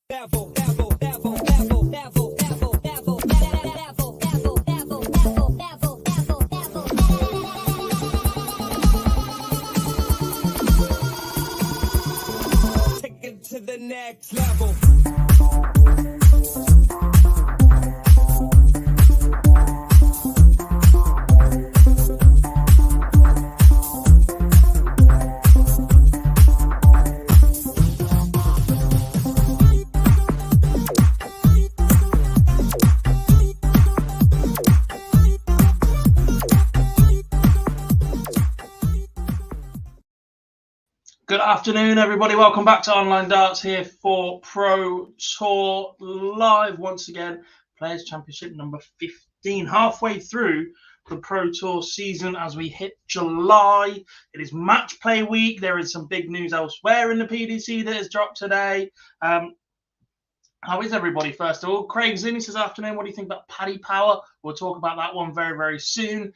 Take it to the next level. Good afternoon, everybody. Welcome back to Online Darts here for Pro Tour Live once again. Players Championship number 15, halfway through the Pro Tour season as we hit July. It is match play week. There is some big news elsewhere in the PDC that has dropped today. How is everybody, first of all? Craig's in. He says, afternoon. What do you think about Paddy Power? We'll talk about that one very, very soon.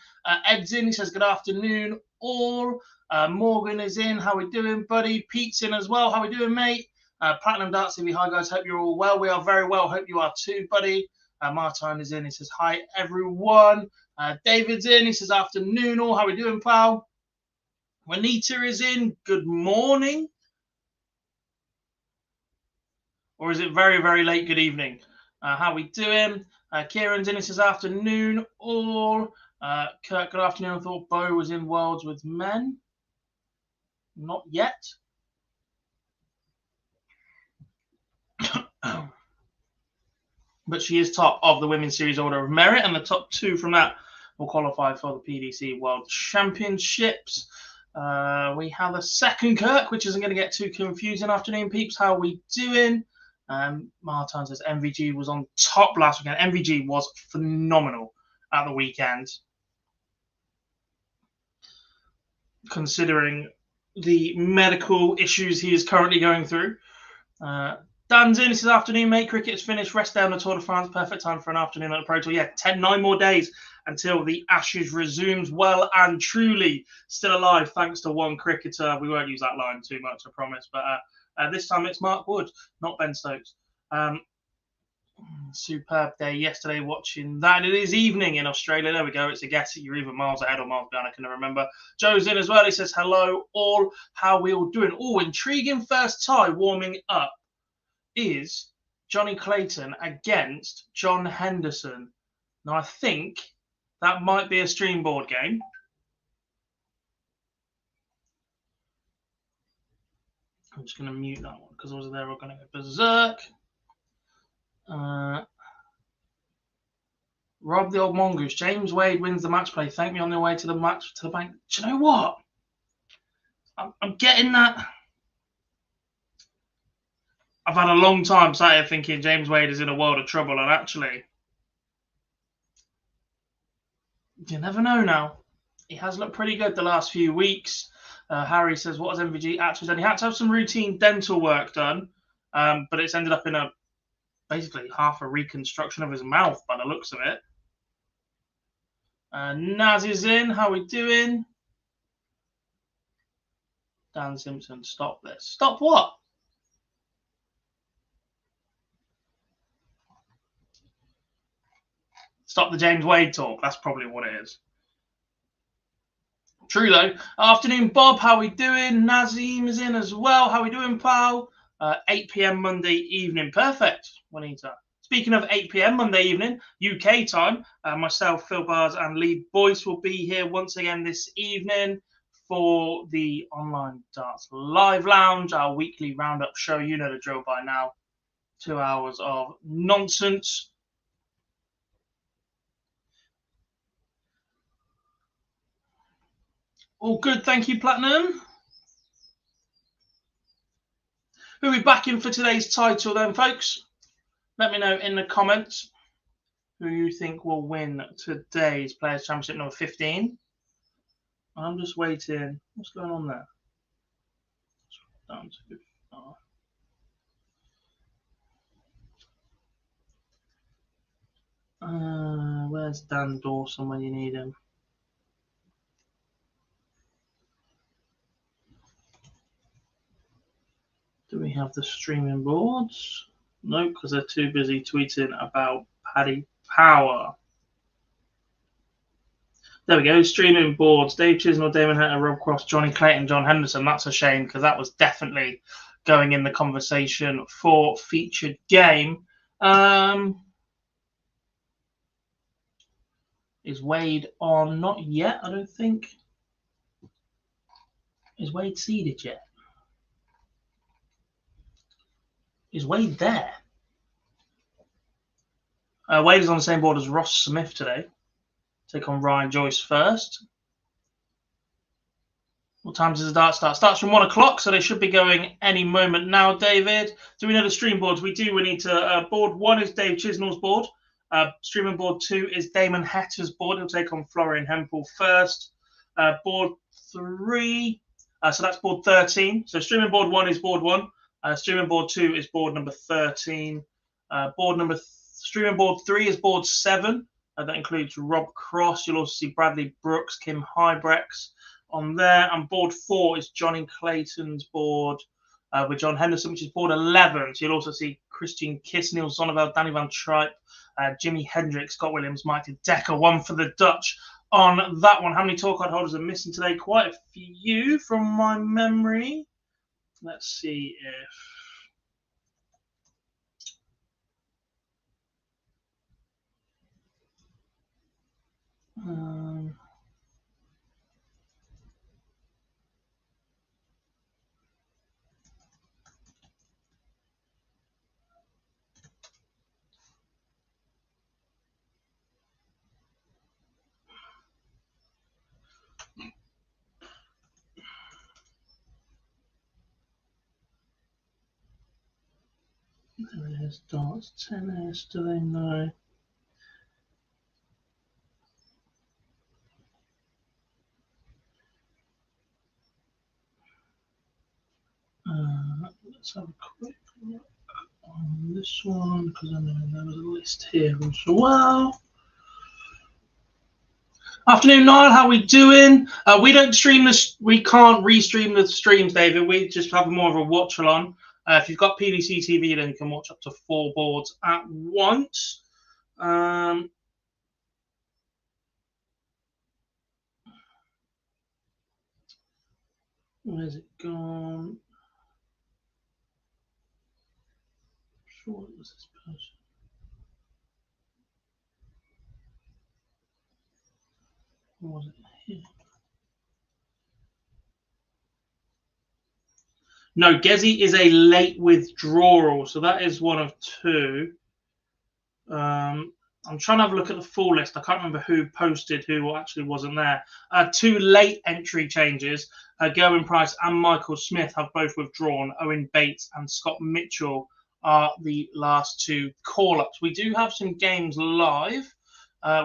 Ed's in. He says, good afternoon, all. Morgan is in. How we doing, buddy? Pete's in as well. How we doing, mate? Platinum Darts TV. Hi, guys. Hope you're all well. We are very well. Hope you are too, buddy. Martin is in. He says, hi, everyone. David's in. He says, afternoon, all. How we doing, pal? Juanita is in. Good morning. Or is it very, very late? Good evening. How we doing? Kieran's in. He says, afternoon, all. Kurt, good afternoon. I thought Bo was in Worlds with Men. Not yet. But she is top of the Women's Series Order of Merit, and the top two from that will qualify for the PDC World Championships. We have a second Kirk, which isn't going to get too confusing. Afternoon, peeps. How are we doing? Martin says MVG was on top last weekend. MVG was phenomenal at the weekend, considering the medical issues he is currently going through. Dan's in. He says, afternoon, mate. Cricket is finished. Rest down the Tour de France. Perfect time for an afternoon at the Pro Tour. Yeah, 9 more days until the Ashes resumes. Well and truly still alive, thanks to one cricketer. We won't use that line too much, I promise. But this time it's Mark Wood, not Ben Stokes. Superb day yesterday watching that. It is evening in Australia. There we go. It's a guess. You're either miles ahead or miles behind. I can never remember. Joe's in as well. He says, hello, all. How we all doing? Oh, intriguing first tie warming up is Johnny Clayton against John Henderson. Now, I think that might be a stream board game. I'm just going to mute that one because I was there. We're going to go berserk. Rob the old mongoose. James Wade wins the match play. Thank me on the way to the match to the bank. Do you know what? I'm getting that. I've had a long time sat here thinking James Wade is in a world of trouble, and actually, you never know now. He has looked pretty good the last few weeks. Harry says, what has MVG actually done? He had to have some routine dental work done, but it's ended up in basically half a reconstruction of his mouth by the looks of it. Naz is in. How we doing? Dan Simpson, stop this. Stop what? Stop the James Wade talk. That's probably what it is. True, though. Afternoon, Bob. How we doing? Nazim is in as well. How we doing, pal? 8 p.m. Monday evening. Perfect, Juanita. Speaking of 8 p.m. Monday evening, UK time, myself, Phil Bars, and Lee Boyce will be here once again this evening for the Online Darts Live Lounge, our weekly roundup show. You know the drill by now. 2 hours of nonsense. All good, thank you, Platinum. Who are we backing for today's title then, folks? Let me know in the comments who you think will win today's Players' Championship number 15. I'm just waiting. What's going on there? Down to where's Dan Dawson when you need him? Do we have the streaming boards? No, because they're too busy tweeting about Paddy Power. There we go. Streaming boards. Dave Chisnell, Damon Hatter, Rob Cross, Johnny Clayton, John Henderson. That's a shame because that was definitely going in the conversation for featured game. Is Wade on? Not yet, I don't think. Is Wade seeded yet? Is Wade there? Wade is on the same board as Ross Smith today. Take on Ryan Joyce first. What time does the dart start? Starts from 1 o'clock, so they should be going any moment now, David. Do we know the stream boards? We do. We need to. Board 1 is Dave Chisnell's board. Streaming board 2 is Damon Hetter's board. He'll take on Florian Hempel first. Board 3, so that's board 13. So streaming board 1 is board 1. Streaming board 2 is board number 13. Streaming board 3 is board 7. That includes Rob Cross. You'll also see Bradley Brooks, Kim Hybrex on there. And board 4 is Johnny Clayton's board with John Henderson, which is board 11. So you'll also see Christian Kiss, Neil Zonneveld, Danny Van Tripe, Jimi Hendrix, Scott Williams, Mike Decker. One for the Dutch on that one. How many tour card holders are missing today? Quite a few from my memory. Let's see if... there it is, darts, tennis, do they know? Let's have a quick look on this one, because I know there was a list here as well. Afternoon, Niall. How we doing? We don't stream this. We can't restream the streams, David. We just have more of a watch along. If you've got PDC TV, then you can watch up to 4 boards at once. Where's it gone? Sure, it was this person. Or was it here? No, Gezi is a late withdrawal, so that is one of 2. I'm trying to have a look at the full list. I can't remember who posted who actually wasn't there. 2 late entry changes. Gerwin Price and Michael Smith have both withdrawn. Owen Bates and Scott Mitchell are the last 2 call-ups. We do have some games live,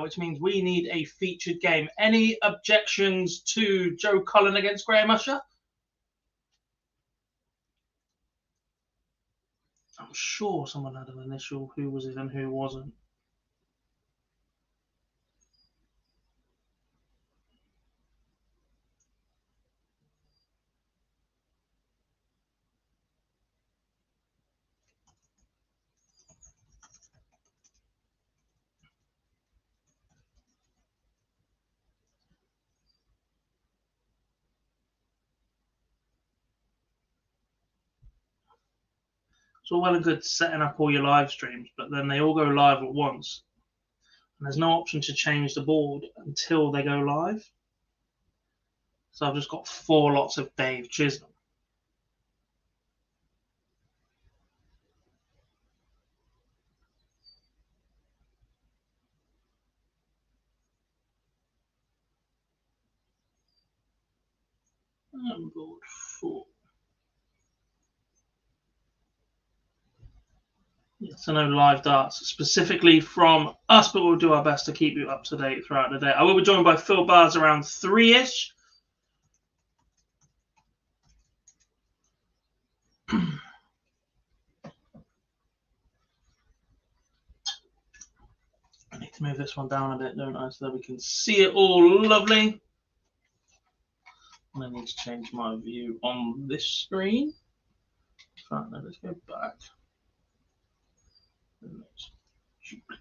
which means we need a featured game. Any objections to Joe Cullen against Graham Usher? I'm sure someone had an initial who was it and who wasn't. It's all well and good setting up all your live streams, but then they all go live at once. And there's no option to change the board until they go live. So I've just got 4 lots of Dave Chisnell. And board 4. So no live darts specifically from us, but we'll do our best to keep you up to date throughout the day. I will be joined by Phil Bars around 3-ish. I need to move this one down a bit, don't I, so that we can see it all lovely. And I need to change my view on this screen. Right, now let's go back.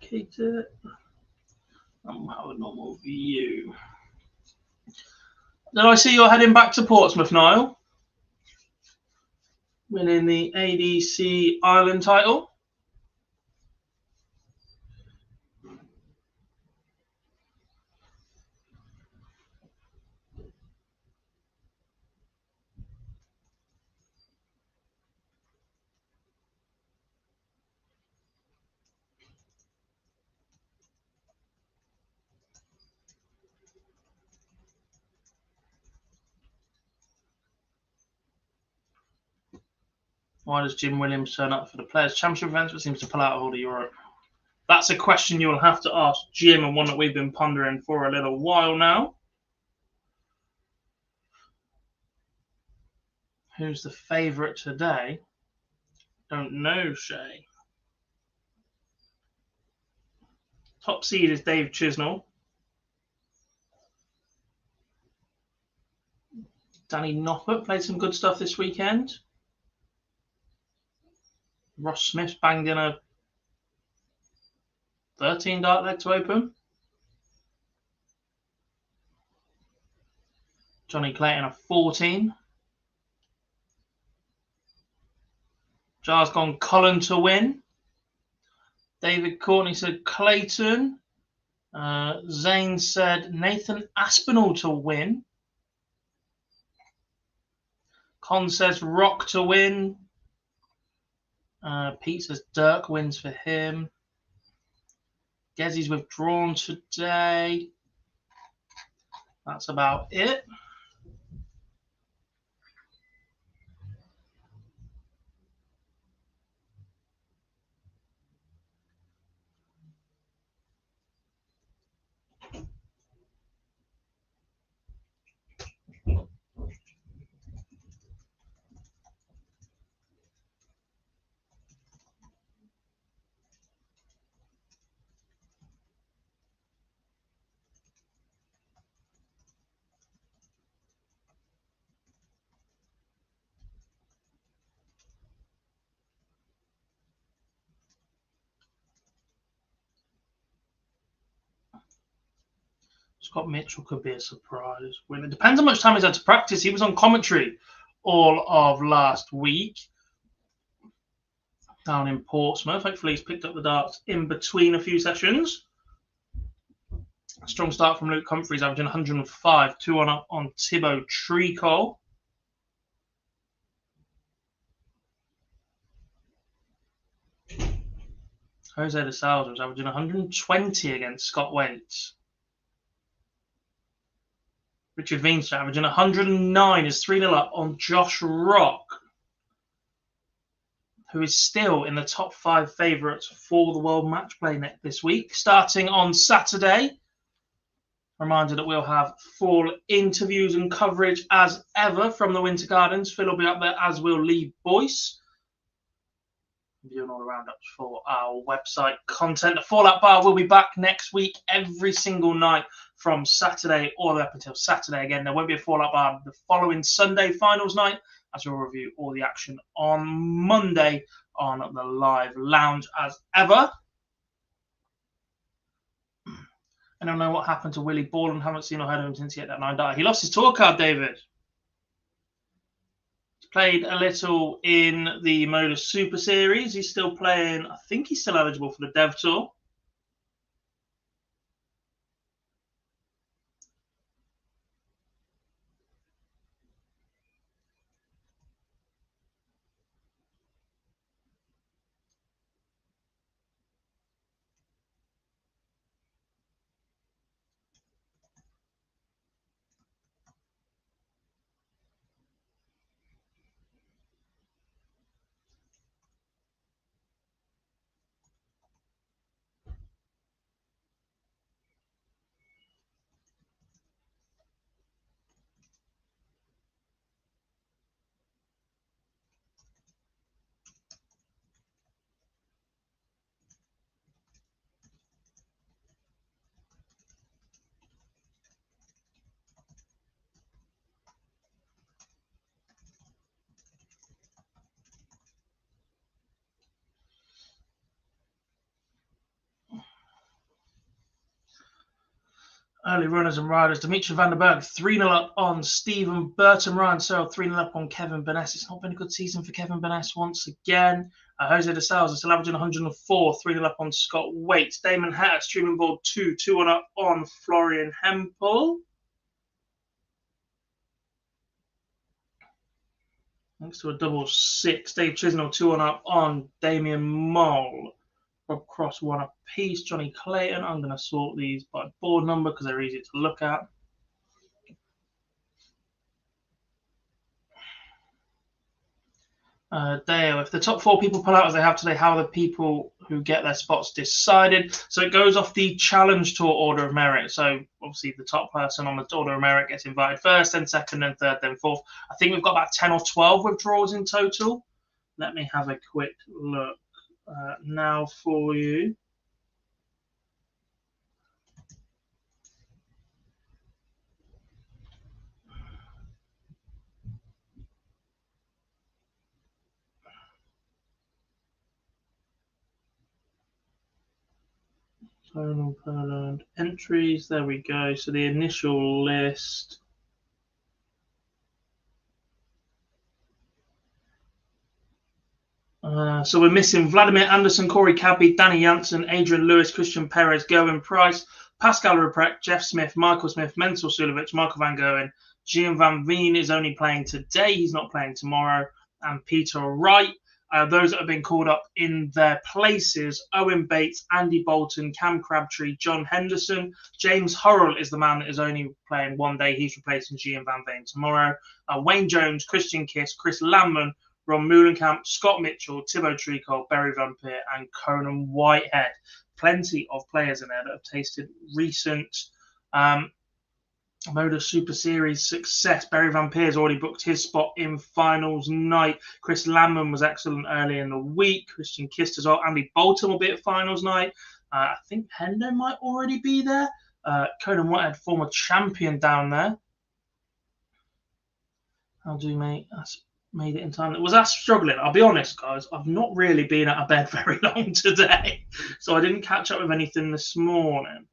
duplicate it. And we'll have a normal view. Did I see you're heading back to Portsmouth, Niall? Winning the ADC Ireland title. Why does Jim Williams turn up for the Players' Championship events but seems to pull out of all of Europe? That's a question you will have to ask Jim, and one that we've been pondering for a little while now. Who's the favourite today? Don't know, Shay. Top seed is Dave Chisnell. Danny Noppert played some good stuff this weekend. Ross Smith banged in a 13 dart leg to open. Johnny Clayton a 14. Jar's gone Cullen to win. David Courtney said Clayton. Zane said Nathan Aspinall to win. Con says Rock to win. Pete says Dirk wins for him. Gezzy's withdrawn today. That's about it. Scott Mitchell could be a surprise win. It depends how much time he's had to practice. He was on commentary all of last week down in Portsmouth. Hopefully he's picked up the darts in between a few sessions. A strong start from Luke Humphreys, averaging 105, 2-1 up on Thibaut Tricol. Jose de Salza was averaging 120 against Scott Waits. Richard Veenstra averaging 109 is 3-0 up on Josh Rock, who is still in the top 5 favourites for the World Matchplay net this week. Starting on Saturday, reminder that we'll have full interviews and coverage as ever from the Winter Gardens. Phil will be up there, as will Lee Boyce. Viewing all the roundups for our website content. The Fallout Bar will be back next week every single night from Saturday all the way up until Saturday again. There won't be a Fallout Bar the following Sunday finals night, as we'll review all the action on Monday on the live lounge as ever. I don't know what happened to Willie Borland. Haven't seen or heard of him since he hit that 9 dart. He lost his tour card, David. Played a little in the MODUS Super Series. He's still playing. I think he's still eligible for the Dev Tour. Early runners and riders. Dimitri van der Berg 3-0 up on Stephen Burton. Ryan Searle 3-0 up on Kevin Burness. It's not been a good season for Kevin Burness once again. Jose de Sales is still averaging 104, 3-0 up on Scott Waite. Damon Hatter, streaming board 2-1 up on Florian Hempel. Thanks to a double 6. Dave Chisnell 2-1 up on Damien Mole. Rob Cross 1 apiece. Johnny Clayton. I'm going to sort these by board number because they're easy to look at. Dale, if the top 4 people pull out as they have today, how are the people who get their spots decided? So it goes off the Challenge Tour order of merit. So obviously the top person on the order of merit gets invited first, then second, then third, then fourth. I think we've got about 10 or 12 withdrawals in total. Let me have a quick look now for you. Poland entries. There we go. So the initial list. So we're missing Vladimir Anderson, Corey Cadby, Danny Janssen, Adrian Lewis, Christian Perez, Gerwin Price, Pascal Ruprecht, Jeff Smith, Michael Smith, Mental Sulovic, Michael Van Goen. Gian Van Veen is only playing today. He's not playing tomorrow. And Peter Wright. Those that have been called up in their places: Owen Bates, Andy Bolton, Cam Crabtree, John Henderson. James Hurrell is the man that is only playing one day. He's replacing Gian Van Veen tomorrow. Wayne Jones, Christian Kiss, Chris Lamman, Ron Moulenkamp, Scott Mitchell, Thibaut Tricol, Barry Vampire, and Conan Whitehead. Plenty of players in there that have tasted recent MODUS Super Series success. Barry Vampire has already booked his spot in finals night. Chris Lamman was excellent early in the week. Christian Kist as well. Andy Bolton will be at finals night. I think Hendo might already be there. Conan Whitehead, former champion down there. How do you mate? That's made it in time. Was I struggling? I'll be honest, guys. I've not really been out of bed very long today, so I didn't catch up with anything this morning.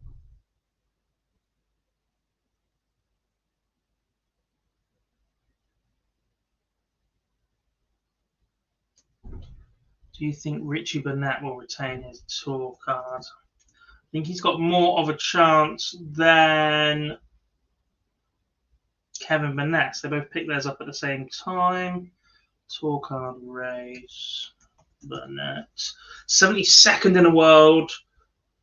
Do you think Richie Burnett will retain his tour card? I think he's got more of a chance than Kevin Burnett. They both picked theirs up at the same time. Tour card race. Burnett. 72nd in the world.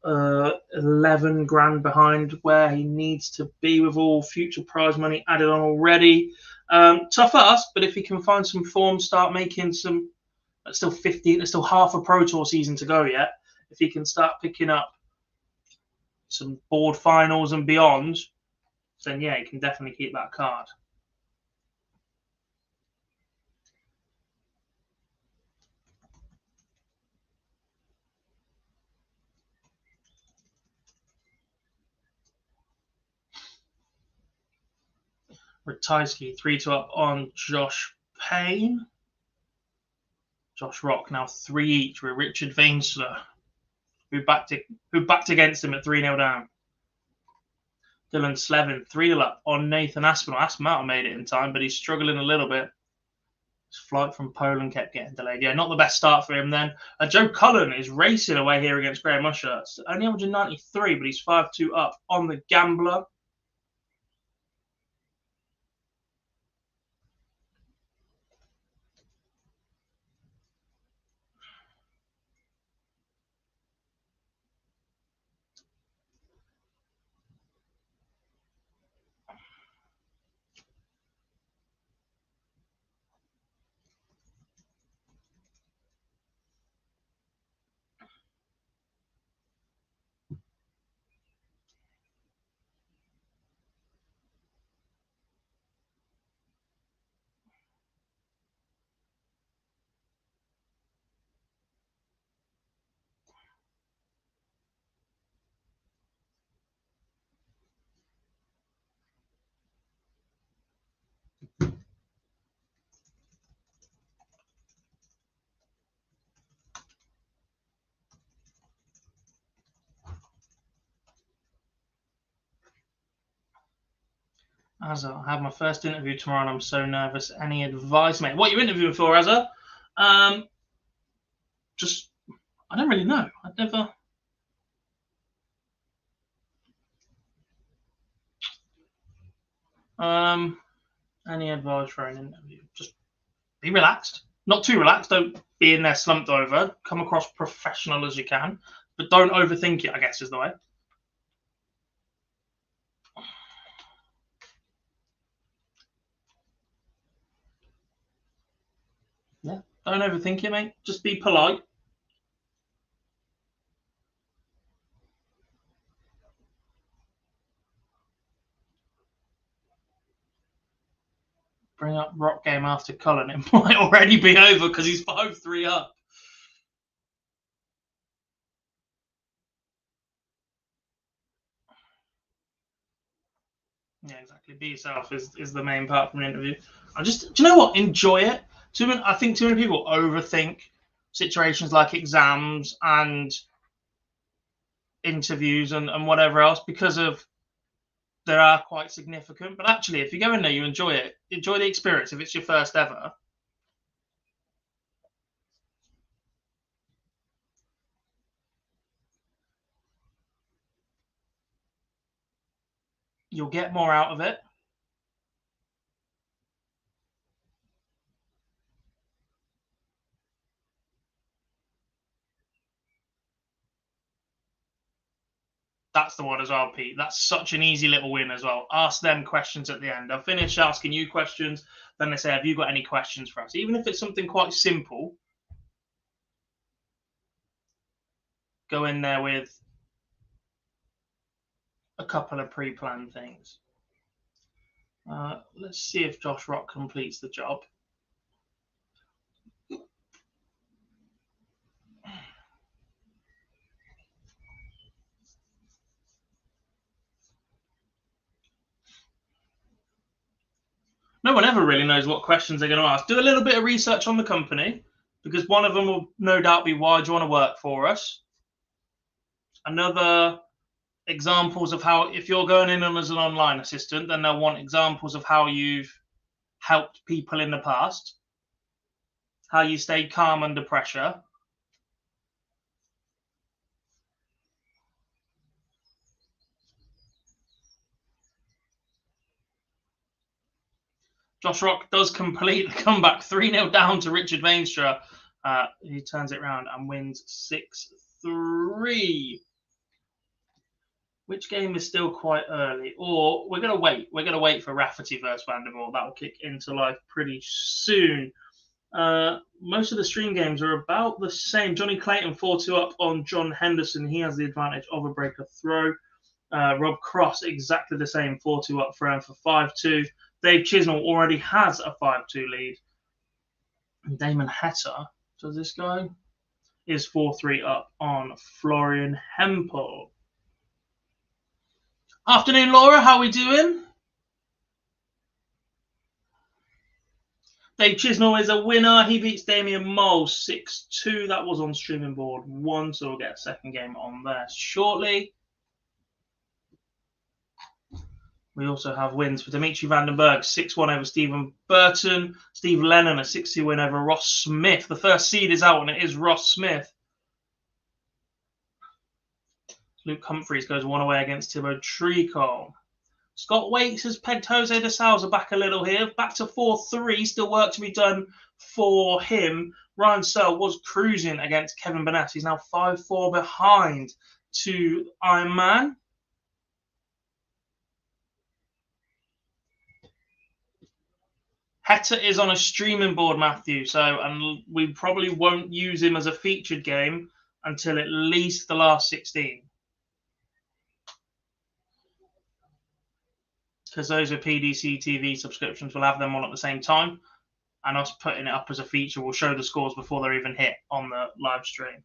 11 grand behind where he needs to be with all future prize money added on already. Tough ask, but if he can find some form, start making some. There's still 50. There's still half a Pro Tour season to go yet. If he can start picking up some board finals and beyond, then yeah, he can definitely keep that card. Ratajski 3-2 up on Josh Payne. Josh Rock now 3 each with Richard Vainsler, who backed against him at 3-0 down. Dylan Slevin 3-0 up on Nathan Aspinall. Aspinall made it in time, but he's struggling a little bit. His flight from Poland kept getting delayed. Yeah, not the best start for him then. Joe Cullen is racing away here against Graham Usher. It's only 193, but he's 5-2 up on the Gambler. Azza, I have my first interview tomorrow and I'm so nervous. Any advice, mate? What are you interviewing for, Azza? Just, I don't really know. I've never... Any advice for an interview? Just be relaxed. Not too relaxed. Don't be in there slumped over. Come across professional as you can, but don't overthink it, I guess, is the way. Yeah, don't overthink it, mate. Just be polite. Bring up Rock game after Cullen. It might already be over because he's 5-3 up. Yeah, exactly. Be yourself is the main part from an interview. Do you know what? Enjoy it. I think too many people overthink situations like exams and interviews and whatever else because of they are quite significant. But actually, if you go in there, you enjoy it. Enjoy the experience. If it's your first ever, you'll get more out of it. That's the one as well, Pete. That's such an easy little win as well. Ask them questions at the end. They'll finish asking you questions. Then they say, have you got any questions for us? Even if it's something quite simple, go in there with a couple of pre-planned things. Let's see if Josh Rock completes the job. No one ever really knows what questions they're going to ask. Do a little bit of research on the company, because one of them will no doubt be, why do you want to work for us? Another, examples of how, if you're going in as an online assistant, then they'll want examples of how you've helped people in the past, how you stayed calm under pressure. Josh Rock does complete the comeback, 3-0 down to Richard Veenstra. He turns it around and wins 6-3. Which game is still quite early? Or we're going to wait. We're going to wait for Rafferty versus Vanderbilt. That will kick into life pretty soon. Most of the stream games are about the same. Johnny Clayton 4-2 up on John Henderson. He has the advantage of a breaker throw. Rob Cross exactly the same, 4-2 up for him for 5-2. Dave Chisnell already has a 5-2 lead. And Damon Hetter, does this guy, is 4-3 up on Florian Hempel. Afternoon, Laura. How are we doing? Dave Chisnell is a winner. He beats Damian Mole 6-2. That was on streaming board 1, so we'll get a second game on there shortly. We also have wins for Dimitri Vandenberg, 6-1 over Stephen Burton. Steve Lennon, a 6-2 win over Ross Smith. The first seed is out, and it is Ross Smith. Luke Humphreys goes one away against Thibaut Tricol. Scott Waits has pegged Jose de Souza back a little here. Back to 4-3. Still work to be done for him. Ryan Searle was cruising against Kevin Burnett. He's now 5-4 behind to Iron Man. Hetter is on a streaming board, Matthew, and we probably won't use him as a featured game until at least the last 16. Because those are PDC TV subscriptions. We'll have them on at the same time. And us putting it up as a feature will show the scores before they're even hit on the live stream.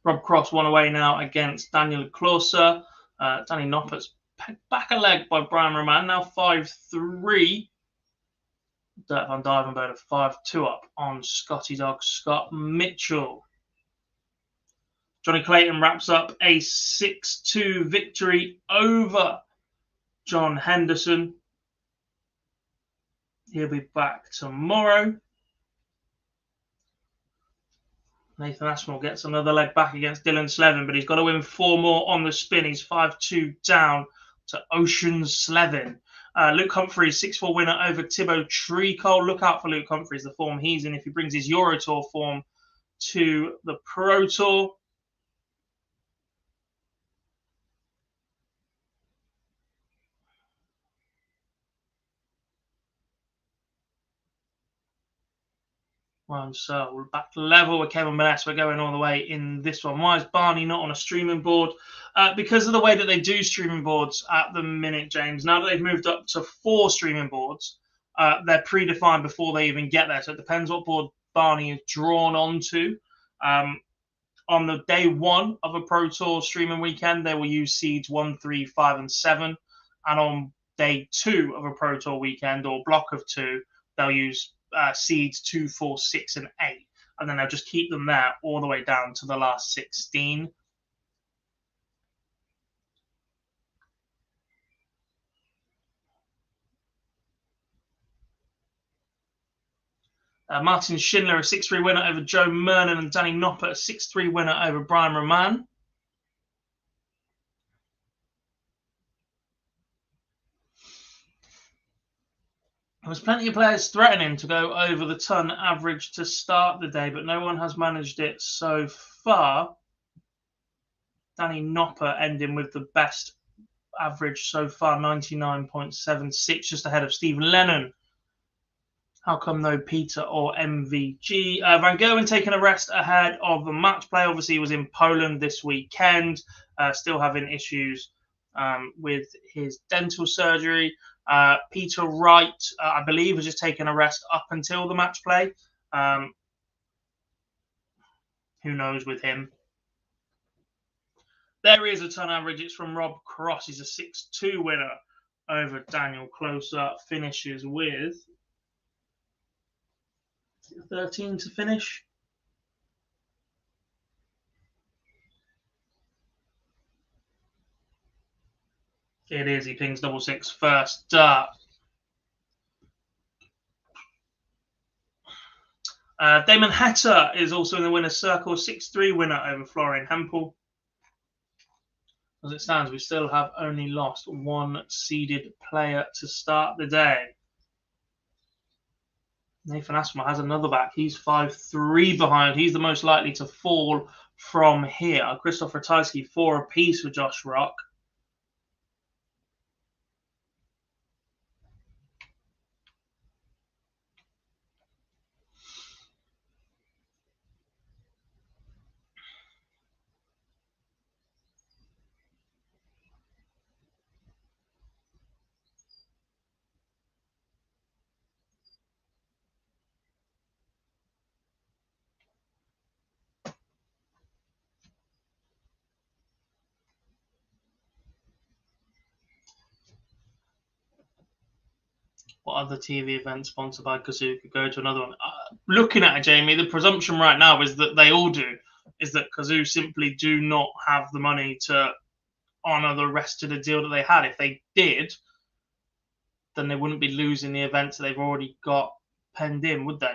Rob Cross one away now against Daniel Closer. Danny Noppert's pegged back a leg by Brian Roman. Now 5-3. Dirk van Dijvenbode a 5-2 up on Scotty Dog Scott Mitchell. Johnny Clayton wraps up a 6-2 victory over John Henderson. He'll be back tomorrow. Nathan Aspinall gets another leg back against Dylan Slevin, but he's got to win 4 more on the spin. He's 5-2 down to Ocean Slevin. Luke Humphreys, 6-4 winner over Thibaut Tricol. Look out for Luke Humphreys, the form he's in, if he brings his Euro Tour form to the Pro Tour. Well, so we're back to level with Kevin Maness. We're going all the way in this one. Why is Barney not on a streaming board? Because of the way that they do streaming boards at the minute, James. Now that they've moved up to 4 streaming boards, they're predefined before they even get there. So it depends what board Barney is drawn onto. On the day 1 of a Pro Tour streaming weekend, they will use seeds 1, 3, 5, and 7. And on day 2 of a Pro Tour weekend, or block of 2, they'll use seeds 2, 4, 6, and 8. And then they'll just keep them there all the way down to the last 16. Martin Schindler, a 6-3 winner over Joe Mernon, and Danny Nopper, a 6-3 winner over Brian Roman. There's plenty of players threatening to go over the ton average to start the day, but no one has managed it so far. Danny Nopper ending with the best average so far, 99.76, just ahead of Stephen Lennon. How come no Peter or MVG? Van Gerwen taking a rest ahead of the match play. Obviously, he was in Poland this weekend, still having issues with his dental surgery. Peter Wright, I believe, was just taking a rest up until the match play. Who knows with him? There is a ton average. It's from Rob Cross. He's a 6-2 winner over Daniel Closer. Finishes with 13 to finish. It is. He pings 6-6 first up. Damon Hetta is also in the winner's circle. 6-3 winner over Florian Hempel. As it stands, we still have only lost 1 seeded player to start the day. Nathan Aspinall has another back. He's 5-3 behind. He's the most likely to fall from here. Christoph Ratajski, 4 apiece for Josh Rock. What other TV event sponsored by Kazoo could go to another one? Looking at it, Jamie, the presumption right now is that they all do. Is that Kazoo simply do not have the money to honour the rest of the deal that they had. If they did, then they wouldn't be losing the events that they've already got penned in, would they?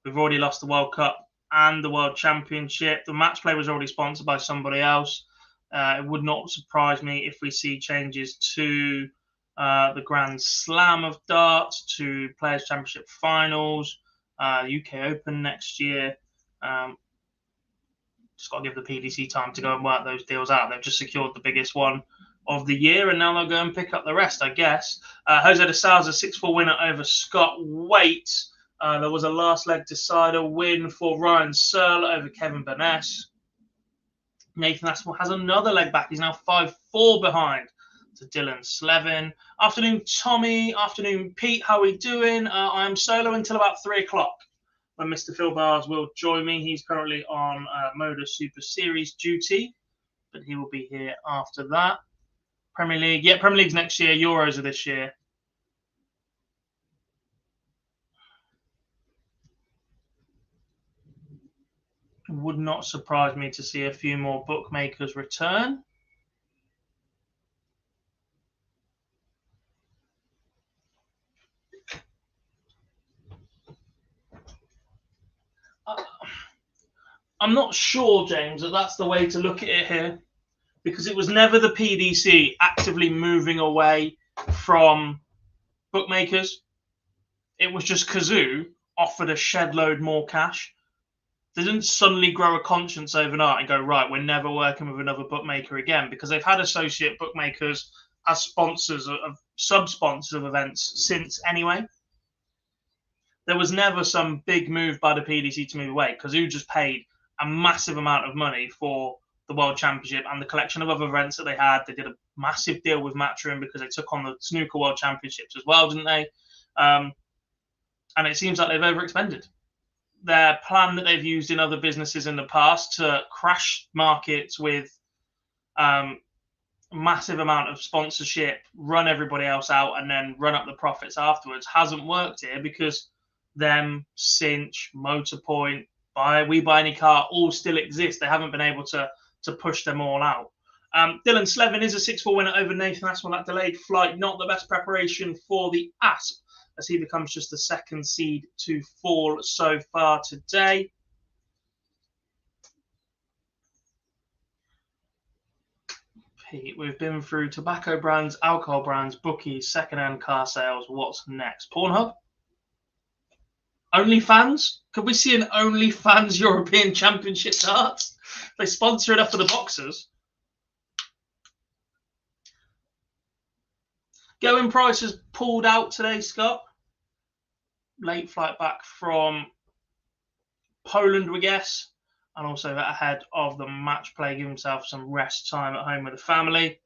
We've already lost the World Cup and the World Championship. The match play was already sponsored by somebody else. It would not surprise me if we see changes to the Grand Slam of darts, to Players' Championship finals, UK Open next year. Just got to give the PDC time to go and work those deals out. They've just secured the biggest one of the year, and now they'll go and pick up the rest, I guess. Jose de Sal's a 6-4 winner over Scott Waite. There was a last leg decider win for Ryan Searle over Kevin Burness. Nathan Aspinall has another leg back. He's now 5-4 behind to Dylan Slevin. Afternoon, Tommy. Afternoon, Pete. How are we doing? I am solo until about 3 o'clock when Mr. Phil Bars will join me. He's currently on MODUS Super Series duty, but he will be here after that. Premier League. Yeah, Premier League's next year. Euros are this year. Would not surprise me to see a few more bookmakers return. I'm not sure, James, that that's the way to look at it here, because it was never the PDC actively moving away from bookmakers. It was just Kazoo offered a shed load more cash. They didn't suddenly grow a conscience overnight and go, right, we're never working with another bookmaker again, because they've had associate bookmakers as sponsors of sub-sponsors of events since anyway. There was never some big move by the PDC to move away. Kazoo just paid a massive amount of money for the World Championship and the collection of other events that they had. They did a massive deal with Matchroom because they took on the Snooker World Championships as well, didn't they? And it seems like they've overexpended. Their plan that they've used in other businesses in the past to crash markets with massive amount of sponsorship, run everybody else out, and then run up the profits afterwards hasn't worked here, because them, Cinch, Motorpoint, We Buy Any Car all still exist. They haven't been able to push them all out. Dylan Slevin is a 6-4 winner over Nathan Aspel. That delayed flight, not the best preparation for the Asp, as he becomes just the second seed to fall so far today. Pete, we've been through tobacco brands, alcohol brands, bookies, second-hand car sales. What's next? Pornhub? OnlyFans? Could we see an OnlyFans European Championship darts? They sponsor it up for the boxers. Going Price has pulled out today, Scott. Late flight back from Poland, we guess. And also ahead of the match play, give himself some rest time at home with the family.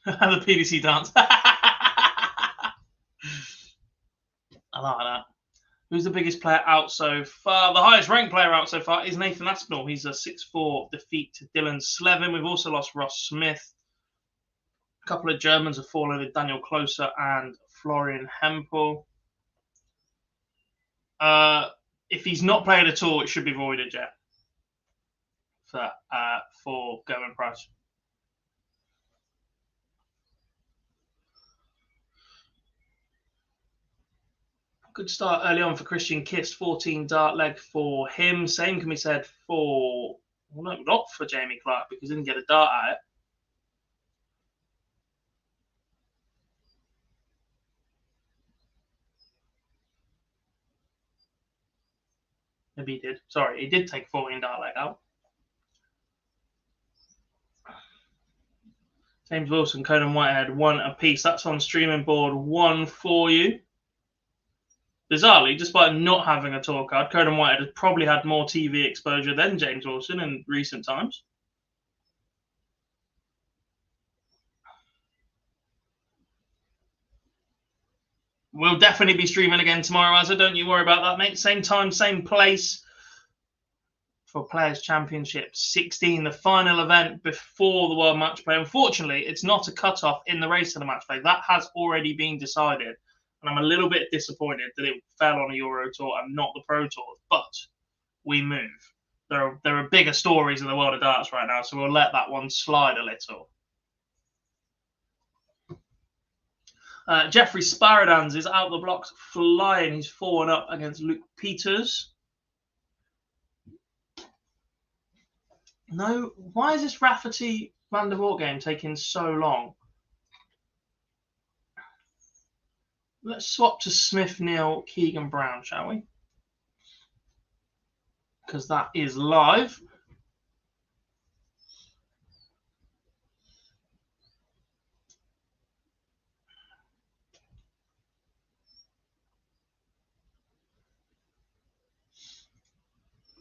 The PDC dance. I like that. Who's the biggest player out so far? The highest ranked player out so far is Nathan Aspinall. He's a 6-4 defeat to Dylan Slevin. We've also lost Ross Smith. A couple of Germans have fallen with Daniel Closer and Florian Hempel. If he's not played at all, it should be voided yet for German Price. Good start early on for Christian Kist, 14 dart leg for him. Same can be said for, well, no, not for Jamie Clark, because he didn't get a dart at it. Maybe he did. Sorry, he did take 14 dart leg out. James Wilson, Conan Whitehead, 1 apiece. That's on streaming board 1 for you. Bizarrely, despite not having a tour card, Conan Whitehead has probably had more TV exposure than James Wilson in recent times. We'll definitely be streaming again tomorrow, Azza. Don't you worry about that, mate. Same time, same place for Players' Championship 16, the final event before the World Match Play. Unfortunately, it's not a cut-off in the race to the Match Play. That has already been decided. And I'm a little bit disappointed that it fell on a Euro Tour and not the Pro Tour. But we move. There are bigger stories in the world of darts right now, so we'll let that one slide a little. Jeffrey Sparadans is out the blocks flying. He's 4-up against Luke Peters. No, why is this Rafferty Van der Voort game taking so long? Let's swap to Smith, Neal, Keegan Brown, shall we? Because that is live.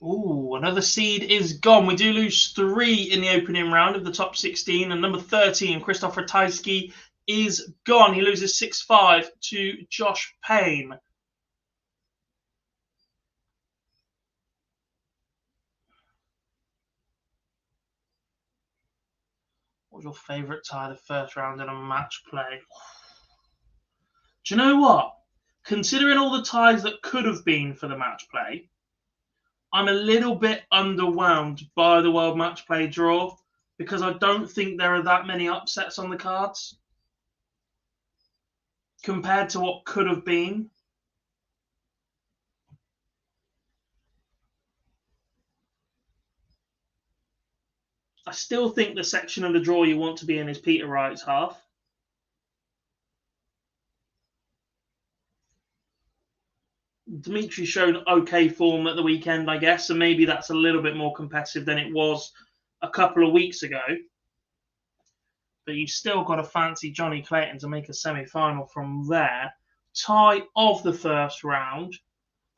Ooh, another seed is gone. We do lose 3 in the opening round of the top 16. And number 13, Christoph Ratajski, is gone. He loses 6-5 to Josh Payne. What was your favourite tie the first round in a match play? Do you know what? Considering all the ties that could have been for the match play, I'm a little bit underwhelmed by the World Match Play draw because I don't think there are that many upsets on the cards compared to what could have been. I still think the section of the draw you want to be in is Peter Wright's half. Dimitri's shown okay form at the weekend, I guess, so maybe that's a little bit more competitive than it was a couple of weeks ago. But you still got to fancy Johnny Clayton to make a semi-final from there. Tie of the first round.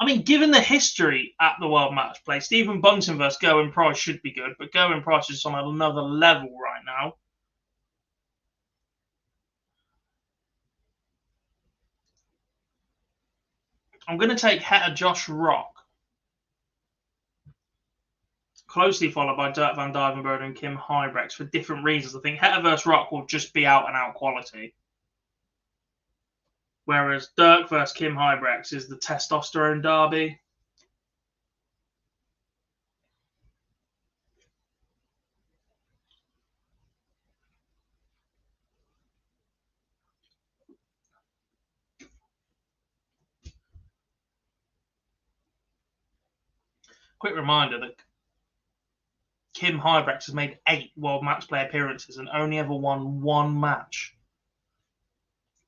I mean, given the history at the World Match Play, Stephen Bunting versus Gerwyn Price should be good, but Gerwyn Price is on another level right now. I'm going to take Heta Josh Rock, closely followed by Dirk van Dijvenbode and Kim Huybrechts for different reasons. I think Heta versus Rock will just be out-and-out quality, whereas Dirk versus Kim Huybrechts is the testosterone derby. Quick reminder that Kim Huybrechts has made 8 World Match Play appearances and only ever won 1 match.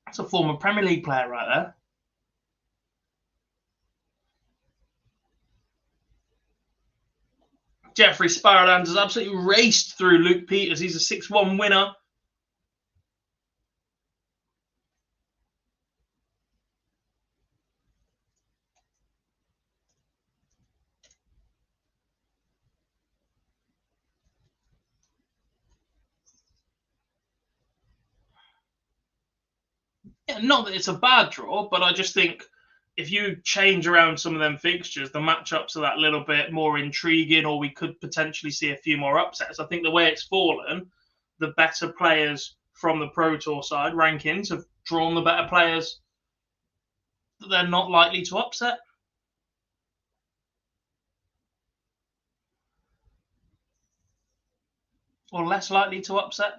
That's a former Premier League player right there. Jeffrey Spiraland has absolutely raced through Luke Peters. He's a 6-1 winner. Yeah, not that it's a bad draw, but I just think if you change around some of them fixtures, the matchups are that little bit more intriguing, or we could potentially see a few more upsets. I think the way it's fallen, the better players from the Pro Tour side rankings have drawn the better players that they're not likely to upset. Or less likely to upset.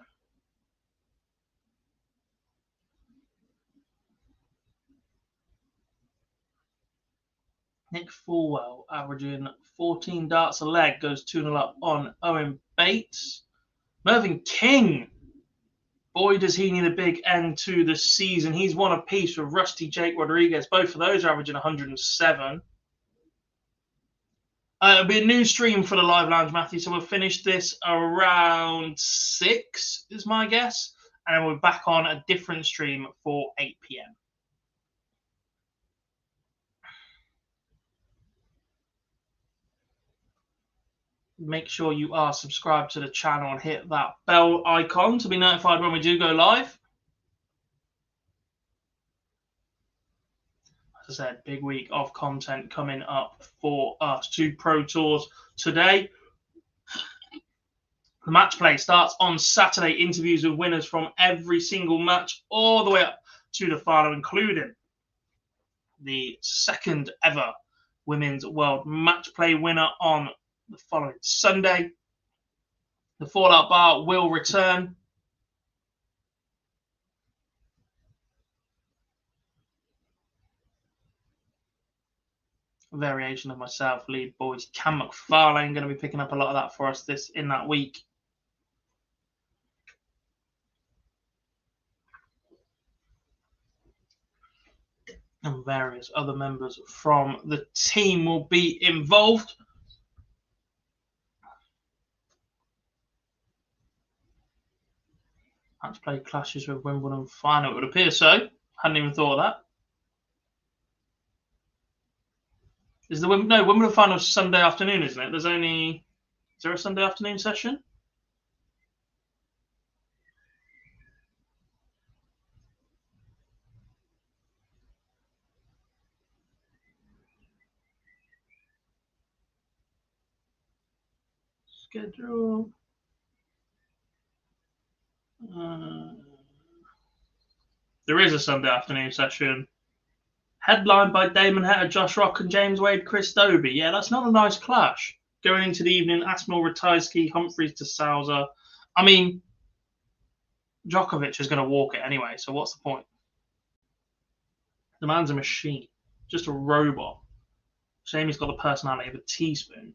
Nick Fulwell averaging 14 darts a leg, goes 2-0 up on Owen Bates. Mervyn King, boy does he need a big end to the season. He's one apiece with Rusty Jake Rodriguez. Both of those are averaging 107. It'll be a new stream for the Live Lounge, Matthew, so we'll finish this around 6, is my guess. And then we're back on a different stream for 8 p.m. Make sure you are subscribed to the channel and hit that bell icon to be notified when we do go live. As I said, big week of content coming up for us. 2 Pro Tours today. The match play starts on Saturday. Interviews with winners from every single match all the way up to the final, including the second ever Women's World Match Play winner on the following Sunday. The Fallout Bar will return. A variation of myself, lead boys. Cam McFarlane going to be picking up a lot of that for us in that week. And various other members from the team will be involved. Match play clashes with Wimbledon final. It would appear so. Hadn't even thought of that. Wimbledon final is Sunday afternoon, isn't it? Is there a Sunday afternoon session? Schedule. There is a Sunday afternoon session. Headlined by Damon Hetta, Josh Rock, and James Wade, Chris Dobie. Yeah, that's not a nice clash. Going into the evening, Aspinall, Ratajski, Humphreys to Sousa. I mean, Djokovic is going to walk it anyway, so what's the point? The man's a machine. Just a robot. Shame he's got the personality of a teaspoon.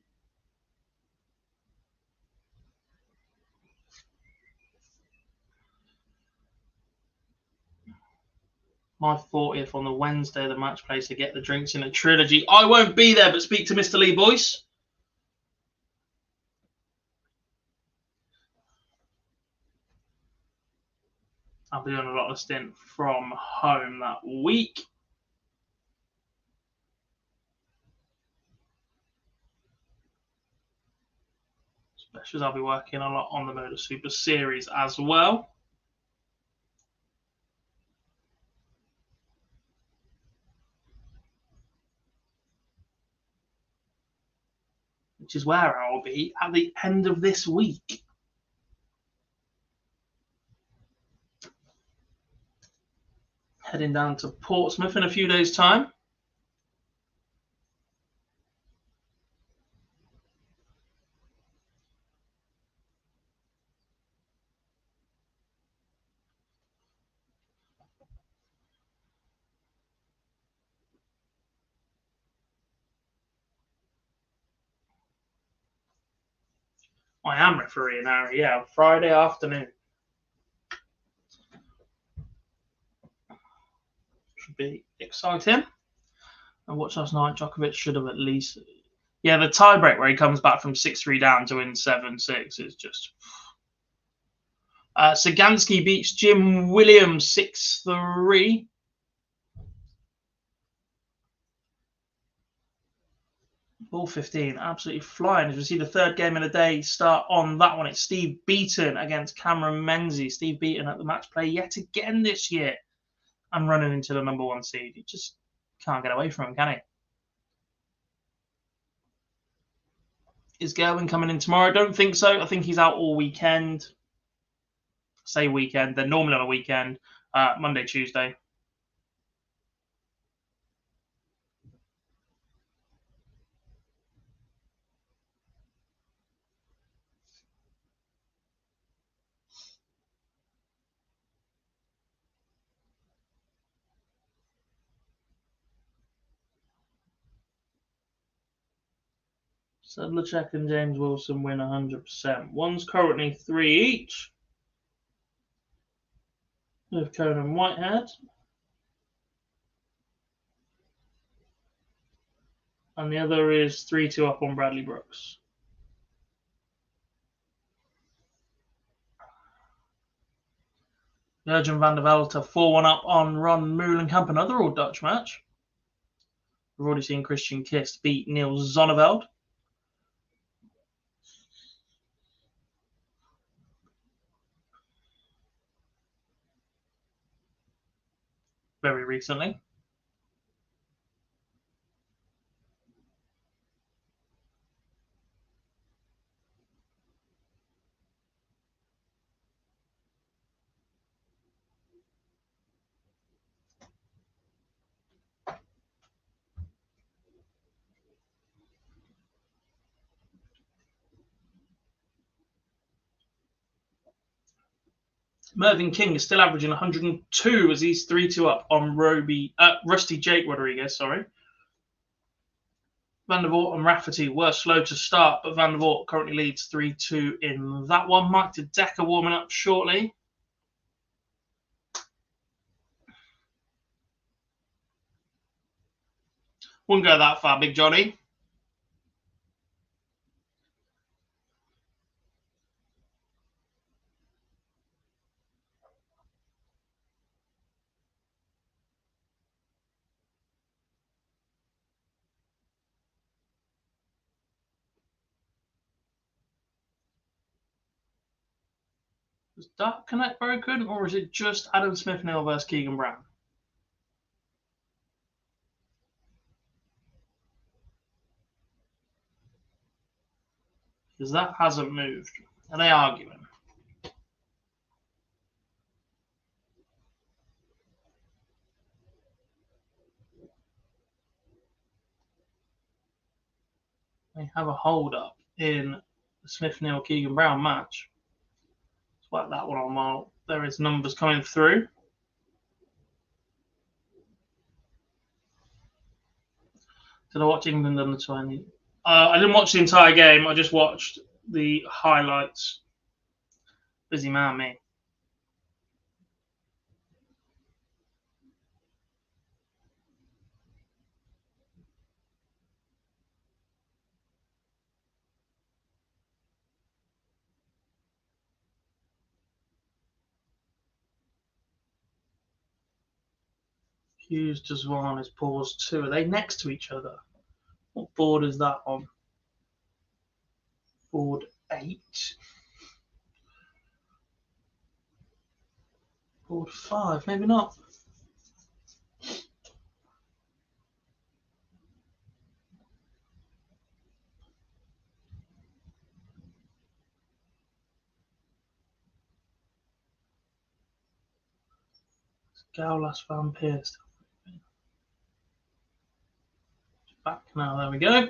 My 40th on the Wednesday, the match place to get the drinks in a trilogy. I won't be there, but speak to Mr. Lee Boyce. I'll be doing a lot of stint from home that week. Especially as I'll be working a lot on the MODUS Super Series as well. Which is where I'll be at the end of this week. Heading down to Portsmouth in a few days' time. I am refereeing now, yeah, Friday afternoon. Should be exciting. I watched last night. Djokovic should have at least. Yeah, the tiebreak where he comes back from 6-3 down to win 7-6 is just. Sagansky beats Jim Williams 6-3. Ball 15, absolutely flying. As we see the third game of the day start on that one, it's Steve Beaton against Cameron Menzies. Steve Beaton at the match play yet again this year and running into the number one seed. You just can't get away from him, can he? Is Gerwin coming in tomorrow? I don't think so. I think he's out all weekend. Say weekend. They're normally on a weekend. Monday, Tuesday. Sedlacek and James Wilson win 100%. One's currently 3 each. With Conan Whitehead. And the other is 3-2 up on Bradley Brooks. Jurgen van der Velde 4-1 up on Ron Meulenkamp, another all Dutch match. We've already seen Christian Kist beat Niels Zonneveld. Very recently. Mervyn King is still averaging 102 as he's 3-2 up on Rusty Jake Rodriguez. Sorry. Van der Voort and Rafferty were slow to start, but Van der Voort currently leads 3-2 in that one. Mike de Decker warming up shortly. Wouldn't go that far, Big Johnny. Is that connect broken, or is it just Adam Smith-Neil versus Keegan Brown? Because that hasn't moved. Are they arguing? They have a hold up in the Smith Neal Keegan Brown match. Let's whack that one on while there is numbers coming through. Did I watch England under 20? I didn't watch the entire game. I just watched the highlights. Busy man, me. Hughes, Dazwan is paused 2. Are they next to each other? What board is that on? Board 8. Board 5, maybe not. Gowlas Van Pierce. Back now, there we go.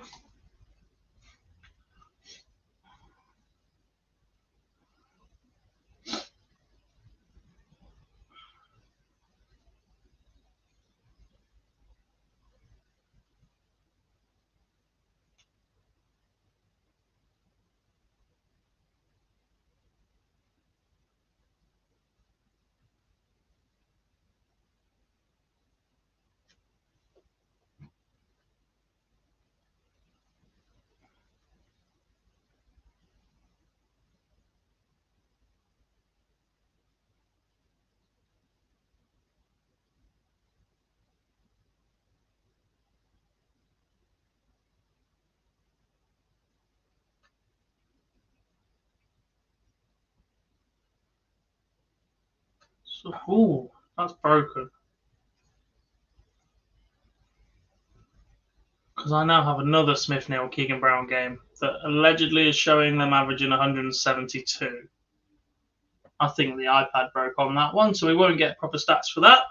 So, ooh, that's broken. Because I now have another Smith Neal Keegan Brown game that allegedly is showing them averaging 172. I think the iPad broke on that one, so we won't get proper stats for that.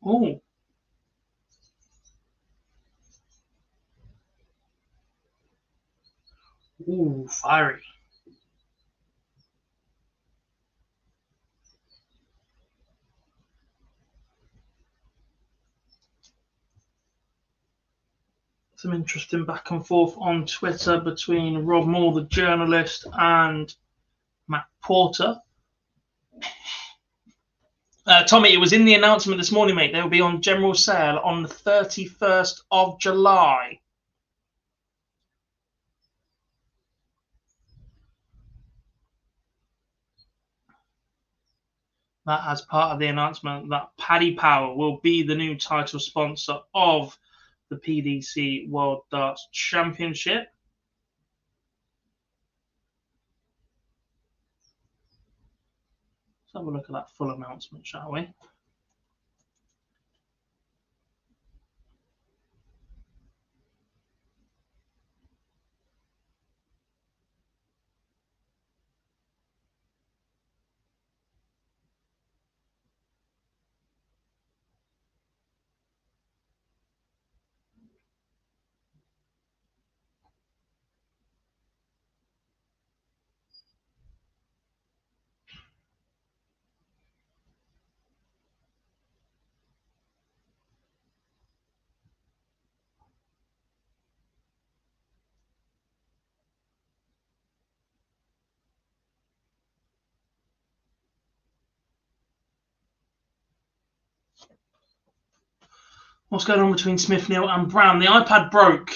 Ooh. Ooh, fiery. Some interesting back and forth on Twitter between Rob Moore, the journalist, and Matt Porter. Tommy, it was in the announcement this morning, mate. They will be on general sale on the 31st of July. That as part of the announcement that Paddy Power will be the new title sponsor of the PDC World Darts Championship. Let's have a look at that full announcement, shall we? What's going on between Smith, Neal and Brown? The iPad broke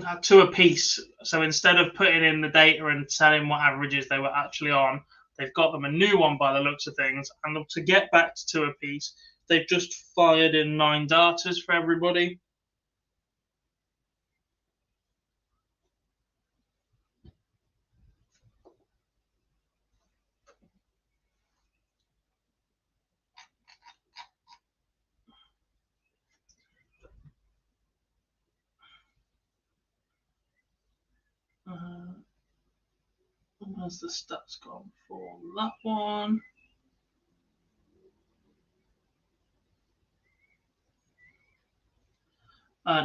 at 2 apiece. So instead of putting in the data and telling what averages they were actually on, they've got them a new one by the looks of things. And to get back to 2 apiece, they've just fired in 9 darters for everybody. Where's the stats gone for that one?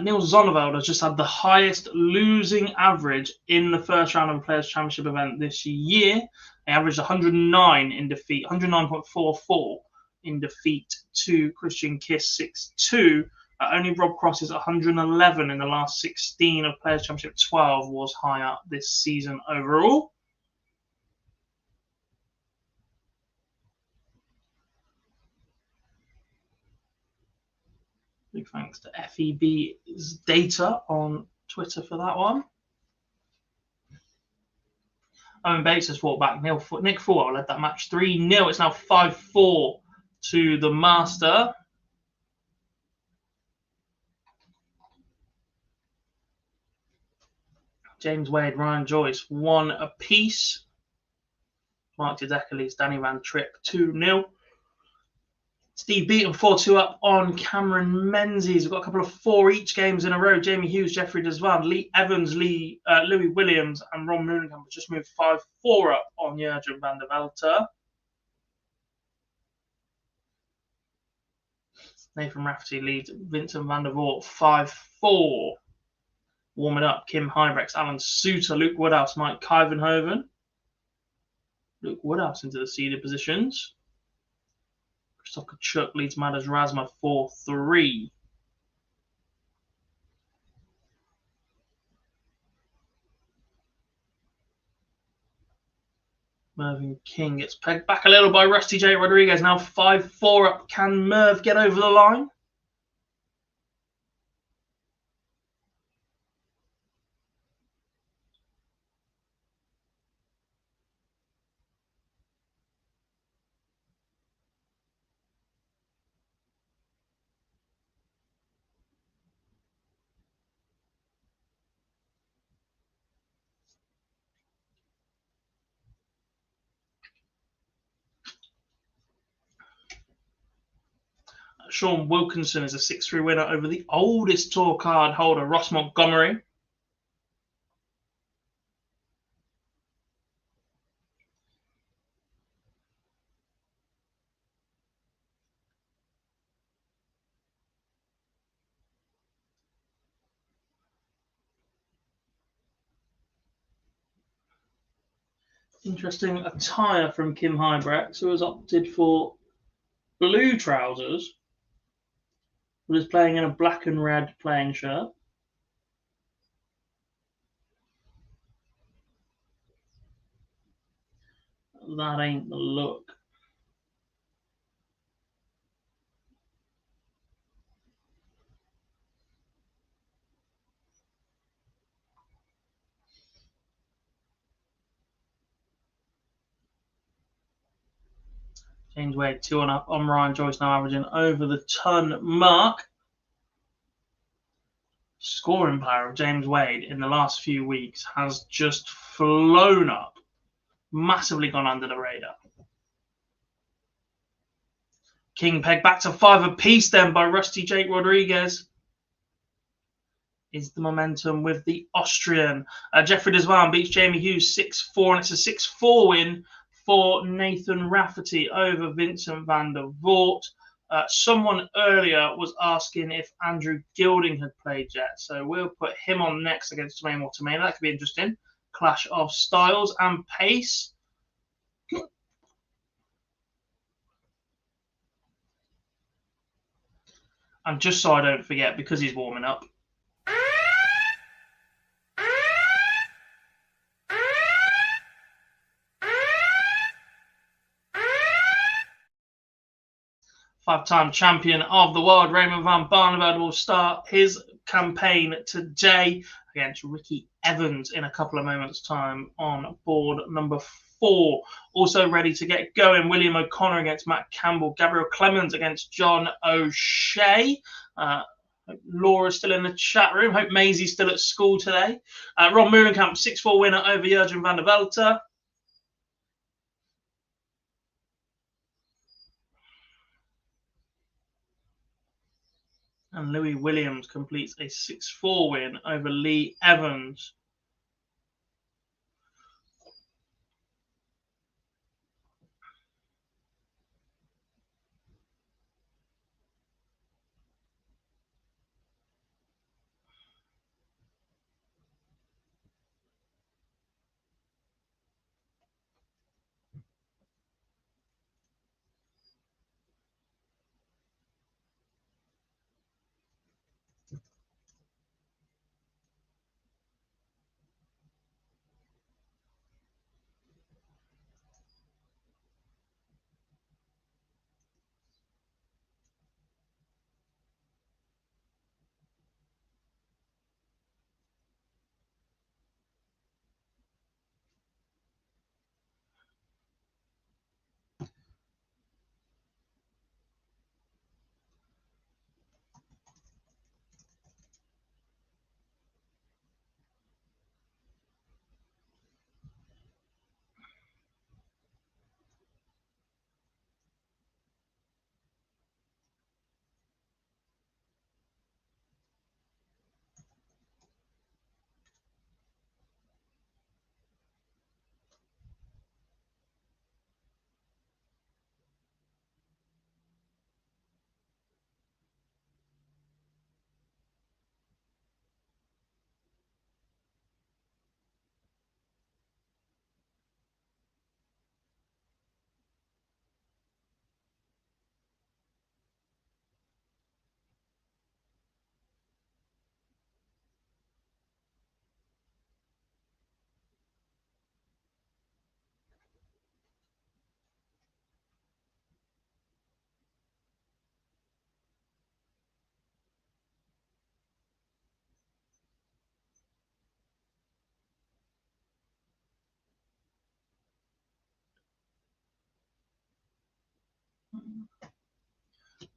Neil Zonneveld has just had the highest losing average in the first round of a Players' Championship event this year. He averaged 109 in defeat, 109.44 in defeat to Christian Kiss 6-2. Only Rob Cross's 111 in the last 16 of Players' Championship 12 was higher this season overall. Big thanks to FEB's data on Twitter for that one. Owen Bates has fought back. Nick Fuller led that match 3-0. It's now 5-4 to the Master. James Wade, Ryan Joyce, 1 apiece. Mark Dedekelis, Danny Van Tripp, 2-0. Steve Beaton 4-2 up on Cameron Menzies. We've got a couple of 4 each games in a row. Jamie Hughes, Jeffrey Desvan, Lee Evans, Louis Williams, and Ron Moonkamp just moved 5-4 up on Jurgen van der Velter. Nathan Rafferty leads Vincent van der Voort 5-4. Warming up, Kim Hybrex, Alan Suter, Luke Woodhouse, Mike Kyvenhoven. Luke Woodhouse into the seeded positions. Christoph Kachuk leads Madas Razma 4-3. Mervyn King gets pegged back a little by Rusty J. Rodriguez. Now 5-4 up. Can Merv get over the line? Sean Wilkinson is a 6-3 winner over the oldest tour card holder, Ross Montgomery. Interesting attire from Kim Hybrex, who has opted for blue trousers, but is playing in a black and red playing shirt. That ain't the look. James Wade 2-1 up on Ryan Joyce, now averaging over the ton mark. Scoring power of James Wade in the last few weeks has just flown up, massively gone under the radar. King pegged back to 5 apiece then by Rusty Jake Rodriguez. Is the momentum with the Austrian. Jeffrey Desvan beats Jamie Hughes 6-4, and it's a 6-4 win for Nathan Rafferty over Vincent van der Voort. Someone earlier was asking if Andrew Gilding had played yet, so we'll put him on next against Tomaine Watermain. That could be interesting. Clash of styles and pace. And just so I don't forget, because he's warming up, 5-time champion of the world, Raymond van Barneveld, will start his campaign today against Ricky Evans in a couple of moments' time on board number 4. Also ready to get going, William O'Connor against Matt Campbell, Gabriel Clemens against John O'Shea. Laura's still in the chat room. Hope Maisie's still at school today. Ron Moorenkamp, 6-4 winner over Jurgen van der Velde. And Louis Williams completes a 6-4 win over Lee Evans.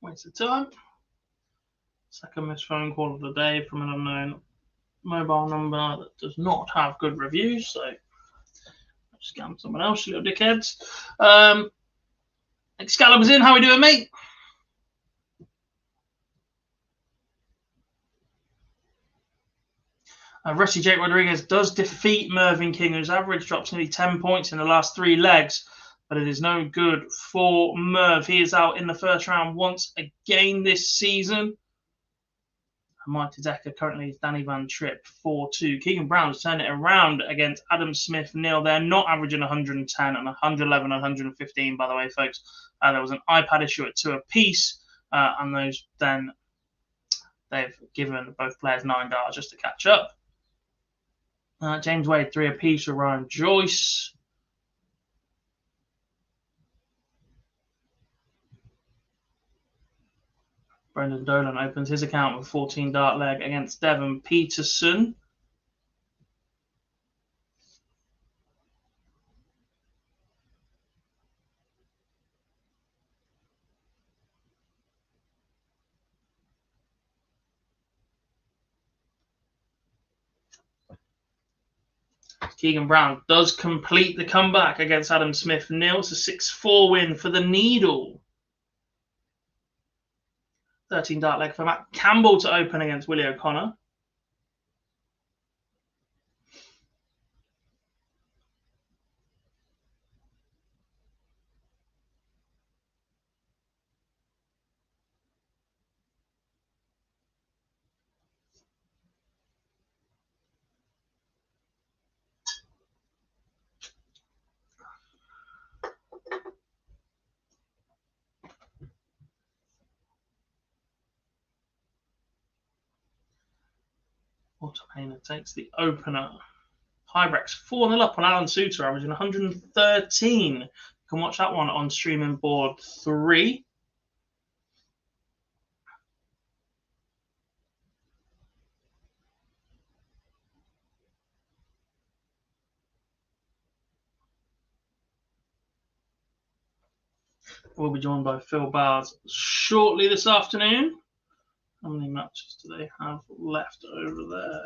Waste of time. Second missed phone call of the day from an unknown mobile number that does not have good reviews, so I'll scam someone else, you little dickheads. Excalibur's in. How we doing, mate? Rusty Jake Rodriguez does defeat Mervyn King, whose average drops nearly 10 points in the last 3 legs, but it is no good for Merv. He is out in the first round once again this season. Mike Decker currently is Danny Van Tripp 4-2. Keegan Brown's turned it around against Adam Smith Neil. They're not averaging 110 and 111 and 115, by the way, folks. There was an iPad issue at 2 apiece, and those then they've given both players 9 darts just to catch up. James Wade 3 apiece with Ryan Joyce. Brendan Dolan opens his account with a 14 dart leg against Devon Peterson. Keegan Brown does complete the comeback against Adam Smith Neil. It's a 6-4 win for the Needle. 13 dart leg for Matt Campbell to open against Willie O'Connor. Automainer takes the opener. Hybrex 4-0 up on Alan Suter, averaging 113. You can watch that one on streaming board 3. We'll be joined by Phil Bars shortly this afternoon. How many matches do they have left over there?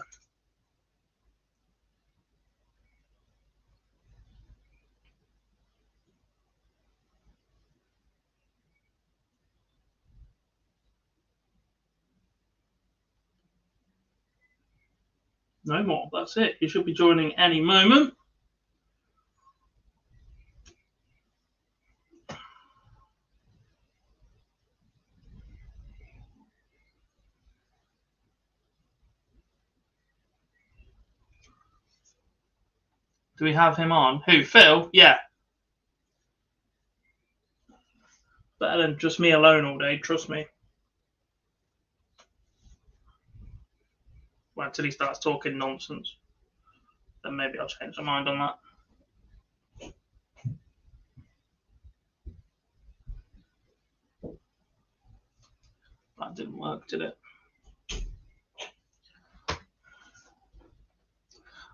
No more. That's it. You should be joining any moment. Do we have him on? Who? Phil? Yeah. Better than just me alone all day, trust me. Well, until he starts talking nonsense. Then maybe I'll change my mind on that. That didn't work, did it?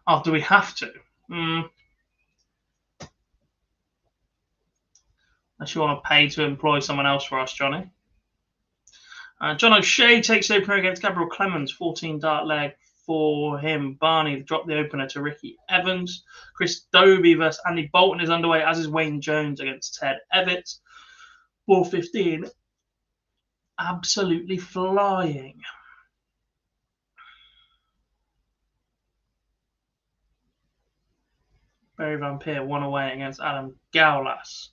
Oh, do we have to? Unless you want to pay to employ someone else for us, Johnny. John O'Shea takes the opener against Gabriel Clemens. 14 dart leg for him. Barney dropped the opener to Ricky Evans. Chris Dobie versus Andy Bolton is underway, as is Wayne Jones against Ted Evans. 4:15. Absolutely flying. Barry Van Peer won away against Adam Gaulas.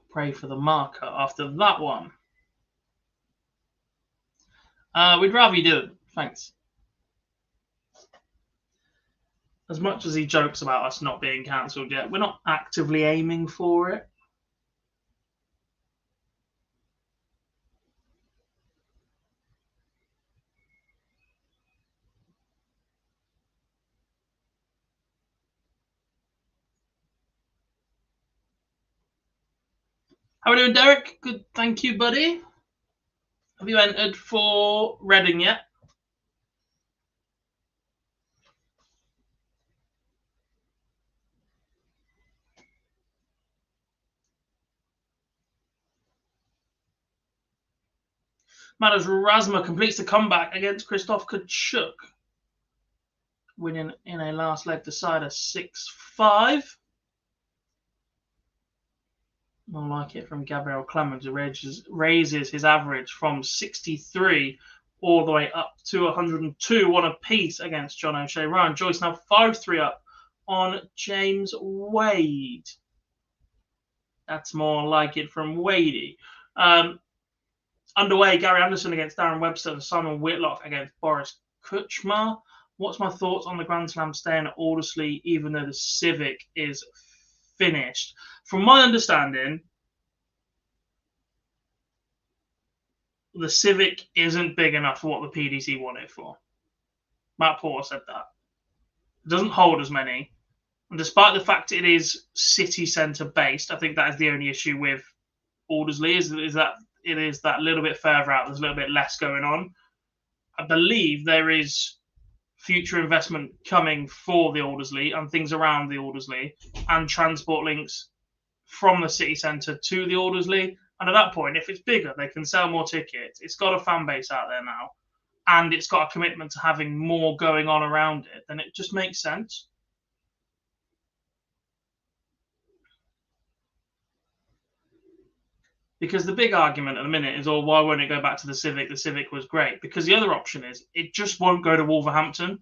Pray for the marker after that one. We'd rather you do it. Thanks. As much as he jokes about us not being cancelled yet, we're not actively aiming for it. How are we doing, Derek? Good, thank you, buddy. Have you entered for Reading yet? Madars Razma completes the comeback against Christoph Kachuk, winning in a last leg decider 6-5. I like it from Gabriel Clemens, who raises his average from 63 all the way up to 102. One apiece against John O'Shea. Ryan Joyce now 5-3 up on James Wade. That's more like it from Wadey. Underway, Gary Anderson against Darren Webster and Simon Whitlock against Boris Kuchma. What's my thoughts on the Grand Slam staying at Aldersley, even though the Civic is finished? From my understanding, the Civic isn't big enough for what the PDC want it for. Matt Porter said that. It doesn't hold as many. And despite the fact it is city centre based, I think that is the only issue with Aldersley, is that it is that little bit further out. There's a little bit less going on. I believe there is future investment coming for the Aldersley and things around the Aldersley and transport links from the city centre to the Aldersley. And at that point, if it's bigger, they can sell more tickets. It's got a fan base out there now, and it's got a commitment to having more going on around it. Then it just makes sense. Because the big argument at the minute is, why won't it go back to the Civic? The Civic was great. Because the other option is, it just won't go to Wolverhampton.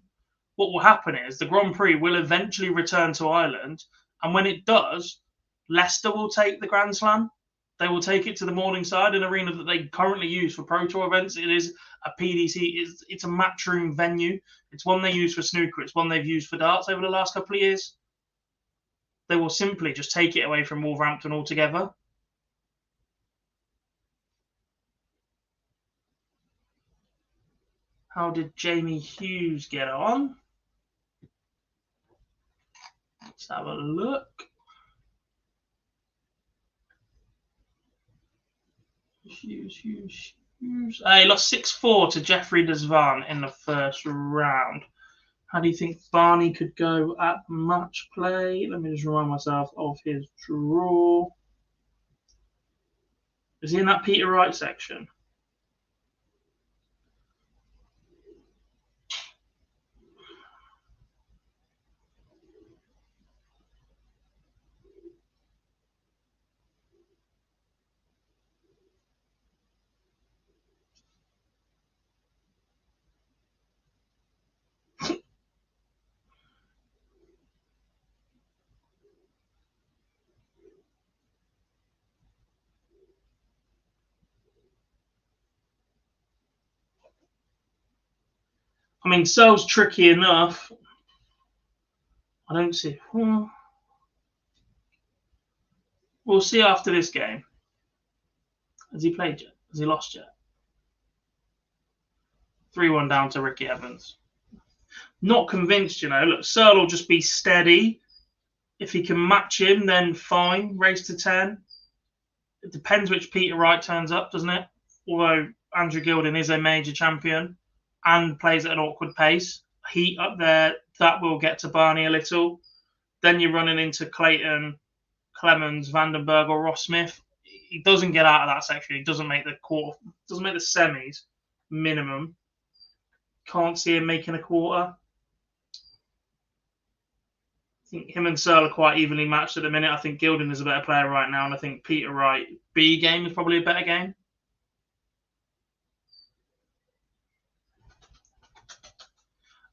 What will happen is the Grand Prix will eventually return to Ireland. And when it does, Leicester will take the Grand Slam. They will take it to the Morningside, an arena that they currently use for Pro Tour events. It is a PDC. It's a matchroom venue. It's one they use for snooker. It's one they've used for darts over the last couple of years. They will simply just take it away from Wolverhampton altogether. How did Jamie Hughes get on? Let's have a look. Hughes. He lost 6-4 to Jeffrey Desvan in the first round. How do you think Barney could go at match play? Let me just remind myself of his draw. Is he in that Peter Wright section? I mean, Searle's tricky enough. I don't see. We'll see after this game. Has he played yet? Has he lost yet? 3-1 down to Ricky Evans. Not convinced, you know. Look, Searle will just be steady. If he can match him, then fine. Race to 10. It depends which Peter Wright turns up, doesn't it? Although Andrew Gilding is a major champion and plays at an awkward pace. Heat up there, that will get to Barney a little. Then you're running into Clayton, Clemens, Vandenberg, or Ross Smith. He doesn't get out of that section. He doesn't make the quarter, doesn't make the semis minimum. Can't see him making a quarter. I think him and Searle are quite evenly matched at the minute. I think Gilding is a better player right now, and I think Peter Wright B game is probably a better game.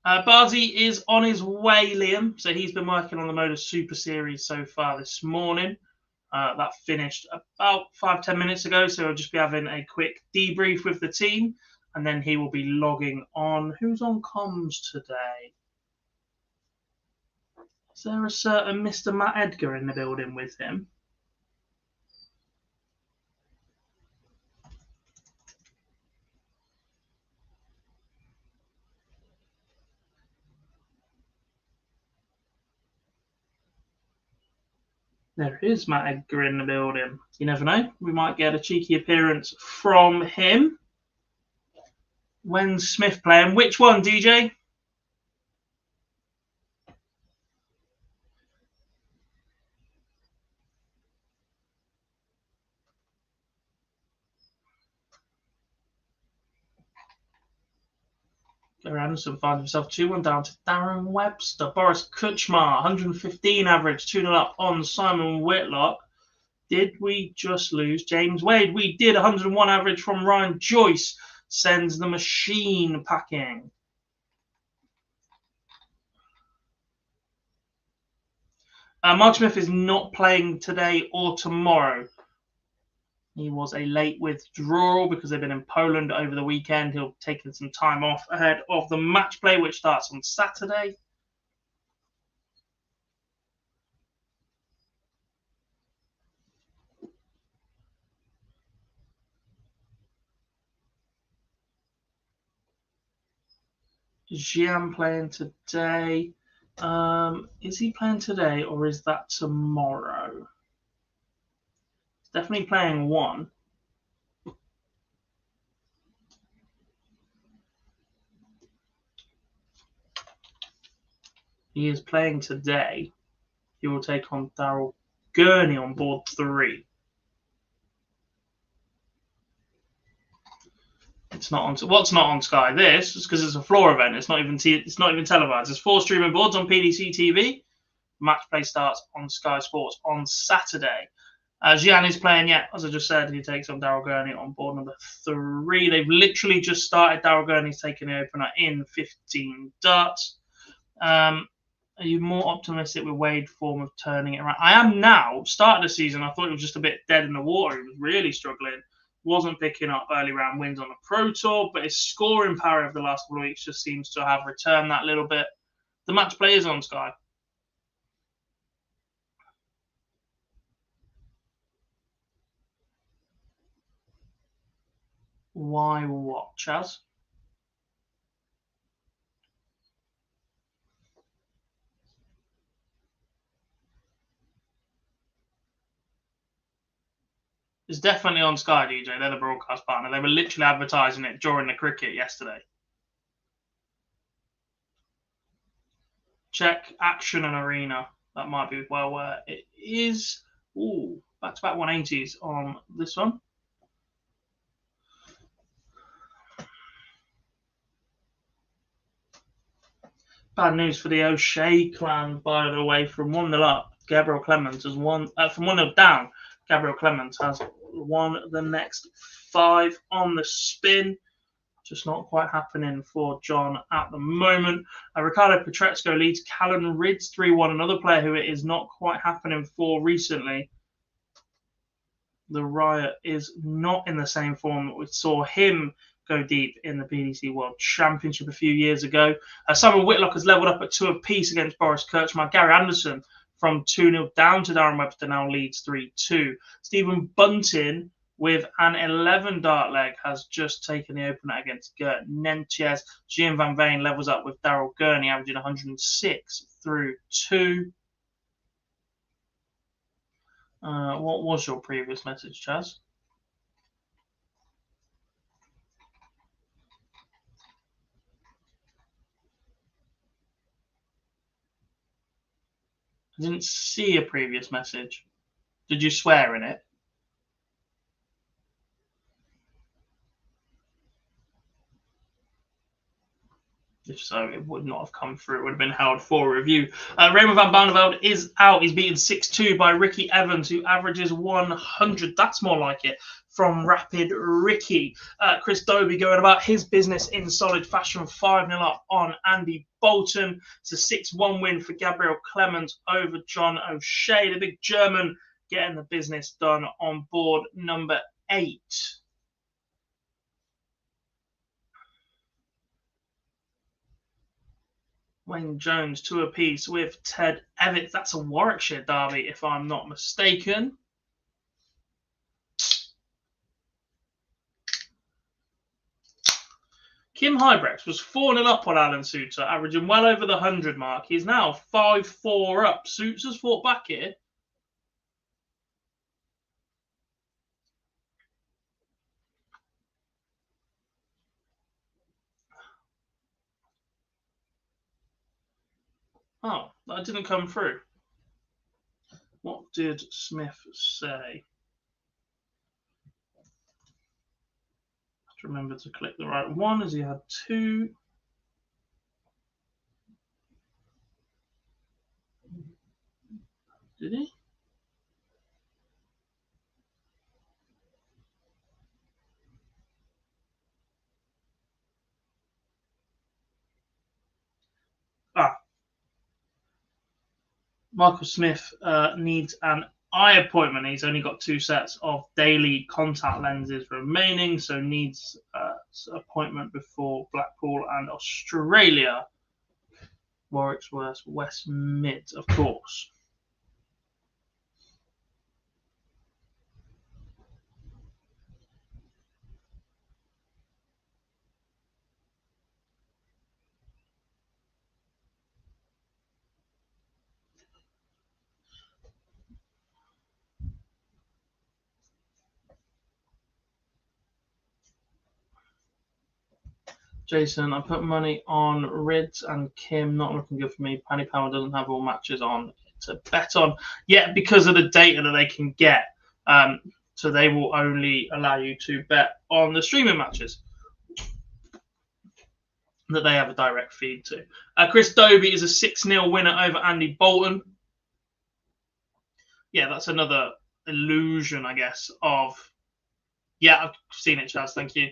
Barzy is on his way, Liam. So he's been working on the MODUS Super Series so far this morning. That finished about 5-10 minutes ago. So he'll just be having a quick debrief with the team. And then he will be logging on. Who's on comms today? Is there a certain Mr. Matt Edgar in the building with him? There is Matt Edgar in the building. You never know. We might get a cheeky appearance from him. When's Smith playing? Which one, DJ? Gary Anderson finds himself 2-1 down to Darren Webster. Boris Kuchma, 115 average, 2-0 up on Simon Whitlock. Did we just lose James Wade? We did. 101 average from Ryan Joyce. Sends the machine packing. Mark Smith is not playing today or tomorrow. He was a late withdrawal because they've been in Poland over the weekend. He'll taken some time off ahead of the match play, which starts on Saturday. Jian playing today. Is he playing today or is that tomorrow? Definitely playing one. He is playing today. He will take on Daryl Gurney on board 3. It's not on. What's not on Sky? This is because it's a floor event. It's not even televised. There's 4 streaming boards on PDC TV. Match play starts on Sky Sports on Saturday. Jian is playing yet, as I just said. He takes on Daryl Gurney on board number 3. They've literally just started. Daryl Gurney's taking the opener in 15 darts. Are you more optimistic with Wade's form of turning it around? I am now. Start of the season, I thought it was just a bit dead in the water. He was really struggling. Wasn't picking up early round wins on the Pro Tour, but his scoring power over the last couple of weeks just seems to have returned that little bit. The match play is on Sky. Why what, Chaz? It's definitely on Sky, DJ. They're the broadcast partner. They were literally advertising it during the cricket yesterday. Check Action and Arena. That might be well where it is. Ooh, back-to-back 180s on this one. Bad news for the O'Shea clan, by the way, from 1-0 up. Gabriel Clemens has won, from 1-0 down. Gabriel Clemens has won the next 5 on the spin. Just not quite happening for John at the moment. Ricardo Petreczko leads Callan Rids 3-1, another player who it is not quite happening for recently. The Riot is not in the same form that we saw him go deep in the PDC World Championship a few years ago. Simon Whitlock has levelled up at 2 apiece against Boris Kirchmar. Gary Anderson from 2-0 down to Darren Webster now leads 3-2. Stephen Bunting with an 11 dart leg has just taken the opener against Gert Nentjes. Gian Van Veen levels up with Daryl Gurney, averaging 106 through 2. What was your previous message, Chaz? I didn't see a previous message. Did you swear in it? If so, it would not have come through. It would have been held for review. Raymond van Barneveld is out. He's beaten 6-2 by Ricky Evans, who averages 100. That's more like it from Rapid Ricky. Chris Dobie going about his business in solid fashion, 5-0 up on Andy Bolton. It's a 6-1 win for Gabriel Clemens over John O'Shea. The big German getting the business done on board number 8. Wayne Jones 2 apiece with Ted Evans. That's a Warwickshire derby, if I'm not mistaken. Kim Hybrex was 4-0 up on Alan Suter, averaging well over the 100 mark. He's now 5-4 up. Suter's fought back here. Oh, that didn't come through. What did Smith say? Remember to click the right one, as he had 2. Did he? Michael Smith needs an eye appointment. He's only got 2 sets of daily contact lenses remaining, so needs an appointment before Blackpool and Australia. Warwicksworth, West Mid, of course. Jason, I put money on Rids and Kim. Not looking good for me. Paddy Power doesn't have all matches on to bet on yet because of the data that they can get. So they will only allow you to bet on the streaming matches that they have a direct feed to. Chris Dobie is a 6-0 winner over Andy Bolton. Yeah, that's another illusion, I guess, of... Yeah, I've seen it, Chaz. Thank you.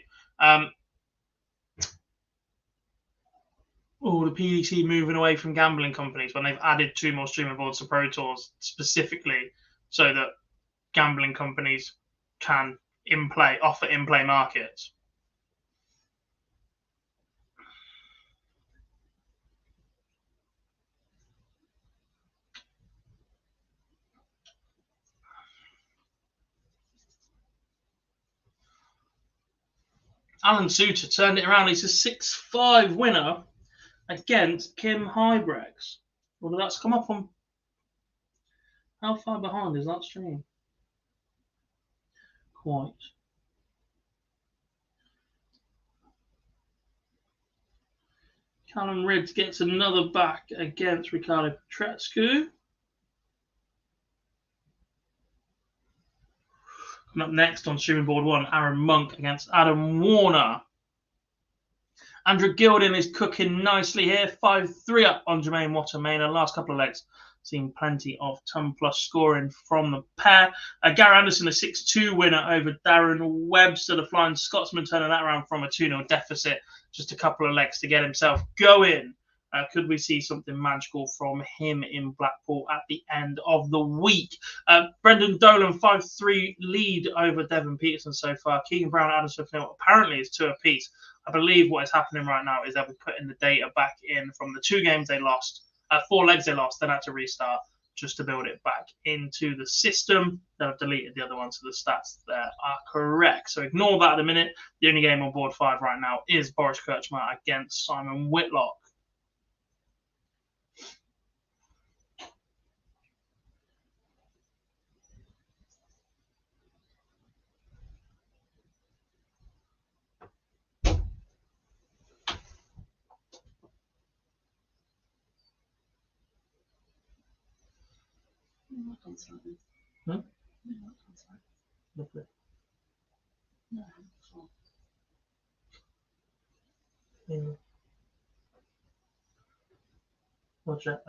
The PDC moving away from gambling companies when they've added 2 more streaming boards to Pro Tours specifically so that gambling companies can offer in-play markets. Alan Suter turned it around. He's a 6-5 winner against Kim Hybrex. Well, that's come up on... How far behind is that stream? Quite. Callum Ridge gets another back against Ricardo Petrescu. Coming up next on streaming board 1, Aaron Monk against Adam Warner. Andrew Gilding is cooking nicely here. 5-3 up on Jermaine Watermainer. Last couple of legs, seen plenty of ton plus scoring from the pair. Gary Anderson, a 6-2 winner over Darren Webster, the Flying Scotsman, turning that around from a 2-0 deficit. Just a couple of legs to get himself going. Could we see something magical from him in Blackpool at the end of the week? Brendan Dolan, 5-3 lead over Devon Peterson so far. Keegan Brown, Adam Smith apparently is 2 apiece. I believe what is happening right now is they'll be putting the data back in from the 2 games they lost, 4 legs they lost, then had to restart just to build it back into the system. They'll have deleted the other one, so the stats there are correct. So ignore that at the minute. The only game on board 5 right now is Boris Kirchmar against Simon Whitlock. Hmm? Lovely. Yeah. What's that?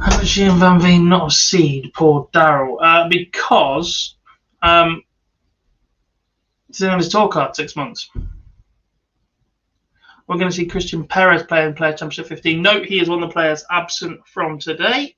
How did she and Van Veen not seed poor Daryl? Because it's in his tour card 6 months. We're going to see Christian Perez play in Player Championship 15. Note he is one of the players absent from today.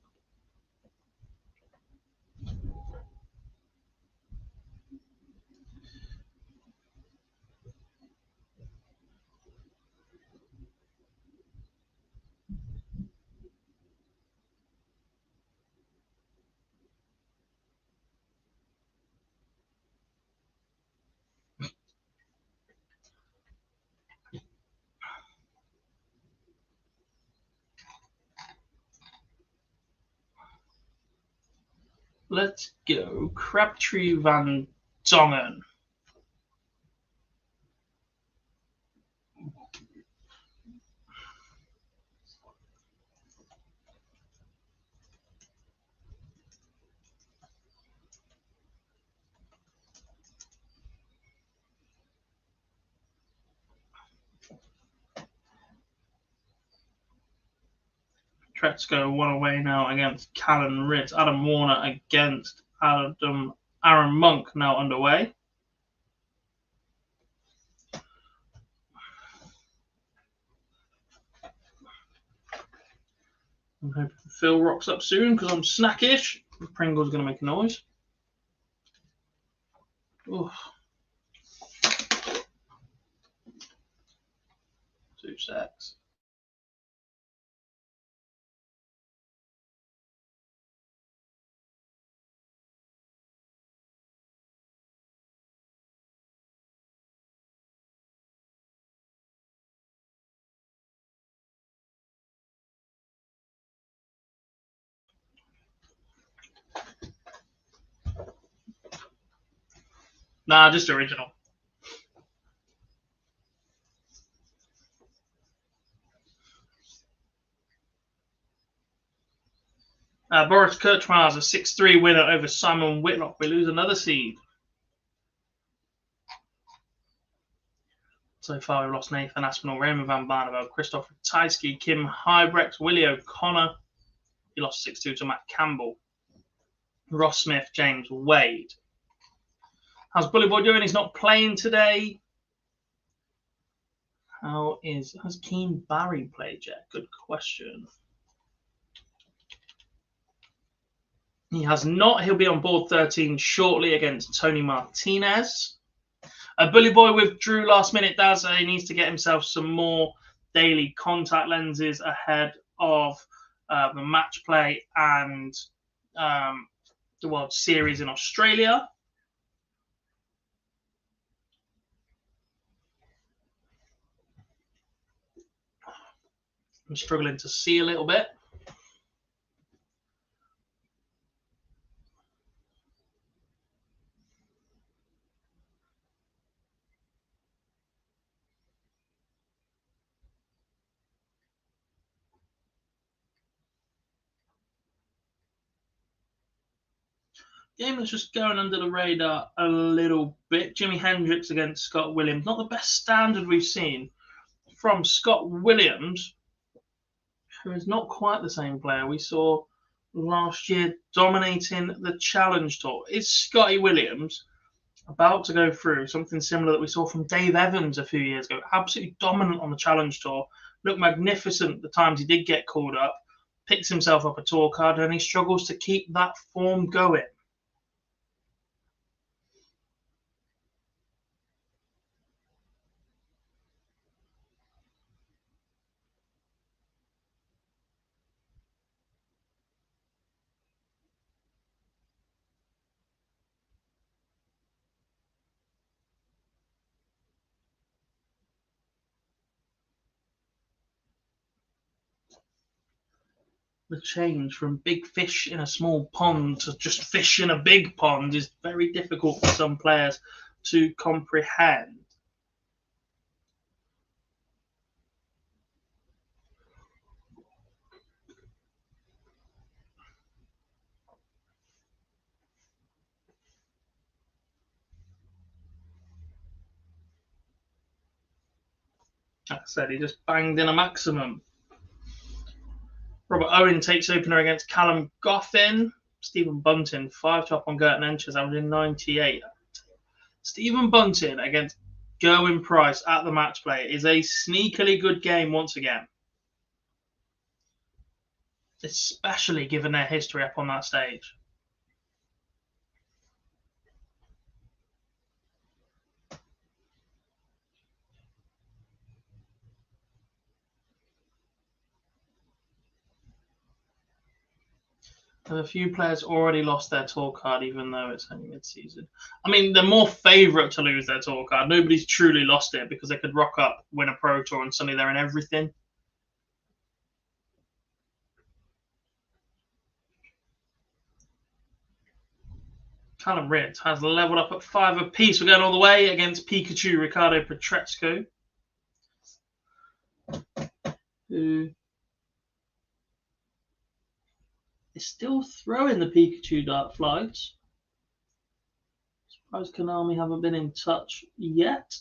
Let's go Crabtree Van Dongen. Tretzko one away now against Callan Ritz. Adam Warner against Aaron Monk now underway. I'm hoping Phil rocks up soon because I'm snackish. Pringle's going to make a noise. Oof. 2 secs. Nah, just original. Boris Kirchmars, a 6-3 winner over Simon Whitlock. We lose another seed. So far, we've lost Nathan Aspinall, Raymond Van Barneveld, Christopher Tysky, Kim Hybrex, Willie O'Connor. He lost 6-2 to Matt Campbell. Ross Smith, James Wade. How's Bully Boy doing? He's not playing today. Has Keane Barry played yet? Good question. He has not. He'll be on board 13 shortly against Tony Martinez. Bully Boy withdrew last minute. He needs to get himself some more daily contact lenses ahead of the match play and the World Series in Australia. I'm struggling to see a little bit. Game is just going under the radar a little bit. Jimi Hendrix against Scott Williams. Not the best standard we've seen from Scott Williams, who is not quite the same player we saw last year dominating the Challenge Tour. Is Scotty Williams about to go through something similar that we saw from Dave Evans a few years ago? Absolutely dominant on the Challenge Tour. Looked magnificent the times he did get called up. Picks himself up a tour card and he struggles to keep that form going. The change from big fish in a small pond to just fish in a big pond is very difficult for some players to comprehend. Like I said, he just banged in a maximum. Robert Owen takes opener against Callum Goffin. Stephen Bunting, 5-top on Gert Nenches, averaging 98. Stephen Bunting against Gerwin Price at the match play is a sneakily good game once again. Especially given their history up on that stage. A few players already lost their tour card, even though it's only mid-season. I mean, they're more favourite to lose their tour card. Nobody's truly lost it because they could rock up, win a Pro Tour, and suddenly they're in everything. Callum Ritz has leveled up at 5 apiece. We're going all the way against Pikachu Ricardo Petrescu, who is still throwing the Pikachu Dart Flights. Surprised Konami haven't been in touch yet.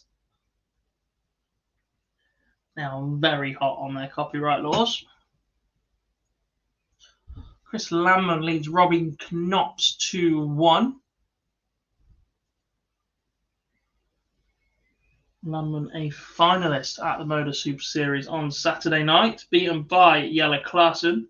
Now very hot on their copyright laws. Chris Lamman leads Robin Knops 2-1. Lamman, a finalist at the MODUS Super Series on Saturday night, beaten by Jelle Klaassen,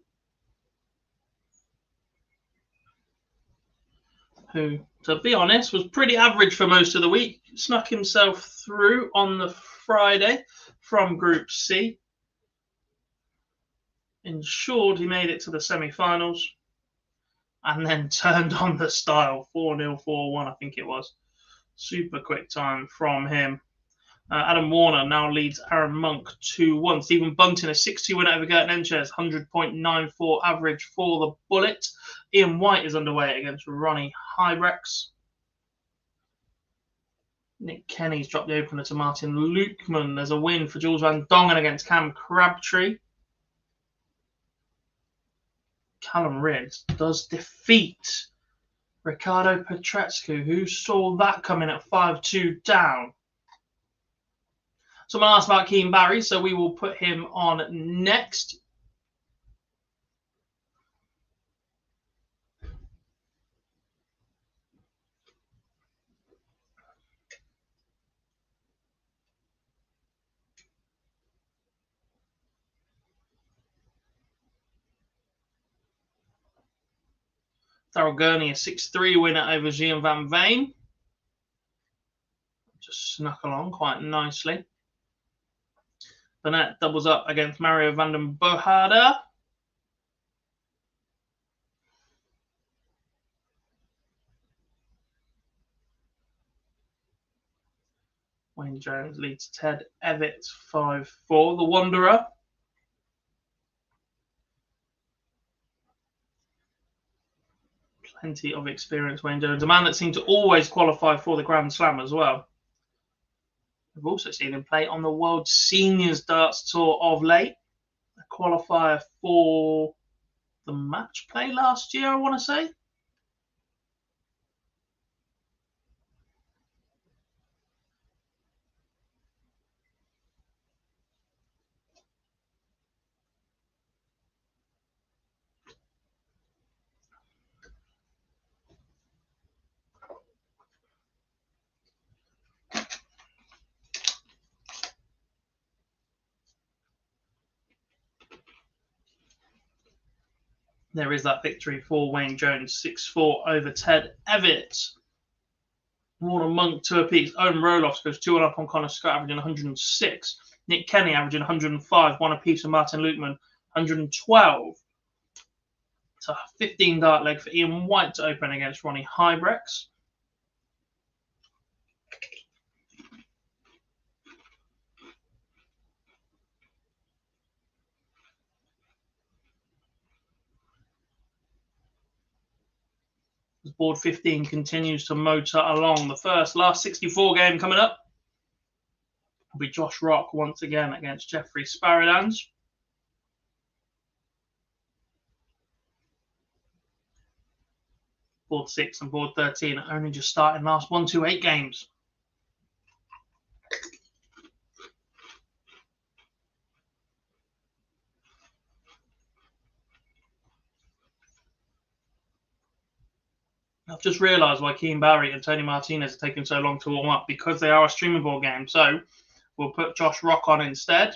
who, to be honest, was pretty average for most of the week. Snuck himself through on the Friday from Group C. Ensured he made it to the semi-finals. And then turned on the style. 4-0, 4-1, I think it was. Super quick time from him. Adam Warner now leads Aaron Monk 2-1. Stephen Bunting, a 6-2 win over Gert Nenches, 100.94 average for the Bullet. Ian White is underway against Ronnie Hybrex. Nick Kenny's dropped the opener to Martin Lukeman. There's a win for Jules Van Dongen against Cam Crabtree. Callum Riggs does defeat Ricardo Petrescu. Who saw that coming at 5-2 down? Someone asked about Keane Barry, so we will put him on next. Daryl Gurney, a 6-3 winner over Gian Van Veen. Just snuck along quite nicely. Burnett doubles up against Mario van den Bohada. Wayne Jones leads Ted Evett 5-4. The Wanderer. Plenty of experience, Wayne Jones. A man that seemed to always qualify for the Grand Slam as well. We've also seen him play on the World Seniors Darts Tour of late. A qualifier for the Matchplay last year, I want to say. There is that victory for Wayne Jones, 6-4 over Ted Evett. Warner Monk 2 apiece. Owen Roloff goes 2-1 up on Connor Scott, averaging 106. Nick Kenny averaging 105, 1 apiece, and Martin Lukeman 112. It's a 15 dart leg for Ian White to open against Ronnie Hybrex. As board 15 continues to motor along. The last 64 game coming up will be Josh Rock once again against Jeffrey Sparadans. Board 6 and board 13 are only just starting last 1-2-8 games. I've just realised why Keane Barry and Tony Martinez are taking so long to warm up, because they are a streaming board game. So we'll put Josh Rock on instead.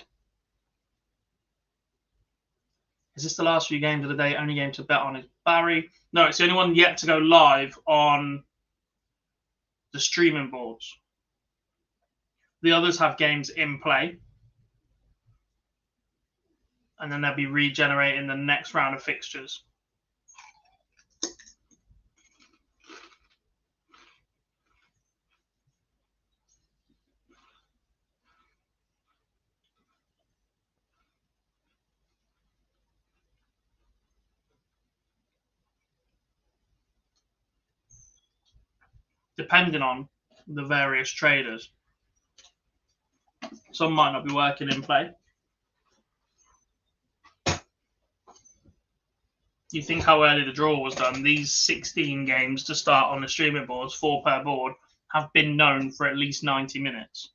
Is this the last few games of the day? Only game to bet on is Barry. No, it's the only one yet to go live on the streaming boards. The others have games in play. And then they'll be regenerating the next round of fixtures. Depending on the various traders. Some might not be working in play. You think how early the draw was done. These 16 games to start on the streaming boards, 4 per board, have been known for at least 90 minutes.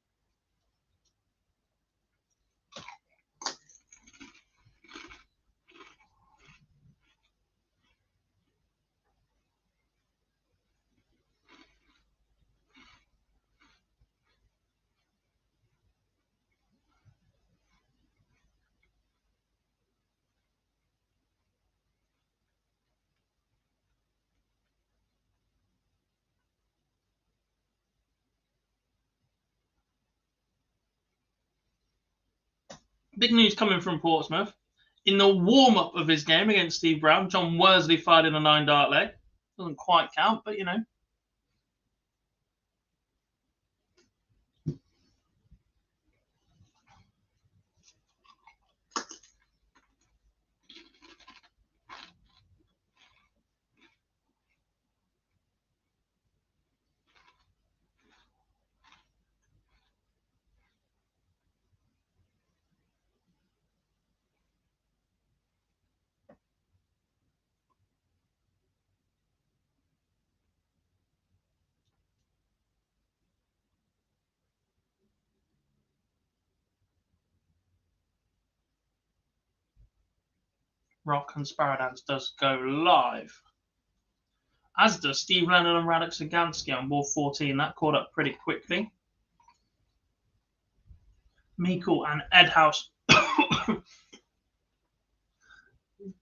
Big news coming from Portsmouth. In the warm-up of his game against Steve Brown, John Worsley fired in a 9-dart leg. Doesn't quite count, but you know. Rock and Sparrow Dance does go live. As does Steve Lennon and Radek Sagansky on board 14. That caught up pretty quickly. Meikle and Ed House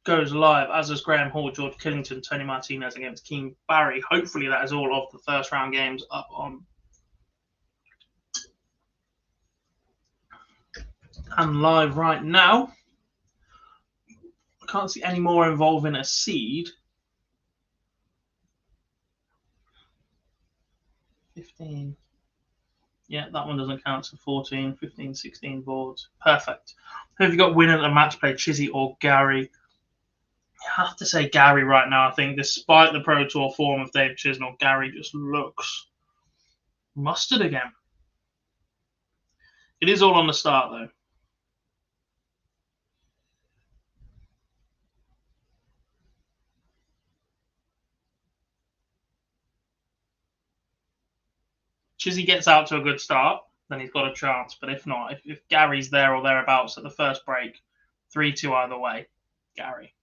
goes live, as does Graham Hall, George Killington, Tony Martinez against Keane Barry. Hopefully that is all of the first round games up on. And live right now. I can't see any more involving a seed. 15. Yeah, that one doesn't count. So 14, 15, 16 boards. Perfect. Who have you got winning at the match play, Chizzy or Gary? I have to say Gary right now. I think despite the Pro Tour form of Dave Chisnell, Gary just looks mustard again. It is all on the start, though. Chizzy gets out to a good start, then he's got a chance. But if not, if Gary's there or thereabouts at the first break, 3-2 either way, Gary.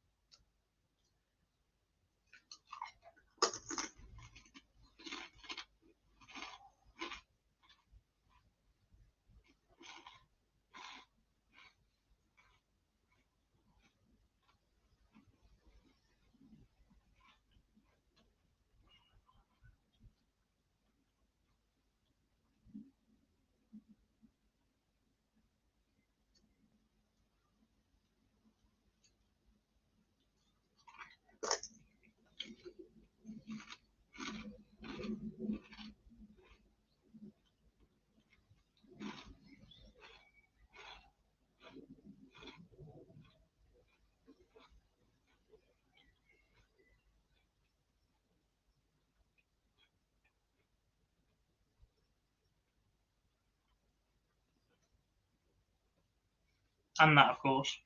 And that, of course.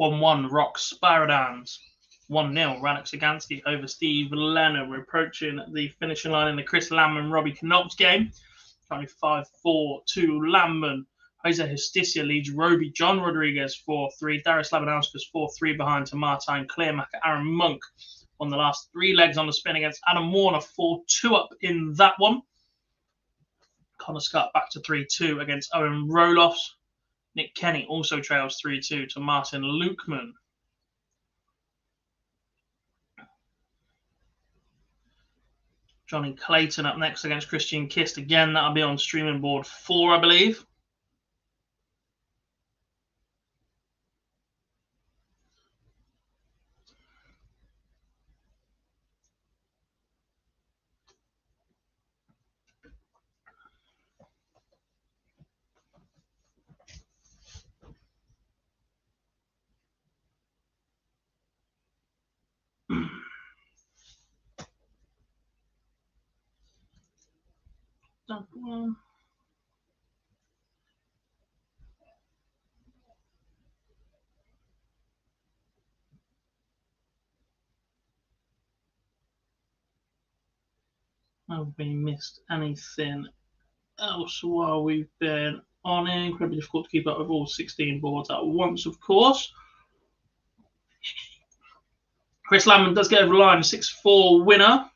(1-1) Rock Sparrow Dance. 1-0 Radek Sagansky over Steve Lennon. We're approaching the finishing line in the Chris Landman Robbie Knox game. Currently 5-4 to Landman. Jose Justicia leads Roby John Rodriguez 4-3. Darius Labanauskas 4-3 behind to Martijn Kleermaker. Aaron Monk on the last 3 legs on the spin against Adam Warner. 4-2 up in that one. Connor Scott back to 3-2 against Owen Roloffs. Nick Kenny also trails 3-2 to Martin Lukeman. Johnny Clayton up next against Christian Kist. Again, that'll be on streaming board 4, I believe. Have we missed anything else while we've been on it? Incredibly difficult to keep up with all 16 boards at once, of course. Chris Landman does get over the line, 6-4 winner.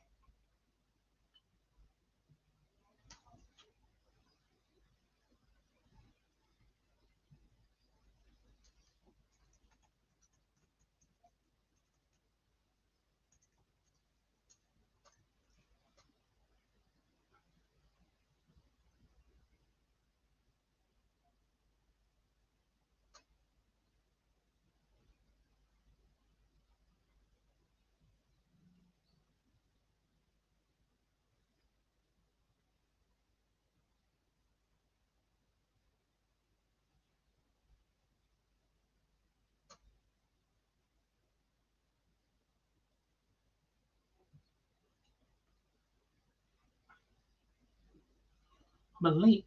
I believe.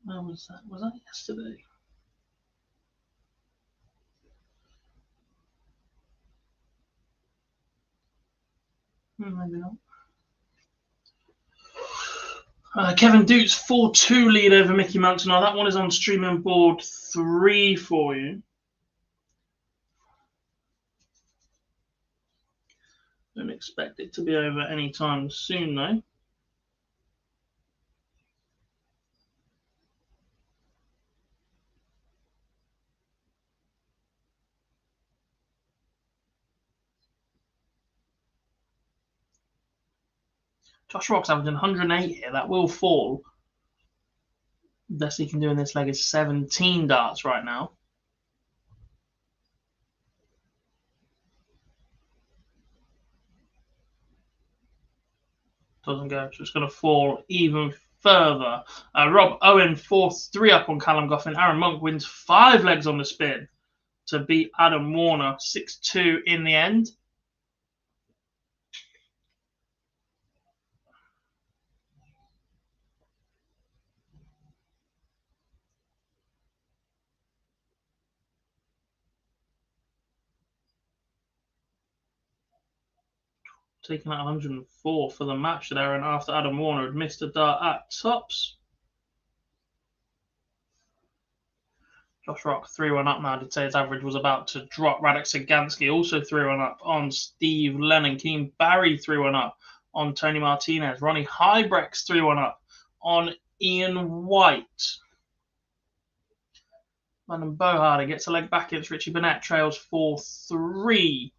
Where was that? Was that yesterday? Maybe not. Kevin Dukes 4-2 lead over Mickey Mountain. Now that one is on streaming board 3 for you. Don't expect it to be over anytime soon though. Josh Rock's averaging 108 here. That will fall. Best he can do in this leg is 17 darts right now. Doesn't go. So it's going to fall even further. Rob Owen 4-3 up on Callum Goffin. Aaron Monk wins 5 legs on the spin to beat Adam Warner 6-2 in the end. Taking out 104 for the match there, and after Adam Warner had missed a dart at tops. Josh Rock 3-1 up now. Did say his average was about to drop. Radek Sagansky also 3-1 up on Steve Lennon. Keane Barry 3-1 up on Tony Martinez. Ronnie Hybrex 3-1 up on Ian White. Landon Boharder gets a leg back against Richie Burnett. Trails 4-3.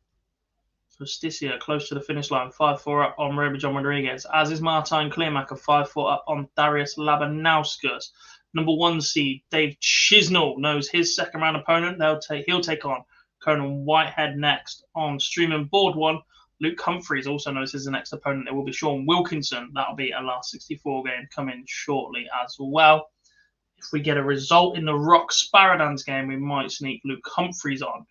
So Sticia close to the finish line. 5-4 up on Roby John Rodriguez. As is Martijn Kleermaker. 5-4 up on Darius Labanauskas. Number 1 seed Dave Chisnall knows his second round opponent. He'll take on Conan Whitehead next on streaming board 1. Luke Humphreys also knows his next opponent. It will be Sean Wilkinson. That'll be a last 64 game coming shortly as well. If we get a result in the Rock Sparadans game, we might sneak Luke Humphreys on.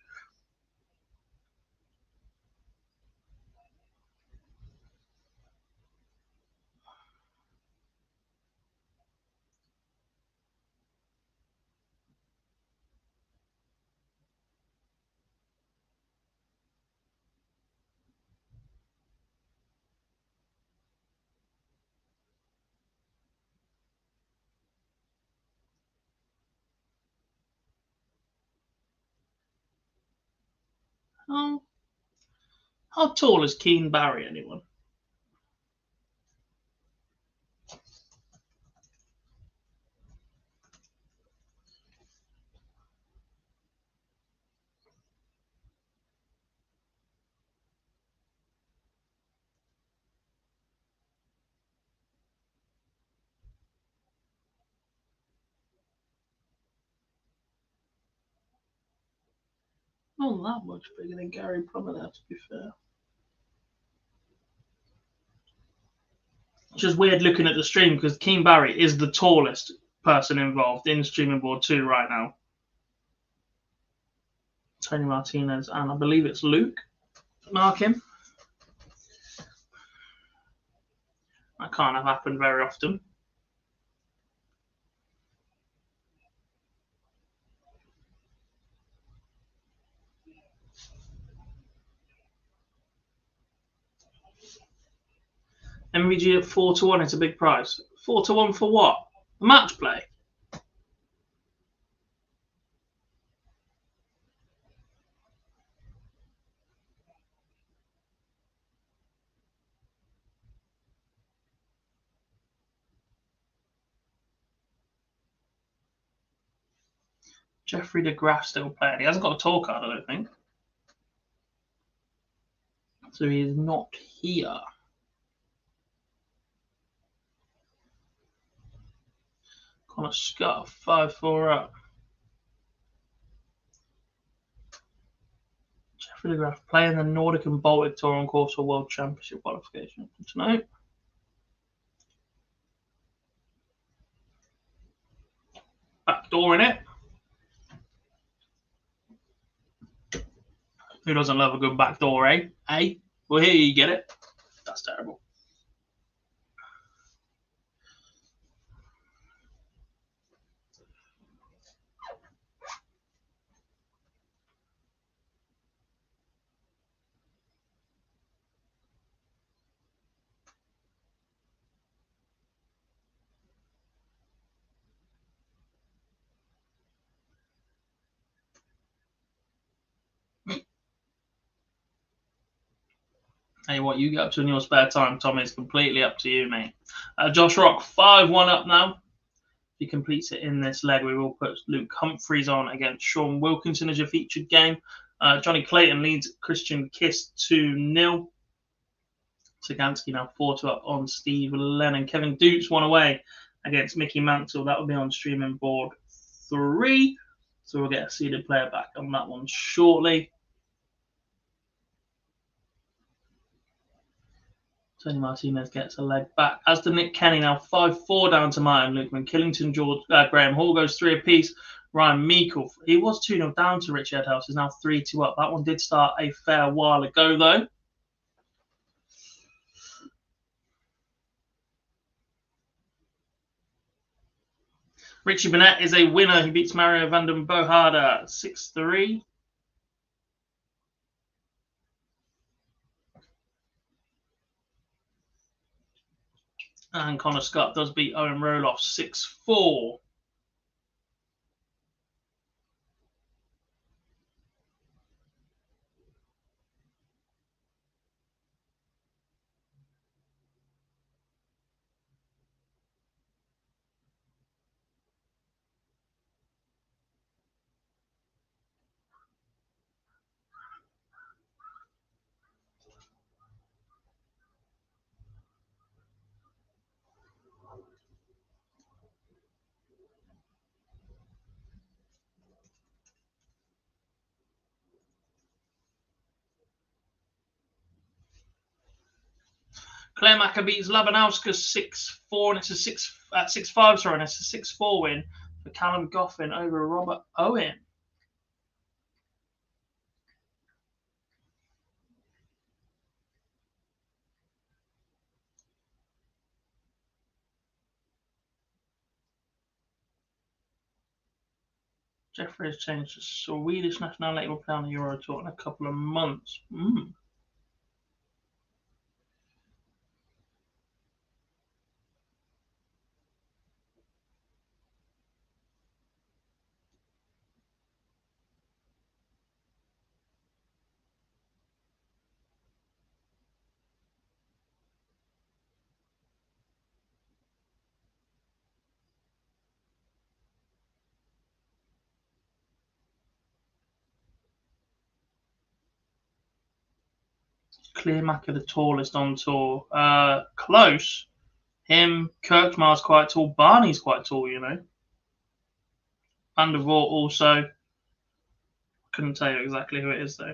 How tall is Keane Barry, anyone? Not that much bigger than Gary Plummer there, to be fair. It's just weird looking at the stream because Keane Barry is the tallest person involved in streaming board 2 right now. Tony Martinez and I believe it's Luke. Mark him. That can't have happened very often. MVG at 4-1, it's a big price. 4-1 for what? Match play. Jeffrey de Graaf still playing. He hasn't got a tour card, I don't think. So he is not here. Connor Scott 5-4 up. Jeffrey de Graaf playing the Nordic and Baltic Tour on course for World Championship qualification tonight. Backdoor in it. Who doesn't love a good backdoor, eh? Well, here you get it. That's terrible. Hey, what you get up to in your spare time, Tom, is completely up to you, mate. Josh Rock, 5-1 up now. If he completes it in this leg, we will put Luke Humphreys on against Sean Wilkinson as your featured game. Johnny Clayton leads Christian Kiss 2-0. Sagansky now 4-2 up on Steve Lennon. Kevin Dukes 1 away against Mickey Mansell. That will be on streaming board 3. So we'll get a seeded player back on that one shortly. Tony Martinez gets a leg back. As to Nick Kenny, now 5-4 down to Martin Lukeman. Killington, Graham Hall goes 3 apiece. Ryan Meikle, he was 2-0 down to Richie Edhouse. He's now 3-2 up. That one did start a fair while ago, though. Richie Burnett is a winner. He beats Mario van den Bohada 6-3. And Connor Scott does beat Owen Roloff 6-4. Claire Macker beats Labanauskas 6-4, and it's a 6-5, sorry, and it's a 6-4 win for Callum Goffin over Robert Owen. Jeffrey has changed to Swedish nationality. Will play on the Euro Tour in a couple of months. Clear Macker, the tallest on tour. Close. Him, Kirkmar's quite tall. Barney's quite tall, you know. Van der Voort also. Couldn't tell you exactly who it is, though.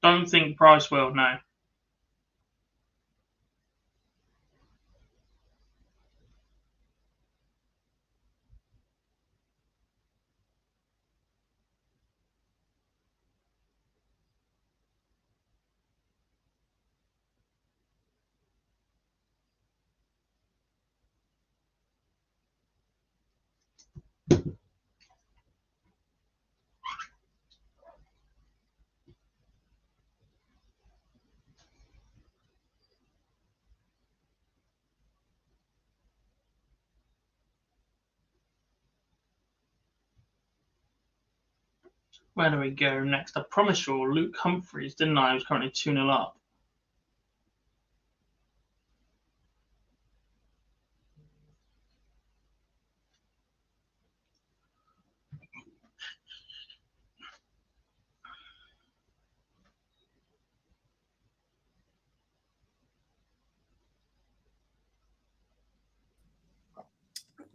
Don't think Price will, no. Where do we go next? I promised you Luke Humphreys, didn't I? He was currently 2-0 up.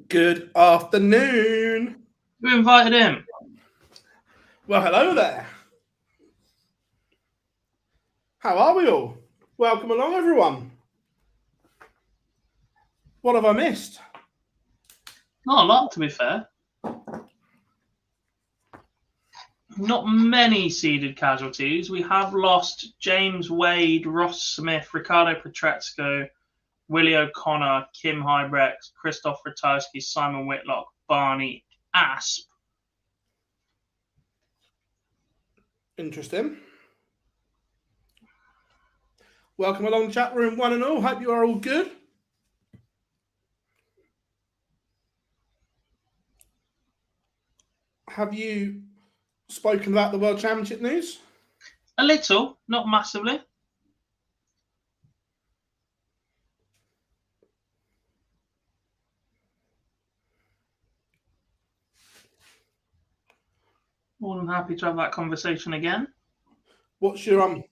Good afternoon. Who invited him? Well, hello there. How are we all? Welcome along, everyone. What have I missed? Not a lot, to be fair. not many seeded casualties. We have lost James Wade, Ross Smith, Ricardo Petretsco, Willie O'Connor, Kim Hybrex, Christoph Ratajski, Simon Whitlock, Barney Asp. Interesting. Welcome along, chat room, one and all. Hope you are all good. Have you spoken about the World Championship news? A little, not massively. More than happy to have that conversation again. What's your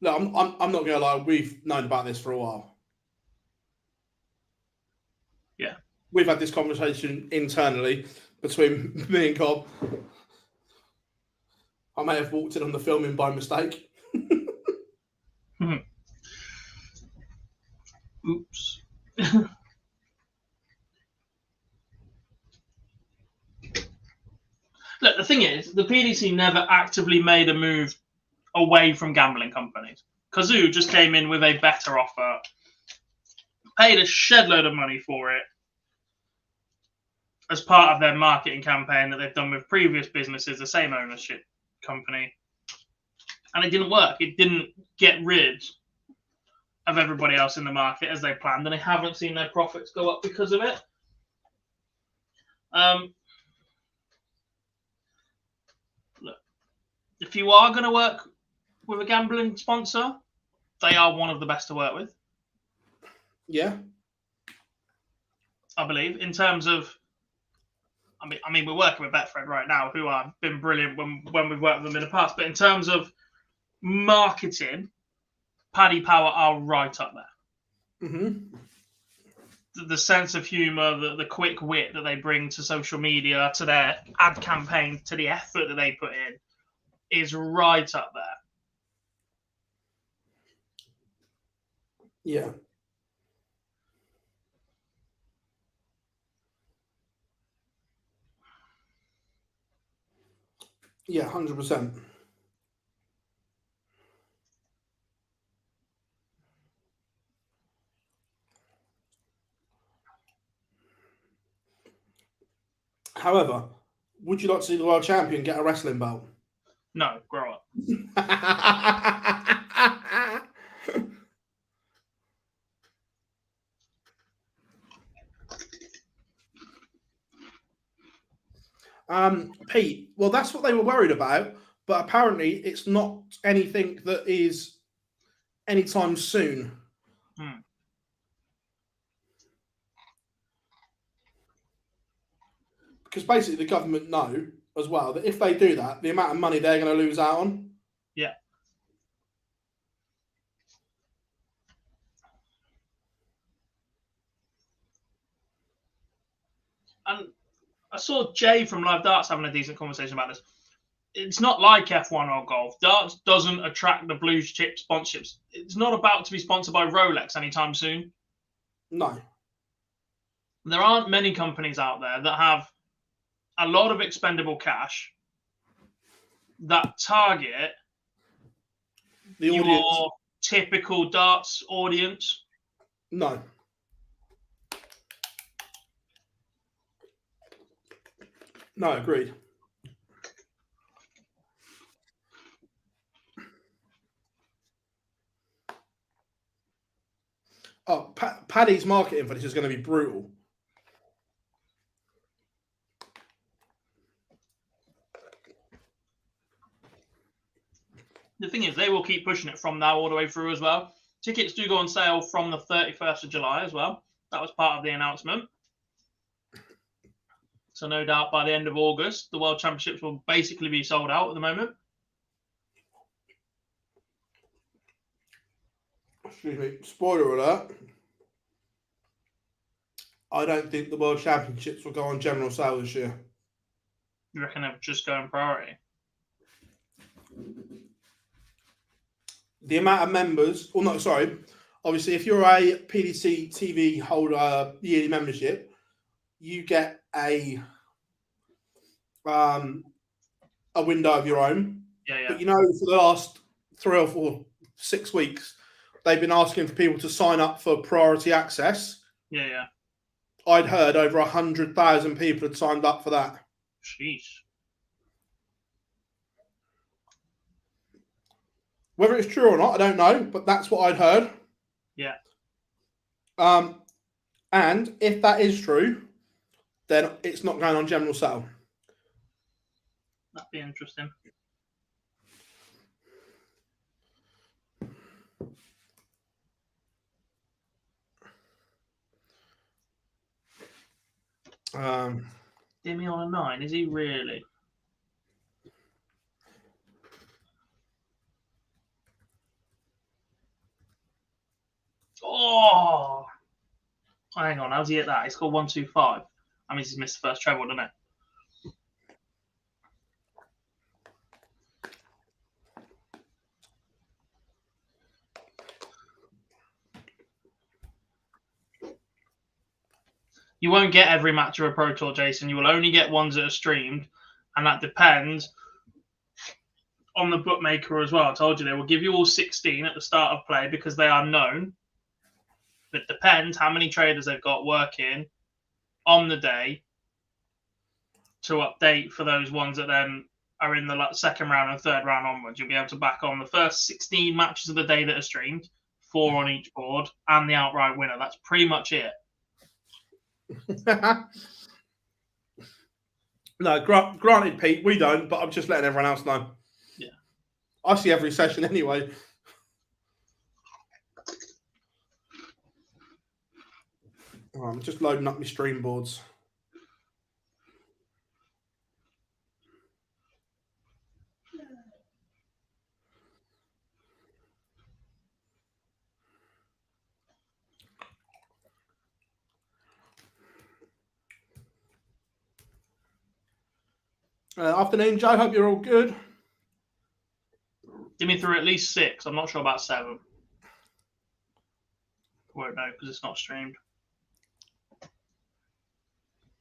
No, I'm not gonna lie. We've known about this for a while. Yeah, we've had this conversation internally between me and Cobb. I may have walked in on the filming by mistake. Oops. Look, the thing is, the PDC never actively made a move away from gambling companies. Kazoo just came in with a better offer, paid a shed load of money for it as part of their marketing campaign that they've done with previous businesses, the same ownership company. And it didn't work. It didn't get rid of everybody else in the market as they planned, and they haven't seen their profits go up because of it. Look, if you are going to work with a gambling sponsor, they are one of the best to work with. Yeah. I believe, in terms of, I mean, we're working with Betfred right now, who have been brilliant when we've worked with them in the past. But in terms of marketing, Paddy Power are right up there. Mm-hmm. The sense of humour, the quick wit that they bring to social media, to their ad campaign, to the effort that they put in, is right up there. Yeah. Yeah, 100%. However, would you like to see the world champion get a wrestling belt? No, grow up. Pete, well, that's what they were worried about, but apparently it's not anything that is anytime soon. Because basically the government know as well that if they do that, the amount of money they're going to lose out on. Yeah. And I saw Jay from Live Darts having a decent conversation about this. It's not like F1 or golf. Darts doesn't attract the blue chip sponsorships. It's not about to be sponsored by Rolex anytime soon. No. There aren't many companies out there that have a lot of expendable cash that target The your audience. typical darts audience. No. No, agreed. Oh, Paddy's marketing for this is going to be brutal. The thing is, they will keep pushing it from now all the way through as well. Tickets do go on sale from the 31st of July as well. That was part of the announcement. So no doubt by the end of August, the World Championships will basically be sold out at the moment. Excuse me. Spoiler alert. I don't think the World Championships will go on general sale this year. You reckon they'll just go in priority? The amount of members, or not, sorry. Obviously, if you're a PDC TV holder yearly membership, you get a a window of your own. Yeah, But for the last 3 or 4, 6 weeks, they've been asking for people to sign up for priority access. Yeah. I'd heard over 100,000 people had signed up for that. Sheesh. Whether it's true or not, I don't know, but that's what I'd heard. Yeah. And if that is true, then it's not going on general sale. That'd be interesting. Demi on a 9, is he really? Oh, hang on, how's he hit that? He scored 125. That means he's missed the first treble, doesn't it? You won't get every match of a Pro Tour, Jason. You will only get ones that are streamed, and that depends on the bookmaker as well. I told you they will give you all 16 at the start of play because they are known. It depends how many traders they've got working on the day to update for those ones that then are in the second round and third round onwards. You'll be able to back on the first 16 matches of the day that are streamed, 4 on each board, and the outright winner. That's pretty much it. No, granted, Pete, we don't, but I'm just letting everyone else know. Yeah. I see every session anyway. Oh, I'm just loading up my stream boards. Afternoon, Joe. Hope you're all good. Give me through at least 6. I'm not sure about 7. Won't know because it's not streamed.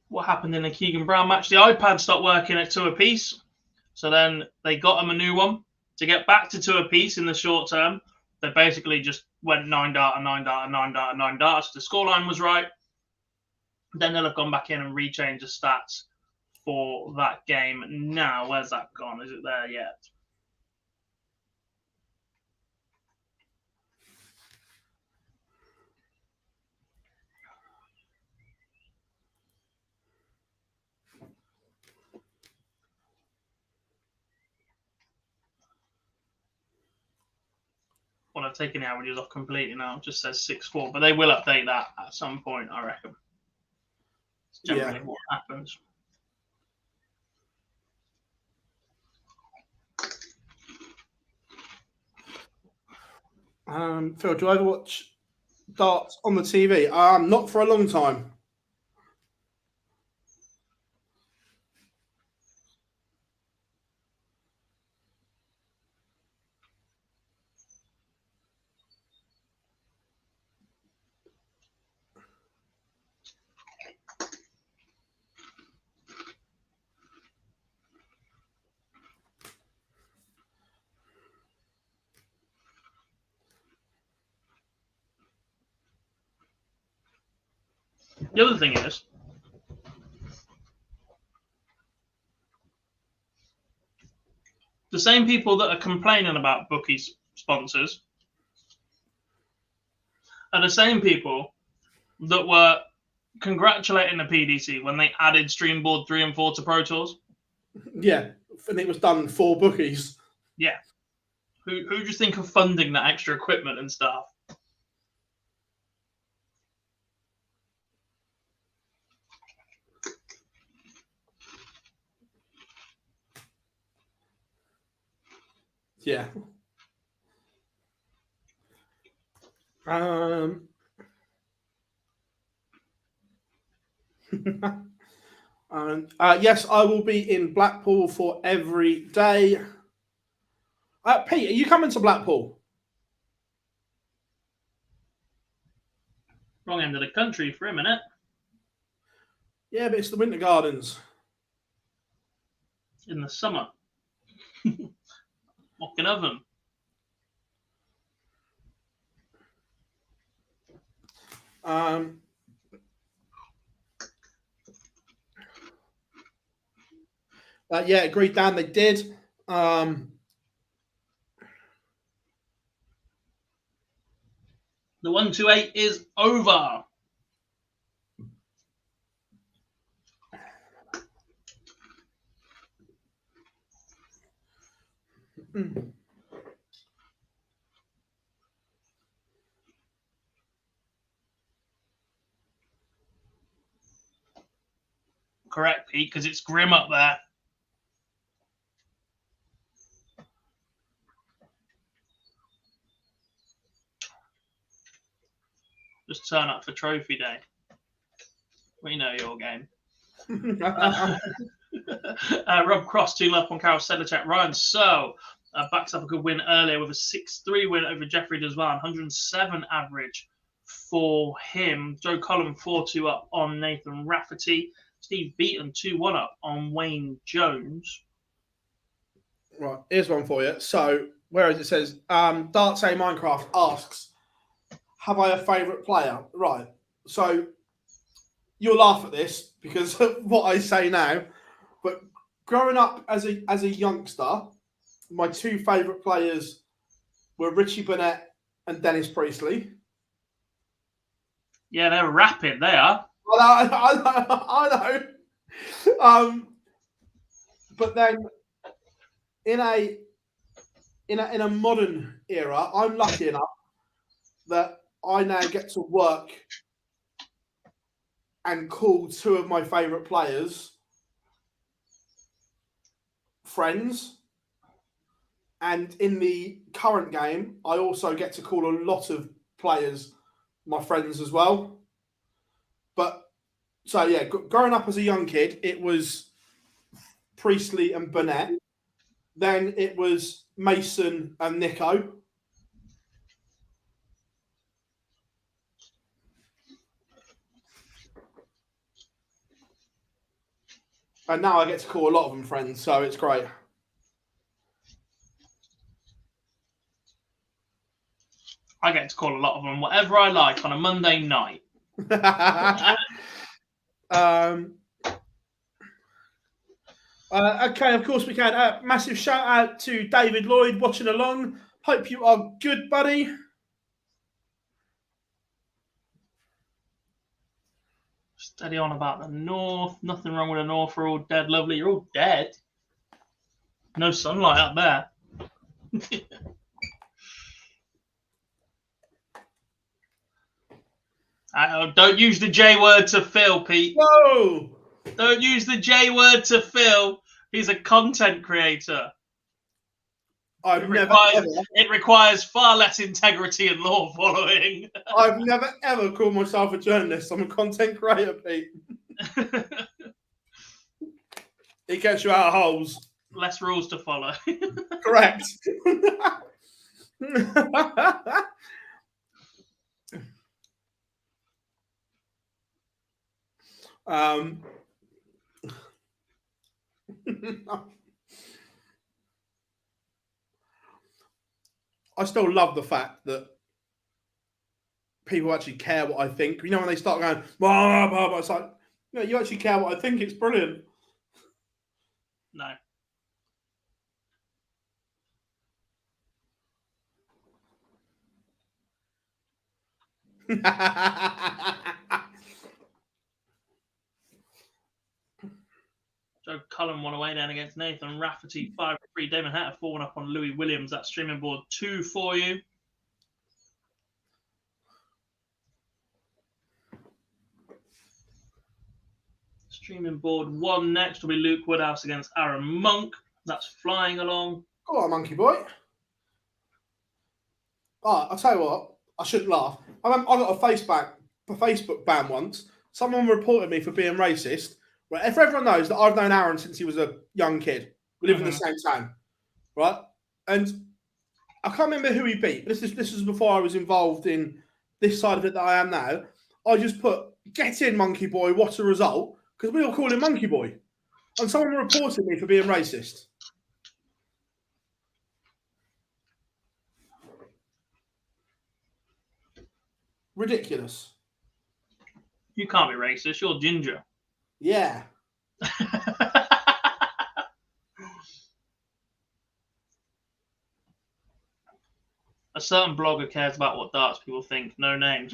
What happened in the Keegan Brown match? The iPad stopped working at 2 apiece. So then they got him a new one. To get back to 2 apiece in the short term, they basically just went 9 data, 9 data, 9 data, 9 data. So the scoreline was right. Then they'll have gone back in and rechanged the stats for that game. Now, where's that gone? Is it there yet? Well, I've taken the averages off completely now. It just says 6-4, but they will update that at some point, I reckon. It's generally what happens. Phil, do I ever watch darts on the TV? Not for a long time. The other thing is, the same people that are complaining about bookies sponsors are the same people that were congratulating the PDC when they added Streamboard 3 and 4 to Pro Tours. Yeah, and it was done for bookies. Yeah. Who do you think of funding that extra equipment and stuff? Yeah. Yes, I will be in Blackpool for every day. Pete, are you coming to Blackpool? Wrong end of the country for a minute. Yeah, but it's the Winter Gardens. In the summer. Fucking oven. Yeah, agreed, Dan. They did. The 128 is over. Correct, Pete, because it's grim up there. Just turn up for trophy day. We know your game. Rob Cross, 2 left on Carol Sedlacek. Ryan So backs up a good win earlier with a 6-3 win over Jeffrey Desvan, 107 average for him. Joe Cullen, 4-2 up on Nathan Rafferty. Steve Beaton, 2-1 up on Wayne Jones. Right, here's one for you. So, whereas it says, Darts A Minecraft asks, have I a favourite player? Right, so you'll laugh at this because of what I say now, but growing up as a youngster, my 2 favourite players were Richie Burnett and Dennis Priestley. Yeah, they're rapid. They are. I know. But then in a modern era, I'm lucky enough that I now get to work and call 2 of my favourite players friends. And in the current game, I also get to call a lot of players my friends as well. But so yeah, growing up as a young kid, it was Priestley and Burnett. Then it was Mason and Nico. And now I get to call a lot of them friends, so it's great. I get to call a lot of them whatever I like on a Monday night. Okay, of course we can. Massive shout out to David Lloyd watching along. Hope you are good, buddy. Steady on about the North. Nothing wrong with the North. We're all dead. Lovely. You're all dead. No sunlight up there. Don't use the J word to Phil, Pete. Whoa! Don't use the J word to Phil. He's a content creator. It requires far less integrity and law following. I've never ever called myself a journalist. I'm a content creator, Pete. It gets you out of holes. Less rules to follow. Correct. I still love the fact that people actually care what I think. You know, when they start going, blah, blah, blah, it's like, no, you actually care what I think. It's brilliant. No. Joe Cullen won away then against Nathan Rafferty, 5-3. Damon Hatter 4-1 up on Louis Williams. That's streaming board 2 for you. Streaming board 1 next will be Luke Woodhouse against Aaron Monk. That's flying along. Go on, monkey boy. Oh, I'll tell you what, I shouldn't laugh. I got a Facebook ban once. Someone reported me for being racist. Right, if everyone knows that I've known Aaron since he was a young kid. We live in the same town, right? And I can't remember who he beat. This is before I was involved in this side of it that I am now. I just put, get in, monkey boy, what a result. Because we all call him monkey boy. And someone reported me for being racist. Ridiculous. You can't be racist. You're ginger. Yeah. A certain blogger cares about what darts people think. No names.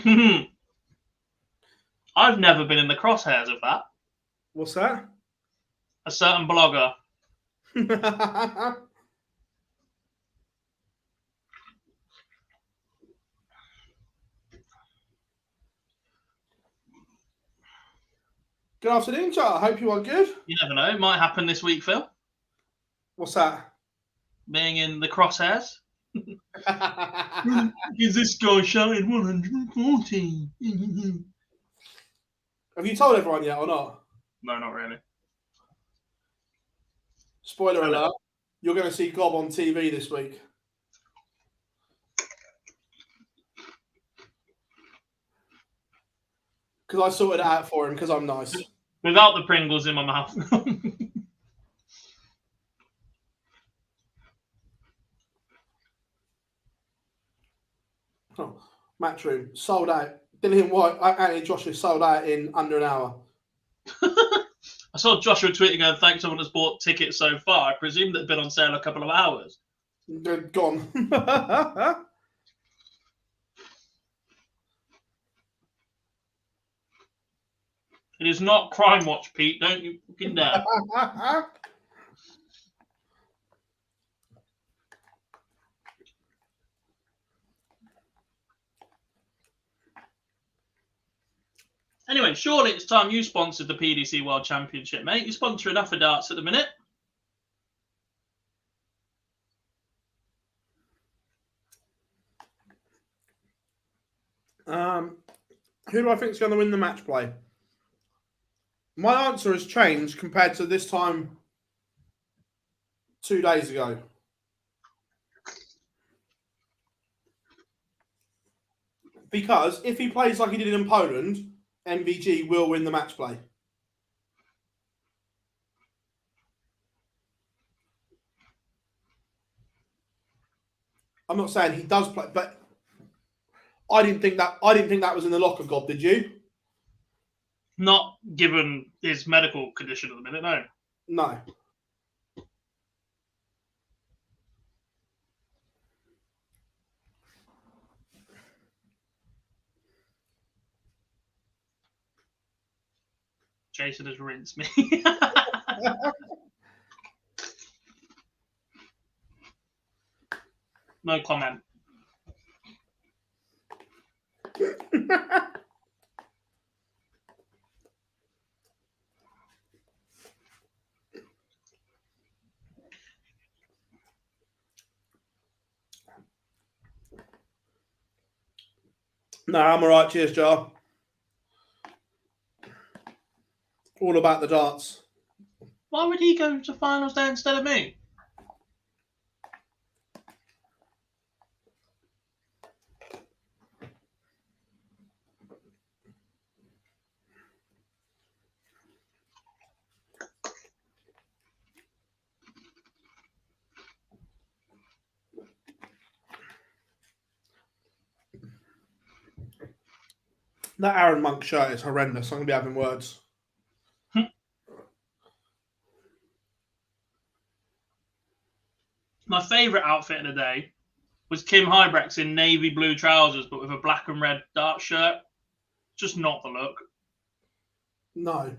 I've never been in the crosshairs of that. What's that? A certain blogger. Good afternoon, chat. I hope you are good. You never know. It might happen this week, Phil. What's that? Being in the crosshairs. Is this guy shouting 114? Have you told everyone yet or not? No, not really. Spoiler alert, you're going to see Gob on TV this week. Because I sorted it out for him because I'm nice. Without the Pringles in my mouth. Oh, Matchroom, sold out. Dillian White, Anthony Joshua sold out in under an hour. I saw Joshua tweeting going, thanks someone that's bought tickets so far. I presume they've been on sale a couple of hours. They're gone. It is not Crime Watch, Pete. Don't you fucking dare. Anyway, surely it's time you sponsored the PDC World Championship, mate. You sponsor enough for darts at the minute. Who do I think is going to win the match play? My answer has changed compared to this time 2 days ago. Because if he plays like he did in Poland, MVG will win the match play. I'm not saying he does play, but I didn't think that was in the locker, God, did you? Not given his medical condition at the minute, no. No. Jason has rinsed me. No comment. No, I'm all right. Cheers, Jar. All about the darts. Why would he go to finals day instead of me? That Aaron Monk shirt is horrendous. I'm going to be having words. My favourite outfit of the day was Kim Hybrex in navy blue trousers, but with a black and red dart shirt. Just not the look. No.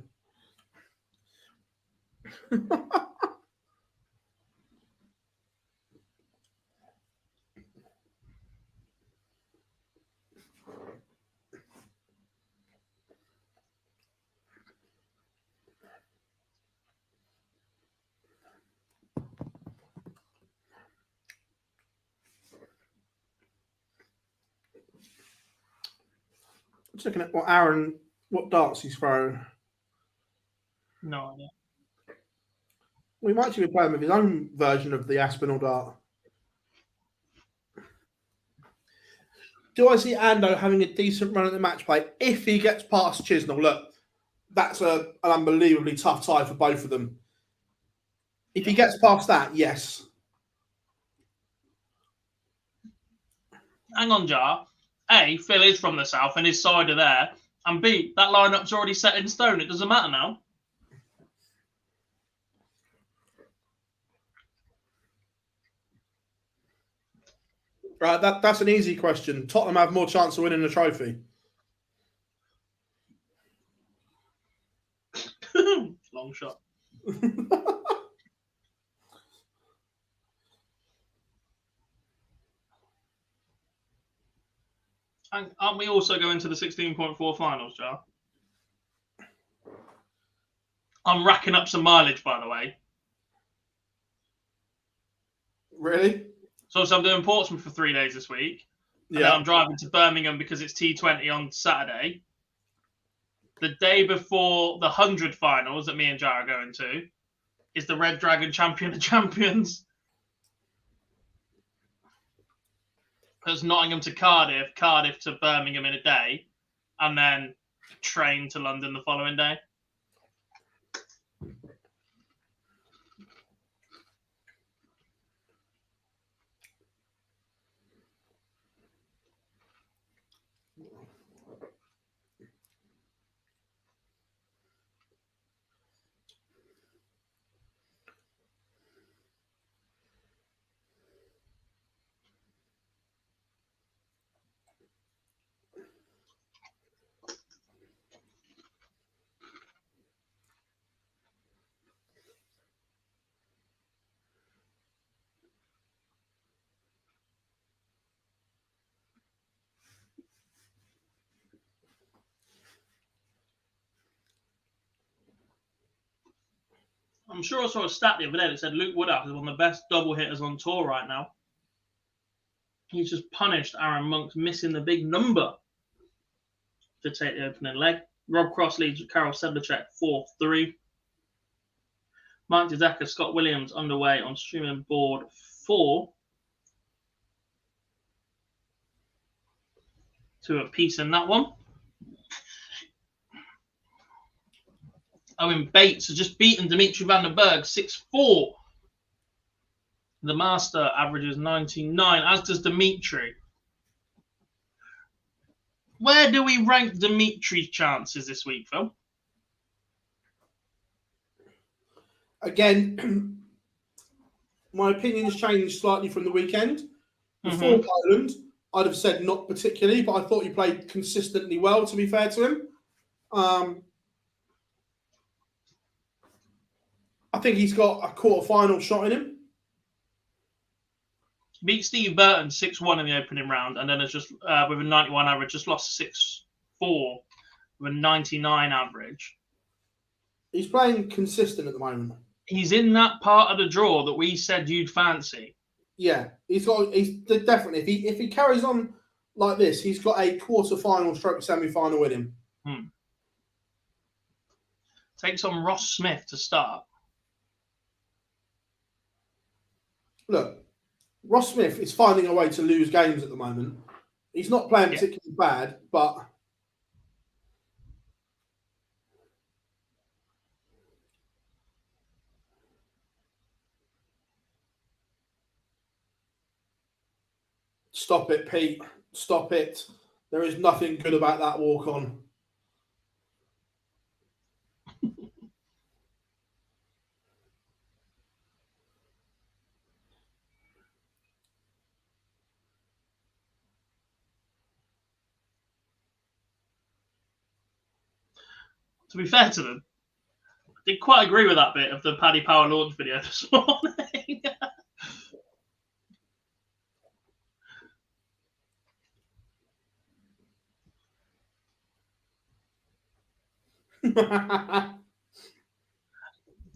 Just looking at what darts he's throwing. No idea. We might actually be playing with his own version of the Aspinall dart. Do I see Ando having a decent run at the match play if he gets past Chisnell? Look, that's an unbelievably tough tie for both of them. If he gets past that, yes. Hang on, Jar. A, Phil is from the south and his side are there, and B, that lineup's already set in stone. It doesn't matter now. Right, that's an easy question. Tottenham have more chance of winning the trophy. Long shot. And aren't we also going to the 16.4 finals, Jar? I'm racking up some mileage, by the way. Really? So I'm doing Portsmouth for 3 days this week. And then I'm driving to Birmingham because it's T20 on Saturday. The day before the 100 finals that me and Jar are going to is the Red Dragon Champion of Champions. Because Nottingham to Cardiff, Cardiff to Birmingham in a day, and then train to London the following day. I'm sure I saw a stat the other day that said Luke Woodhouse is one of the best double hitters on tour right now. He's just punished Aaron Monk's missing the big number to take the opening leg. Rob Cross leads with Karel Sedlacek 4-3. Mike Dideka, Scott Williams underway on streaming board 4. 2 apiece in that one. Owen Bates has just beaten Dimitri van den Berg 6-4. The Master averages 99, as does Dimitri. Where do we rank Dimitri's chances this week, Phil? Again, my opinion's changed slightly from the weekend. Before Poland, I'd have said not particularly, but I thought he played consistently well, to be fair to him. I think he's got a quarter-final shot in him. Beat Steve Burton 6-1 in the opening round, and then has just, with a 91 average, just lost 6-4 with a 99 average. He's playing consistent at the moment. He's in that part of the draw that we said you'd fancy. Yeah, he's definitely. If he carries on like this, he's got a quarter-final stroke semi-final in him. Takes on Ross Smith to start. Look, Ross Smith is finding a way to lose games at the moment. He's not playing particularly bad, but stop it, Pete. Stop it. There is nothing good about that walk-on. To be fair to them, I did quite agree with that bit of the Paddy Power launch video this morning.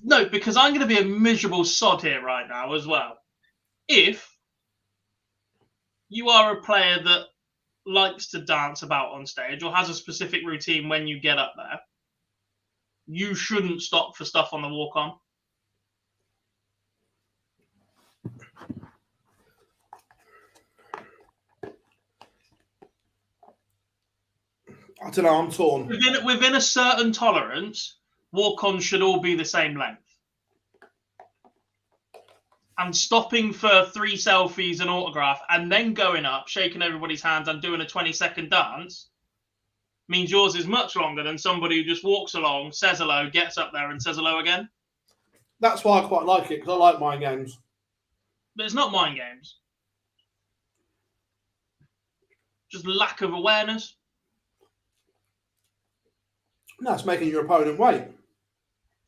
No, because I'm going to be a miserable sod here right now as well. If you are a player that likes to dance about on stage or has a specific routine when you get up there, you shouldn't stop for stuff on the walk-on. I don't know, I'm torn. Within a certain tolerance, walk-ons should all be the same length. and stopping for 3 selfies and autograph and then going up, shaking everybody's hands and doing a 20-second dance means yours is much longer than somebody who just walks along, says hello, gets up there and says hello again. That's why I quite like it, because I like mind games. But it's not mind games. Just lack of awareness. No, it's making your opponent wait.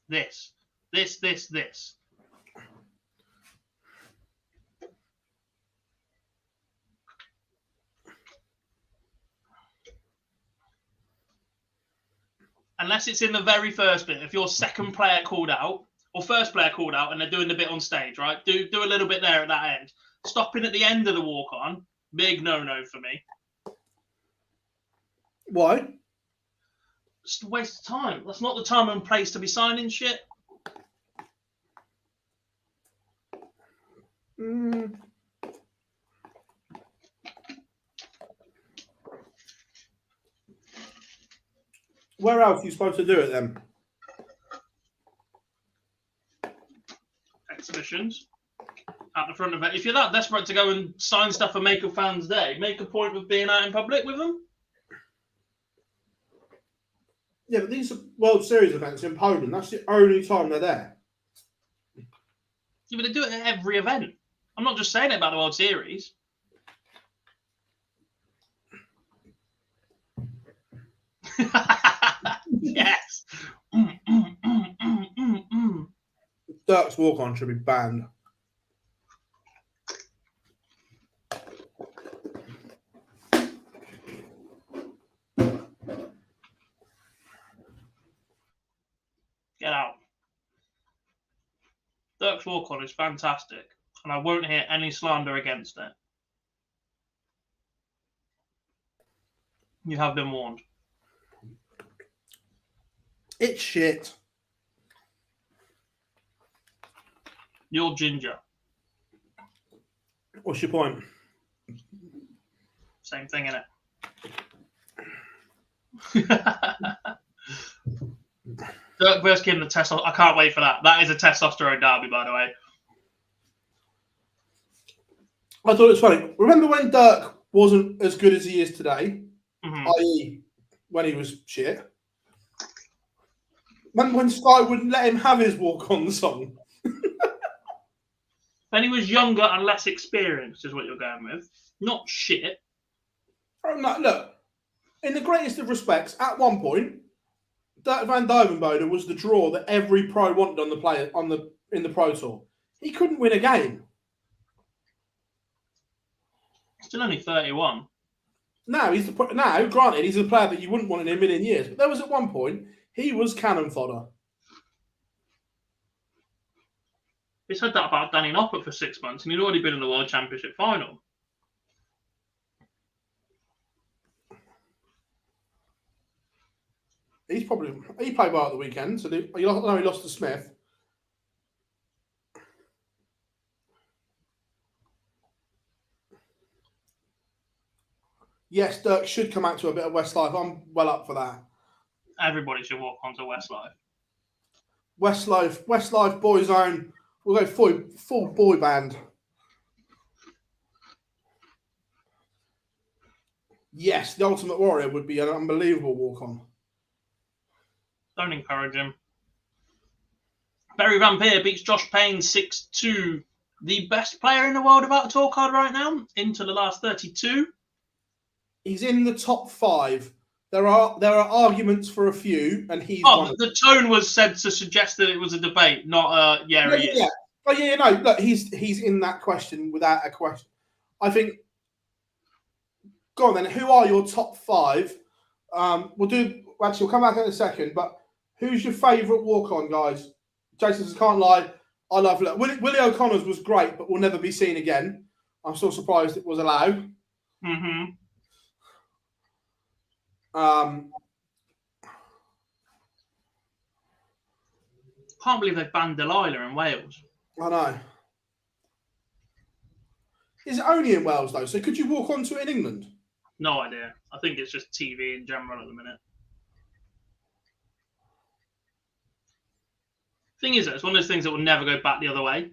This. Unless it's in the very first bit. If your second player called out, or first player called out, and they're doing the bit on stage, right? Do a little bit there at that end. Stopping at the end of the walk-on, big no-no for me. Why? It's a waste of time. That's not the time and place to be signing shit. Where else are you supposed to do it then? Exhibitions. At the front of it. If you're that desperate to go and sign stuff for Make a Fans Day, make a point of being out in public with them. Yeah, but these are World Series events in Poland. That's the only time they're there. Yeah, but they do it at every event. I'm not just saying it about the World Series. Yes. Dirk's walk-on should be banned. Get out. Dirk's walk-on is fantastic, and I won't hear any slander against it. You have been warned. It's shit. You're ginger. What's your point? Same thing, innit? Dirk versus Kim, the testosterone. I can't wait for that. That is a testosterone derby, by the way. I thought it was funny. Remember when Dirk wasn't as good as he is today? I.e., when he was shit? Remember when Sky wouldn't let him have his walk-on song? When he was younger and less experienced, is what you're going with. Not shit. Oh, no, look, in the greatest of respects, at one point, Dirk van Duijvenbode was the draw that every pro wanted on the play in the Pro Tour. He couldn't win a game. Still only 31. Now, granted, he's a player that you wouldn't want in a million years. But there was at one point, he was cannon fodder. He said that about Danny Noppert for 6 months, and he'd already been in the World Championship final. He played well at the weekend, so he lost to Smith. Yes, Dirk should come out to a bit of Westlife. I'm well up for that. Everybody should walk onto Westlife. Westlife Boy Zone. We'll go full boy band. Yes, the Ultimate Warrior would be an unbelievable walk-on. Don't encourage him. Barry Vampire beats Josh Payne 6-2. The best player in the world without a tour card right now, into the last 32. He's in the top 5. There are arguments for a few, and he's one. The tone was said to suggest that it was a debate, not he is. Yeah. Oh yeah, no, look, he's in that question without a question. I think. Go on then. Who are your top 5? We'll come back in a second. But who's your favourite walk-on, guys? Jason says, can't lie. I love it. Willie O'Connor's was great, but will never be seen again. I'm still surprised it was allowed. Mm-hmm. Can't believe they banned Delilah in Wales. I know. Is it only in Wales though? So could you walk onto it in England? No idea. I think it's just TV in general at the minute. Thing is, it's one of those things that will never go back the other way.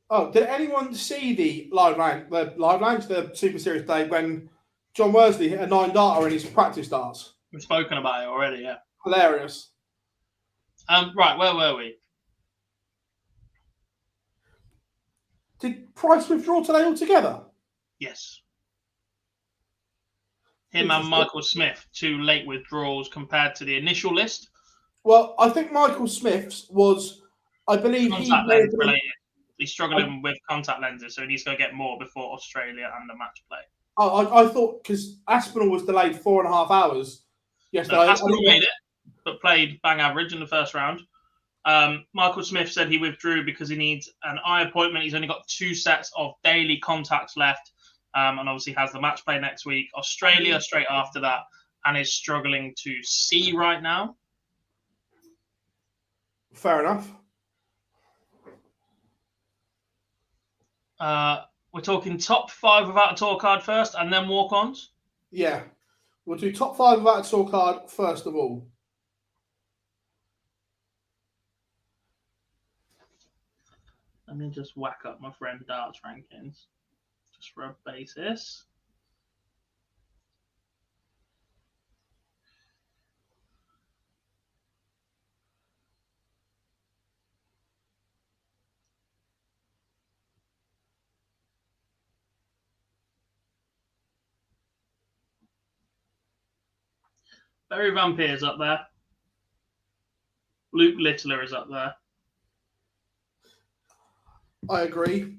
Oh, did anyone see the the Super Series day when John Worsley hit a 9-darter in his practice darts? We've spoken about it already, yeah. Hilarious. Right, where were we? Did Price withdraw today altogether? Yes. Him and Michael Smith, 2 late withdrawals compared to the initial list. Well, I think Michael Smith's was, I believe Contact lens related. He's struggling with contact lenses, so he needs to go get more before Australia and the match play. I thought because Aspinall was delayed 4.5 hours yesterday. So Aspinall made it, but played bang average in the first round. Michael Smith said he withdrew because he needs an eye appointment. He's only got 2 sets of daily contacts left, and obviously has the match play next week. Australia straight after that, and is struggling to see right now. Fair enough. We're talking top 5 without a tour card first, and then walk-ons. Yeah, we'll do top 5 without a tour card first of all. Let me just whack up my friend Darts rankings, just for a basis. Barry Vampire is up there. Luke Littler is up there. I agree.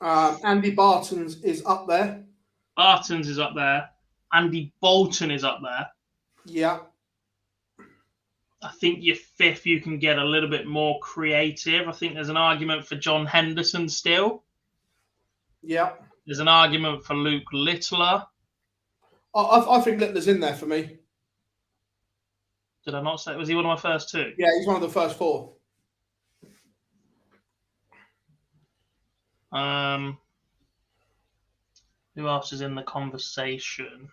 Andy Barton's is up there. Barton's is up there. Andy Bolton is up there. Yeah. I think your 5th, you can get a little bit more creative. I think there's an argument for John Henderson still. Yeah. There's an argument for Luke Littler. I think Littler's in there for me. Did I not say? Was he one of my first 2? Yeah, he's one of the first 4. Who else is in the conversation?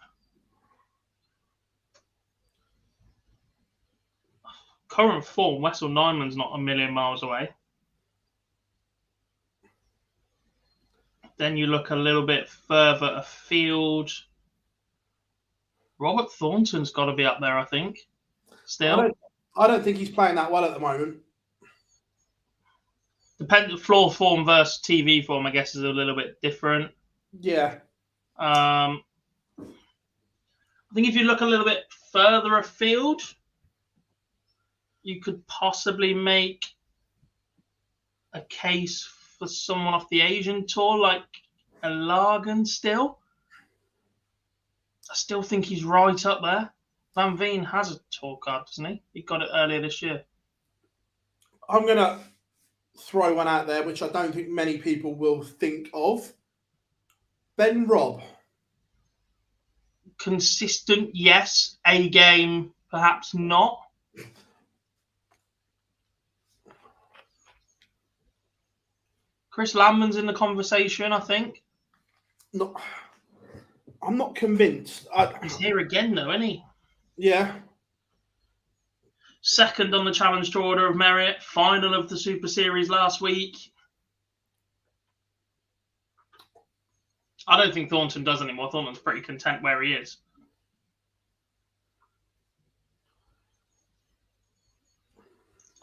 Current form, Wessel Nyman's not a million miles away. Then you look a little bit further afield. Robert Thornton's got to be up there, I think. Still, I don't think he's playing that well at the moment. Floor form versus TV form, I guess, is a little bit different. Yeah. I think if you look a little bit further afield, you could possibly make a case for someone off the Asian tour like a Lagan still. I still think he's right up there. Van Veen has a tour card, doesn't he? He got it earlier this year. I'm going to throw one out there, which I don't think many people will think of. Ben Robb. Consistent, yes. A game, perhaps not. Chris Landman's in the conversation, I think. No, I'm not convinced. He's here again, though, isn't he? Yeah. Second on the Challenge Tour Order of Merit. Final of the Super Series last week. I don't think Thornton does anymore. Thornton's pretty content where he is.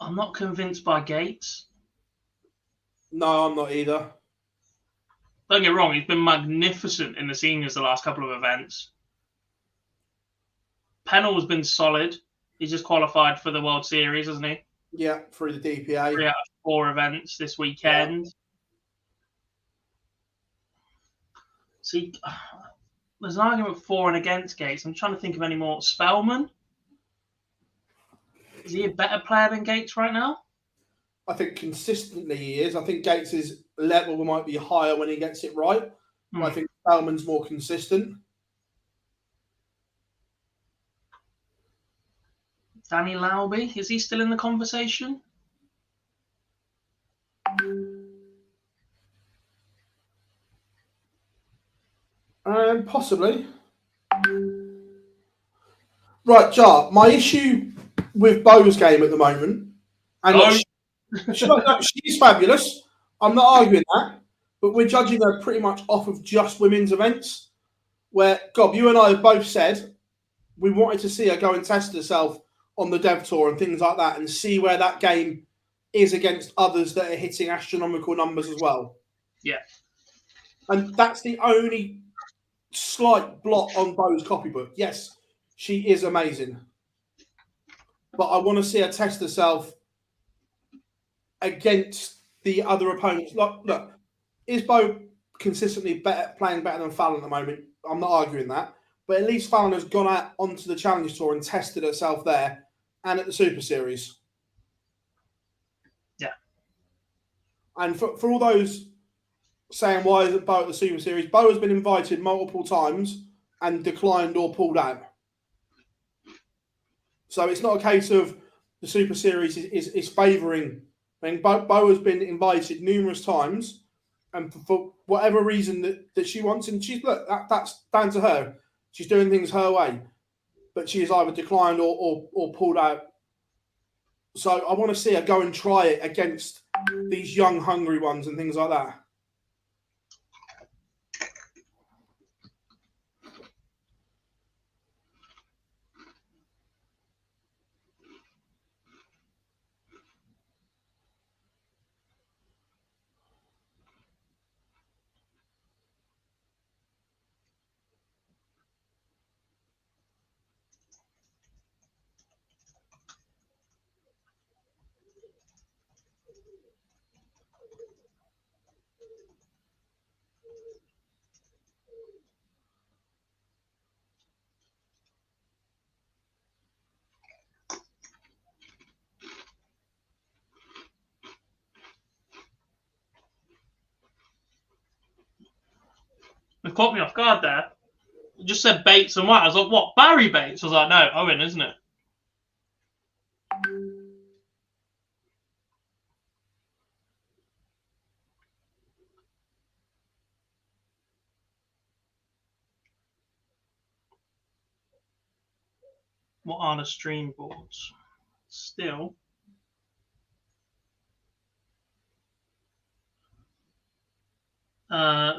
I'm not convinced by Gates. No, I'm not either. Don't get wrong, he's been magnificent in the seniors the last couple of events. Pennell's been solid. He's just qualified for the World Series, hasn't he? Yeah, through the DPA. 3 out of 4 events this weekend. Yeah. See, there's an argument for and against Gates. I'm trying to think of any more. Spellman? Is he a better player than Gates right now? I think consistently he is. I think Gates's level might be higher when he gets it right. I think Spellman's more consistent. Danny Lauby, is he still in the conversation? Possibly. Right, Jar, my issue with Bo's game at the moment, and she's fabulous. I'm not arguing that, but we're judging her pretty much off of just women's events. Where, Gob, you and I have both said we wanted to see her go and test herself on the Dev Tour and things like that, and see where that game is against others that are hitting astronomical numbers as well. Yeah. And that's the only slight blot on Bo's copybook. Yes, she is amazing. But I want to see her test herself against the other opponents. Look, is Bo consistently playing better than Fallon at the moment? I'm not arguing that. But at least Fallon has gone out onto the Challenge Tour and tested herself there and at the Super Series. Yeah. And for all those saying why isn't Bo at the Super Series, Bo has been invited multiple times and declined or pulled out. So it's not a case of the Super Series is favouring. I mean, Bo has been invited numerous times, and for whatever reason that she wants, and that's down to her. She's doing things her way, but she has either declined or pulled out. So I want to see her go and try it against these young, hungry ones and things like that. It caught me off guard there. It just said Bates and White. I was like, what? Barry Bates? I was like, no, Owen, isn't it? What are the stream boards? Still.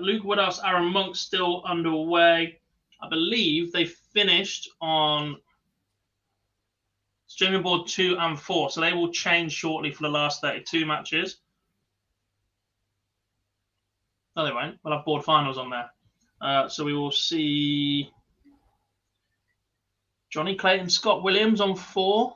Luke Woodhouse, Aaron Monk still underway. I believe they finished on streaming board 2 and 4, so they will change shortly for the last 32 matches. No, they won't. We'll have board finals on there. So we will see Johnny Clayton, Scott Williams on 4.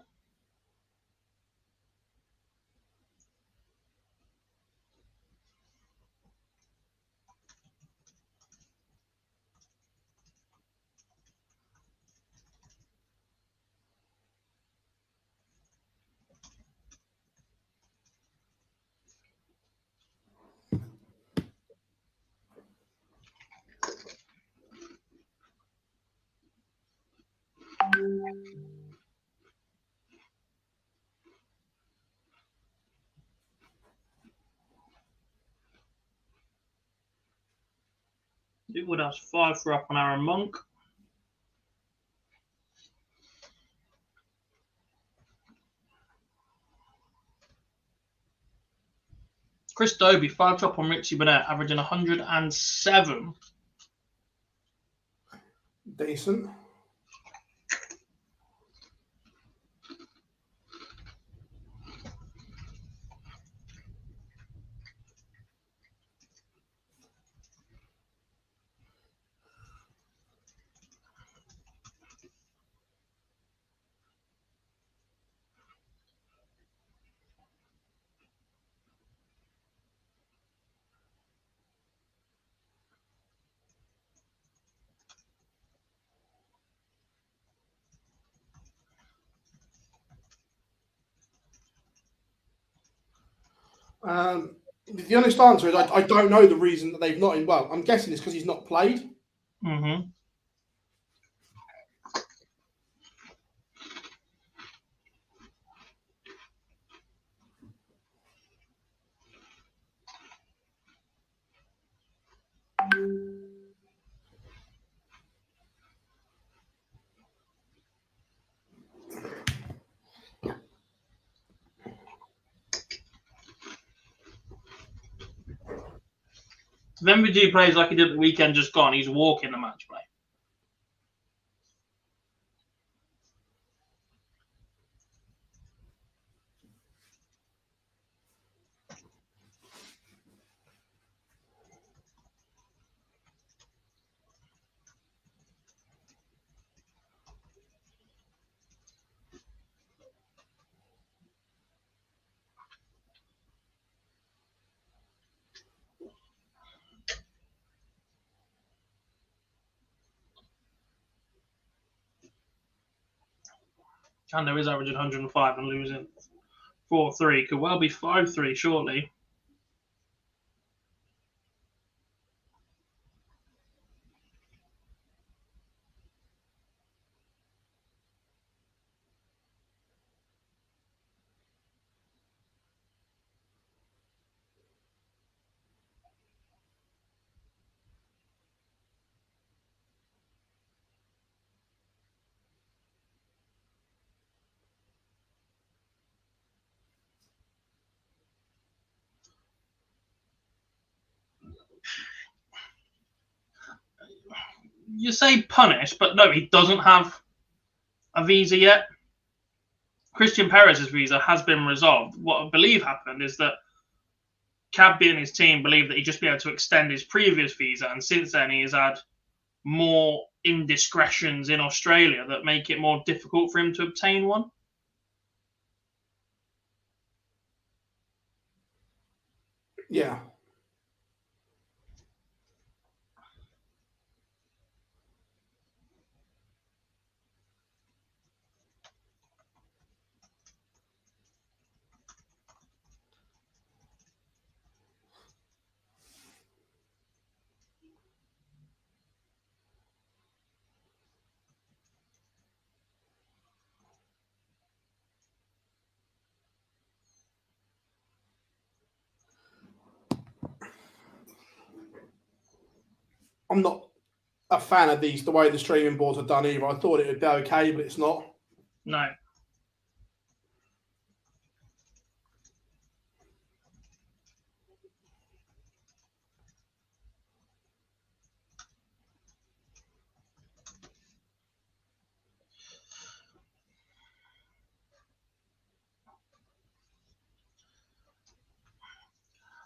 Luke Woodhouse 5 for up on Aaron Monk. Chris Dobie 5 up on Richie Burnett, averaging 107. Decent. The honest answer is I don't know the reason that they've not. Well, I'm guessing it's because he's not played. Mm-hmm. If MVG plays like he did the weekend just gone, he's walking the match play. Kando is averaging 105 and losing 4-3. Could well be 5-3 shortly. You say punish, but no, he doesn't have a visa yet. Christian Perez's visa has been resolved. What I believe happened is that Cabby and his team believed that he'd just be able to extend his previous visa, and since then he has had more indiscretions in Australia that make it more difficult for him to obtain one. Yeah. I'm not a fan of the way the streaming boards are done either. I thought it would be okay, but it's not. No.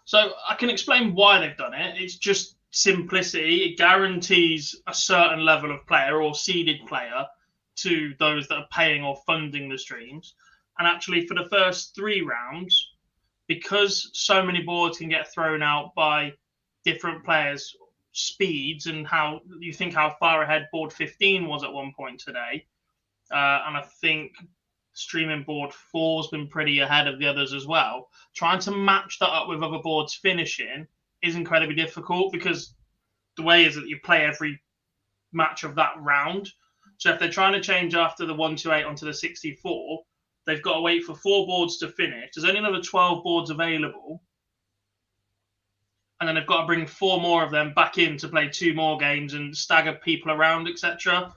So I can explain why they've done it. It's just simplicity. It guarantees a certain level of player or seeded player to those that are paying or funding the streams. And actually, for the first 3 rounds, because so many boards can get thrown out by different players' speeds and how you think how far ahead board 15 was at one point today. And I think streaming board 4's been pretty ahead of the others as well. Trying to match that up with other boards finishing is incredibly difficult because the way is that you play every match of that round. So if they're trying to change after the 128 onto the 64, they've got to wait for 4 boards to finish. There's only another 12 boards available. And then they've got to bring 4 more of them back in to play 2 more games and stagger people around, etc.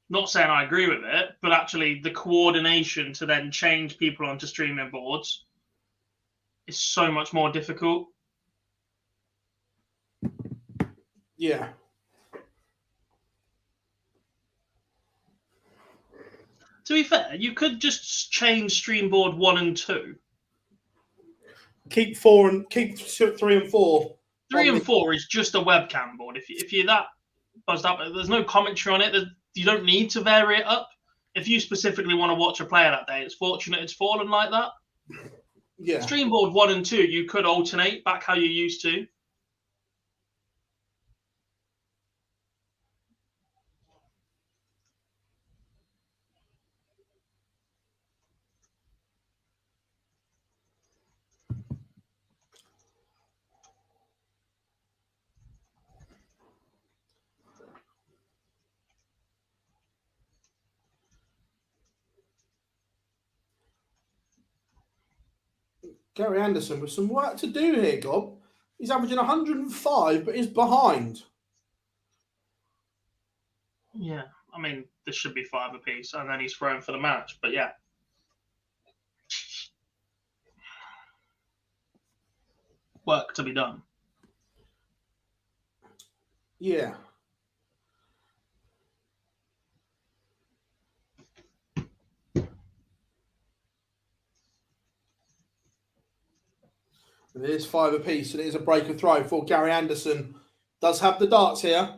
Not saying I agree with it, but actually the coordination to then change people onto streaming boards is so much more difficult. Yeah. To be fair, you could just change stream board 1 and 2. Keep 3 and 4. 3 and 4 is just a webcam board. If you're that buzzed up, there's no commentary on it. You don't need to vary it up. If you specifically want to watch a player that day, it's fortunate it's fallen like that. Yeah. Stream board 1 and 2, you could alternate back how you used to. Gary Anderson with some work to do here, Gob. He's averaging 105, but he's behind. Yeah, I mean, this should be 5 apiece, and then he's thrown for the match. But yeah. work to be done. Yeah. And it is 5 apiece, and it is a break of throw for Gary Anderson. Does have the darts here.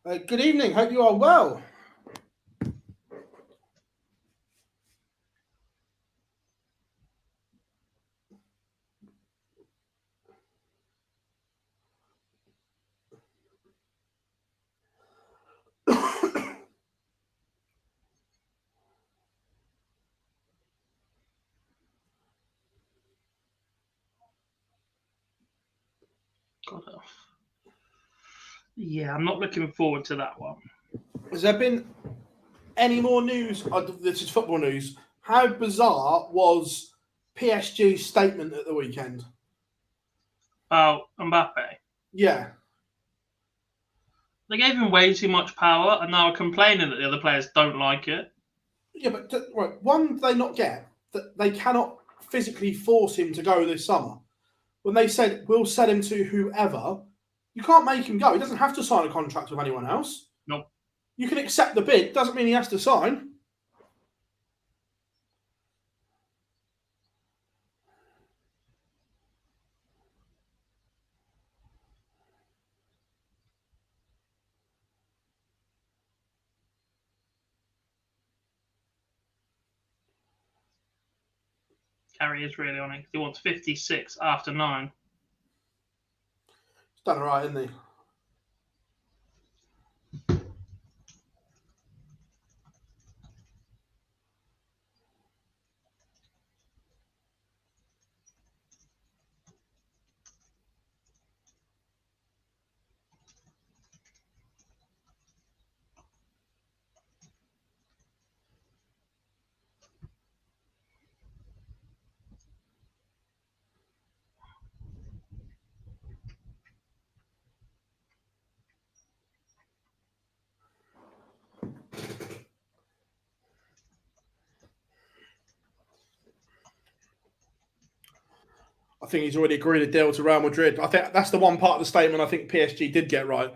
Good evening. Hope you are well. Yeah, I'm not looking forward to that one. Has there been any more news? This is football news. How bizarre was PSG's statement at the weekend? Oh, Mbappe. Yeah. They gave him way too much power, and now are complaining that the other players don't like it. Yeah, but right, one they not get that they cannot physically force him to go this summer. When they said we'll sell him to whoever, you can't make him go. He doesn't have to sign a contract with anyone else. Nope. You can accept the bid. Doesn't mean he has to sign. Gary is really on it. He wants 56 after 9. He's done all right, isn't he? I think he's already agreed a deal to Real Madrid. I think that's the one part of the statement I think PSG did get right.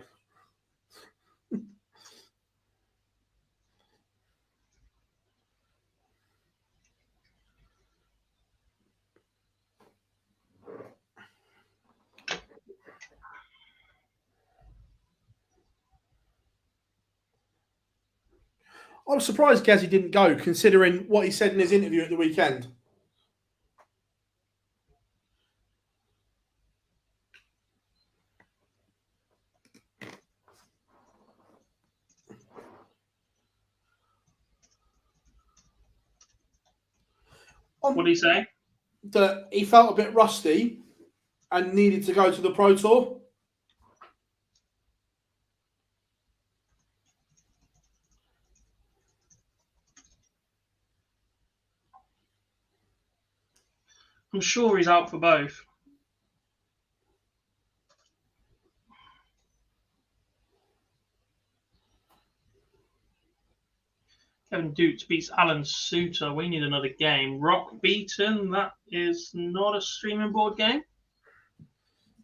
I was surprised Gazzy didn't go, considering what he said in his interview at the weekend. What did he say? That he felt a bit rusty and needed to go to the Pro Tour. I'm sure he's out for both. Kevin Dukes beats Alan Suter. We need another game. Rock beaten. That is not a streaming board game.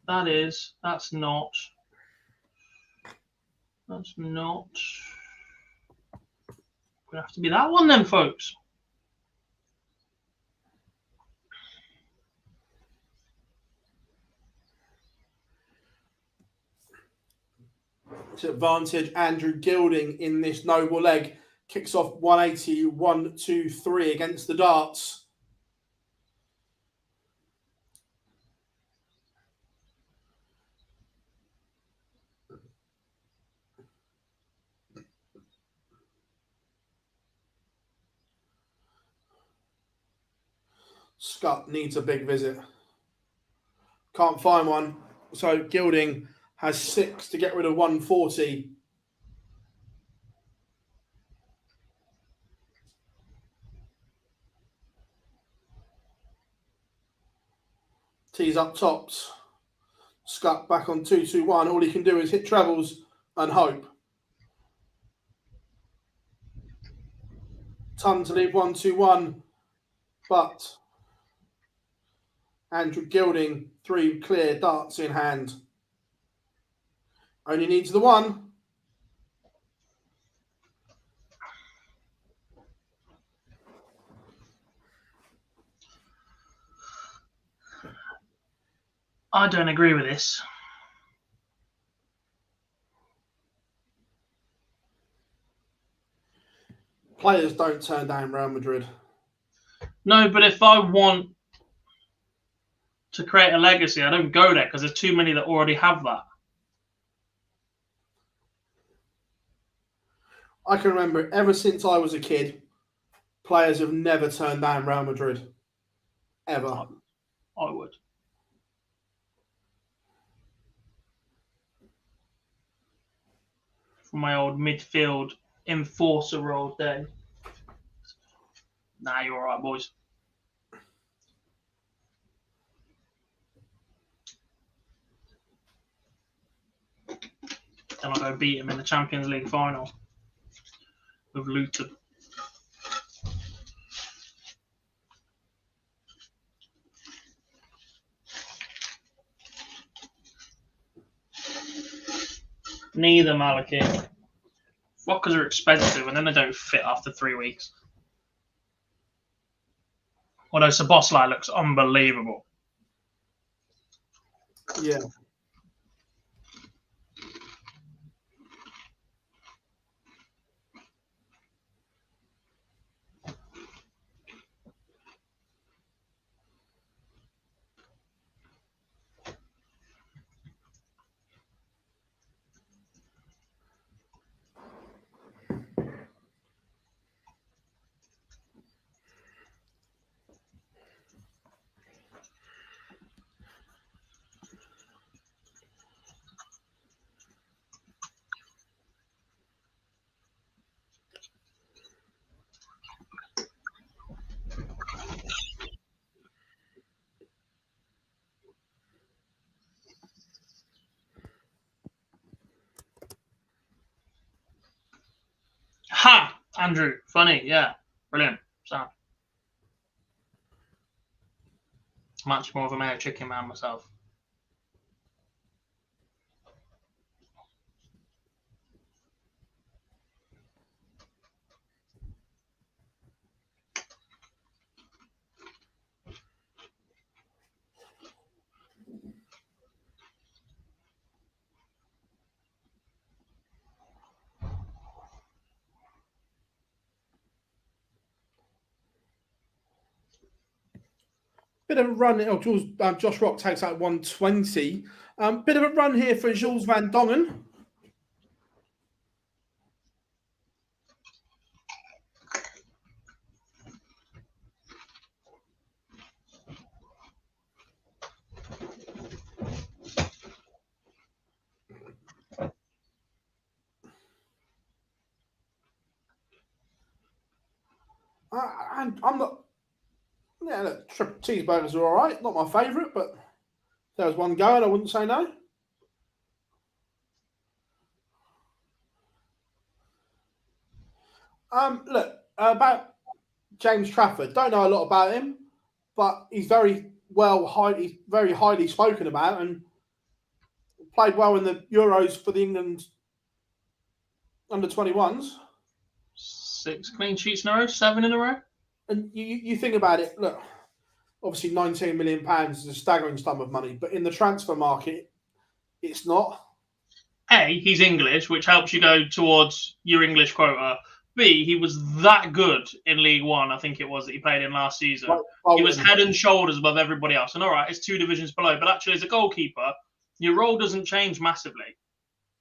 That is. That's not. That's not. Gonna have to be that one then, folks. It's advantage Andrew Gilding in this noble leg. Kicks off 180, 1, 2, 3 against the darts. Scott needs a big visit. Can't find one. So Gilding has 6 to get rid of 140. Tees up tops. Scott back on 2-2-1. All he can do is hit trebles and hope. Ton to leave 1-2-1, but Andrew Gilding, 3 clear darts in hand. Only needs the one. I don't agree with this. Players don't turn down Real Madrid. No, but if I want to create a legacy, I don't go there because there's too many that already have that. I can remember ever since I was a kid, players have never turned down Real Madrid. Ever. I would. From my old midfield enforcer role day. Nah, you're all right, boys. Then I'll go beat him in the Champions League final with Luton. Neither, Maliki. Flockers are expensive and then they don't fit after 3 weeks. Although Szoboszlai looks unbelievable. Yeah. Ha! Andrew, funny, yeah. Brilliant. Sound. Much more of a Mayo chicken man myself. Bit of a run. Josh Rock takes out 120. Bit of a run here for Jules Van Dongen. And I'm not. Yeah, look, triple cheeseburgers are all right. Not my favourite, but if there was one going, I wouldn't say no. Look, about James Trafford. Don't know a lot about him, but he's very highly spoken about and played well in the Euros for the England under-21s. 6 clean sheets in a row, 7 in a row. And you think about it, look, obviously £19 million is a staggering sum of money, but in the transfer market, it's not. A, he's English, which helps you go towards your English quota. B, he was that good in League One, I think it was, that he played in last season. He was head and shoulders above everybody else. And all right, it's 2 divisions below, but actually as a goalkeeper, your role doesn't change massively.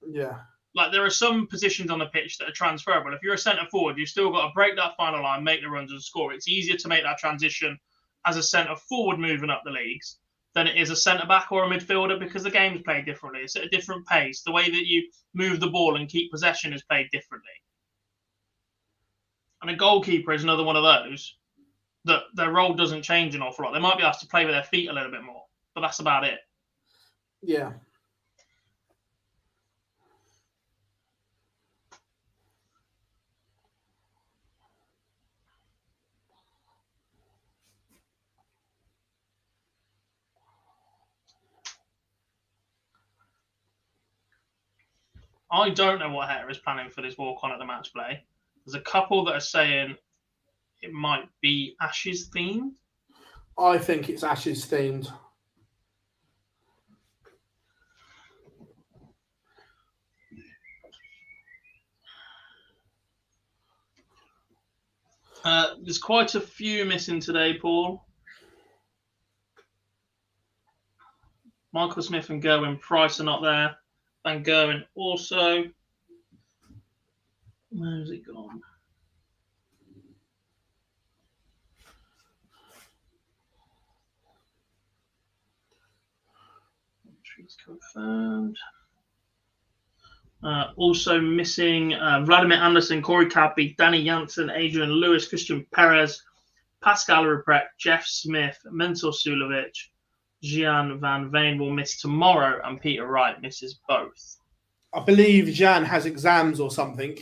Yeah. Like, there are some positions on the pitch that are transferable. If you're a centre forward, you've still got to break that final line, make the runs and score. It's easier to make that transition as a centre forward moving up the leagues than it is a centre back or a midfielder, because the game's played differently. It's at a different pace. The way that you move the ball and keep possession is played differently. And a goalkeeper is another one of those that their role doesn't change an awful lot. They might be asked to play with their feet a little bit more, but that's about it. Yeah. I don't know what Heta is planning for this walk-on at the match play. There's a couple that are saying it might be Ashes themed. I think it's Ashes themed. There's quite a few missing today, Paul. Michael Smith and Gerwin Price are not there. Van Gerwen also. Where's it gone? Entries confirmed. Also missing Vladimir Anderson, Corey Cadby, Danny Janssen, Adrian Lewis, Christian Perez, Pascal Ruprecht, Jeff Smith, Mentor Sulovic, Gian Van Veen will miss tomorrow, and Peter Wright misses both. I believe Jan has exams or something.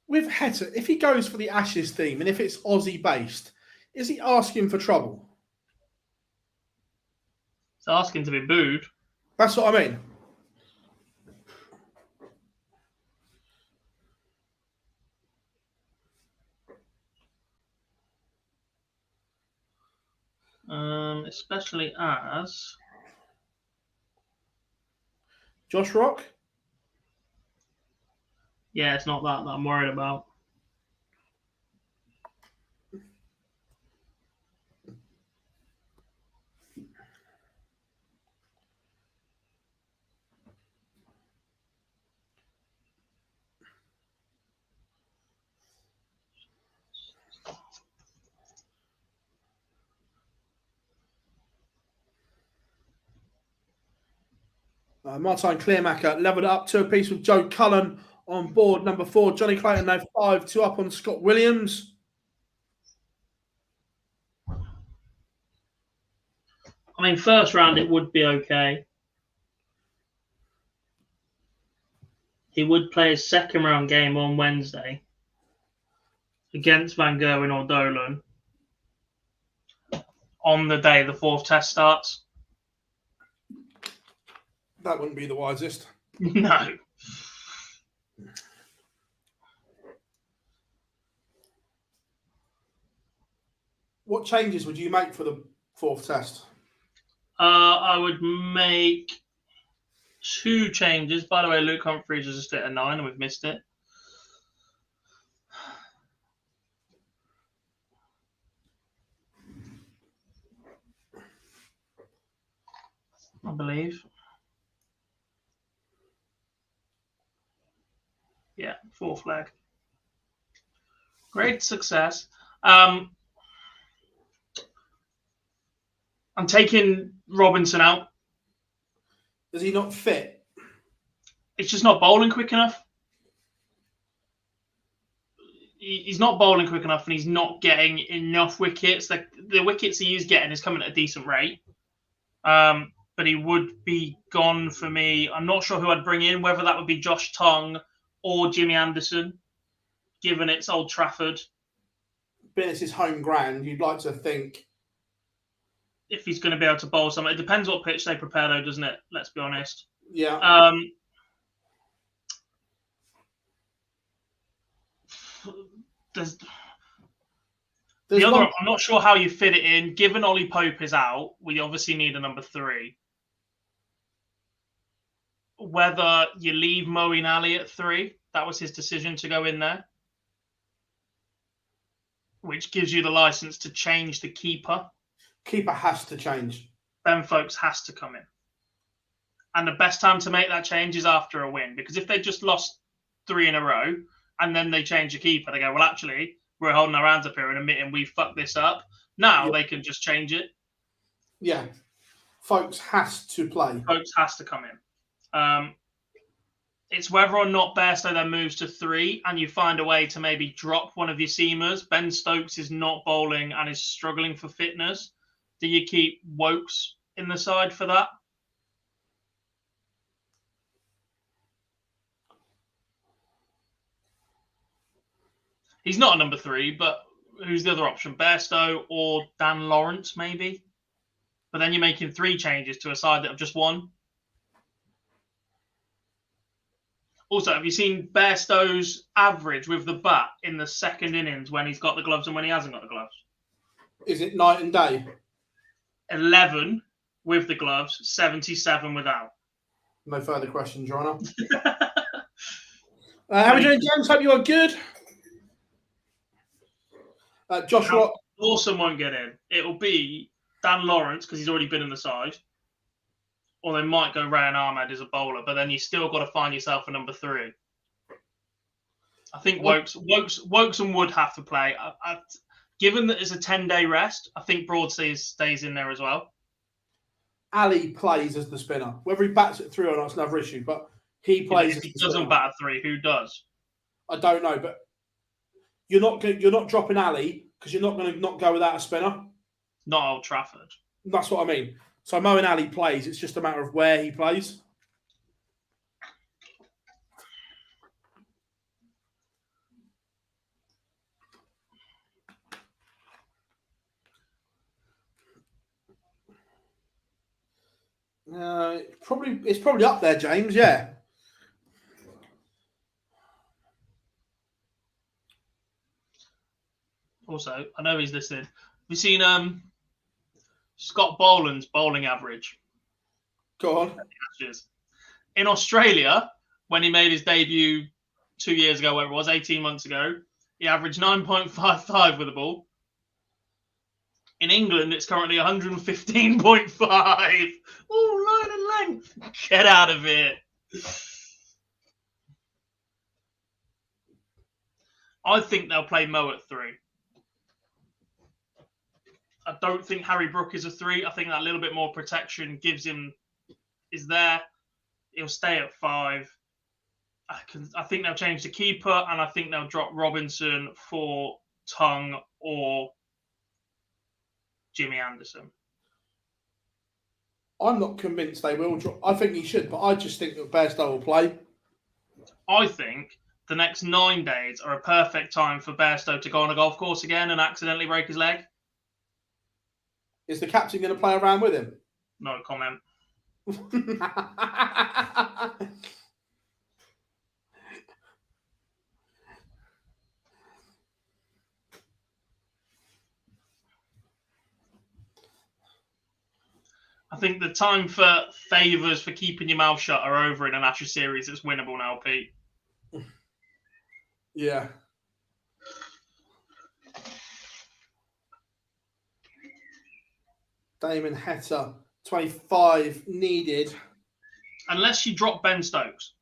With Heta, if he goes for the Ashes theme and if it's Aussie based, is he asking for trouble? It's asking to be booed. That's what I mean. Especially as Josh Rock? Yeah, it's not that I'm worried about. Martin Clearmacher leveled up 2 apiece with Joe Cullen on board. Number 4, Johnny Clayton now 5-2 up on Scott Williams. I mean, first round it would be okay. He would play his second round game on Wednesday against Van Gerwen or Dolan on the day the 4th test starts. That wouldn't be the wisest. No. What changes would you make for the 4th test? I would make 2 changes. By the way, Luke Humphries is just at a 9 and we've missed it. I believe. Yeah, 4th leg. Great success. I'm taking Robinson out. Is he not fit? It's just not bowling quick enough. He's not bowling quick enough, and he's not getting enough wickets. The wickets he is getting is coming at a decent rate. But he would be gone for me. I'm not sure who I'd bring in, whether that would be Josh Tongue or Jimmy Anderson, given it's Old Trafford. Being it's his home ground, you'd like to think. If he's going to be able to bowl something. It depends what pitch they prepare, though, doesn't it? Let's be honest. Yeah. I'm not sure how you fit it in. Given Ollie Pope is out, we obviously need a number 3. Whether you leave Moeen Ali at 3, that was his decision to go in there, which gives you the license to change the keeper. Keeper has to change. Ben Folkes has to come in. And the best time to make that change is after a win. Because if they just lost 3 in a row and then they change the keeper, they go, well, actually, we're holding our hands up here and admitting we fucked this up. Now they can just change it. Yeah. Folkes has to play. Folkes has to come in. It's whether or not Bairstow then moves to 3 and you find a way to maybe drop one of your seamers. Ben Stokes is not bowling and is struggling for fitness. Do you keep Wokes in the side for that? He's not a number 3, but who's the other option? Bairstow or Dan Lawrence, maybe? But then you're making 3 changes to a side that have just won. Also, have you seen Bairstow's average with the bat in the second innings when he's got the gloves and when he hasn't got the gloves? Is it night and day? 11 with the gloves, 77 without. No further questions, Your Honour. How are we doing, James? Hope you are good. Josh Rock. Lawson won't get in. It'll be Dan Lawrence because he's already been in the side. Or they might go Rayan Ahmed as a bowler, but then you still got to find yourself a number 3. I think Wokes and Wood have to play. Given that it's a 10-day rest, I think Broad stays in there as well. Ali plays as the spinner. Whether he bats at 3 or not is another issue, but he plays. If he doesn't bat at 3, who does? I don't know, but you're not dropping Ali because you're not going to not go without a spinner. Not Old Trafford. That's what I mean. So Moeen Ali plays. It's just a matter of where he plays. It's probably up there, James. Yeah. Also, I know he's listed. Have you seen Scott Boland's bowling average? Go on. In Australia, when he made his debut 2 years ago, whatever it was, 18 months ago, he averaged 9.55 with the ball. In England, it's currently 115.5. Oh, line and length. Get out of here. I think they'll play Mo at 3. I don't think Harry Brook is a 3. I think that little bit more protection is there. He'll stay at 5. I think they'll change the keeper, and I think they'll drop Robinson for Tongue or Jimmy Anderson. I'm not convinced they will drop. I think he should, but I just think that Bairstow will play. I think the next 9 days are a perfect time for Bairstow to go on a golf course again and accidentally break his leg. Is the captain going to play around with him? No comment. I think the time for favours for keeping your mouth shut are over in an Ashes series. It's winnable now, Pete. Yeah. Damon Heta, 25 needed. Unless you drop Ben Stokes.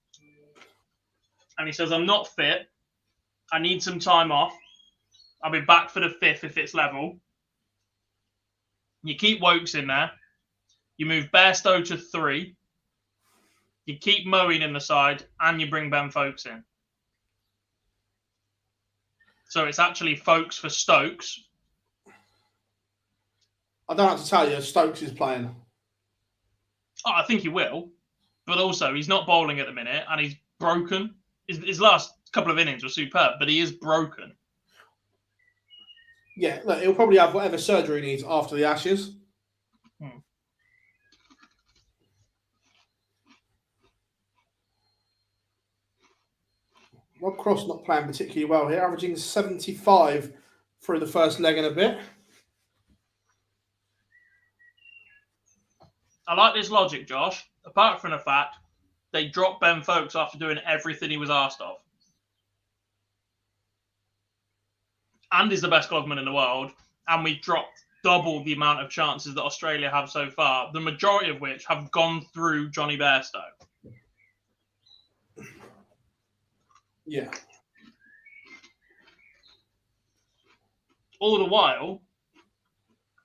And he says, I'm not fit. I need some time off. I'll be back for the 5th if it's level. You keep Wokes in there. You move Bairstow to 3. You keep Moeen in the side, and you bring Ben Folkes in. So it's actually Folkes for Stokes. I don't have to tell you, Stokes is playing. Oh, I think he will. But also, he's not bowling at the minute, and he's broken. His last couple of innings were superb, but he is broken. Yeah, look, he'll probably have whatever surgery he needs after the Ashes. Rob Cross not playing particularly well here, averaging 75 through the first leg and a bit. I like this logic, Josh, apart from the fact they dropped Ben Folkes after doing everything he was asked of. And is the best glogman in the world, and we dropped double the amount of chances that Australia have so far, the majority of which have gone through Johnny Bairstow. Yeah. All the while,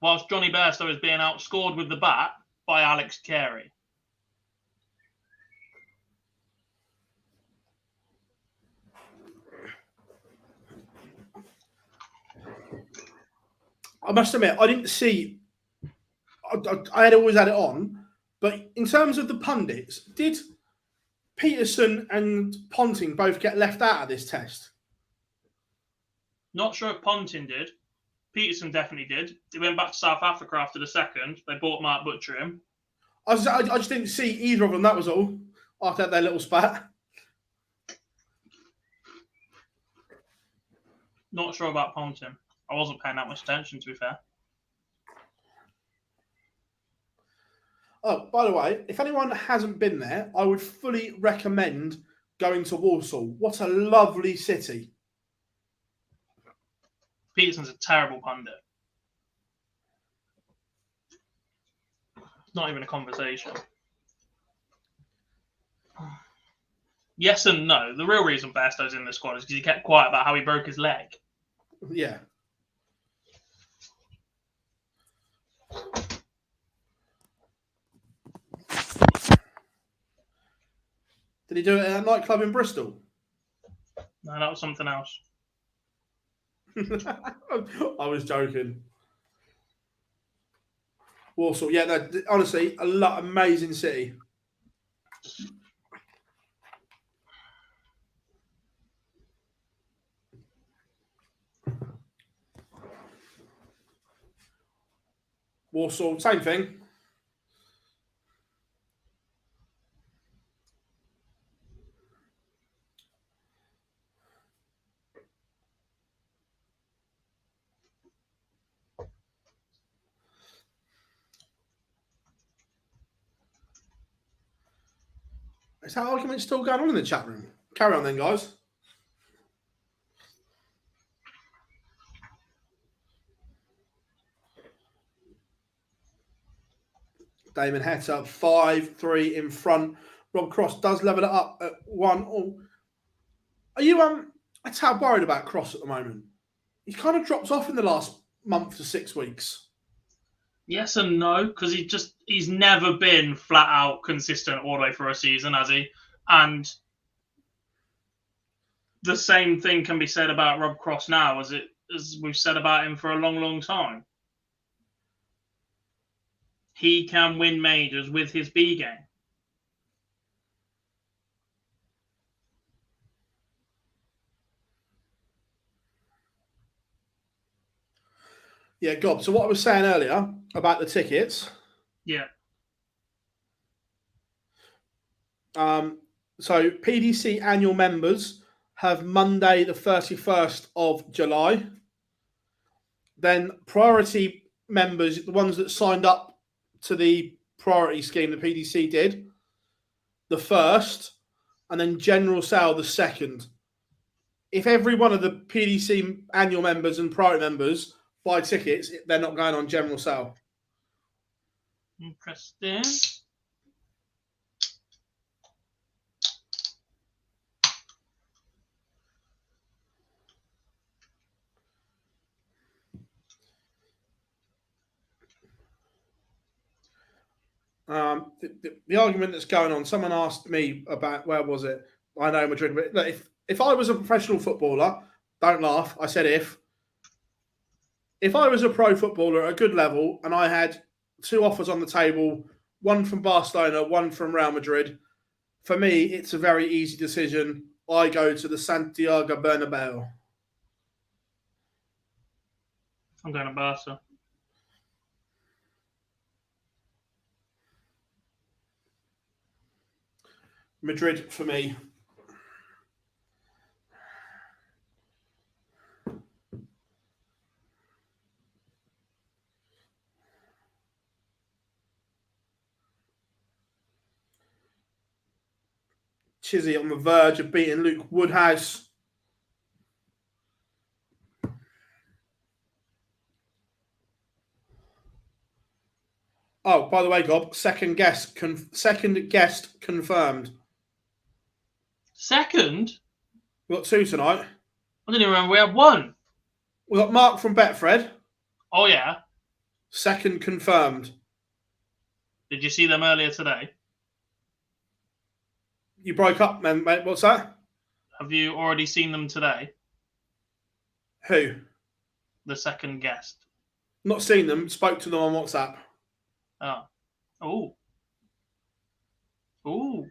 whilst Johnny Bairstow is being outscored with the bat by Alex Carey. I must admit, I didn't see. I had always had it on, but in terms of the pundits, did Peterson and Ponting both get left out of this test? Not sure if Ponting did. Peterson definitely did. He went back to South Africa after the second. They bought Mark Butcher in. I just didn't see either of them. That was all. After their little spat. Not sure about Ponting. I wasn't paying that much attention, to be fair. Oh, by the way, if anyone hasn't been there, I would fully recommend going to Warsaw. What a lovely city. Peterson's a terrible pundit. It's not even a conversation. Yes and no. The real reason Bairstow's in the squad is because he kept quiet about how he broke his leg. Yeah. Did he do it at a nightclub in Bristol? No, that was something else. I was joking. Warsaw, yeah, no, honestly, amazing city. Warsaw, same thing. Is that argument still going on in the chat room? Carry on then, guys. Damon Heta, 5-3 in front. Rob Cross does level it up at 1-1. Are you a tad worried about Cross at the moment? He's kind of dropped off in the last month to 6 weeks. Yes and no, because he's never been flat out consistent all the way for a season, has he? And the same thing can be said about Rob Cross now, as we've said about him for a long, long time. He can win majors with his B game. Yeah, Gob. So what I was saying earlier about the tickets. Yeah. So PDC annual members have Monday the 31st of July. Then priority members, the ones that signed up to the priority scheme the PDC did, the 1st, and then general sale the 2nd. If every one of the PDC annual members and priority members buy tickets, they're not going on general sale. Interesting. The argument that's going on, someone asked me about, where was it? I know Madrid, but look, if I was a professional footballer, don't laugh, I said if I was a pro footballer at a good level and I had 2 offers on the table, one from Barcelona, one from Real Madrid, for me, it's a very easy decision. I go to the Santiago Bernabeu. I'm going to Barca. Madrid for me. Chizzy on the verge of beating Luke Woodhouse. Oh, by the way, Gob, second guest confirmed. Second? We've got 2 tonight. I didn't even remember we had 1. We've got Mark from Betfred. Oh, yeah. Second confirmed. Did you see them earlier today? You broke up, man, mate. What's that? Have you already seen them today? Who? The second guest. Not seen them. Spoke to them on WhatsApp. Oh. Ooh.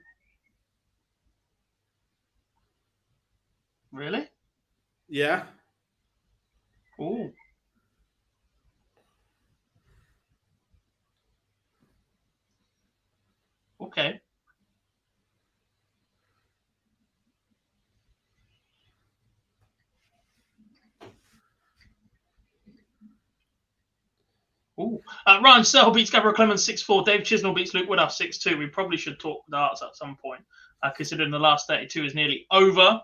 Really? Yeah. Ooh. Okay. Ooh. Ryan Searle beats Gabriel Clemens 6-4. Dave Chisnell beats Luke Woodhouse 6-2. We probably should talk darts at some point, considering the last 32 is nearly over.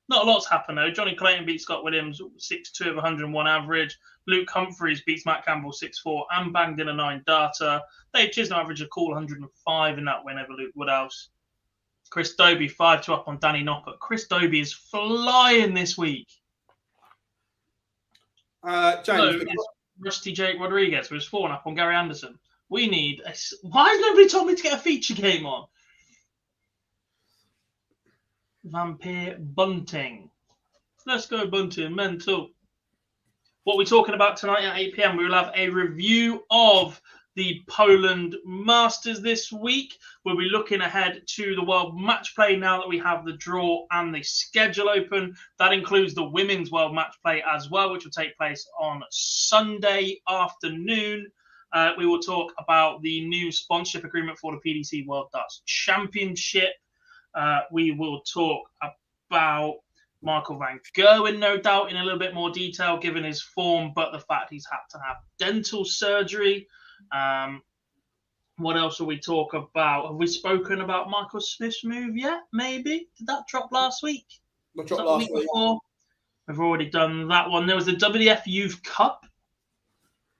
Not a lot's happened, though. Johnny Clayton beats Scott Williams 6-2 of 101 average. Luke Humphreys beats Matt Campbell 6-4 and banged in a 9 darter. Dave Chisnell averaged a cool 105 in that win over Luke Woodhouse. Chris Dobie 5-2 up on Danny Noppert. Chris Dobie is flying this week. James, Rusty Jake Rodriguez was 4 up on Gary Anderson. We need a... Why has nobody told me to get a feature game on? Vampire Bunting. Let's go Bunting, mental. What we're talking about tonight at 8 p.m, we will have a review of the Poland Masters this week. We'll be looking ahead to the World Match Play now that we have the draw and the schedule open. That includes the Women's World Match Play as well, which will take place on Sunday afternoon. We will talk about the new sponsorship agreement for the PDC World Darts Championship. We will talk about Michael van Gerwen, no doubt, in a little bit more detail, given his form, but the fact he's had to have dental surgery. What else will we talk about? Have we spoken about Michael Smith's move yet? Maybe. Did that drop last week? That dropped last week. Before? We've already done that one. There was the WDF Youth Cup.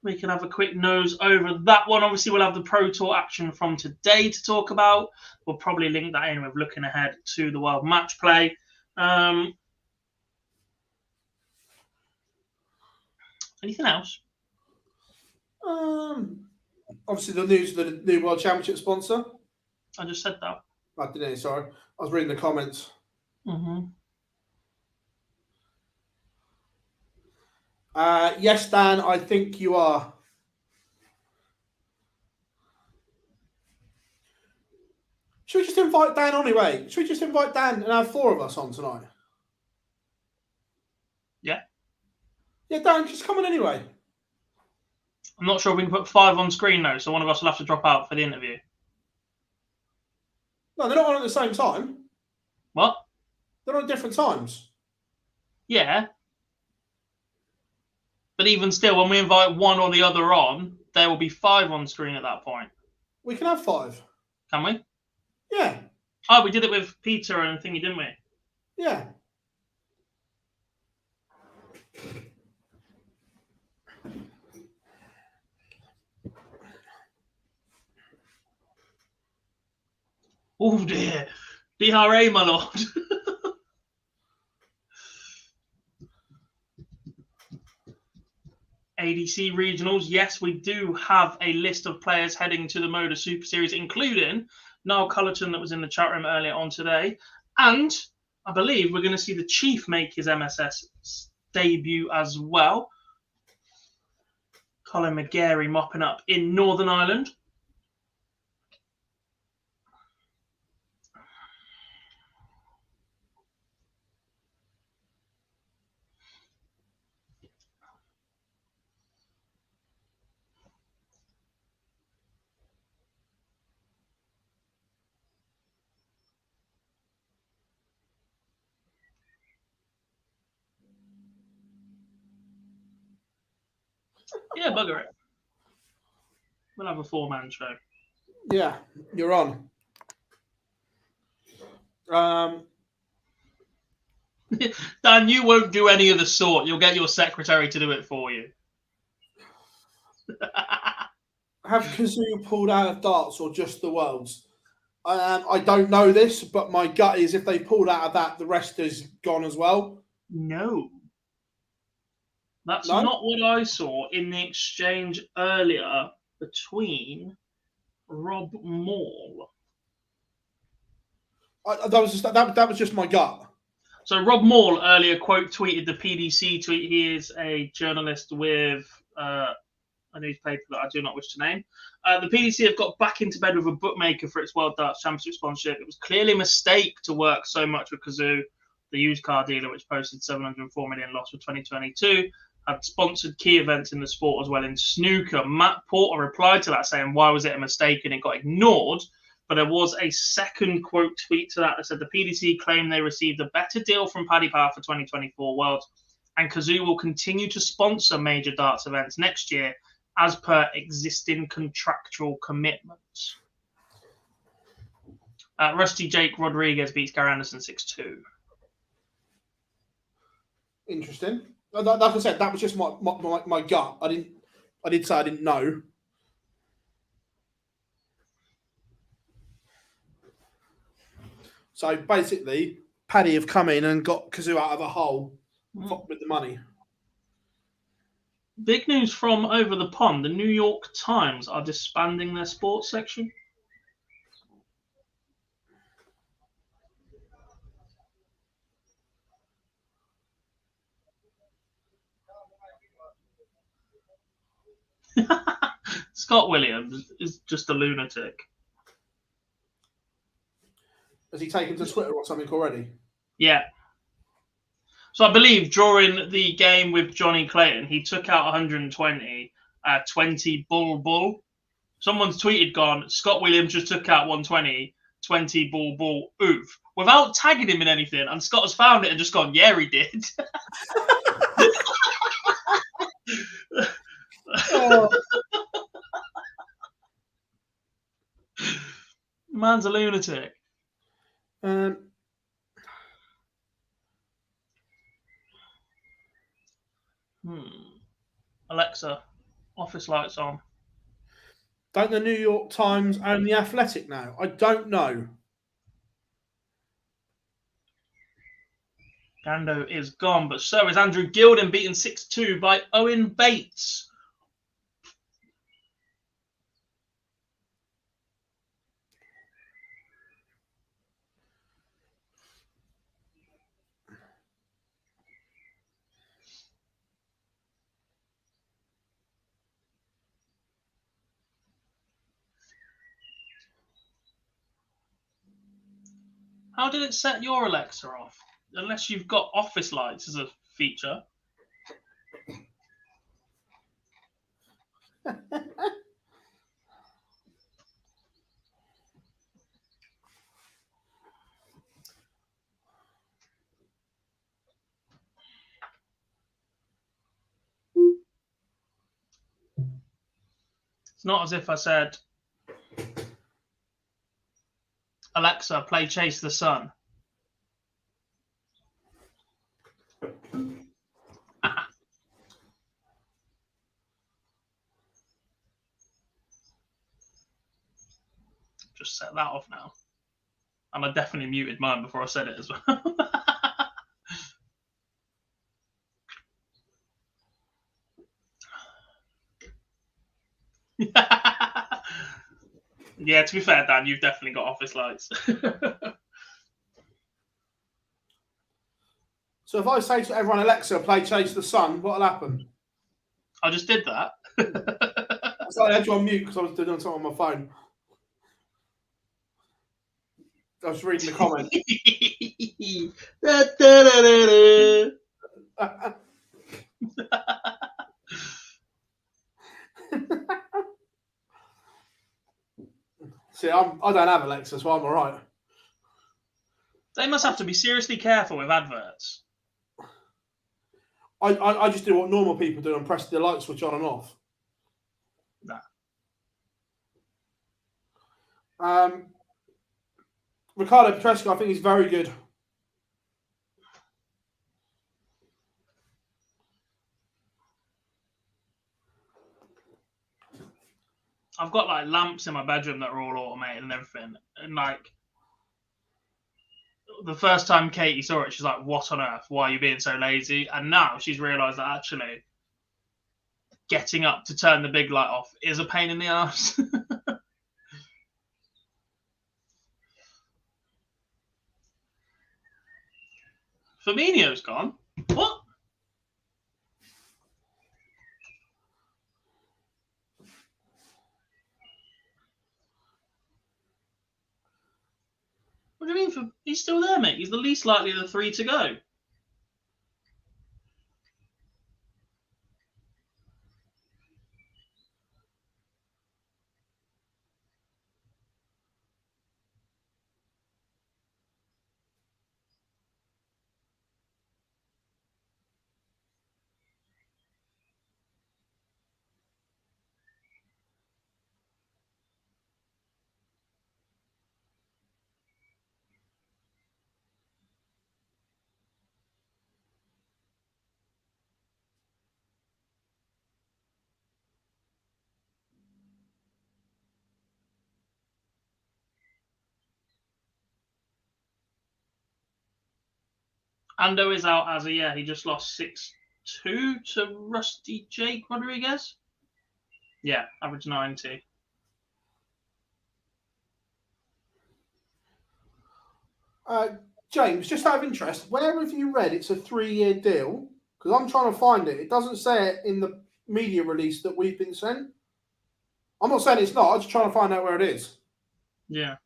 We can have a quick nose over that one. Obviously, we'll have the Pro Tour action from today to talk about. We'll probably link that in with looking ahead to the World Match Play. Anything else? Obviously, the news of the new World Championship sponsor. I just said that. I didn't. Sorry, I was reading the comments. Yes, Dan, I think you are. Should we just invite Dan on anyway? Should we just invite Dan and have 4 of us on tonight? Yeah. Yeah, Dan, just come on anyway. I'm not sure if we can put 5 on screen, though, so one of us will have to drop out for the interview. No, they're not on at the same time. What? They're on different times. Yeah. But even still, when we invite one or the other on, there will be 5 on screen at that point. We can have 5. Can we? Yeah. Oh, we did it with Peter and thingy, didn't we? Yeah. Oh dear. DRA, my lord. ADC regionals. Yes, we do have a list of players heading to the MODUS Super Series, including Niall Cullerton that was in the chat room earlier on today. And I believe we're going to see the Chief make his MSS debut as well. Colin McGarry mopping up in Northern Ireland. Yeah, bugger it. We'll have a 4-man show. Yeah, you're on. Dan, you won't do any of the sort. You'll get your secretary to do it for you. Have Kazoo pulled out of darts or just the Worlds? I don't know this, but my gut is if they pulled out of that, the rest is gone as well. No. That's not what I saw in the exchange earlier between Rob Maul. That was just my gut. So Rob Maul earlier quote tweeted the PDC tweet. He is a journalist with a newspaper that I do not wish to name. The PDC have got back into bed with a bookmaker for its World Darts Championship sponsorship. It was clearly a mistake to work so much with Kazoo, the used car dealer, which posted 704 million loss for 2022. Had sponsored key events in the sport as well in snooker. Matt Porter replied to that saying, why was it a mistake? And it got ignored. But there was a second quote tweet to that said the PDC claimed they received a better deal from Paddy Power for 2024 Worlds, and Kazoo will continue to sponsor major darts events next year as per existing contractual commitments. Rusty Jake Rodriguez beats Gary Anderson 6-2. Interesting. Like I said, that was just my gut. I did say I didn't know. So basically, Paddy have come in and got Kazoo out of a hole with the money. Big news from over the pond. The New York Times are disbanding their sports section. Scott Williams is just a lunatic. Has he taken to Twitter or something already? Yeah. So I believe during the game with Johnny Clayton, he took out 120, 20 bull. Someone's tweeted gone, Scott Williams just took out 120, 20 bull, oof. Without tagging him in anything. And Scott has found it and just gone, yeah, he did. Oh. Man's a lunatic. Alexa, office lights on. Don't the New York Times own The Athletic now? I don't know. Gando is gone, but so is Andrew Gilden, beaten 6-2 by Owen Bates. How did it set your Alexa off? Unless you've got office lights as a feature. It's not as if I said, Alexa, play Chase the Sun. Just set that off now. And I definitely muted mine before I said it as well. Yeah, to be fair, Dan, you've definitely got office lights. So if I say to everyone, Alexa, play Chase the Sun, what'll happen? I just did that. I had you on mute because I was doing something on my phone. I was reading the comment. See, I don't have Alexa, so I'm all right. They must have to be seriously careful with adverts. I just do what normal people do and press the light switch on and off. Nah. Ricardo Petrescu, I think he's very good. I've got like lamps in my bedroom that are all automated and everything. And like the first time Katie saw it, she's like, what on earth? Why are you being so lazy? And now she's realised that actually getting up to turn the big light off is a pain in the ass. Firmino's gone. What? What do you mean? He's still there, mate. He's the least likely of the 3 to go. Ando is out as he just lost 6-2 to Rusty Jake Rodriguez. Yeah, average 90. James, just out of interest, where have you read it's a 3-year deal? Because I'm trying to find it. It doesn't say it in the media release that we've been sent. I'm not saying it's not. I'm just trying to find out where it is. Yeah.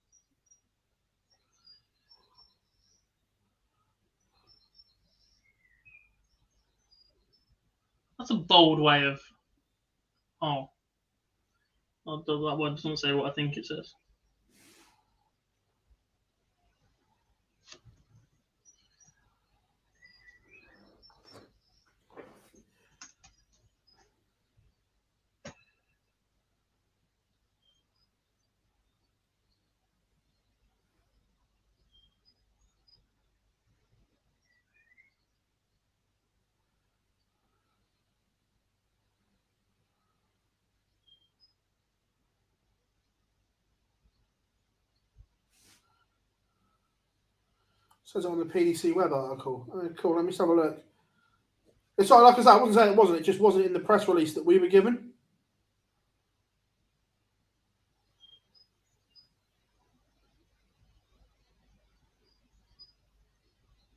That's a bold way of... Oh. That one doesn't say what I think it says. Says it on the PDC web article. Cool. Let me just have a look. It's like I said, I wasn't saying it wasn't. It just wasn't in the press release that we were given.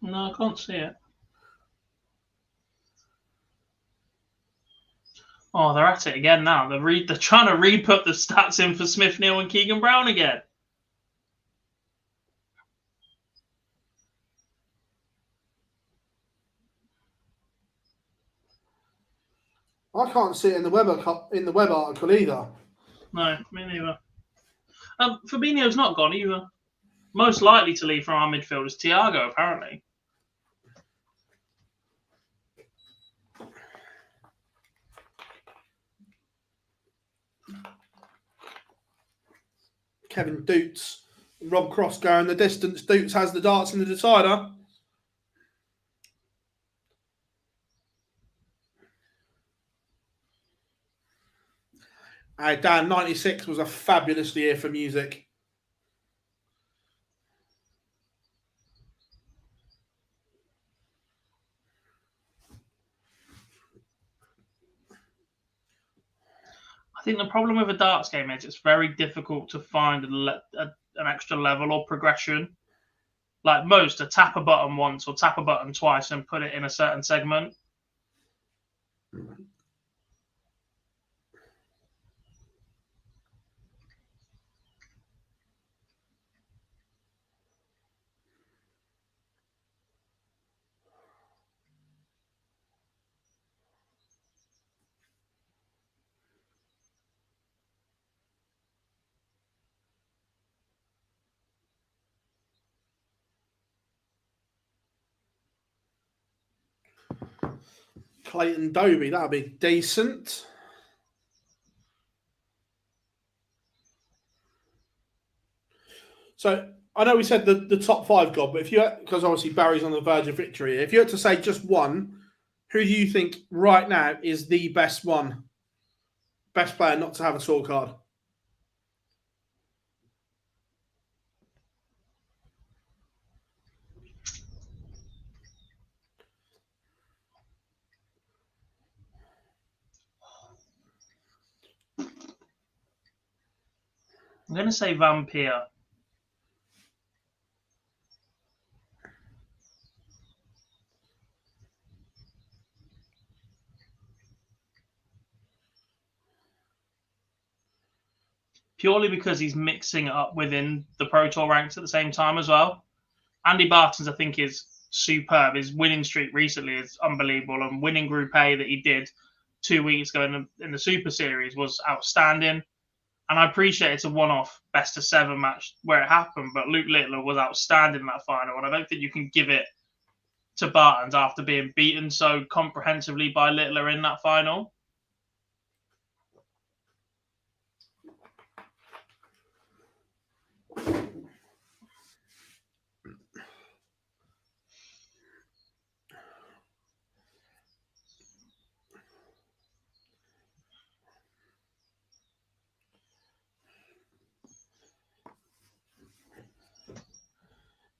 No, I can't see it. Oh, they're at it again now. They're trying to re-put the stats in for Smith Neal and Keegan Brown again. I can't see it in the web article either. No, me neither. Fabinho's not gone either. Most likely to leave from our midfield is Thiago, apparently. Kevin Doots and Rob Cross going the distance. Doots has the darts in the decider. Dan, 96 was a fabulous year for music. I think the problem with a darts game is it's very difficult to find an extra level or progression. Like most, tap a button once or tap a button twice and put it in a certain segment. Clayton Dobie, that'll be decent. So I know we said the top 5 God, but if you because obviously Barry's on the verge of victory. If you had to say just one, who do you think right now is the best one? Best player not to have a tour card? I'm going to say Vampire. purely because he's mixing it up within the Pro Tour ranks at the same time as well. Andy Barton's, I think, is superb. His winning streak recently is unbelievable, and winning Group A that he did 2 weeks ago in the Super Series was outstanding. And I appreciate it's a one-off best-of-7 match where it happened, but Luke Littler was outstanding in that final, and I don't think you can give it to Bartons after being beaten so comprehensively by Littler in that final.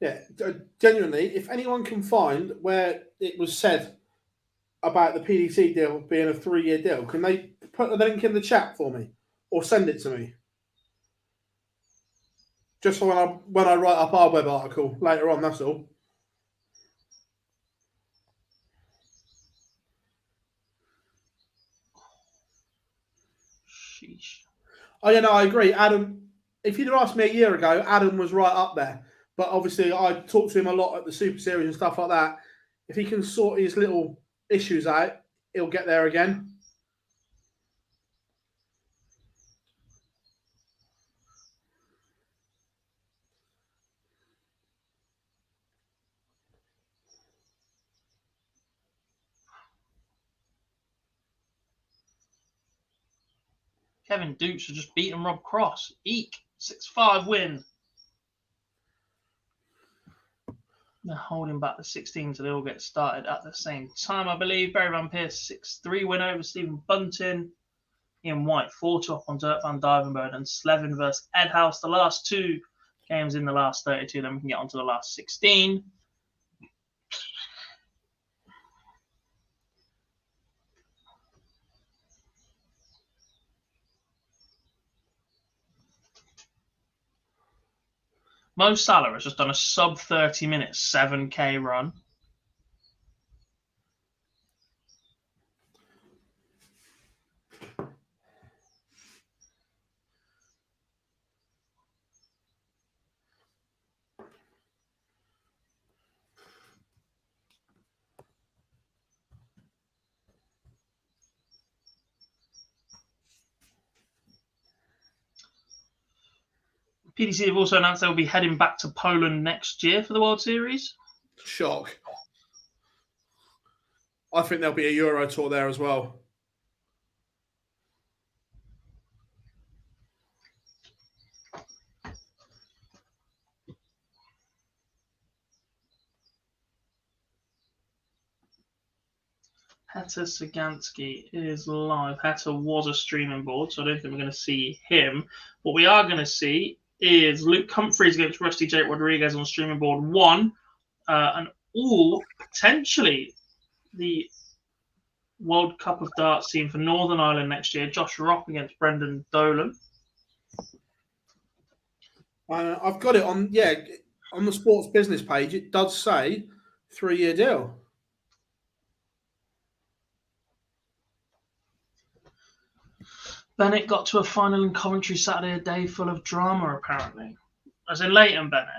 Yeah, genuinely, if anyone can find where it was said about the PDC deal being a 3-year deal, can they put the link in the chat for me or send it to me? Just so when I write up our web article later on, that's all. Sheesh. Oh, yeah, no, I agree. Adam, if you'd have asked me a year ago, Adam was right up there. But obviously, I talked to him a lot at the Super Series and stuff like that. If he can sort his little issues out, he'll get there again. Kevin Dukes has just beaten Rob Cross. Eek, 6-5 win. They're holding back the 16 so they all get started at the same time, I believe. Barry Van Peers, 6-3 win over Stephen Bunting. Ian White, 4-2 up on Dirk van Dijvenbode and Slevin versus Ed House. The last 2 games in the last 32, then we can get on to the last 16. Mo Salah has just done a sub 30 minute 7K run. PDC have also announced they'll be heading back to Poland next year for the World Series. Shock. I think there'll be a Euro Tour there as well. Heta Sagansky is live. Heta was a streaming board, so I don't think we're going to see him. What we are going to see is Luke Humphreys against Rusty Jake Rodriguez on streaming board 1. And all potentially the World Cup of Darts team for Northern Ireland next year. Josh Rock against Brendan Dolan. I've got it on the sports business page. It does say 3-year deal. Bennett got to a final in Coventry Saturday, a day full of drama, apparently. As in Leighton Bennett.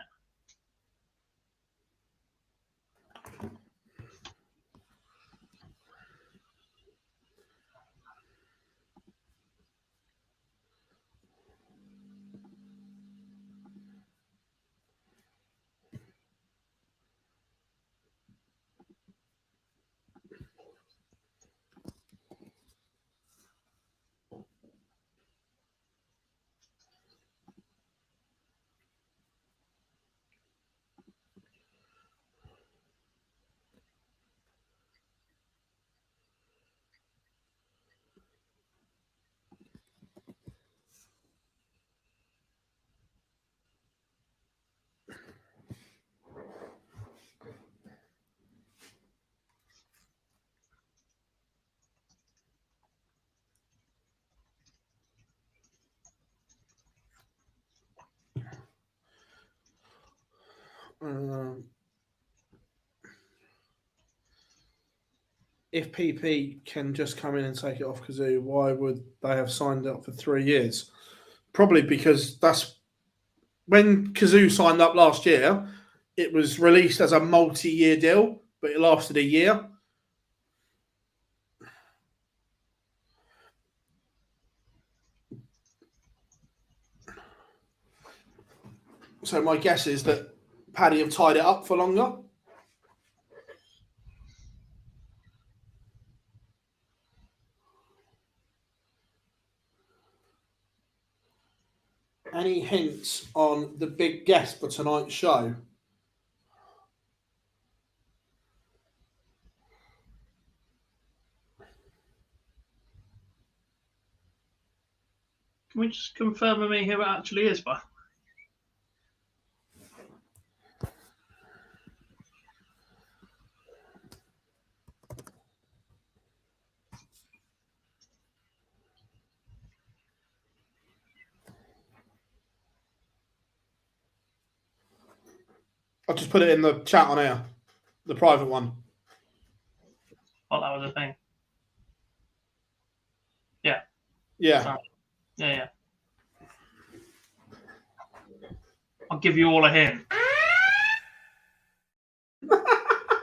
If PP can just come in and take it off Kazoo, why would they have signed up for 3 years? Probably because that's when Kazoo signed up last year. It was released as a multi-year deal, but it lasted a year. So my guess is that Paddy have tied it up for longer. Any hints on the big guest for tonight's show? Can we just confirm with me who it actually is, by? I'll just put it in the chat on air, the private one. Oh, that was a thing. Yeah. Yeah. Yeah. I'll give you all a hint.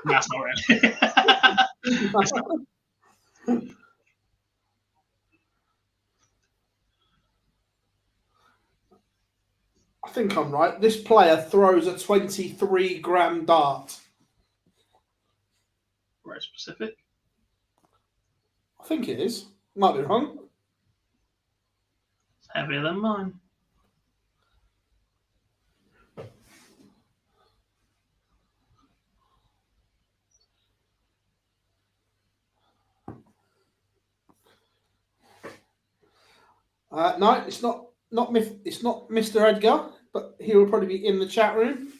That's not really. I think I'm right. This player throws a 23-gram dart. Very specific. I think it is. Might be wrong. It's heavier than mine. No, it's not. It's not Mr. Edgar, but he will probably be in the chat room.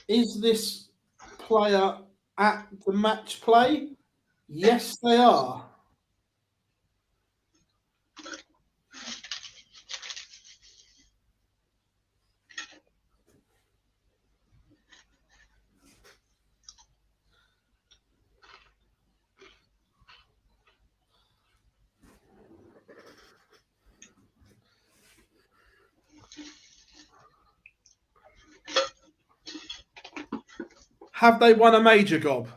Is this player at the match play? Yes, they are. Have they won a major, Gob?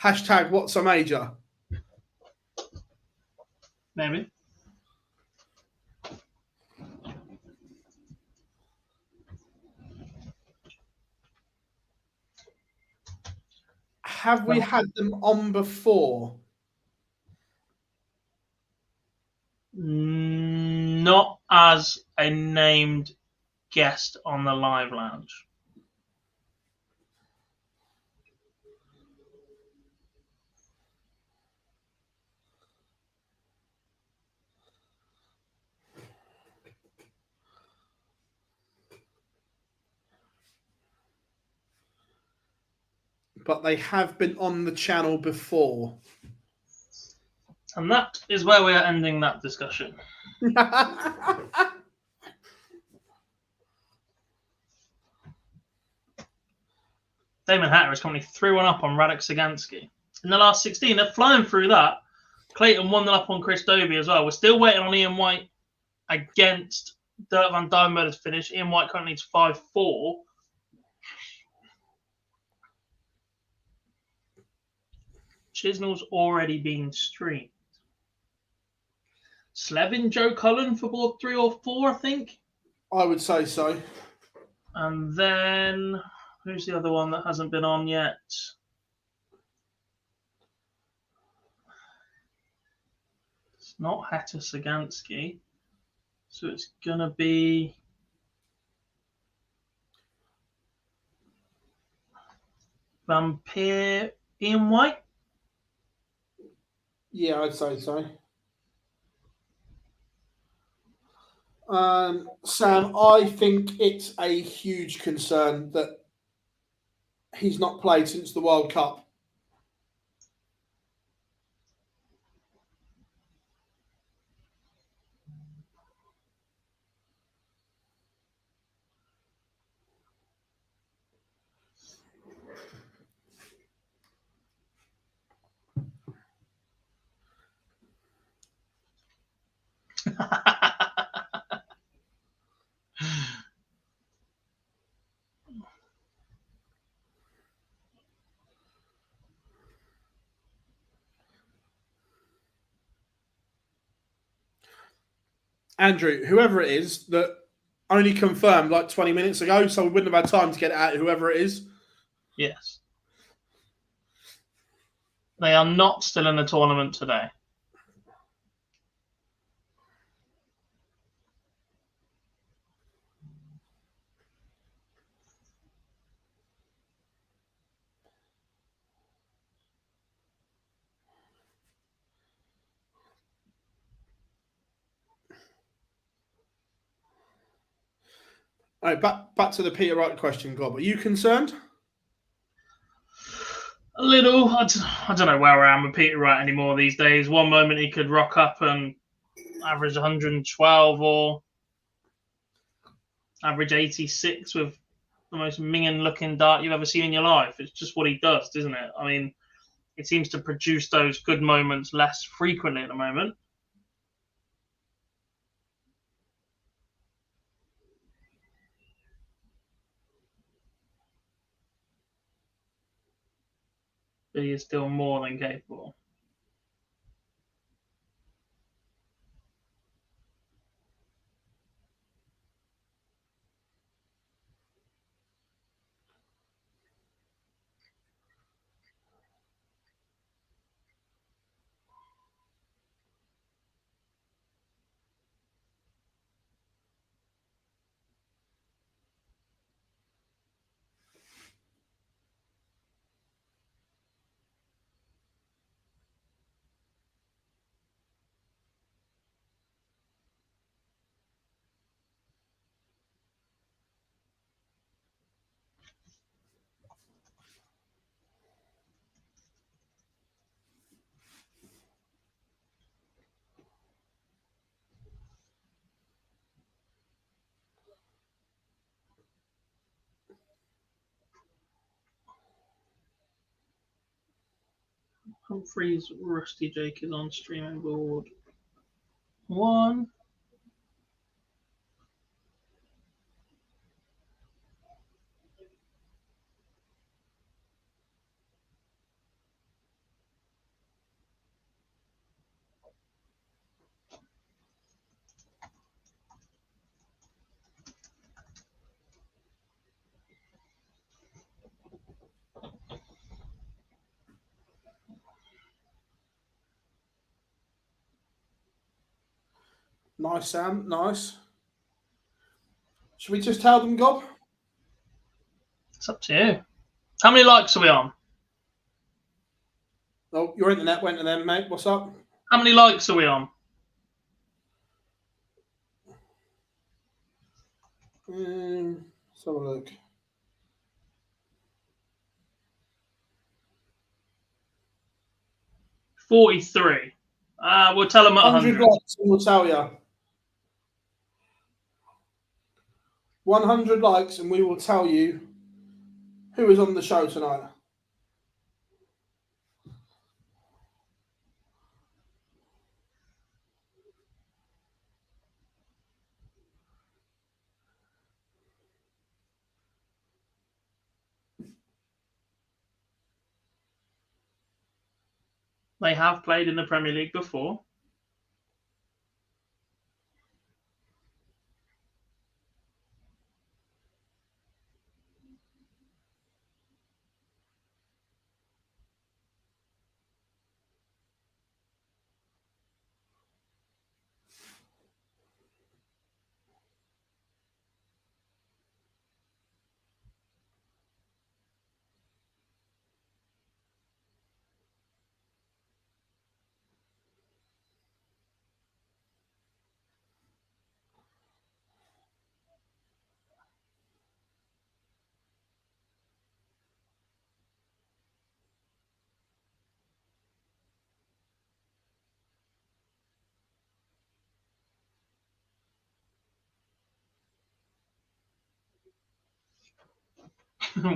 Hashtag what's a major? Maybe. Have we had them on before? Not as a named guest on the live lounge. But they have been on the channel before. And that is where we are ending that discussion. Damon Hatter is currently 3-1 up on Radek Sagansky. In the last 16, they're flying through that. Clayton 1-0 up on Chris Dobie as well. We're still waiting on Ian White against Dirk Van Dijvenbode's finish. Ian White currently needs 5-4. Chisnell's already been streamed. Slevin, Joe Cullen for board 3 or 4, I think. I would say so. And then, who's the other one that hasn't been on yet? It's not Hatter Sagansky. So it's going to be Vampire Ian White. Yeah, I'd say so. Sam, I think it's a huge concern that he's not played since the World Cup. Andrew, whoever it is that only confirmed like 20 minutes ago, so we wouldn't have had time to get it out, whoever it is. Yes. They are not still in the tournament today. All right, back to the Peter Wright question, Gob. Are you concerned? A little. I don't know where I am with Peter Wright anymore these days. One moment he could rock up and average 112 or average 86 with the most minging-looking dart you've ever seen in your life. It's just what he does, isn't it? I mean, it seems to produce those good moments less frequently at the moment. But he is still more than capable. Humphrey's Rusty Jake is on streaming board 1. Nice, Sam. Nice. Should we just tell them, Gob? It's up to you. How many likes are we on? Oh, your internet went to them, mate. What's up? How many likes are we on? Let's have a look. 43. We'll tell them at 100. 100 likes and we'll tell you. 100 likes and we will tell you who is on the show tonight. They have played in the Premier League before.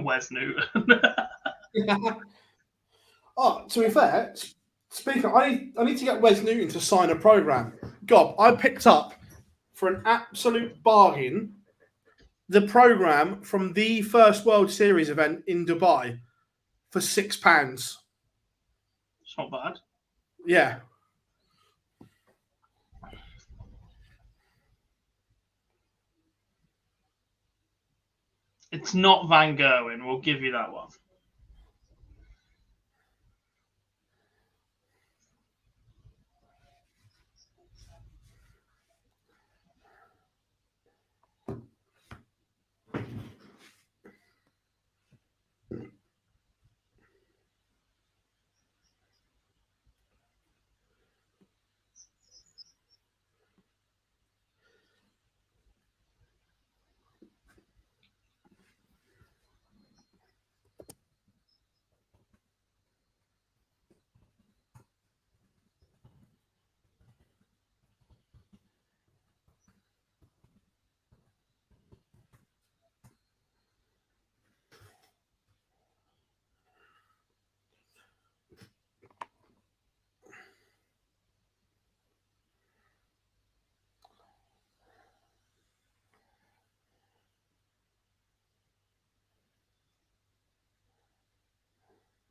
Wes Newton. Oh, to be fair, speaking, I need to get Wes Newton to sign a program. Gob, I picked up for an absolute bargain the program from the first World Series event in Dubai for £6. It's not bad. Yeah. It's not Van Gerwen. We'll give you that one.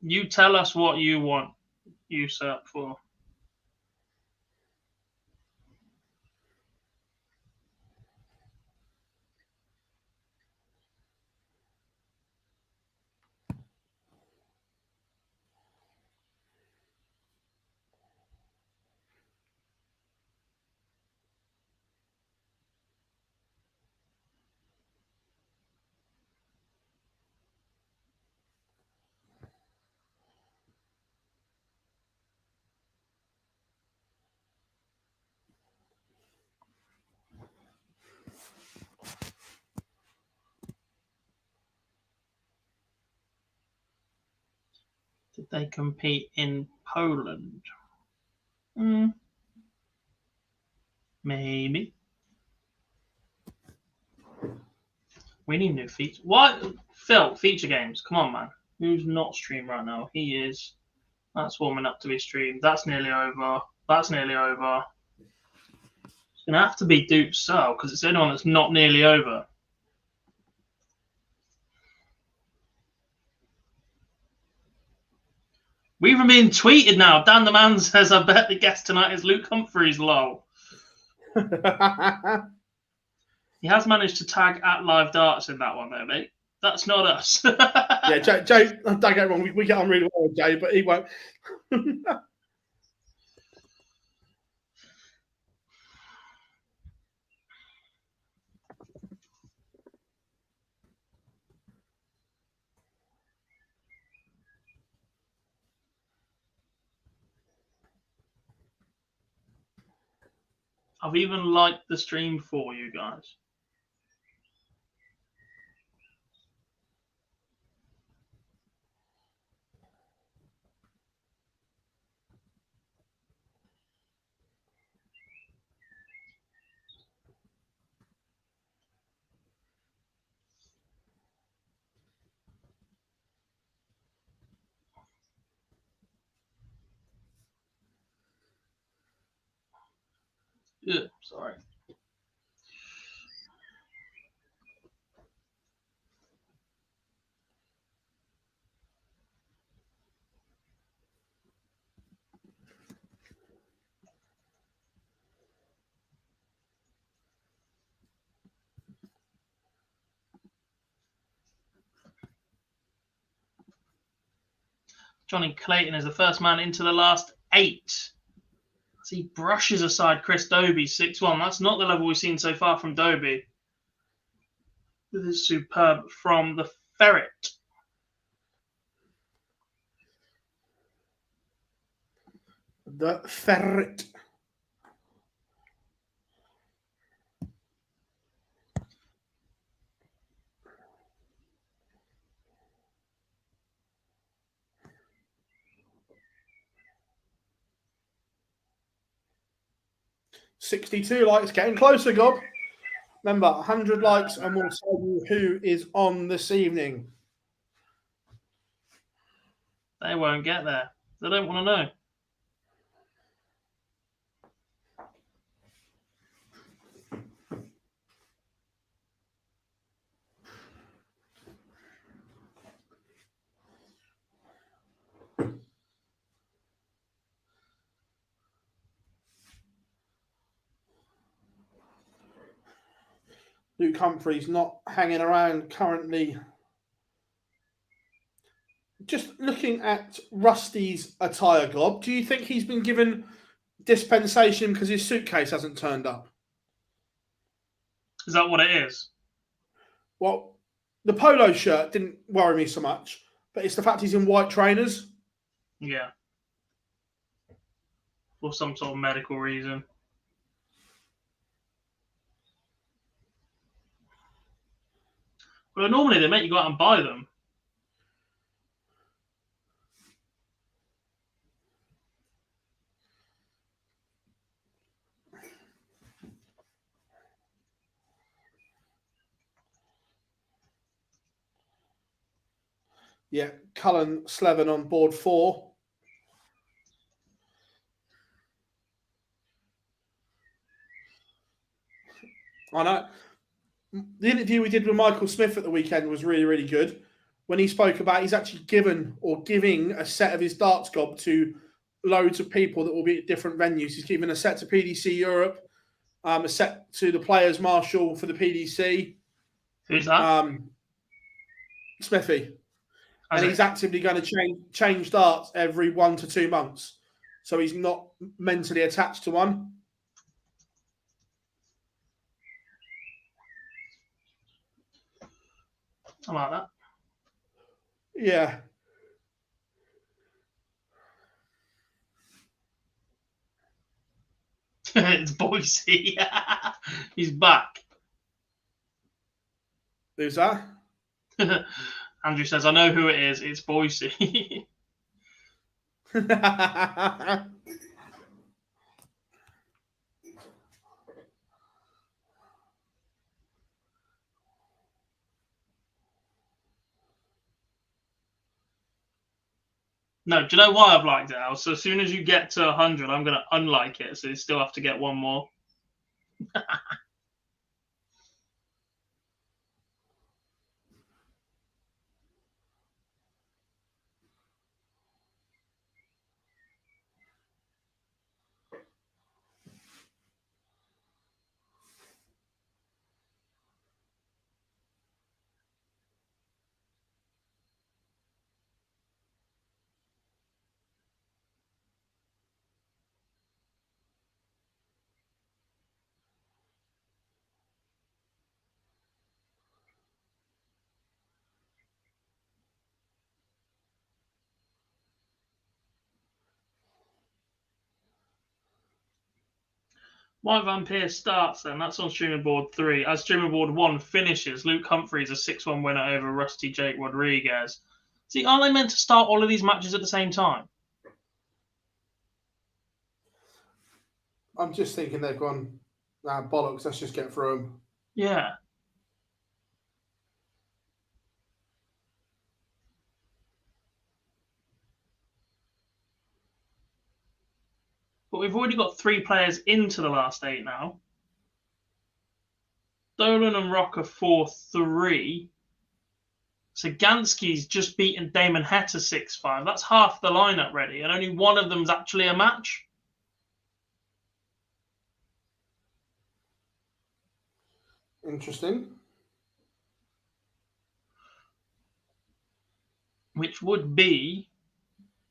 You tell us what you want USAP for. Did they compete in Poland? Maybe. We need new features. What? Phil, feature games. Come on, man. Who's not streamed right now? He is. That's warming up to be streamed. That's nearly over. That's nearly over. It's going to have to be Duke Cell because it's the only one that's not nearly over. We've even been tweeted now. Dan the Man says, I bet the guest tonight is Luke Humphreys, lol. He has managed to tag at Live Darts in that one, though, mate. That's not us. Yeah, Jay, don't get it wrong. We get on really well with Jay, but he won't. I've even liked the stream for you guys. Ugh, sorry. Johnny Clayton is the first man into the last 8. As he brushes aside Chris Dobie, 6-1. That's not the level we've seen so far from Dobie. This is superb from the Ferret. The Ferret. $62 likes, getting closer, Gob. Remember, 100 likes and we'll tell you who is on this evening. They won't get there. They don't want to know. Luke Humphries not hanging around currently. Just looking at Rusty's attire, Gob, do you think he's been given dispensation because his suitcase hasn't turned up? Is that what it is? Well, the polo shirt didn't worry me so much, but it's the fact he's in white trainers. Yeah. For some sort of medical reason. Well, normally they make you go out and buy them. Yeah, Cullen Slevin on board 4. I know. The interview we did with Michael Smith at the weekend was really, really good. When he spoke about he's actually giving a set of his darts gob to loads of people that will be at different venues. He's given a set to PDC Europe, a set to the Players Marshal for the PDC. Who's that? Smithy. And he's actively going to change darts every 1 to 2 months. So he's not mentally attached to one. I like that. Yeah. It's Boise. He's back. Who's that? Andrew says, I know who it is. It's Boise. No, do you know why I've liked it, Al? So as soon as you get to 100, I'm going to unlike it. So you still have to get one more. White Vampire starts then. That's on streamer board 3. As streamer board 1 finishes, Luke Humphries a 6-1 winner over Rusty Jake Rodriguez. See, aren't they meant to start all of these matches at the same time? I'm just thinking they've gone, bollocks, let's just get through them. Yeah. But we've already got 3 players into the last 8 now. Dolan and Rocker 4-3. Sagansky's just beaten Damon Hetta 6-5. That's half the lineup ready, and only one of them's actually a match. Interesting. Which would be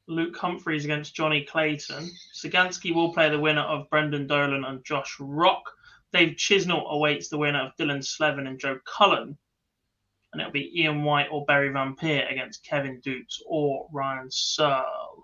Luke Humphries against Johnny Clayton. Sagansky will play the winner of Brendan Dolan and Josh Rock. Dave Chisnall awaits the winner of Dylan Slevin and Joe Cullen. And it'll be Ian White or Barry Vampire against Kevin Dukes or Ryan Searle.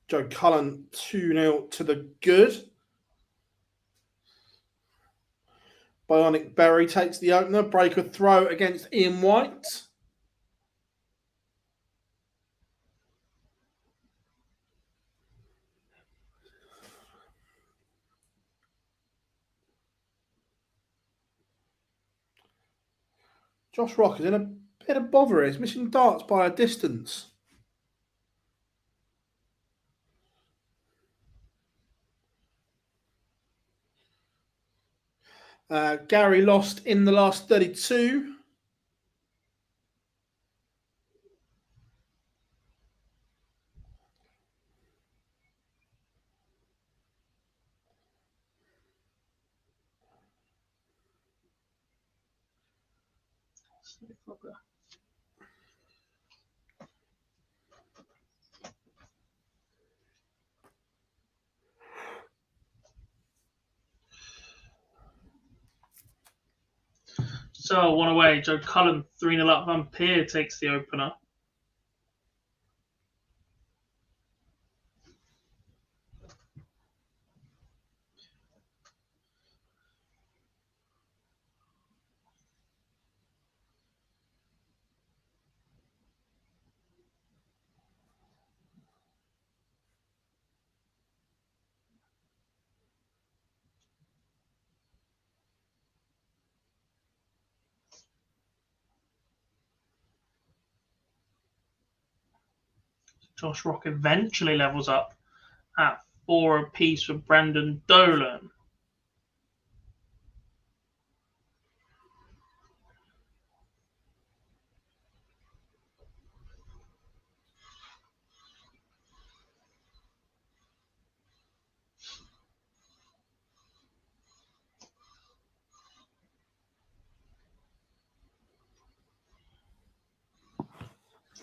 Joe Cullen 2-0 to the good. Bionic Berry takes the opener. Breaker throw against Ian White. Josh Rock is in a bit of bother here. He's missing darts by a distance. Gary lost in the last 32. So, one away. Joe Cullen, 3-0 up. Vampire takes the opener. Josh Rock eventually levels up at 4 apiece for Brendan Dolan.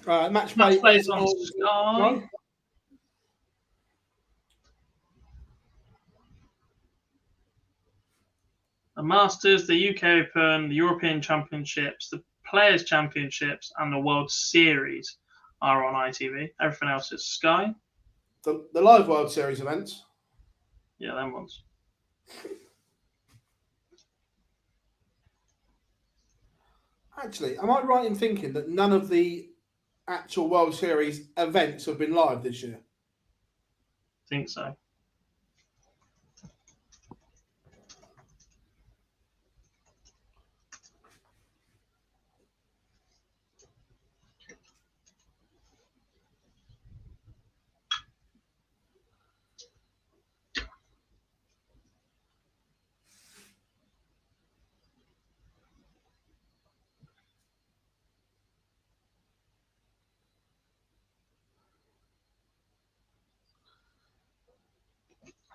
Matchplay is on Sky. The Masters, the UK Open, the European Championships, the Players' Championships, and the World Series are on ITV. Everything else is Sky. The live World Series events. Yeah, them ones. Actually, am I right in thinking that none of the actual World Series events have been live this year? I think so.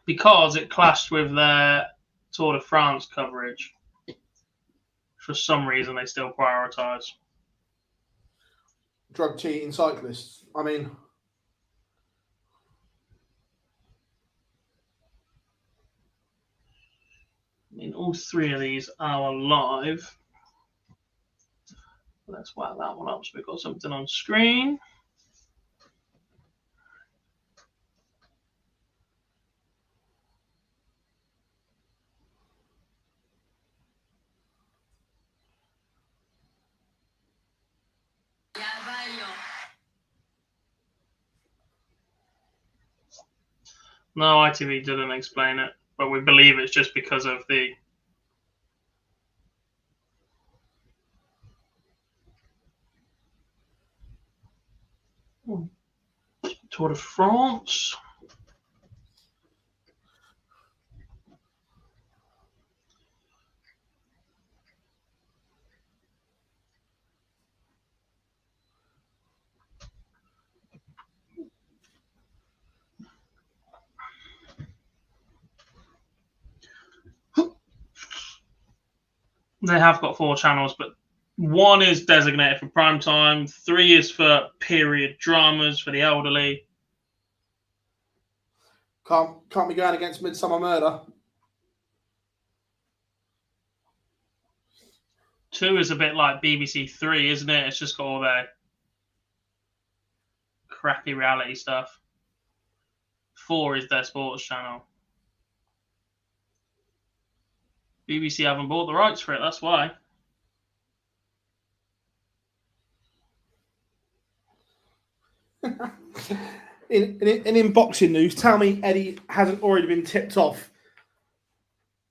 Because it clashed with their Tour de France coverage. For some reason, they still prioritise. Drug cheating cyclists. I mean, all three of these are live. Let's whack that one up so we've got something on screen. No, ITV didn't explain it, but we believe it's just because of the Tour de France. They have got 4 channels, but 1 is designated for prime time, 3 is for period dramas for the elderly. can't be going against Midsummer Murder. 2 is a bit like BBC 3, isn't it? It's just got all their crappy reality stuff. 4 is their sports channel. BBC haven't bought the rights for it, that's why. In boxing news, tell me Eddie hasn't already been tipped off.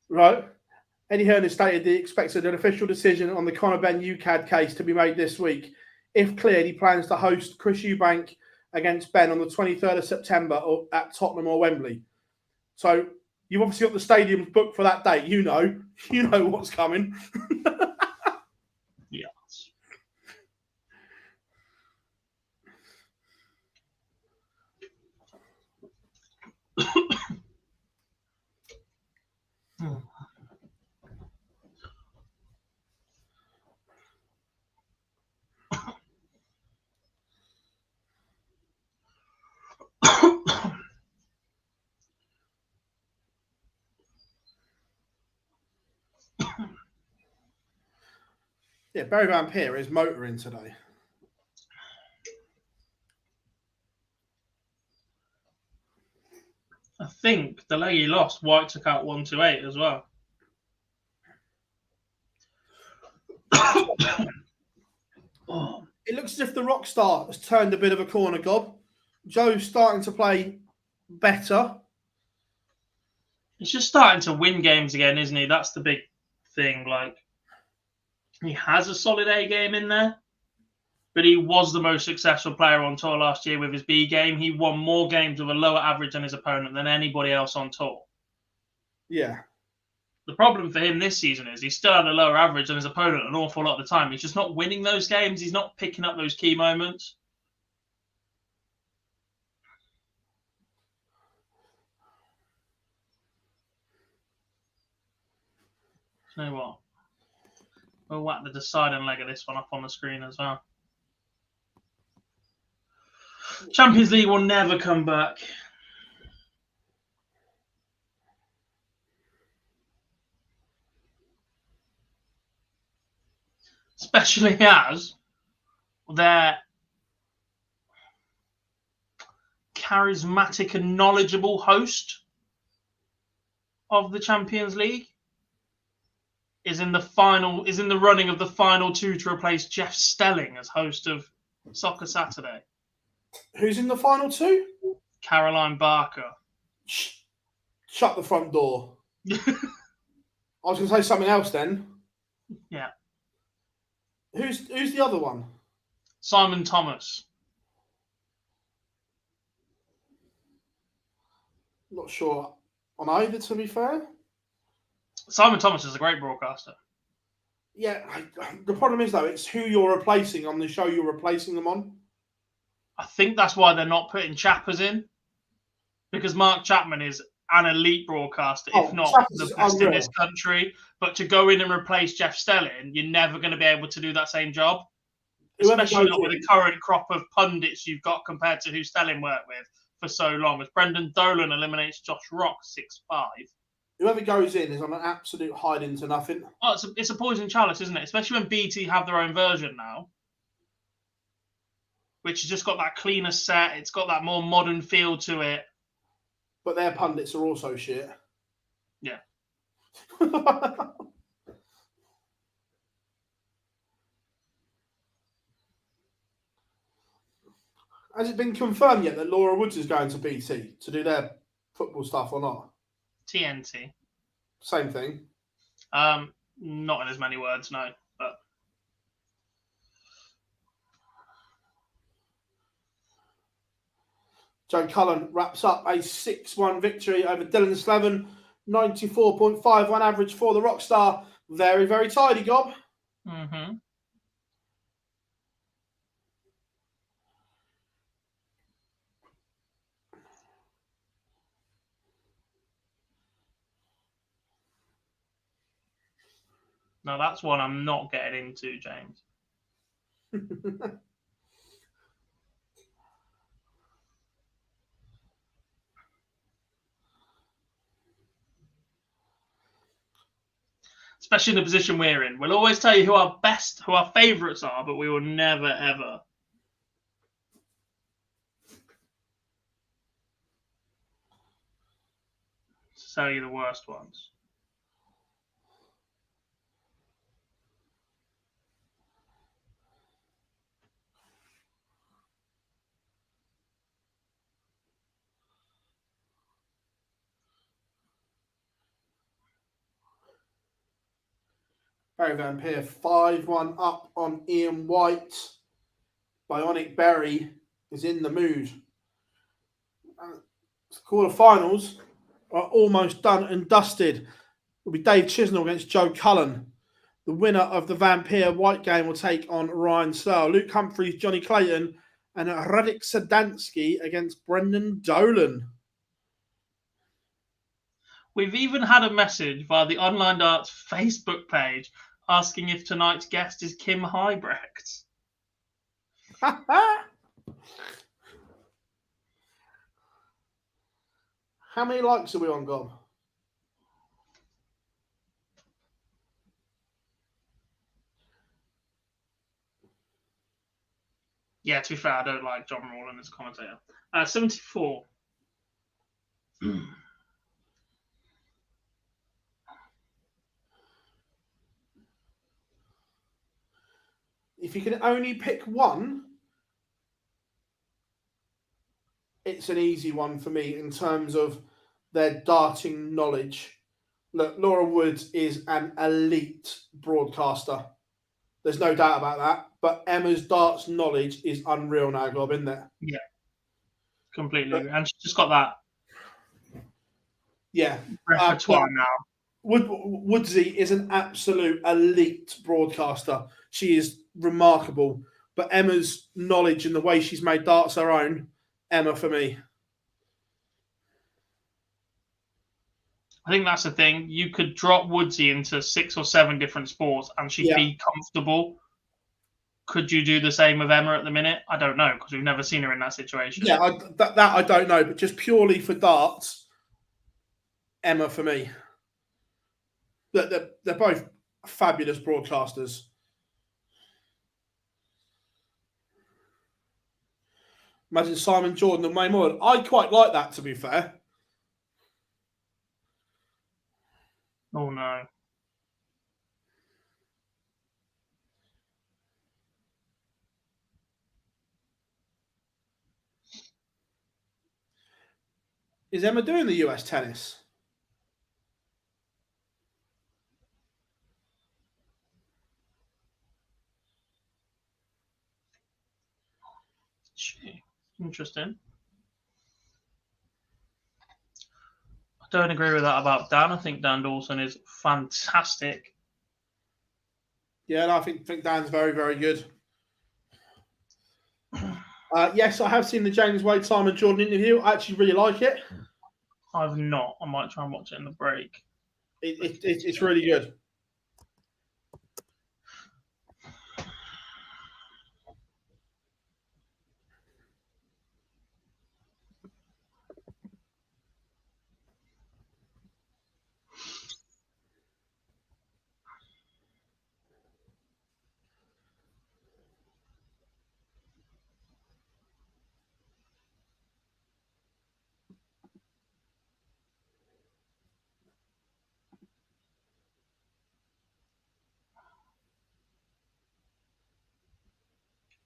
Right? Eddie Hearn has stated that he expects an official decision on the Conor Benn UCAD case to be made this week. If cleared, he plans to host Chris Eubank against Benn on the 23rd of September at Tottenham or Wembley. So you've obviously got the stadiums booked for that date. You know what's coming. Yeah. Yeah, Barry Van Peer is motoring today. I think the leg he lost, White took out 128 as well. Oh. It looks as if the Rockstar has turned a bit of a corner, Gob. Joe's starting to play better. He's just starting to win games again, isn't he? That's the big thing. Like, he has a solid A game in there, but he was the most successful player on tour last year with his B game. He won more games with a lower average than his opponent than anybody else on tour. Yeah. The problem for him this season is he's still had a lower average than his opponent an awful lot of the time. He's just not winning those games. He's not picking up those key moments. You know what? We'll whack the deciding leg of this one up on the screen as well. Champions League will never come back. Especially as their charismatic and knowledgeable host of the Champions League is in the running of the final 2 to replace Jeff Stelling as host of Soccer Saturday. Who's in the final 2? Caroline Barker. Shut the front door. I was going to say something else then. Yeah. Who's the other one? Simon Thomas. Not sure on either, to be fair. Simon Thomas is a great broadcaster. Yeah, the problem is, though, it's who you're replacing on the show you're replacing them on. I think that's why they're not putting Chappers in. Because Mark Chapman is an elite broadcaster, if not the best in this country. But to go in and replace Jeff Stelling, you're never going to be able to do that same job. Especially not with the current crop of pundits you've got compared to who Stelling worked with for so long. As Brendan Dolan eliminates Josh Rock 6-5. Whoever goes in is on an absolute hide into nothing. Oh, it's a poison chalice, isn't it? Especially when BT have their own version now. Which has just got that cleaner set. It's got that more modern feel to it. But their pundits are also shit. Yeah. Has it been confirmed yet that Laura Woods is going to BT to do their football stuff or not? TNT. Same thing. Not in as many words, no. But Joe Cullen wraps up a 6-1 victory over Dylan Slevin. 94.51 average for the Rockstar. Very, very tidy, Gob. Mm-hmm. No, that's one I'm not getting into, James. Especially in the position we're in. We'll always tell you who our favourites are, but we will never, ever. tell you the worst ones. Barry Vampire 5-1 up on Ian White. Bionic Berry is in the mood. The quarterfinals are almost done and dusted. It will be Dave Chisnell against Joe Cullen. The winner of the Vampire White game will take on Ryan Searle. Luke Humphries, Johnny Clayton, and Radek Sadansky against Brendan Dolan. We've even had a message via the Online Darts Facebook page asking if tonight's guest is Kim Hybrecht. How many likes are we on, Gob? Yeah, to be fair, I don't like John Rawlin as commentator. 74. If you can only pick one, it's an easy one for me in terms of their darting knowledge. Look, Laura Woods is an elite broadcaster. There's no doubt about that. But Emma's darts knowledge is unreal now, Gob, isn't it? Yeah, completely. And she's just got that repertoire now. Woodsy is an absolute elite broadcaster. She is remarkable. But Emma's knowledge and the way she's made darts her own, Emma for me. I think that's the thing. You could drop Woodsy into 6 or 7 different sports and she'd be comfortable. Could you do the same with Emma at the minute? I don't know, because we've never seen her in that situation. Yeah, that I don't know. But just purely for darts, Emma for me. They're both fabulous broadcasters. Imagine Simon Jordan and Wayne Moore. I quite like that, to be fair. Oh, no. Is Emma doing the US tennis? Interesting. I don't agree with that about Dan. I think Dan Dawson is fantastic. Yeah, no, I think Dan's very, very good. Yes, I have seen the James Wade Simon Jordan interview. I actually really like it. I've not. I might try and watch it in the break. It's really good.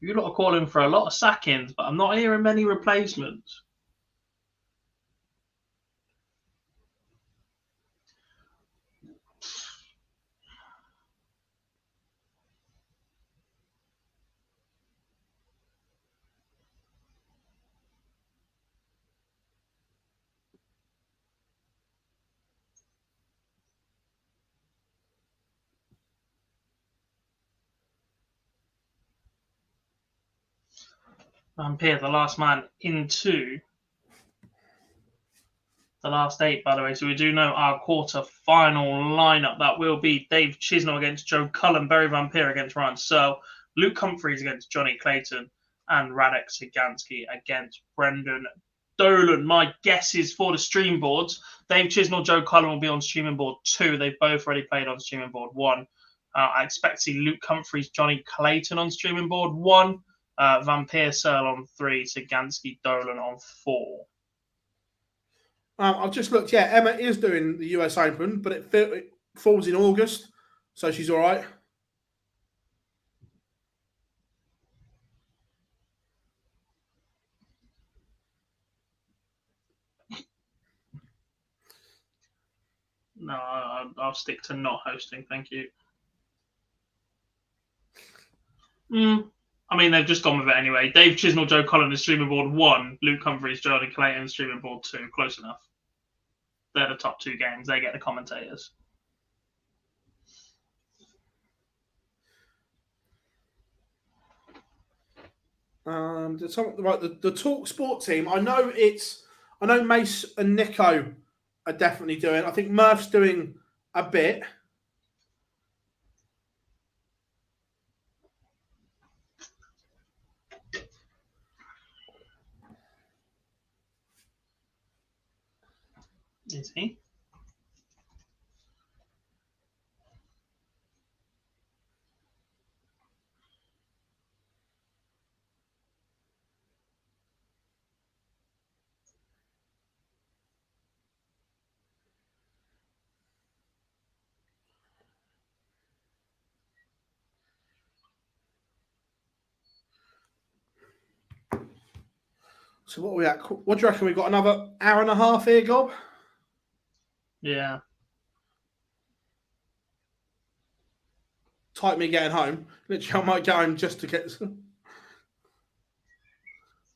You lot are calling for a lot of sackings, but I'm not hearing many replacements. Vampire, the last man into the last 8, by the way. So we do know our quarter-final lineup. That will be Dave Chisnell against Joe Cullen, Barry Vampire against Ryan Searle, Luke Humphries against Johnny Clayton, and Radek Sadansky against Brendan Dolan. My guesses for the stream boards: Dave Chisnell, Joe Cullen will be on streaming board 2. They've both already played on streaming board 1. I expect to see Luke Humphries, Johnny Clayton on streaming board 1. Vampire Searle on 3, Sadansky Dolan on 4. I've just looked. Yeah, Emma is doing the US Open, but it falls in August, so she's all right. No, I'll stick to not hosting. Thank you. I mean, they've just gone with it anyway. Dave Chisnell, Joe Collins is streaming board 1. Luke Humphries, Jordan Clayton streaming board 2. Close enough. They're the top 2 games. They get the commentators. The Talk Sport team. I know Mace and Nico are definitely doing. I think Murph's doing a bit. Is he? So what are we at? What do you reckon? We've got another hour and a half here, Gob? Yeah. Type me getting home. Literally, I might get home just to get.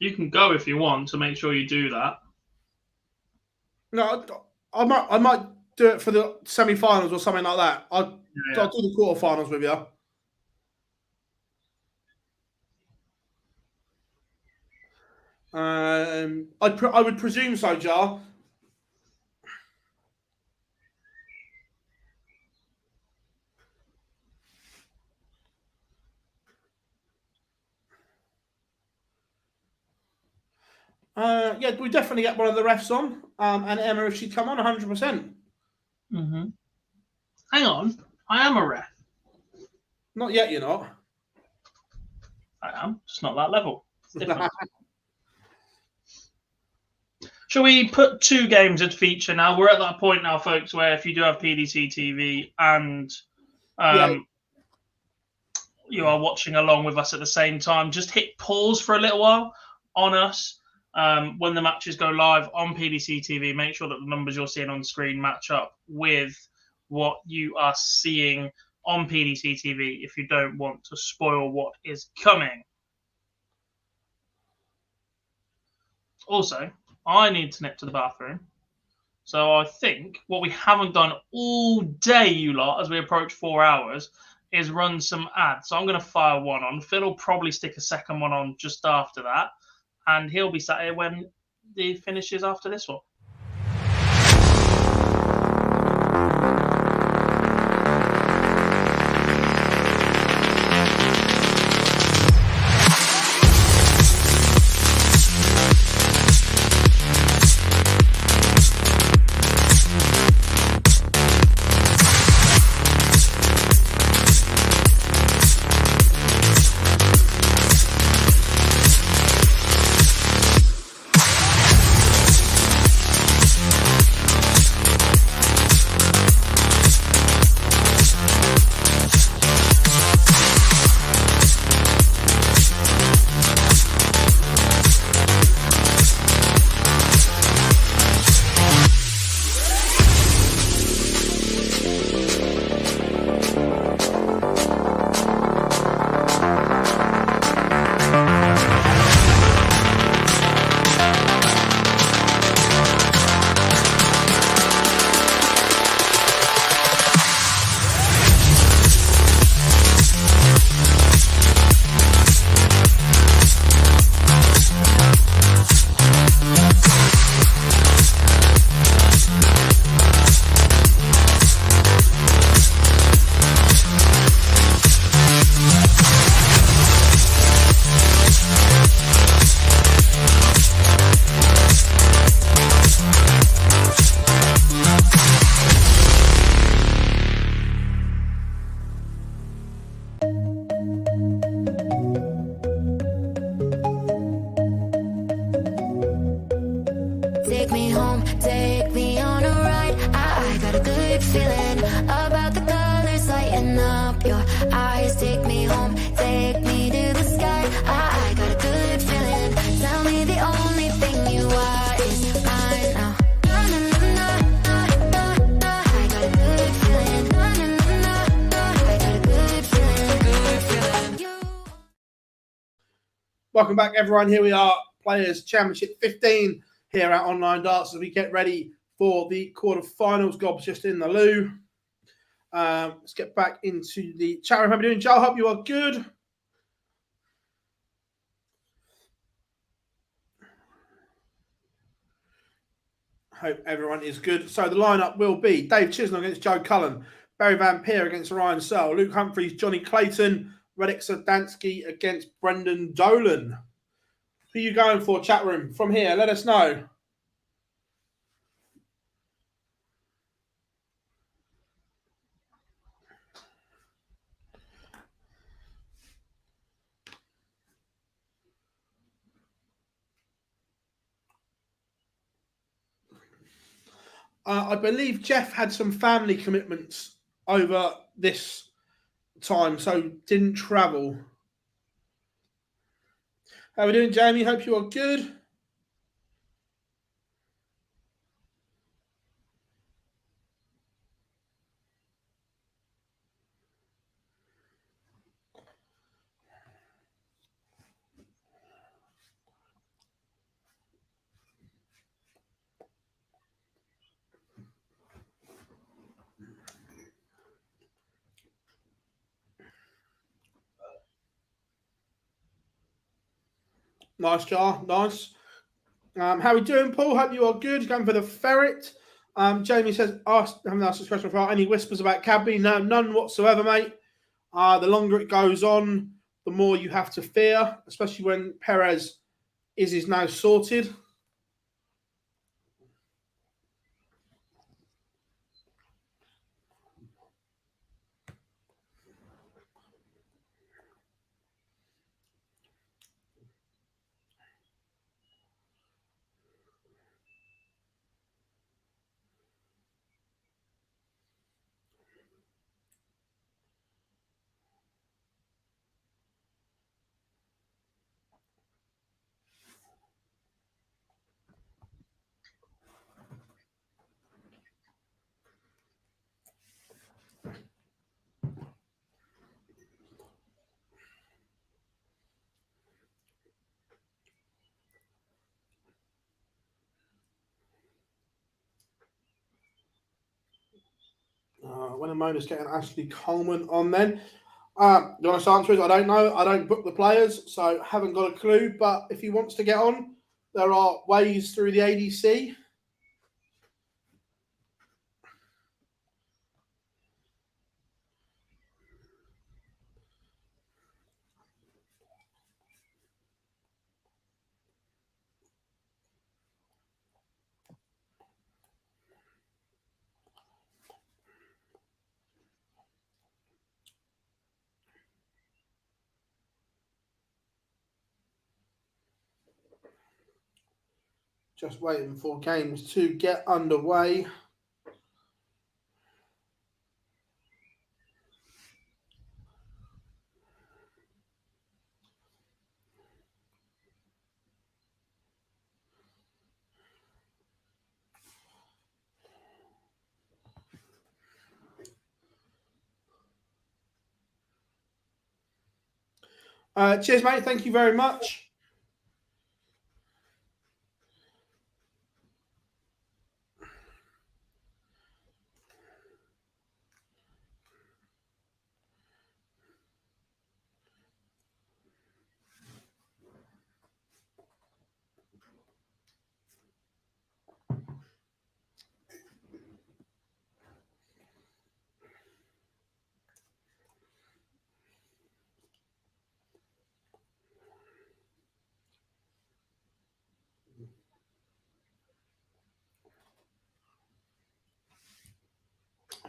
You can go if you want to make sure you do that. No, I might do it for the semi-finals or something like that. I'll do the quarterfinals with you. I would presume so, Jar. Yeah, we definitely get one of the refs on, and Emma if she'd come on 100%. Mm-hmm. Hang on, I am a ref. Not yet, you're not. I am, just not that level. It's different. Shall we put 2 games at feature now? We're at that point now, folks, where if you do have PDC TV and you are watching along with us at the same time, just hit pause for a little while on us. When the matches go live on PDC TV, make sure that the numbers you're seeing on screen match up with what you are seeing on PDC TV if you don't want to spoil what is coming. Also, I need to nip to the bathroom. So I think what we haven't done all day, you lot, as we approach 4 hours, is run some ads. So I'm going to fire one on. Phil will probably stick a second one on just after that. And he'll be sat here when the finishes after this one. Your eyes take me home, take me to the sky. I got a good feeling. Tell me the only thing you are is mine now. I got a good feeling. I got a good feeling. You. Welcome back, everyone. Here we are, Players Championship 15 here at Online Darts as we get ready for the quarterfinals. Gob's just in the loo. Let's get back into the chat room. How are you doing, Joe? Hope you are good. Hope everyone is good. So the lineup will be Dave Chisholm against Joe Cullen, Barry Van Peer against Ryan Searle, Luke Humphreys, Johnny Clayton, Reddick Sadansky against Brendan Dolan. Who are you going for, chat room? From here, let us know. I believe Jeff had some family commitments over this time, so didn't travel. How are we doing, Jamie? Hope you are good. Nice, Jar. Nice. How are we doing, Paul? Hope you are good. Going for the ferret. Jamie says, haven't asked this question before. Any whispers about Cadby? No, none whatsoever, mate. The longer it goes on, the more you have to fear, especially when Perez is now sorted. When a MODUS getting Ashley Coleman on then. The honest answer is I don't know. I don't book the players, so haven't got a clue. But if he wants to get on, there are ways through the ADC. Just waiting for games to get underway. Cheers, mate. Thank you very much.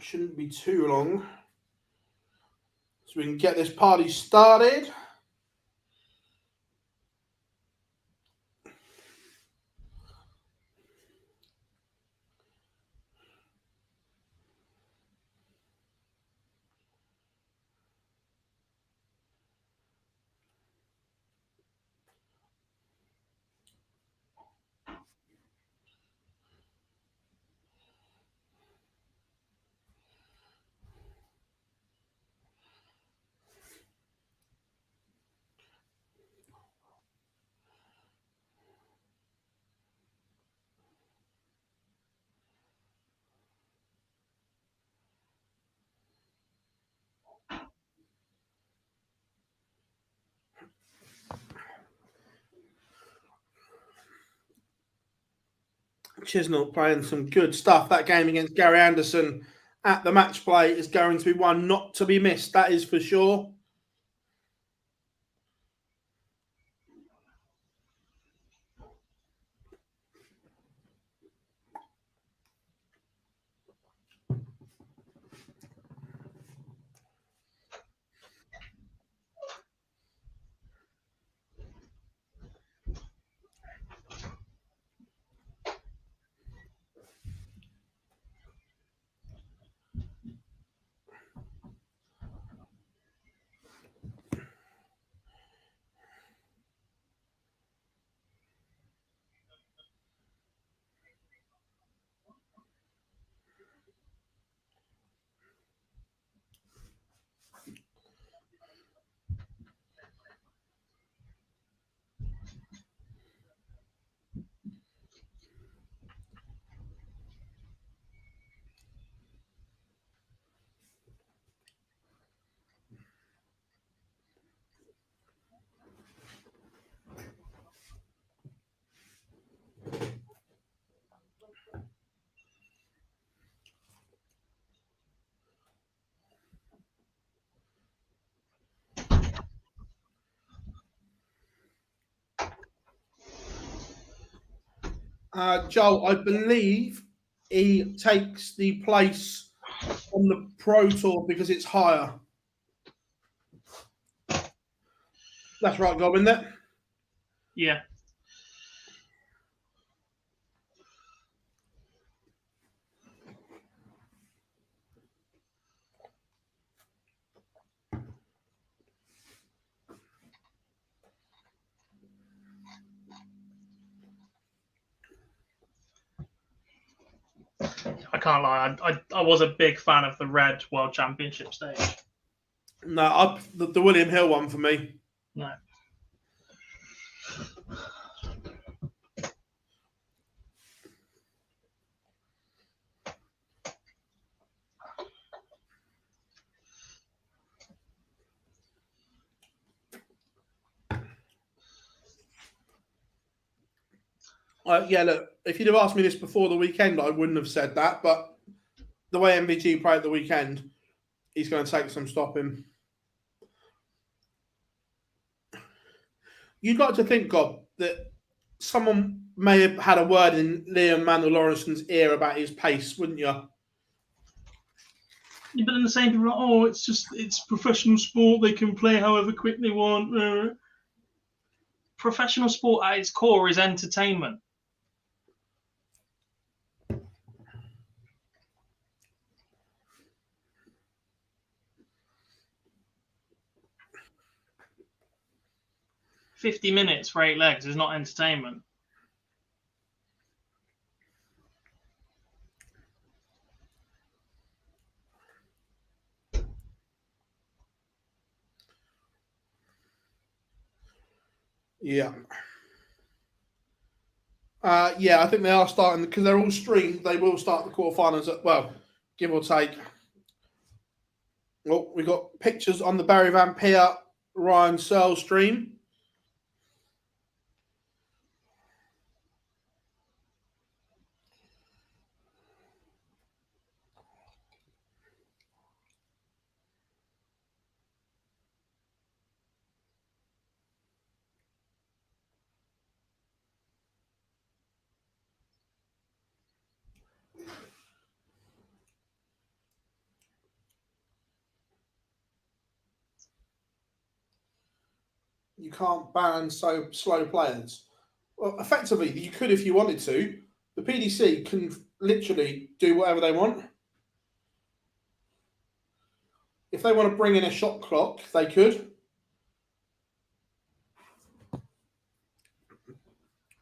Shouldn't be too long, so we can get this party started. Chisnall playing some good stuff. That game against Gary Anderson at the match play is going to be one not to be missed. That is for sure. Joel, I believe he takes the place on the Pro Tour because it's higher. That's right, Gob, isn't it? Yeah. I can't lie. I was a big fan of the red World Championship stage. No, the William Hill one for me. No. Yeah, look, if you'd have asked me this before the weekend, I wouldn't have said that. But the way MVG played at the weekend, he's going to take some stopping. You'd like to think, Gob, that someone may have had a word in Liam Manuel Lawrenson's ear about his pace, wouldn't you? Yeah, but then the same people are like, oh, it's professional sport. They can play however quick they want. Professional sport at its core is entertainment. $50 for 8 legs is not entertainment. Yeah. Yeah, I think they are starting because they're all streamed. They will start the quarterfinals at, well, give or take. Well, we got pictures on the Barry Van Peer Ryan Searle stream. You can't ban so slow players. Well, effectively, you could if you wanted to. The PDC can literally do whatever they want. If they want to bring in a shot clock, they could.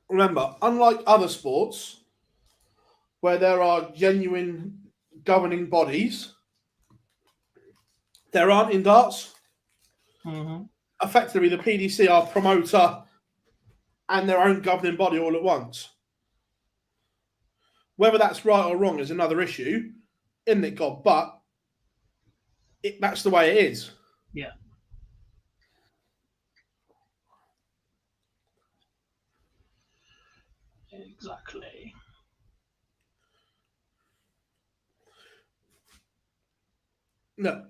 Remember, unlike other sports where there are genuine governing bodies, there aren't in darts. Mm-hmm. Effectively, the PDC are promoter and their own governing body all at once. Whether that's right or wrong is another issue, isn't it, God? But that's the way it is. Yeah. Exactly. Look,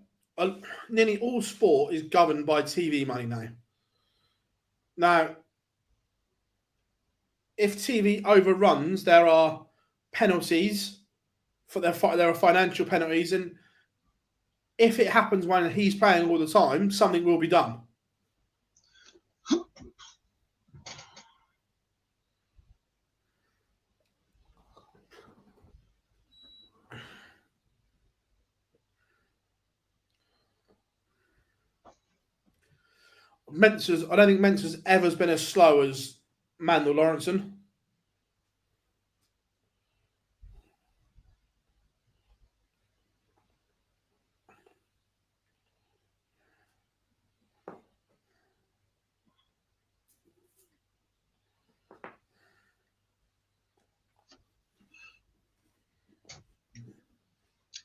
nearly all sport is governed by TV money now. Now, if TV overruns, there are penalties. There are financial penalties, and if it happens when he's playing all the time, something will be done. I don't think Mensah's ever been as slow as Mandel Lawrenson.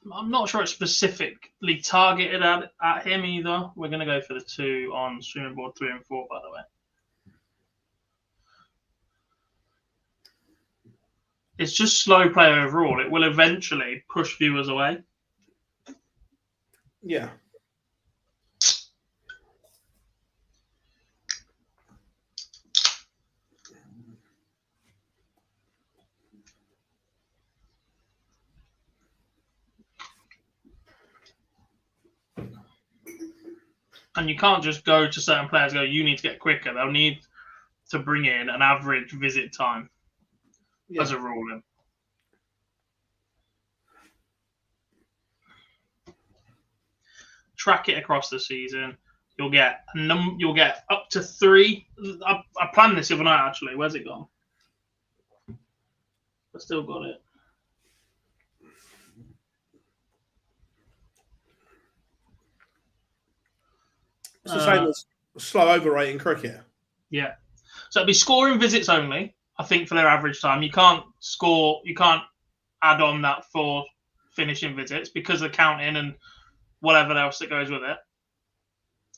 I'm not sure it's specifically targeted at him either. We're going to go for the 2 on streaming board 3 and 4, by the way. It's just slow play overall. It will eventually push viewers away. Yeah. And you can't just go to certain players and go, you need to get quicker. They'll need to bring in an average visit time as a ruling. Track it across the season. You'll get up to 3. I planned this the other night, actually. Where's it gone? I still got it. It's the same as slow overrating cricket. Yeah. So it'll be scoring visits only, I think, for their average time. You can't add on that for finishing visits because of counting and whatever else that goes with it.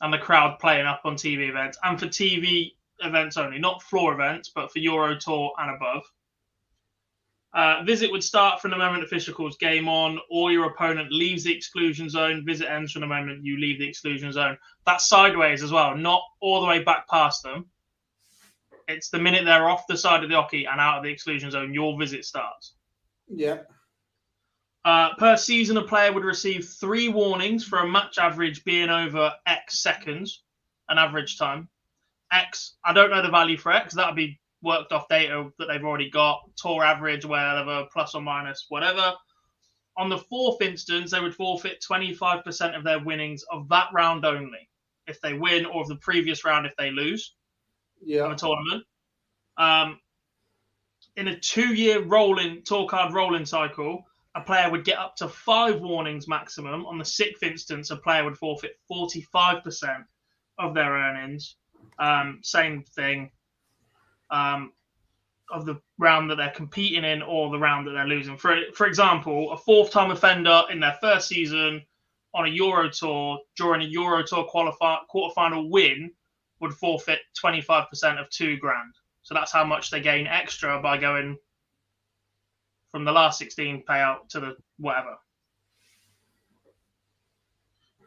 And the crowd playing up on TV events. And for TV events only, not floor events, but for Euro Tour and above. Visit would start from the moment official calls game on, or your opponent leaves the exclusion zone. Visit ends from the moment you leave the exclusion zone. That's sideways as well, not all the way back past them. It's the minute they're off the side of the hockey and out of the exclusion zone, your visit starts. Yeah. Per season, a player would receive 3 warnings for a match average being over X seconds, an average time. X, I don't know the value for X. That would be worked off data that they've already got, tour average, whatever, plus or minus, whatever. On the 4th instance, they would forfeit 25% of their winnings of that round only, if they win, or of the previous round if they lose of a tournament. In a 2-year tour card rolling cycle, a player would get up to 5 warnings maximum. On the 6th instance, a player would forfeit 45% of their earnings. Same thing. Of the round that they're competing in or the round that they're losing. For example, a 4th-time offender in their first season on a Euro Tour during a Euro Tour quarterfinal win would forfeit 25% of $2,000. So that's how much they gain extra by going from the last 16 payout to the whatever.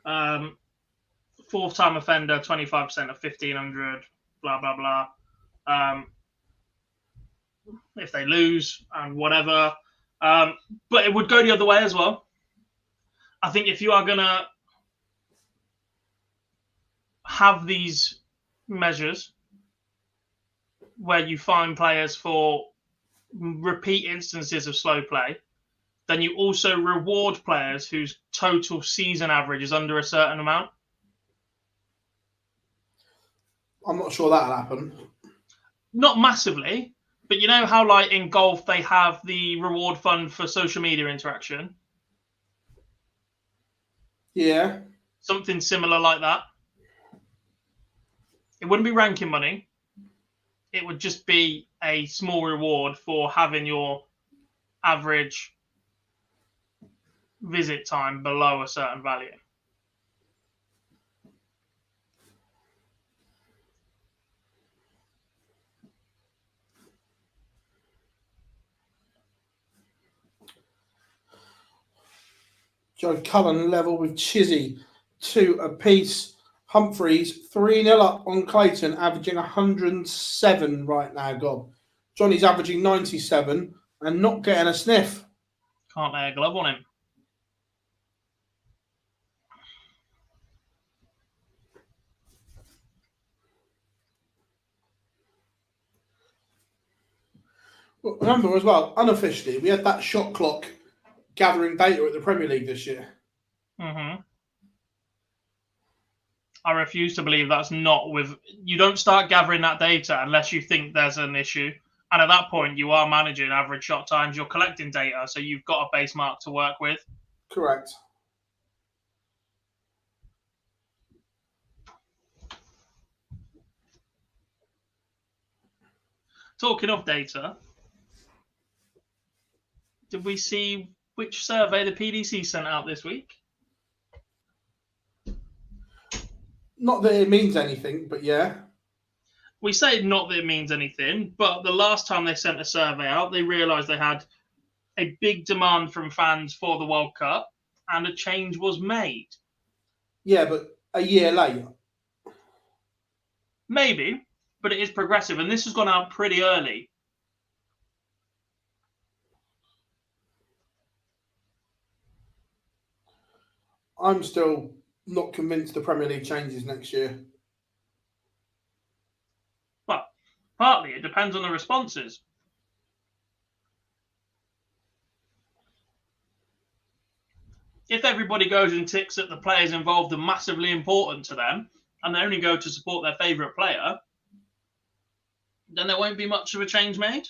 4th-time offender, 25% of 1,500, blah, blah, blah. If they lose and whatever. But it would go the other way as well. I think if you are going to have these measures where you fine players for repeat instances of slow play, then you also reward players whose total season average is under a certain amount. I'm not sure that'll happen. Not massively, but you know how, like, in golf, they have the reward fund for social media interaction? Yeah. Something similar like that. It wouldn't be ranking money. It would just be a small reward for having your average visit time below a certain value. Joe Cullen level with Chizzy, 2 apiece. Humphreys 3-0 up on Clayton, averaging 107 right now, Gob. Johnny's averaging 97 and not getting a sniff. Can't lay a glove on him. Well, remember as well, unofficially, we had that shot clock gathering data at the Premier League this year. Mm-hmm. I refuse to believe that's not with... You don't start gathering that data unless you think there's an issue. And at that point, you are managing average shot times. You're collecting data, so you've got a base mark to work with. Correct. Talking of data, did we see which survey the PDC sent out this week? Not that it means anything, but yeah. We say not that it means anything, but the last time they sent a survey out, they realised they had a big demand from fans for the World Cup, and a change was made. Yeah, but a year later. Maybe, but it is progressive, and this has gone out pretty early. I'm still not convinced the Premier League changes next year. But partly it depends on the responses. If everybody goes and ticks that the players involved are massively important to them, and they only go to support their favourite player, then there won't be much of a change made.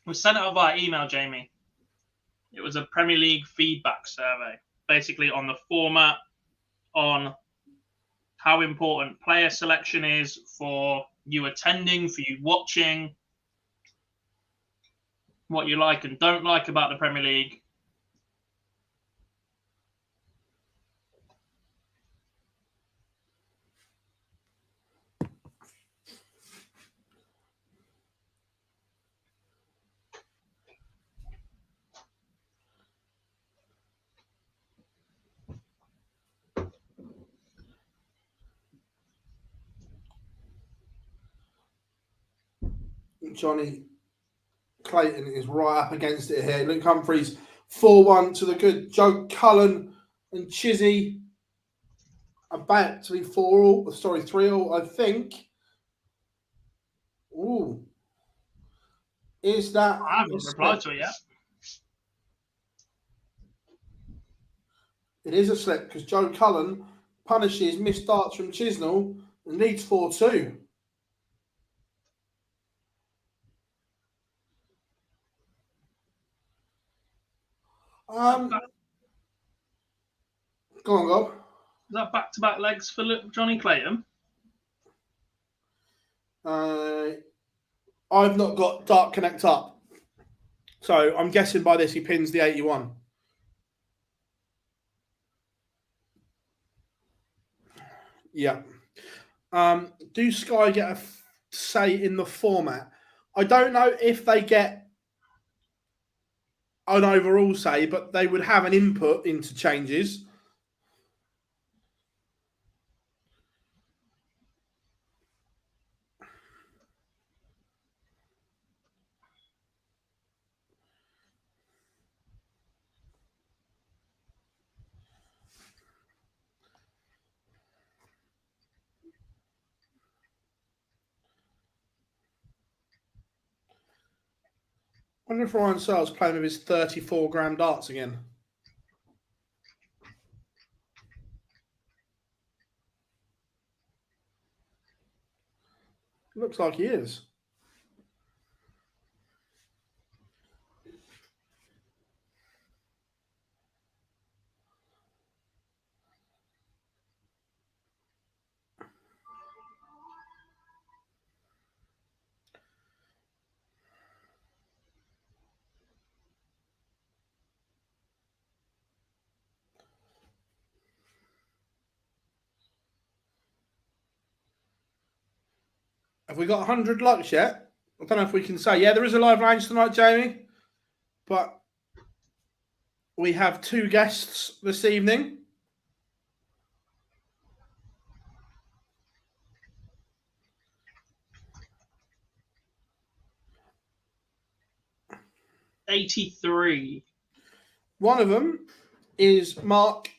We sent it out via email, Jamie. It was a Premier League feedback survey, basically on the format, on how important player selection is for you attending, for you watching, what you like and don't like about the Premier League. Johnny Clayton is right up against it here. Luke Humphreys 4-1 to the good. Joe Cullen and Chizzy about to be 4-all. Sorry, 3-all, I think. Ooh. Is that... I haven't replied to it yet. It is a slip because Joe Cullen punishes missed darts from Chisnell and leads 4-2. Go on, Gob. Is that back-to-back legs for Johnny Clayton? I've not got Dart Connect up. So I'm guessing by this he pins the 81. Yeah. Do Sky get a say in the format? I don't know if they get an overall say, but they would have an input into changes. I wonder if Ryan Searle's playing with his 34 gram darts again. Looks like he is. Have we got 100 likes yet? I don't know if we can say. Yeah, there is a live range tonight, Jamie. But we have 2 guests this evening. $83. One of them is Mark,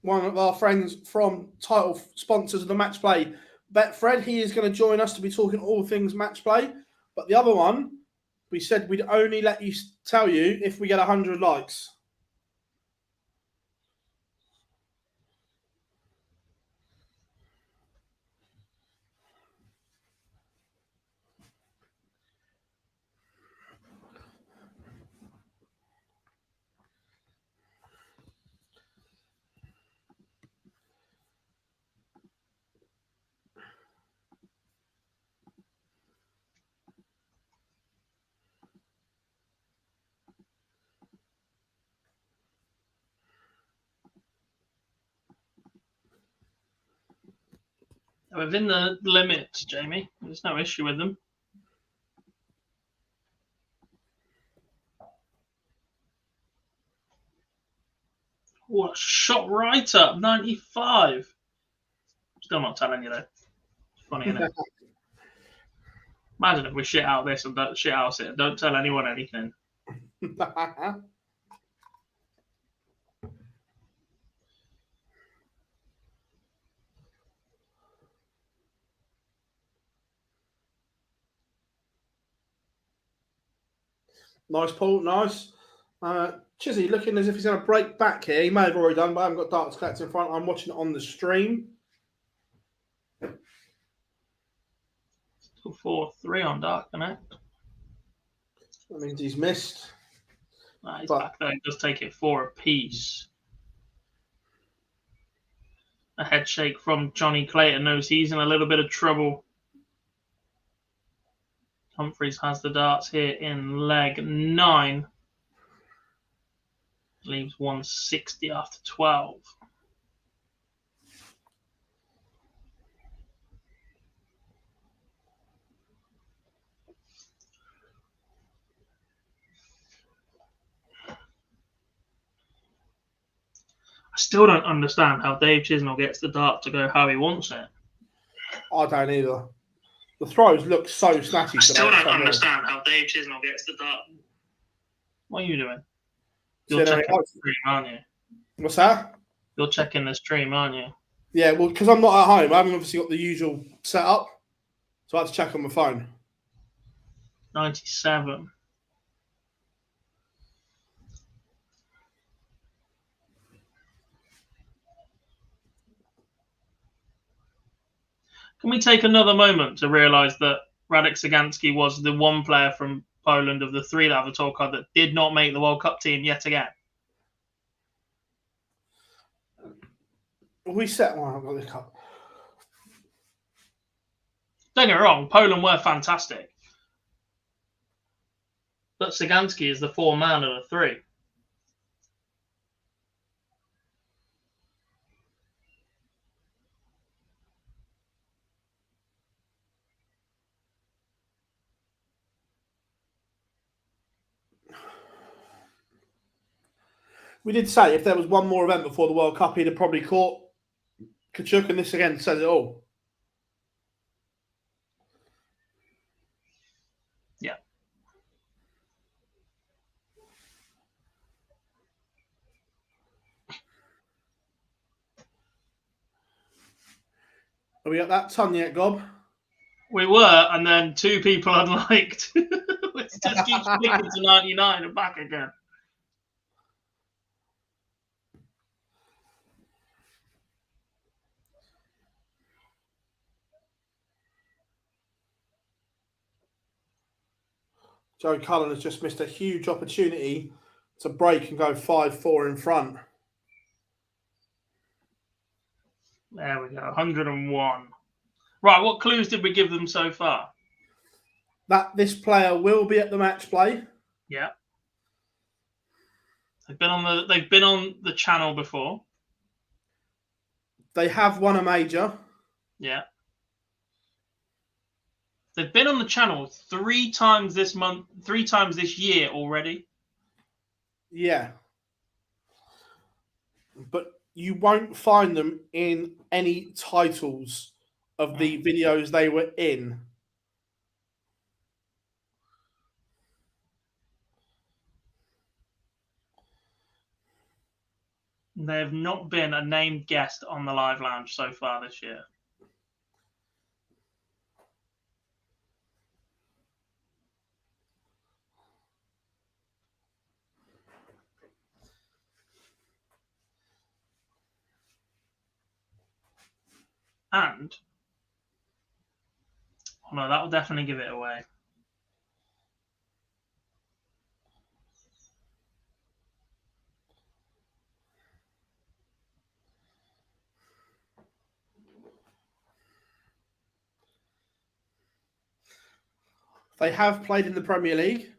one of our friends from title sponsors of the Matchplay, Betfred. He is going to join us to be talking all things Matchplay. But the other one, we said we'd only let you tell you if we get 100 likes. Within the limits, Jamie. There's no issue with them. Oh, shot right up, 95. Still not telling you though. Funny, isn't it? Imagine if we shit out this and don't shit out it. Don't tell anyone anything. Nice, Paul. Nice. Chizzy looking as if he's going to break back here. He may have already done, but I haven't got darts collected in front. I'm watching it on the stream. 4-3 on Dark Connect. That means he's missed. He's back there. He does take it 4 apiece. A head shake from Johnny Clayton knows he's in a little bit of trouble. Humphreys has the darts here in leg 9. Leaves 160 after 12. I still don't understand how Dave Chisnell gets the dart to go how he wants it. I don't either. The throws look so snatchy. I still don't understand how Dave Chisnell gets the dart. What are you doing? You're checking the stream, aren't you? What's that? You're checking the stream, aren't you? Yeah, well, because I'm not at home, I haven't obviously got the usual setup, so I had to check on my phone. 97. Can we take another moment to realise that Radek Cyganski was the one player from Poland of the 3 that have a tour card that did not make the World Cup team yet again? We set one up on the cup. Don't get me wrong, Poland were fantastic. But Cyganski is the 4-man of the 3. We did say if there was one more event before the World Cup, he'd have probably caught Kachuk, and this again says it all. Yeah. Have we got that ton yet, Gob? We were, and then 2 people unliked. It just keeps clicking to 99 and back again. Joe Cullen has just missed a huge opportunity to break and go 5-4 in front. There we go, 101. Right, what clues did we give them so far? That this player will be at the match play. Yeah. They've been on the channel before. They have won a major. Yeah. They've been on the channel 3 times this month, 3 times this year already. Yeah. But you won't find them in any titles of the videos they were in. They have not been a named guest on the Live Lounge so far this year. And, oh no, that will definitely give it away. They have played in the Premier League.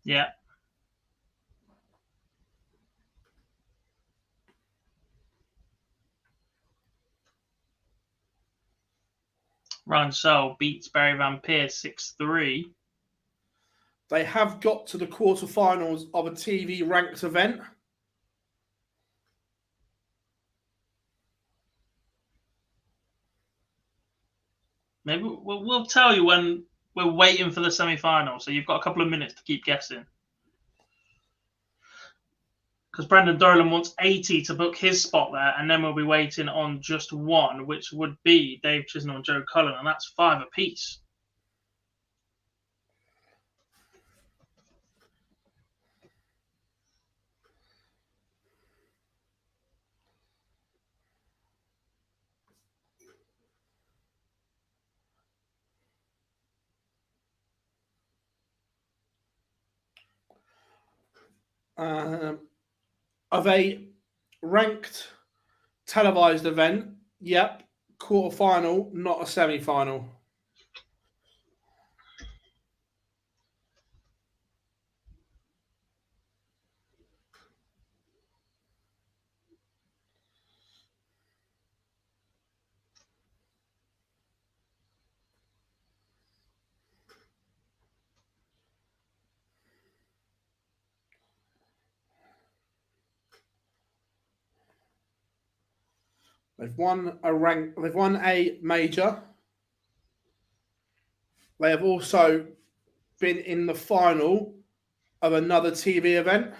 Yeah. Ryan Searle beats Barry Van Peers 6-3. They have got to the quarterfinals of a TV ranked event. Maybe we'll tell you when we're waiting for the semi-final, so you've got a couple of minutes to keep guessing. Because Brendan Dolan wants 80 to book his spot there, and then we'll be waiting on just one, which would be Dave Chisnell and Joe Cullen, and that's 5 apiece. Of a ranked televised event, yep, quarterfinal, not a semi-final. They've won a major. They have also been in the final of another TV event.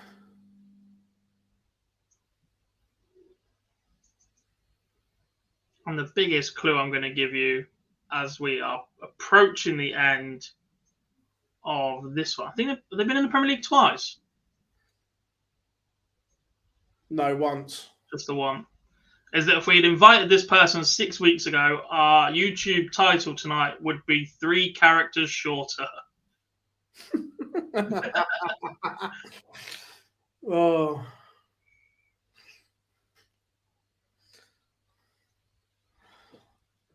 And the biggest clue I'm going to give you as we are approaching the end of this one, I think they've been in the Premier League twice. No, once. Just the one. Is that if we'd invited this person 6 weeks ago, our YouTube title tonight would be 3 characters shorter. Oh.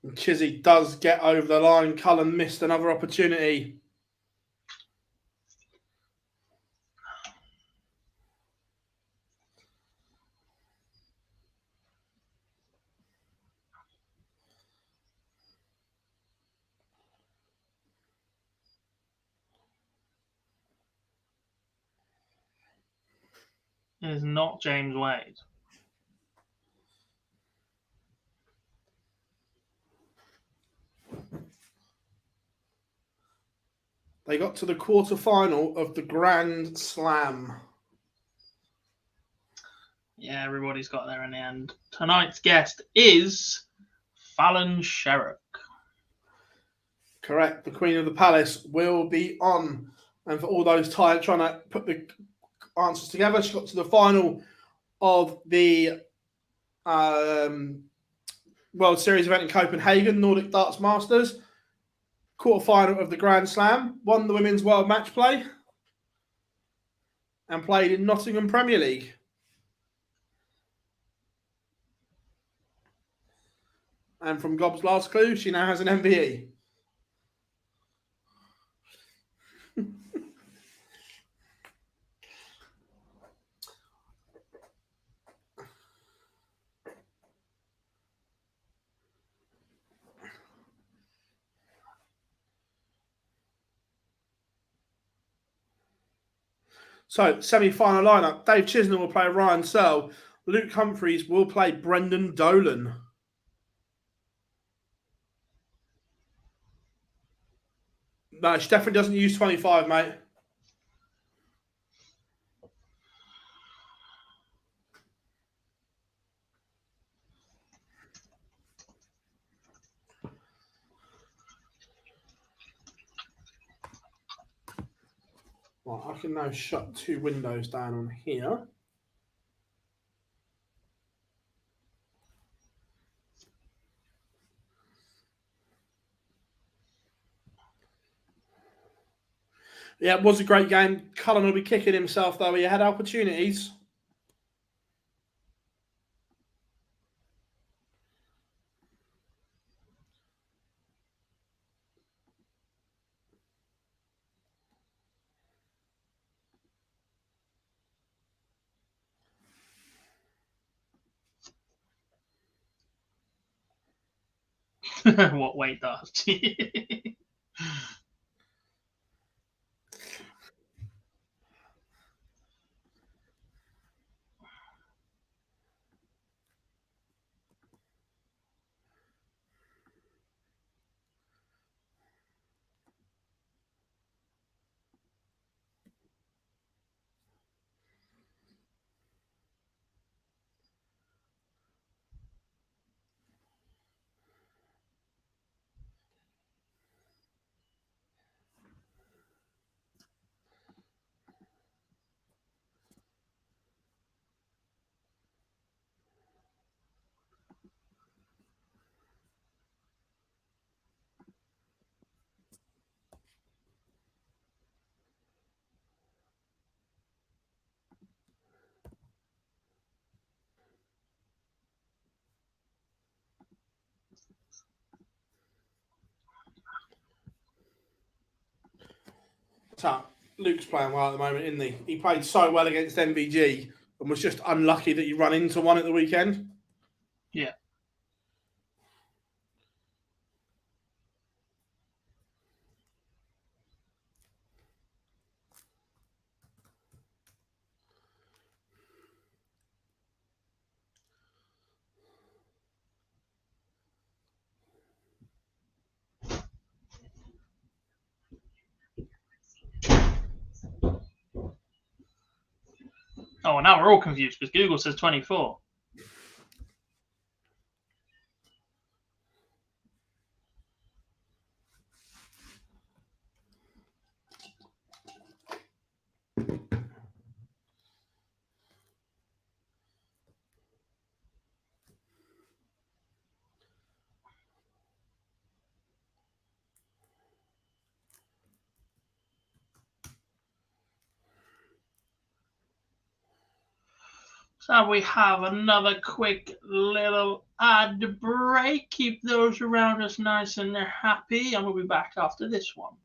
Chizzy does get over the line. Cullen missed another opportunity. It is not James Wade. They got to the quarterfinal of the Grand Slam. Yeah, everybody's got there in the end. Tonight's guest is Fallon Sherrock. Correct. The Queen of the Palace will be on. And for all those tired trying to put the answers together, she got to the final of the World Series event in Copenhagen, Nordic Darts Masters. Quarterfinal of the Grand Slam. Won the Women's World Matchplay. And played in Nottingham Premier League. And from Gob's last clue, she now has an MBE. So, semi-final lineup. Dave Chisholm will play Ryan Searle. Luke Humphreys will play Brendan Dolan. No, she definitely doesn't use 25, mate. Right, I can now shut 2 windows down on here. Yeah, it was a great game. Cullen will be kicking himself, though. He had opportunities. What weight does? So, Luke's playing well at the moment, isn't he? He played so well against MVG and was just unlucky that he ran into one at the weekend. Yeah. Oh, now we're all confused because Google says 24. So we have another quick little ad break. Keep those around us nice and happy, and we'll be back after this one.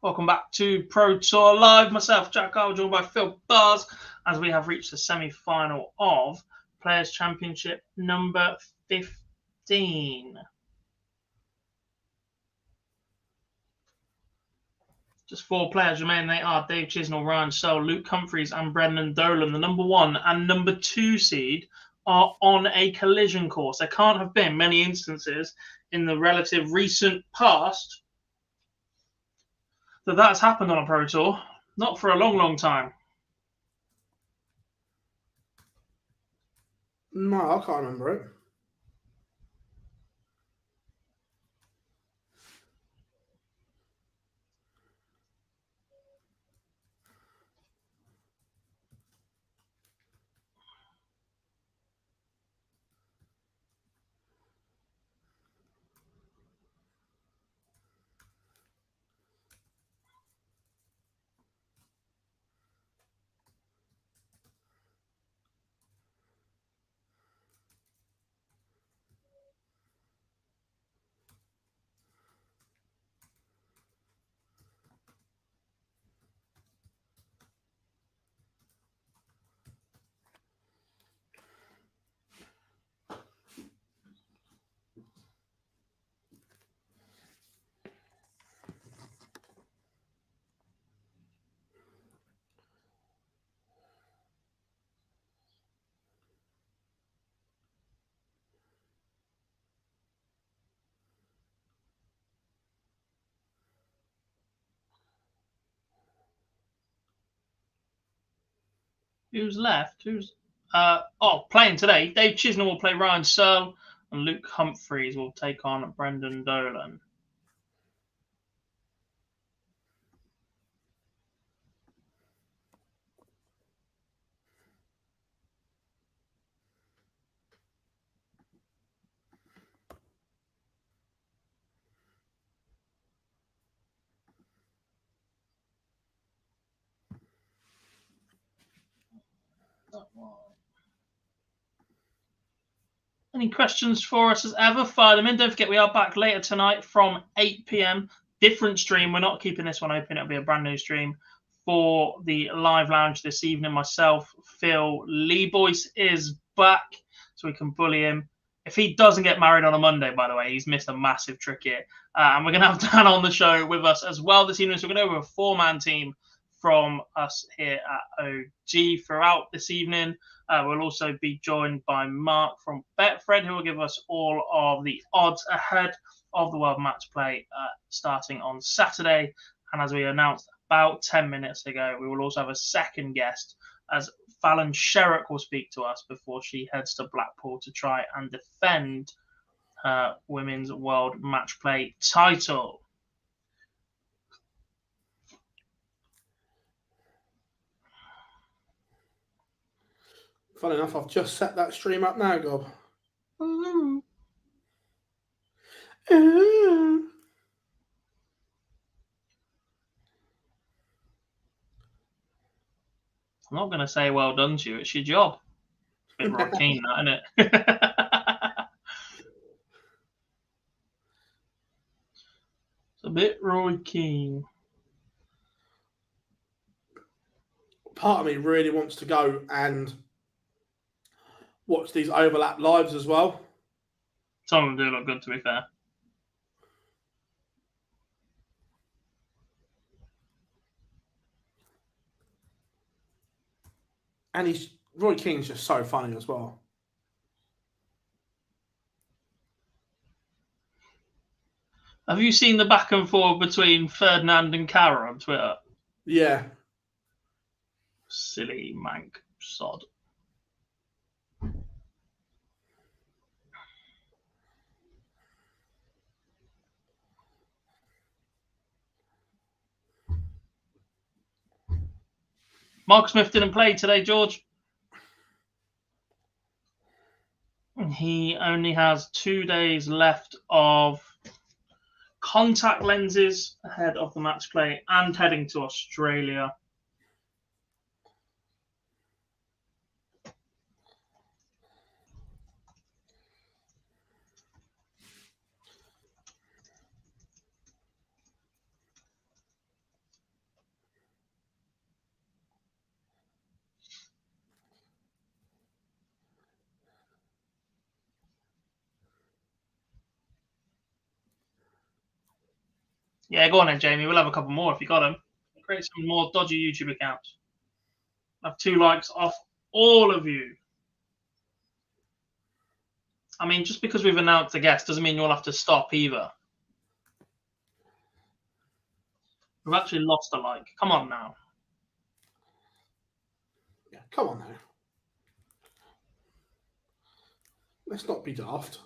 Welcome back to Pro Tour Live. Myself, Jack Carl, joined by Phil Bars, as we have reached the semi-final of Players' Championship number 15. Just 4 players remain. They are Dave Chisnell, Ryan Searle, Luke Humphries, and Brendan Dolan. The number 1 and number 2 seed are on a collision course. There can't have been many instances in the relative recent past that that's happened on a Pro Tour. Not for a long, long time. No, I can't remember it. Who's left? Who's playing today? Dave Chisnell will play Ryan Searle, and Luke Humphries will take on Brendan Dolan. Any questions for us as ever? Fire them in. Don't forget we are back later tonight from 8 p.m. Different stream. We're not keeping this one open. It'll be a brand new stream for the live lounge this evening. Myself, Phil, Lee Boyce is back, so we can bully him. If he doesn't get married on a Monday, by the way, he's missed a massive trick here. And we're going to have Dan on the show with us as well this evening. So we're going to have a 4-man team from us here at OG throughout this evening. We'll also be joined by Mark from Betfred, who will give us all of the odds ahead of the World Match Play starting on Saturday. And as we announced about 10 minutes ago, we will also have a second guest as Fallon Sherrock will speak to us before she heads to Blackpool to try and defend her Women's World Match Play title. Funny enough, I've just set that stream up now, Gob. Ooh. Ooh. I'm not going to say well done to you. It's your job. It's a bit Roy Keane, that, isn't it? It's a bit Roy Keane. Part of me really wants to go and watch these overlap lives as well. Some of them do look good, to be fair. And Roy King's just so funny as well. Have you seen the back and forth between Ferdinand and Cara on Twitter? Yeah. Silly mank sod. Mark Smith didn't play today, George. He only has 2 days left of contact lenses ahead of the match play and heading to Australia. Yeah, go on then, Jamie. We'll have a couple more if you got them. Create some more dodgy YouTube accounts. Have 2 likes off all of you. I mean, just because we've announced a guest doesn't mean you'll have to stop either. We've actually lost a like. Come on now. Yeah, come on now. Let's not be daft.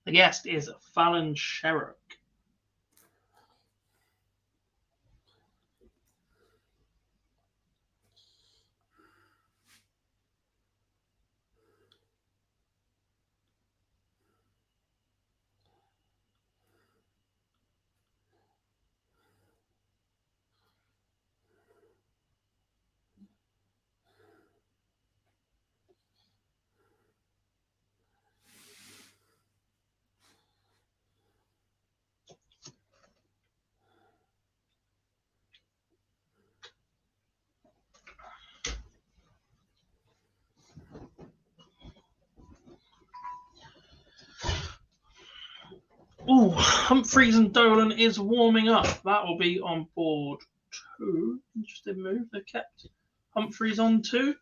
The guest is Fallon Sherrock. Ooh, Humphreys and Dolan is warming up. That will be on board 2. Interesting move. They've kept Humphreys on 2.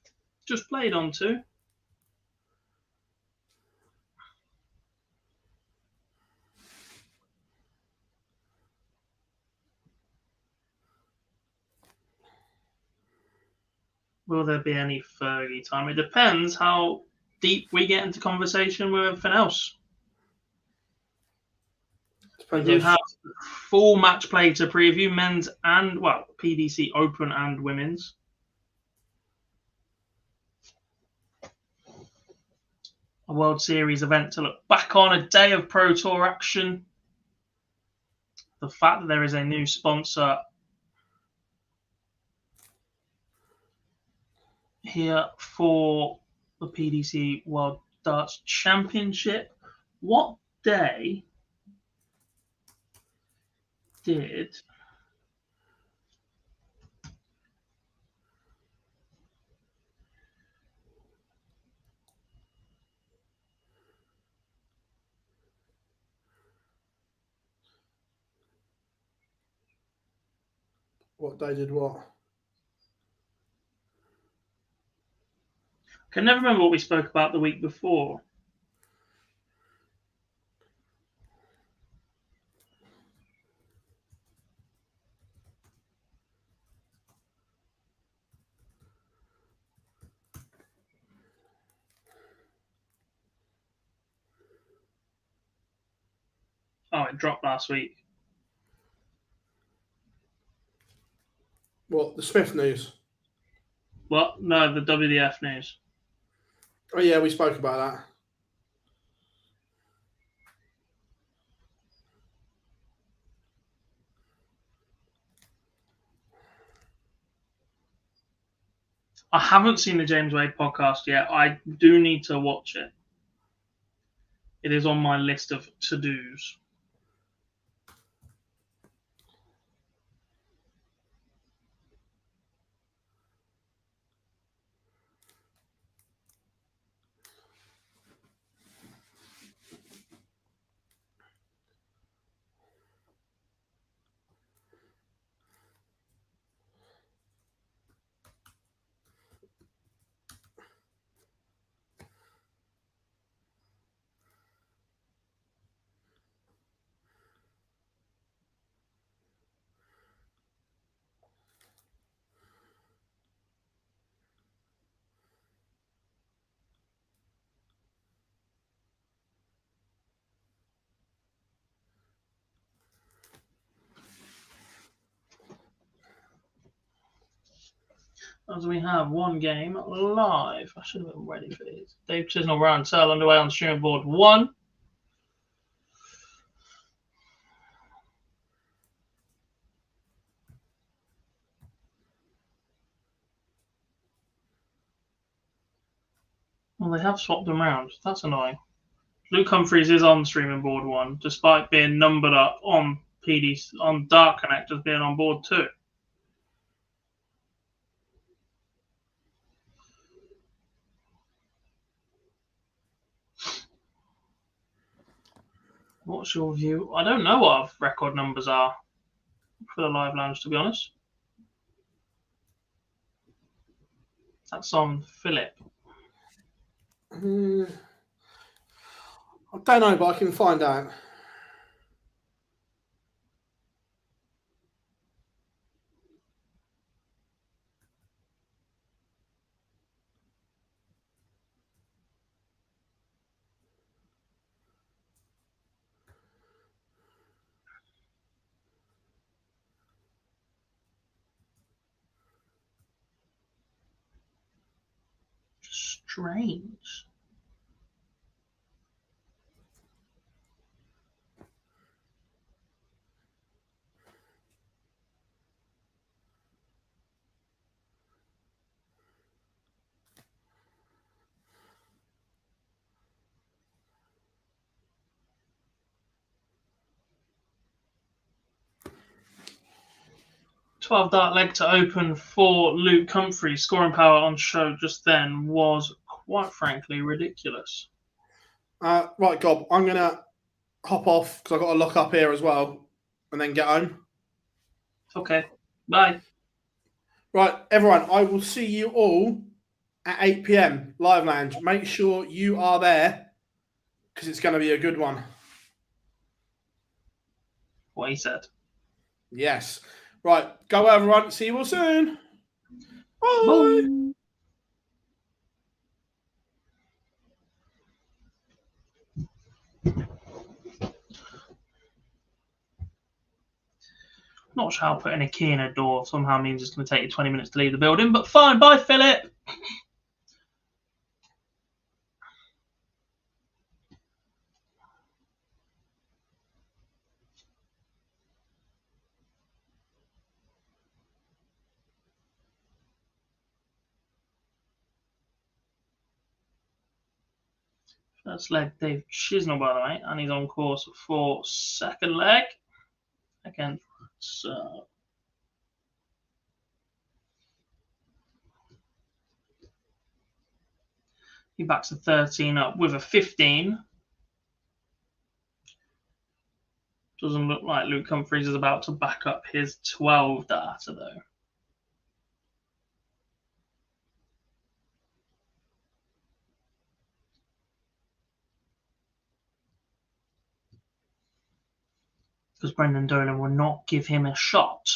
Just played on 2. Will there be any Fergie time? It depends how deep we get into conversation with everything else. We do have full match play to preview, men's and, well, PDC Open and women's. A World Series event to look back on, a day of Pro Tour action. The fact that there is a new sponsor here for the PDC World Darts Championship. What day did What day did what? I can never remember what we spoke about the week before. Oh, it dropped last week. What, the Smith news? What? No, the WDF news. Oh, yeah, we spoke about that. I haven't seen the James Wade podcast yet. I do need to watch it. It is on my list of to-dos. As we have one game live. I should have been ready for this. Dave Chisnell, Ryan Searle underway on streaming board 1. Well, they have swapped them around. That's annoying. Luke Humphries is on streaming board 1, despite being numbered up on PDC on Dark Connect as being on board 2. What's your view? I don't know what our record numbers are for the live lounge, to be honest. That's on Philip. I don't know, but I can find out. Strange. $12 leg to open for Luke Humphries. Scoring power on show just then was quite frankly ridiculous. Right, Gob, I'm going to hop off because I've got to lock up here as well and then get home. Okay, bye. Right, everyone, I will see you all at 8 p.m. live lounge. Make sure you are there because it's going to be a good one. What he said. Yes. Right, go everyone. See you all soon. Bye. Bye. Not sure how putting a key in a door somehow means it's going to take you 20 minutes to leave the building, but fine. Bye, Philip. First leg, Dave Chisnell, by the way, and he's on course for second leg against. He backs a 13 up with a 15. Doesn't look like Luke Humphries is about to back up his 12 data, though. Because Brendan Dolan will not give him a shot.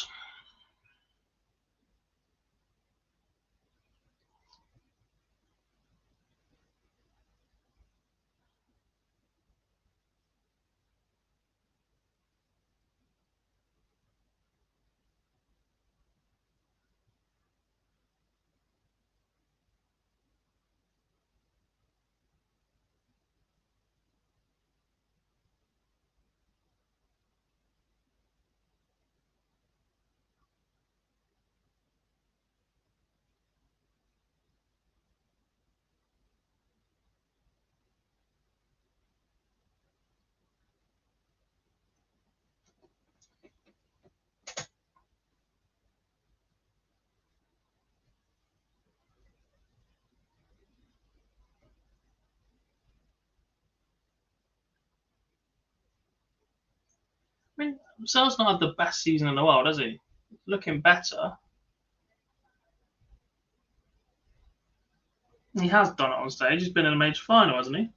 I mean, Sal's not had the best season in the world, has he? Looking better. He has done it on stage. He's been in a major final, hasn't he?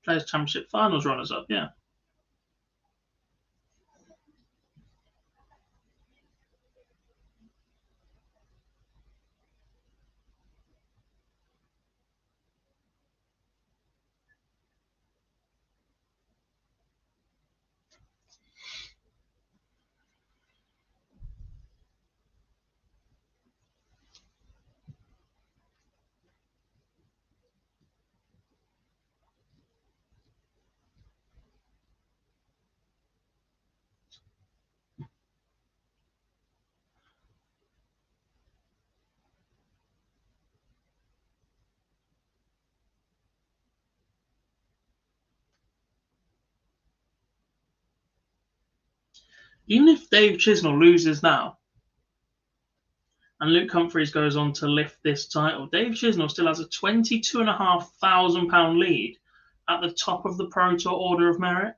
Players Championship finals runners up, yeah. Even if Dave Chisnall loses now and Luke Humphries goes on to lift this title, Dave Chisnall still has a £22,500 lead at the top of the Pro Tour order of merit.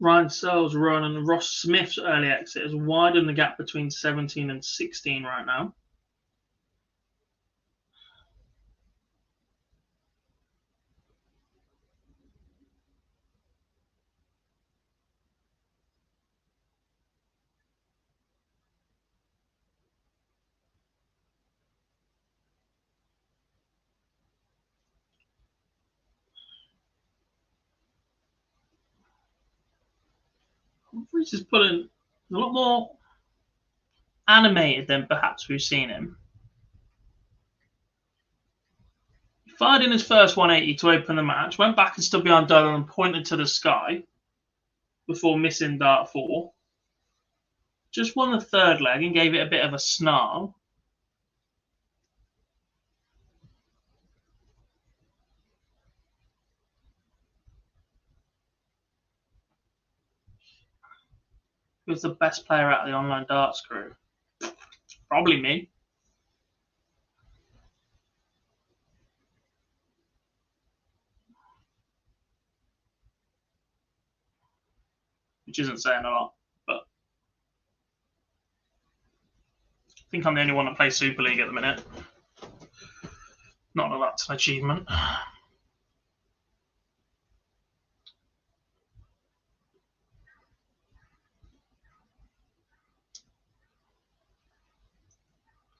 Ryan Searle's run and Ross Smith's early exit has widened the gap between 17 and 16 right now. Humphries is pulling a lot more animated than perhaps we've seen him. He fired in his first 180 to open the match, went back and stood behind Dolan and pointed to the sky before missing dart 4. Just won the third leg and gave it a bit of a snarl. Who's the best player out of the online darts crew? Probably me. Which isn't saying a lot, but I think I'm the only one that plays Super League at the minute. Not that that's an achievement.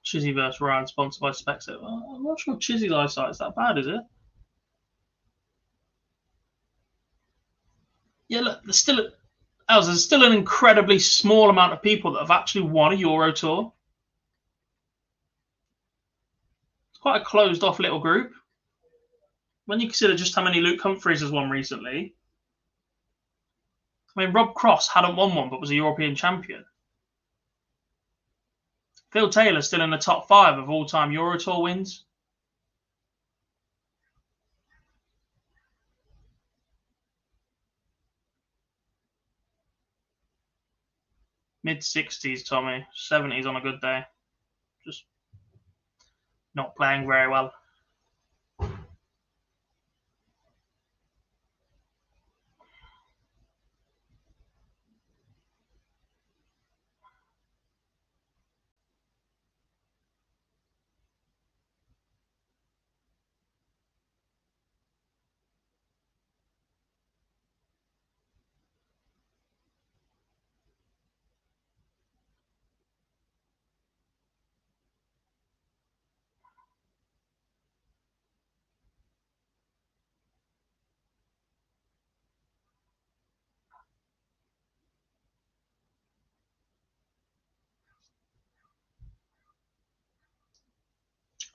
Chizzy vs Ryan, sponsored by Spexit. Well, I'm not sure Chizzy's eyesight is that bad, is it? Yeah, look, there's still an incredibly small amount of people that have actually won a Euro Tour. It's quite a closed-off little group. When you consider just how many Luke Humphries has won recently. I mean, Rob Cross hadn't won one, but was a European champion. Phil Taylor's still in the top 5 of all-time Euro Tour wins. Mid-60s, Tommy. 70s on a good day. Just not playing very well.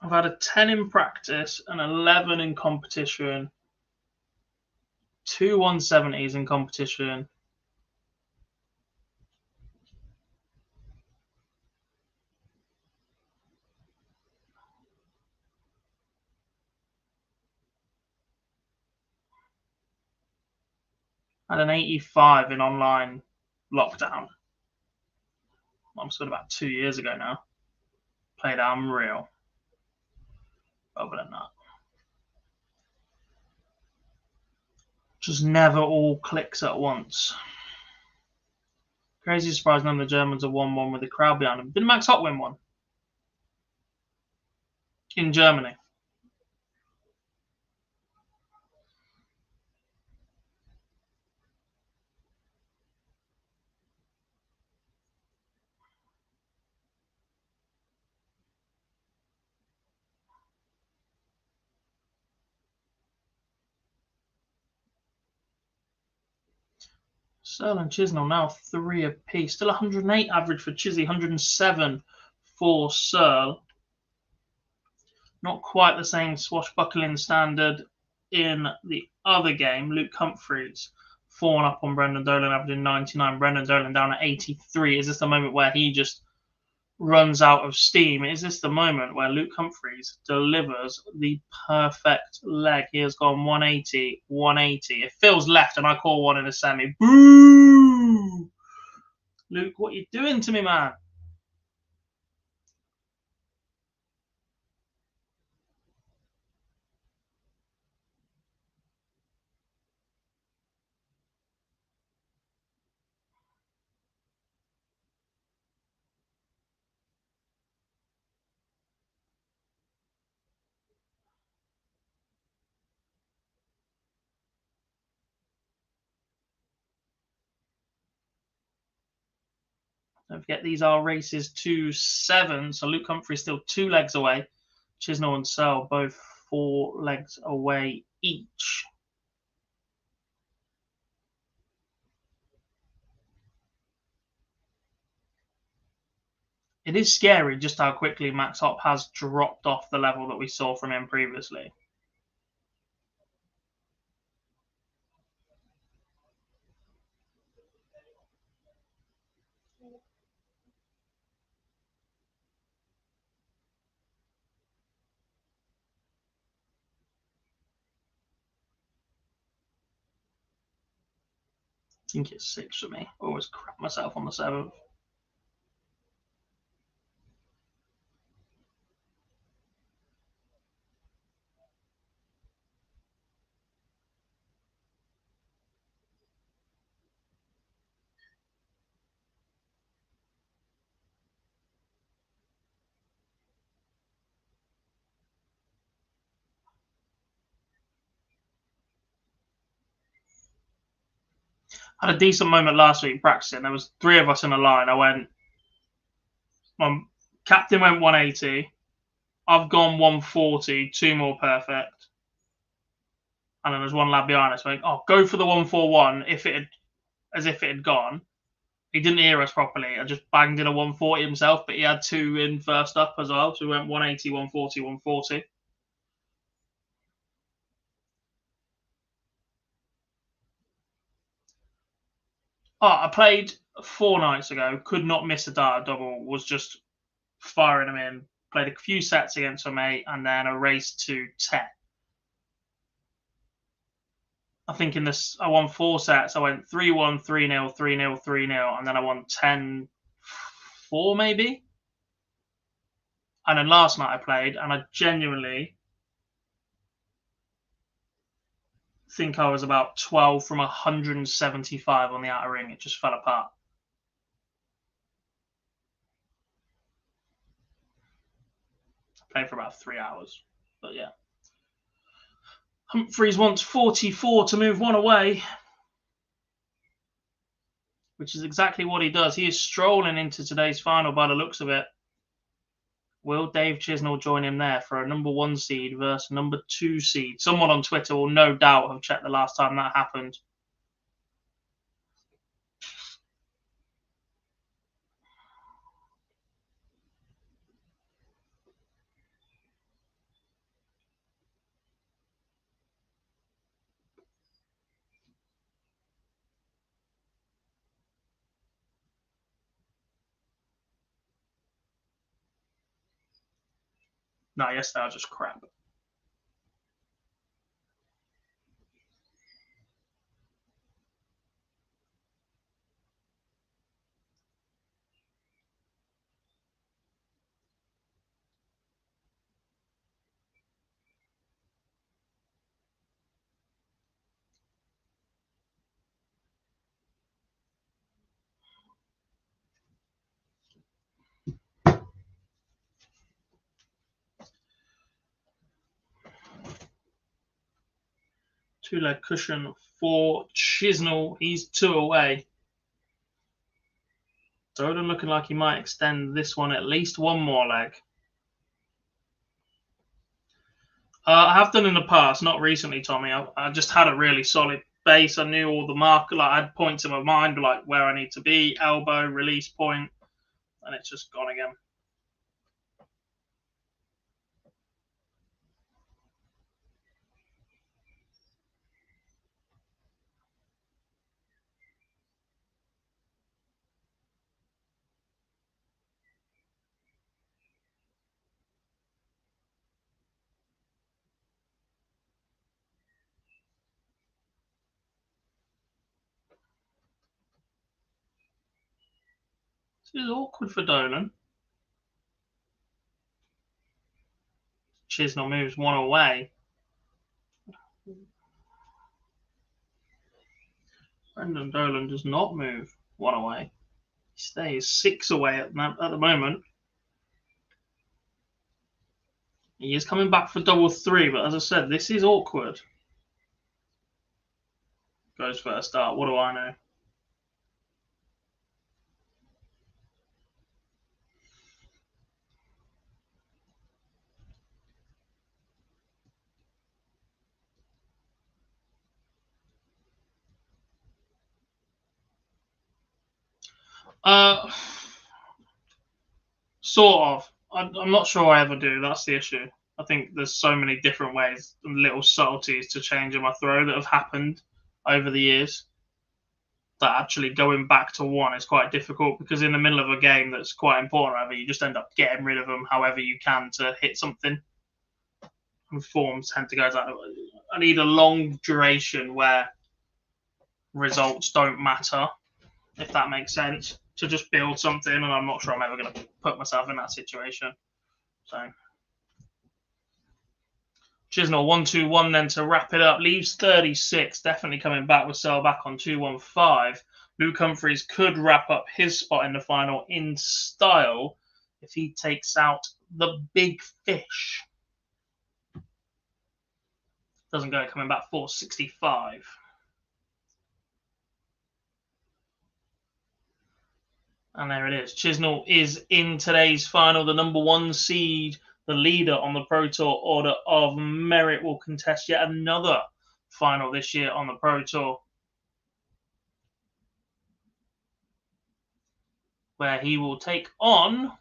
I've had a 10 in practice, an 11 in competition, 2 170s in competition, and an 85 in online lockdown. I'm still about 2 years ago now. Played unreal. Other than that, just never all clicks at once. Crazy surprise none of the Germans have won one with the crowd behind them. Didn't Max Hopp win one? In Germany. Searle and Chisnall now 3 apiece. Still 108 average for Chizzy, 107 for Searle. Not quite the same swashbuckling standard in the other game, Luke Humphries 4 up on Brendan Dolan, averaging 99. Brendan Dolan down at 83. Is this the moment where he just runs out of steam? Is this the moment where Luke Humphries delivers the perfect leg? He has gone 180, 180. It feels left, and I call one in a semi. Boo! Luke, what are you doing to me, man? Don't forget, these are races 2-7, so Luke Humphries still 2 legs away. Chisnell and Searle both 4 legs away each. It is scary just how quickly Max Hopp has dropped off the level that we saw from him previously. I think it's 6 for me. I always crap myself on the 7th. I had a decent moment last week practicing. There was 3 of us in a line. My captain went 180. I've gone 140, 2 more perfect. And then there's one lad behind us going, "Oh, go for the 141," as if it had gone. He didn't hear us properly. I just banged in a 140 himself, but he had 2 in first up as well. So we went 180, 140, 140. Oh, I played 4 nights ago. Could not miss a data double. Was just firing them in. Played a few sets against a mate, and then a race to 10. I think in this, I won 4 sets. I went 3-1, 3-0, 3-0, 3-0, and then I won 10-4 maybe. And then last night I played, and I genuinely think I was about 12 from 175 on the outer ring. It just fell apart. I played for about 3 hours, but yeah. Humphries wants 44 to move 1 away, which is exactly what he does. He is strolling into today's final by the looks of it. Will Dave Chisnell join him there for a number 1 seed versus number 2 seed? Someone on Twitter will no doubt have checked the last time that happened. No, yesterday I was just crap. Two-leg cushion for Chisnell. He's 2 away. Dolan looking like he might extend this one at least 1 more leg. I have done in the past, not recently, Tommy. I just had a really solid base. I knew all the marker. Like I had points in my mind, like where I need to be, elbow, release point, and it's just gone again. This is awkward for Dolan. Chisnell moves one away. Brendan Dolan does not move one away. He stays 6 away at the moment. He is coming back for double 3, but as I said, this is awkward. Goes first start. What do I know? Sort of. I'm not sure I ever do. That's the issue. I think there's so many different ways and little subtleties to change in my throw that have happened over the years that actually going back to one is quite difficult, because in the middle of a game that's quite important, you just end up getting rid of them however you can to hit something. And forms tend to go like, I need a long duration where results don't matter, if that makes sense, to just build something, and I'm not sure I'm ever going to put myself in that situation. So Chisnell 1-2-1 then to wrap it up. Leaves 36. Definitely coming back with sell back on 2-1-5. Luke Humphries could wrap up his spot in the final in style if he takes out the big fish. Doesn't go, coming back 465. And there it is. Chisnell is in today's final. The number 1 seed, the leader on the Pro Tour Order of Merit, will contest yet another final this year on the Pro Tour, where he will take on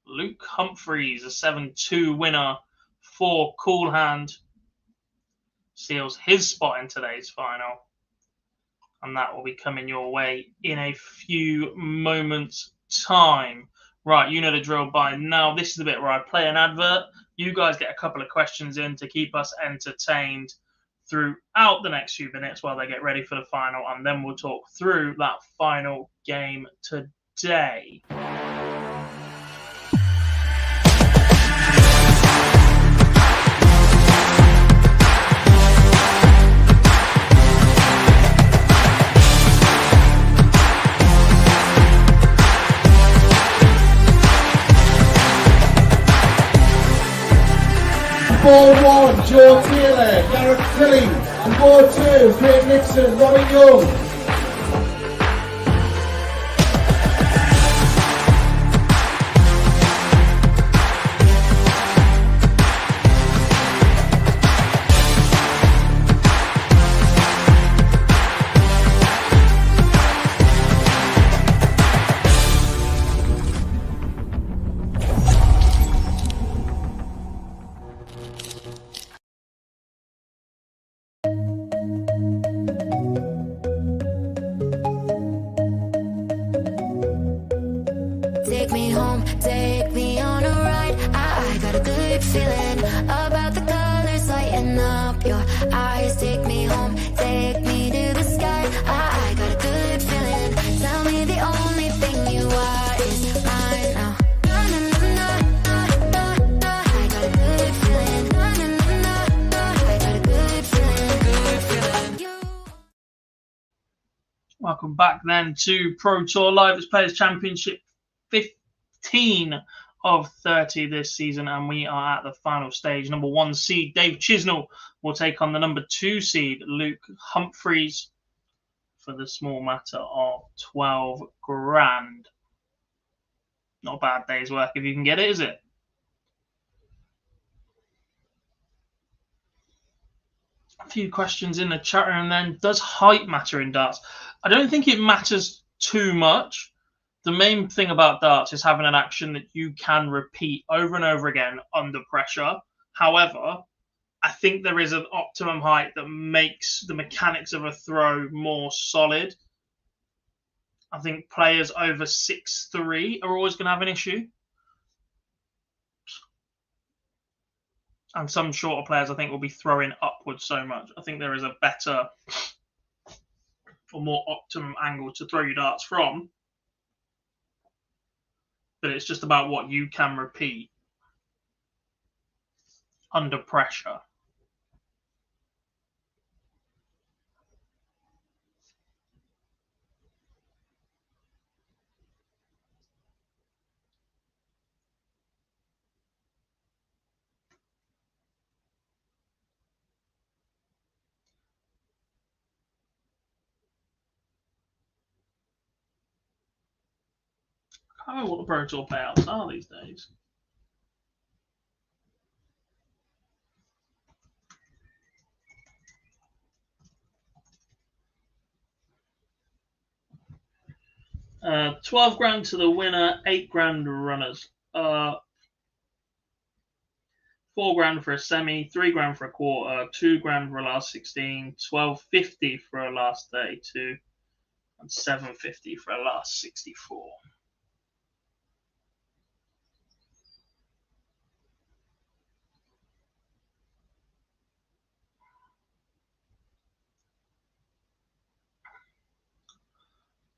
Luke Humphries, a 7-2 winner for Cool Hand. Seals his spot in today's final. And that will be coming your way in a few moments' time. Right, you know the drill by now. This is the bit where I play an advert. You guys get a couple of questions in to keep us entertained throughout the next few minutes while they get ready for the final. And then we'll talk through that final game today. 4-1, Joe Taylor, Garrett Tilly, and 4-2, Craig Nixon, Robin Young. Take me home, take me on a ride. I got a good feeling about the colors lighting up your eyes. Take me home, take me to the sky. I got a good feeling. Tell me the only thing you are is mine now. I got a good feeling. I got a good feeling. Welcome back then to Pro Tour Live. It's Players Championship 15 of 30 this season, and we are at the final stage. Number 1 seed Dave Chisnell will take on the number 2 seed Luke Humphries for the small matter of 12 grand. Not a bad day's work if you can get it, is it? A few questions in the chat room then. Does height matter in darts? I don't think it matters too much. The main thing about darts is having an action that you can repeat over and over again under pressure. However, I think there is an optimum height that makes the mechanics of a throw more solid. I think players over 6'3" are always going to have an issue. And some shorter players, I think, will be throwing upwards so much. I think there is a better or more optimum angle to throw your darts from. but it's just about what you can repeat under pressure. I don't know what the Pro Tour payouts are these days. $12 to the winner, $8 runners. $4 for a semi, $3 for a quarter, $2 for a last 16, $12.50 for a last 32, and $7.50 for a last 64.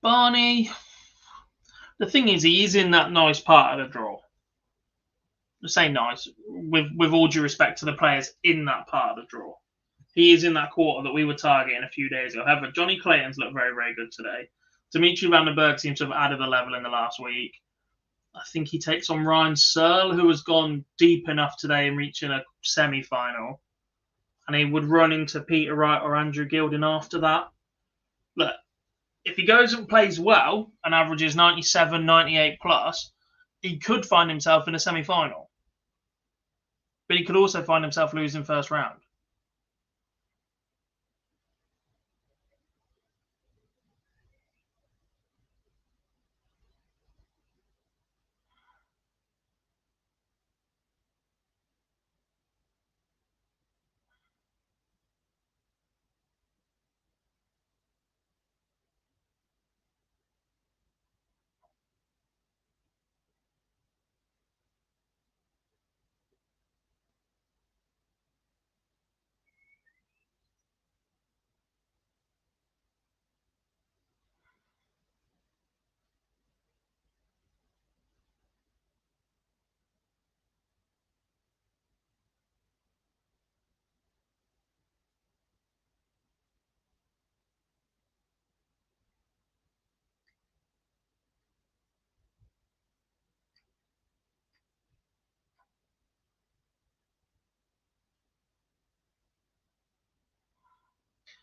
Barney, the thing is, he is in that nice part of the draw. I say nice, with all due respect to the players in that part of the draw. He is in that quarter that we were targeting a few days ago. However, Johnny Clayton's looked very, very good today. Dimitri Van den Berg seems to have added a level in the last week. I think he takes on Ryan Searle, who has gone deep enough today in reaching a semi-final. And he would run into Peter Wright or Andrew Gilding after that. Look, if he goes and plays well and averages 97, 98 plus, he could find himself in a semi-final. But he could also find himself losing first round.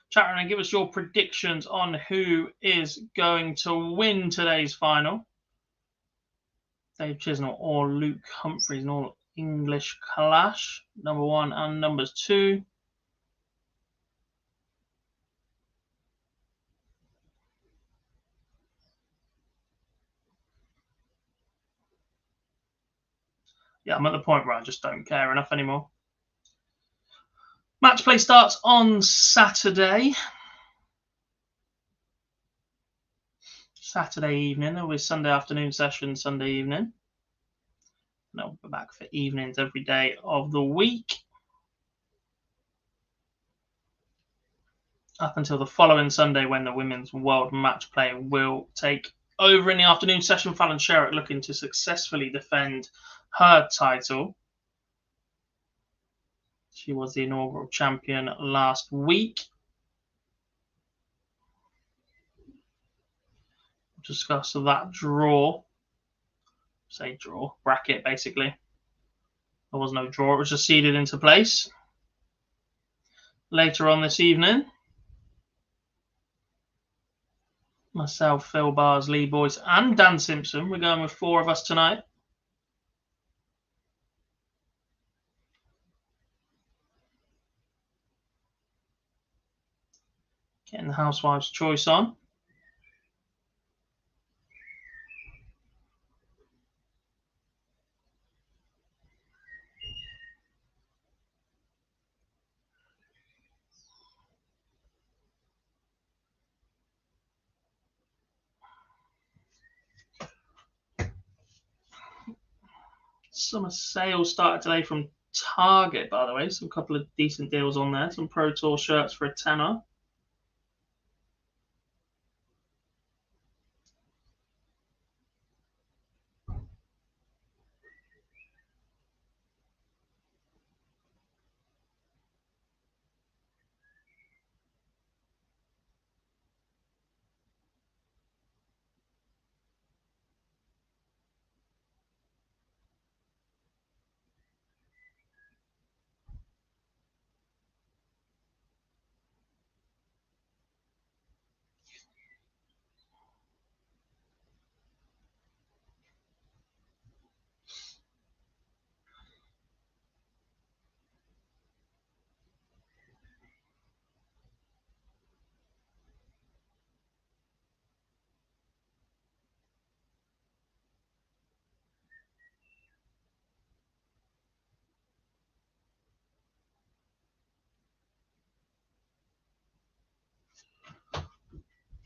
Chat room, and give us your predictions on who is going to win today's final. Dave Chisnell or Luke Humphreys, an all English clash. Number 1 and numbers 2. Yeah, I'm at the point where I just don't care enough anymore. Matchplay starts on Saturday. Saturday evening. There will be Sunday afternoon session, Sunday evening. And I'll be back for evenings every day of the week. Up until the following Sunday when the Women's World Matchplay will take over in the afternoon session. Fallon Sherritt looking to successfully defend her title. She was the inaugural champion last week. We'll discuss that bracket basically. There was no draw, it was just seeded into place. Later on this evening, myself, Phil Bars, Lee Boyce, and Dan Simpson. We're going with 4 of us tonight. Getting the Housewife's Choice on. Summer sales started today from Target, by the way. Some couple of decent deals on there. Some Pro Tour shirts for a tenner.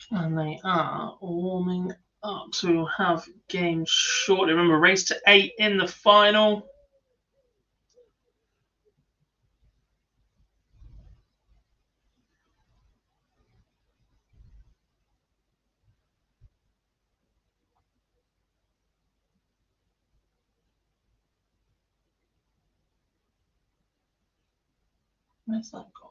And they are warming up. So we'll have games shortly. Remember, race to 8 in the final. Where's that gone?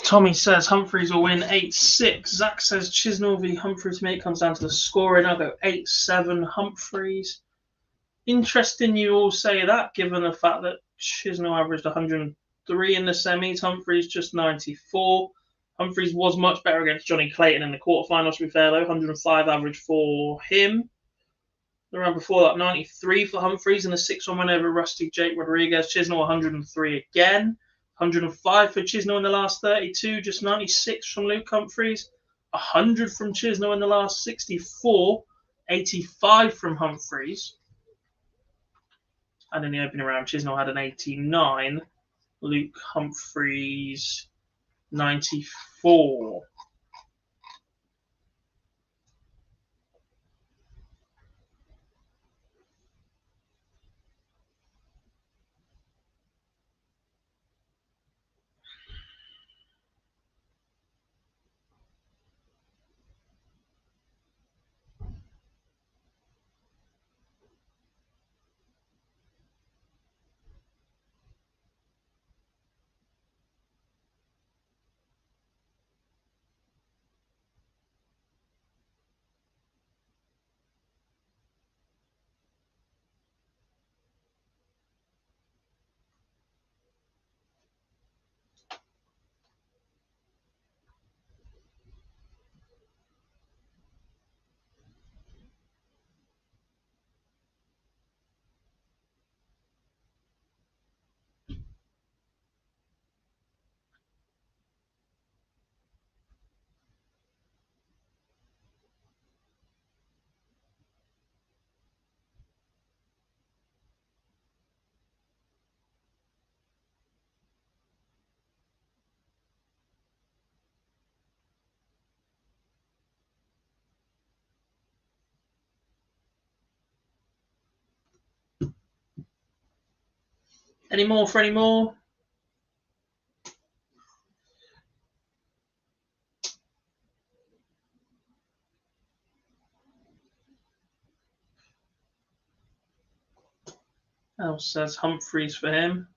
Tommy says Humphreys will win 8-6. Zach says Chisnell v Humphreys mate comes down to the scoring. I'll go 8-7 Humphreys. Interesting you all say that, given the fact that Chisnell averaged 103 in the semis, Humphreys just 94. Humphreys was much better against Johnny Clayton in the quarterfinals, to be fair, though. 105 average for him. The round before that, 93 for Humphreys in the 6-1 win over Rusty Jake Rodriguez. Chisnell 103 again. 105 for Chisnell in the last 32, just 96 from Luke Humphreys. 100 from Chisnell in the last 64, 85 from Humphreys. And in the opening round, Chisnell had an 89, Luke Humphreys 94. Any more for any more? Al says Humphreys for him.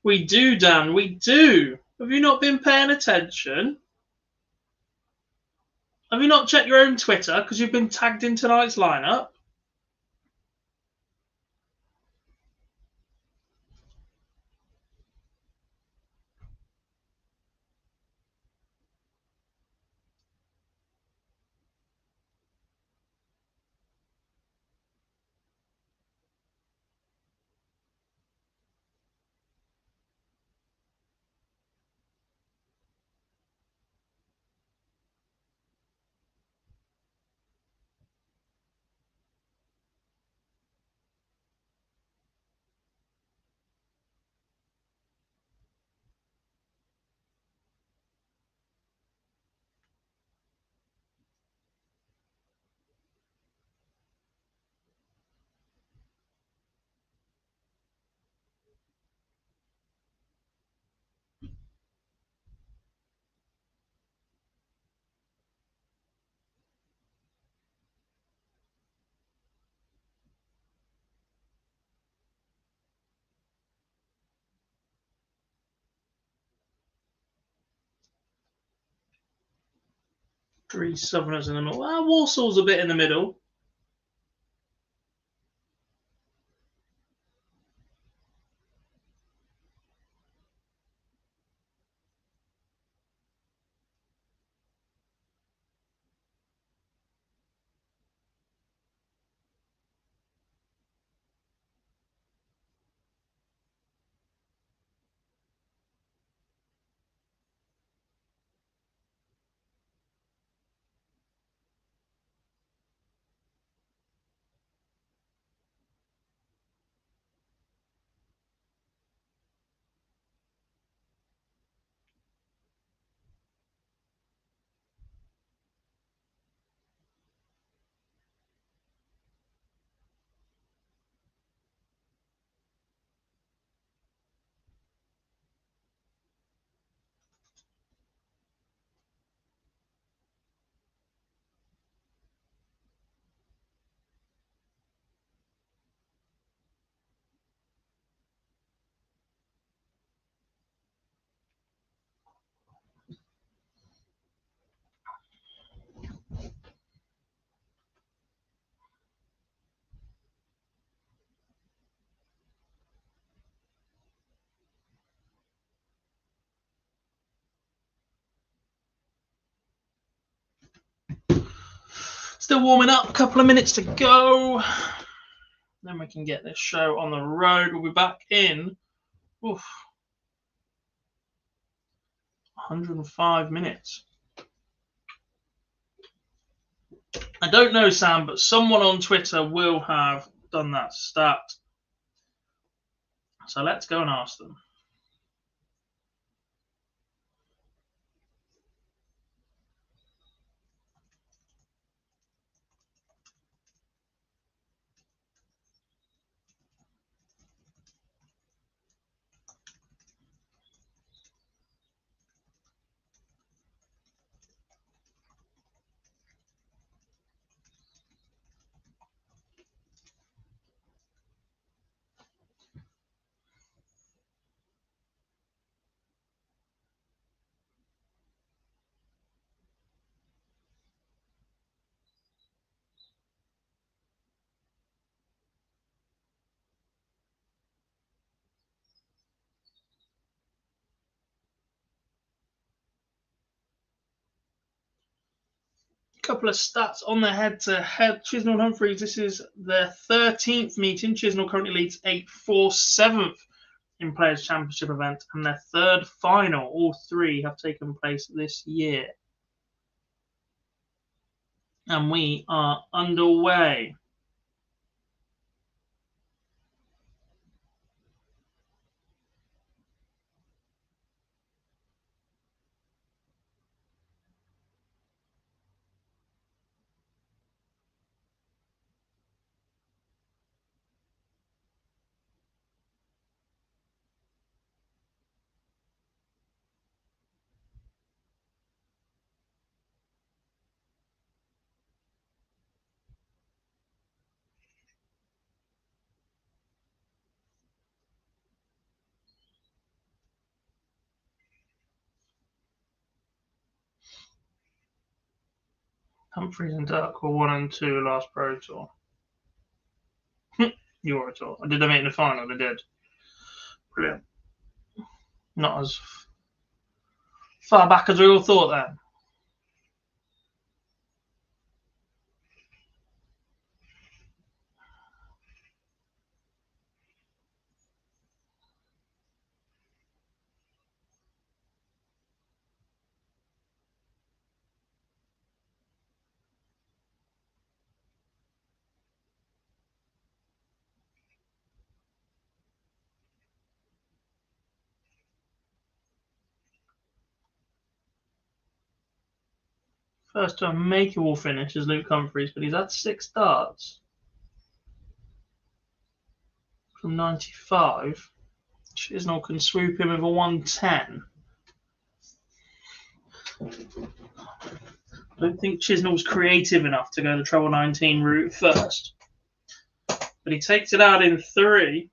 We do, Dan. We do. Have you not been paying attention? Have you not checked your own Twitter because you've been tagged in tonight's lineup? 3 Southerners in the middle. Well, Warsaw's a bit in the middle. Still warming up, a couple of minutes to go. Then we can get this show on the road. We'll be back in 105 minutes. I don't know, Sam, but someone on Twitter will have done that stat. So let's go and ask them. Couple of stats on the head-to-head. Chisnall Humphreys, this is their 13th meeting. Chisnall currently leads 8-4, 7th in Players' Championship event, and their third final. All three have taken place this year. And we are underway. Humphreys and Dirk were 1 and 2 last Pro Tour. Euro Tour. Did they make the final? They did. Brilliant. Not as far back as we all thought then. First to a makeable finish is Luke Humphreys, but he's had 6 starts from 95. Chisnall can swoop him with a 110. I don't think Chisnall's creative enough to go the treble 19 route first. But he takes it out in 3.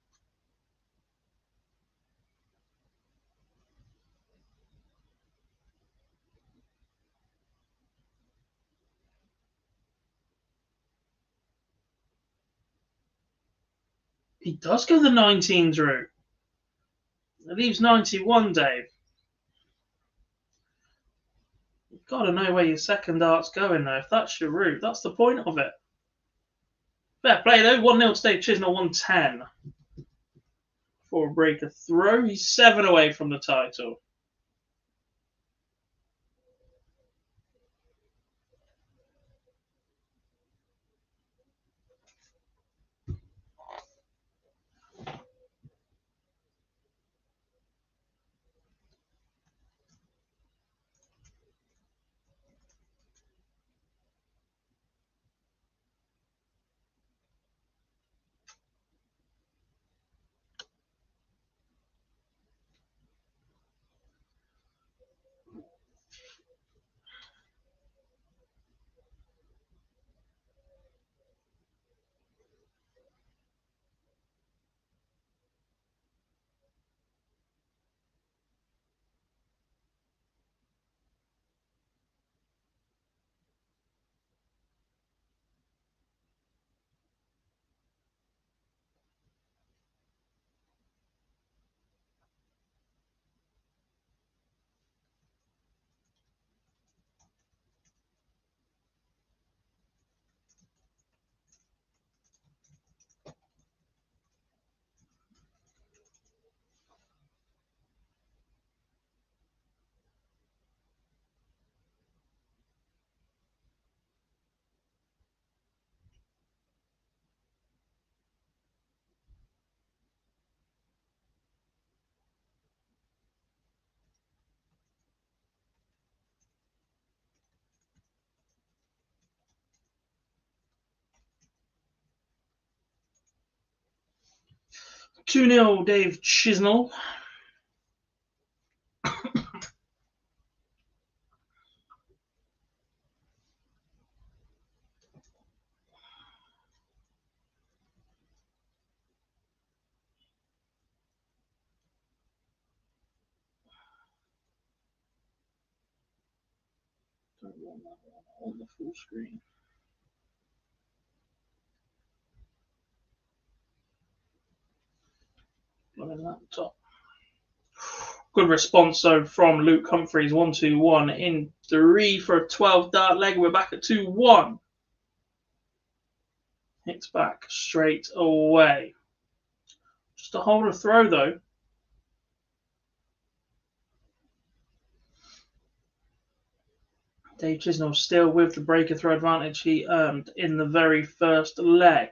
He does go the 19s route. It leaves 91, Dave. You've got to know where your second dart's going, though. If that's your route, that's the point of it. Fair play, though. 1-0 to Dave Chisnell, 110. For a breaker throw. He's 7 away from the title. Two 2-0 Dave Chisnell. Don't want that one on the full screen. Laptop. Good response though from Luke Humphreys. 1-2-1 in 3 for a 12 dart leg. We're back at 2-1. Hits back straight away. Just a hold of throw though. Dave Chisnell still with the breaker throw advantage he earned in the very first leg.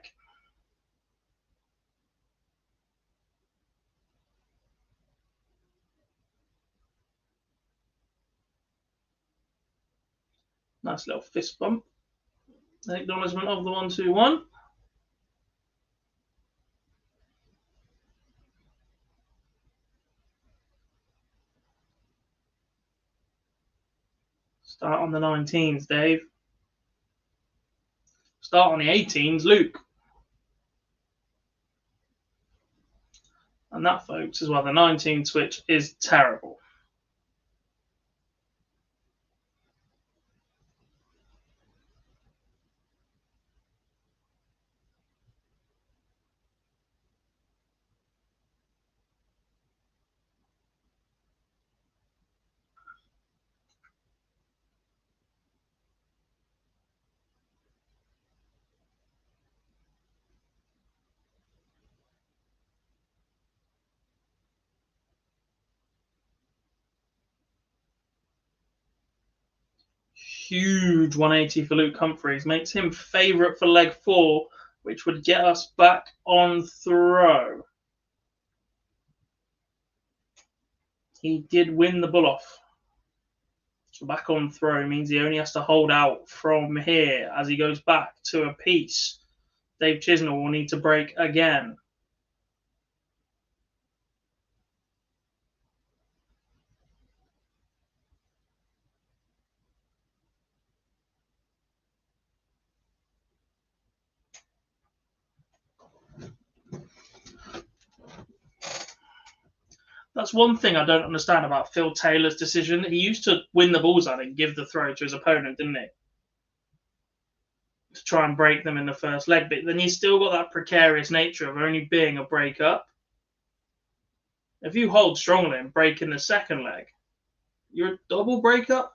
Nice little fist bump. An acknowledgement of the 1-2-1. Start on the 19s, Dave. Start on the 18s, Luke. And that, folks, is why the 19 switch is terrible. Huge 180 for Luke Humphreys. Makes him favourite for leg 4, which would get us back on throw. He did win the bull off. So back on throw means he only has to hold out from here as he goes back to a piece. Dave Chisnell will need to break again. That's one thing I don't understand about Phil Taylor's decision. He used to win the bullseye and give the throw to his opponent, didn't he? to try and break them in the first leg, but then you still got that precarious nature of only being a break up. If you hold strongly and break in the second leg, you're a double break up.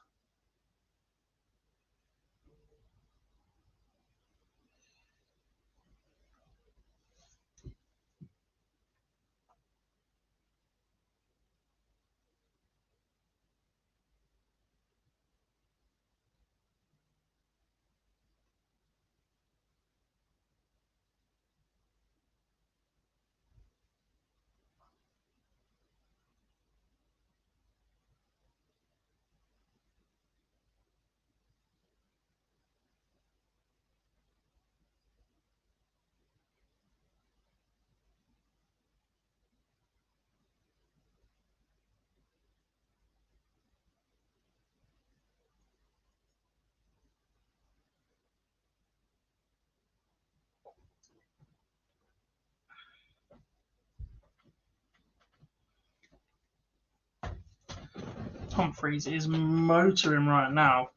Humphreys is motoring right now.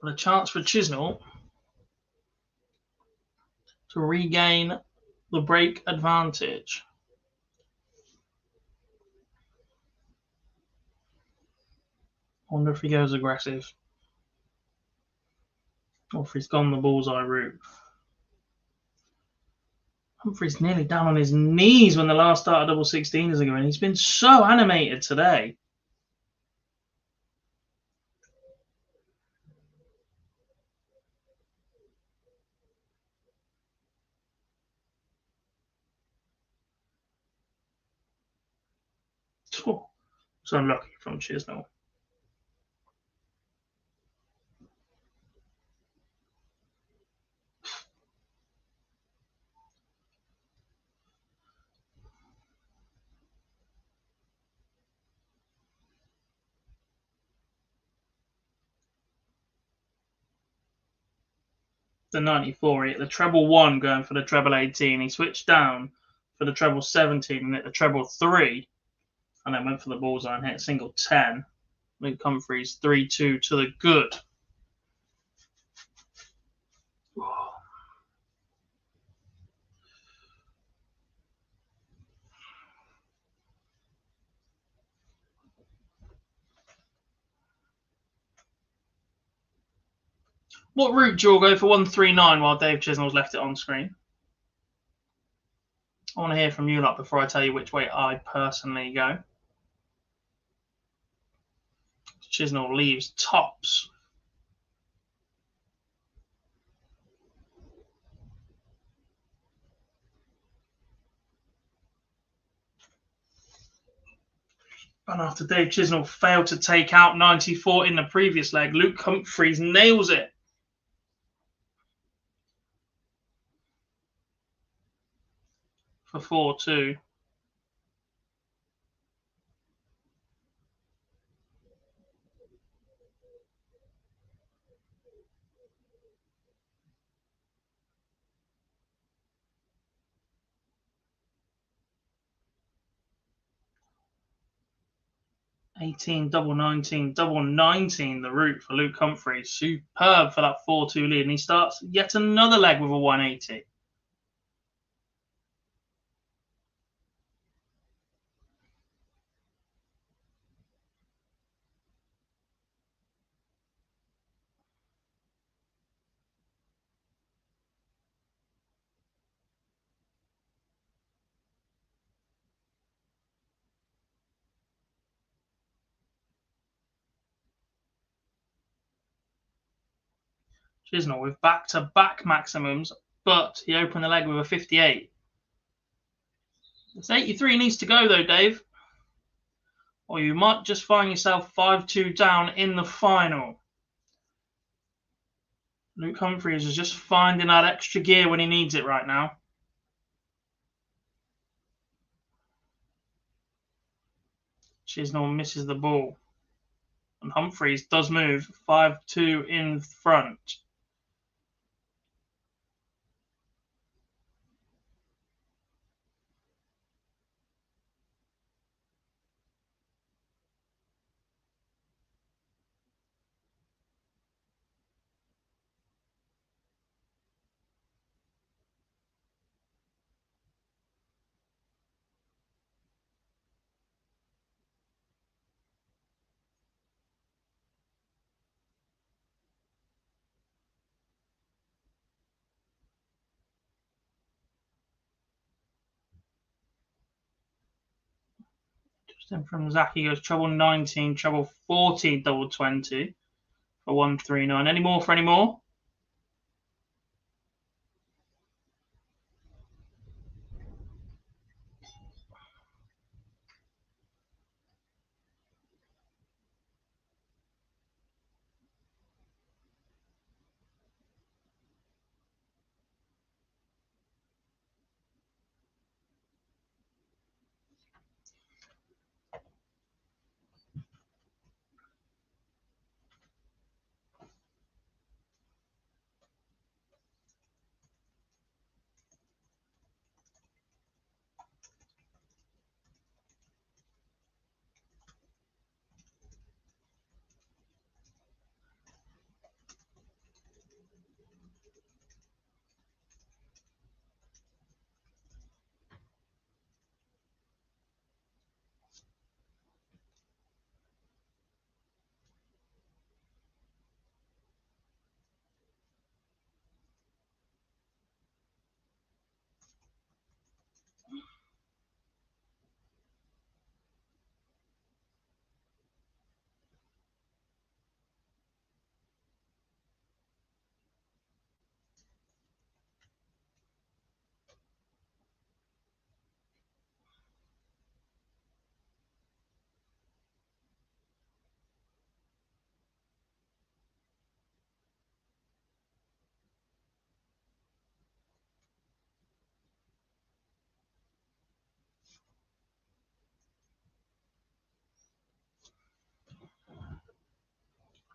But a chance for Chisnall to regain the break advantage. I wonder if he goes aggressive. Or if he's gone the bullseye route. Humphreys nearly down on his knees when the last start of double 16 is going. He's been so animated today. Oh, so unlucky from Chisnall. The 94, he hit the treble 1 going for the treble 18. He switched down for the treble 17 and hit the treble 3. And then went for the bullseye and hit a single 10. Luke Humphreys 3-2 to the good. What route do you all go for 139 while Dave Chisnall's left it on screen? I want to hear from you lot before I tell you which way I personally go. Chisnall leaves tops. And after Dave Chisnall failed to take out 94 in the previous leg, Luke Humphreys nails it. For 4-2. Double 19, double 19 the route for Luke Humphreys. Superb for that 4-2 lead. And he starts yet another leg with a 180. Chisnall with back-to-back maximums, but he opened the leg with a 58. This 83 needs to go though, Dave. Or you might just find yourself 5-2 down in the final. Luke Humphreys is just finding that extra gear when he needs it right now. Chisnall misses the ball. And Humphreys does move 5-2 in front. Then from Zaki goes treble 19, treble 14, double 20 for 139. Any more for any more?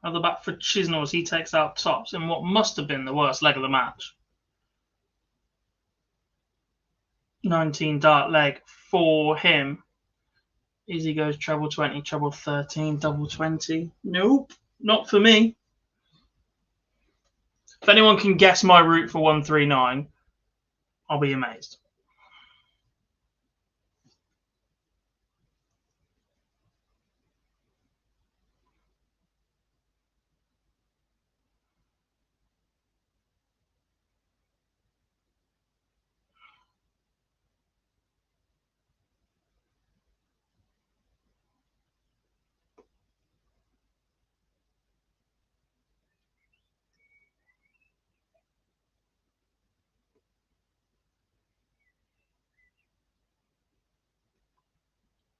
Another back for Chisnell as he takes out tops in what must have been the worst leg of the match. 19 dart leg for him. Easy goes treble 20, treble 13, double 20. Nope, not for me. If anyone can guess my route for 139, I'll be amazed.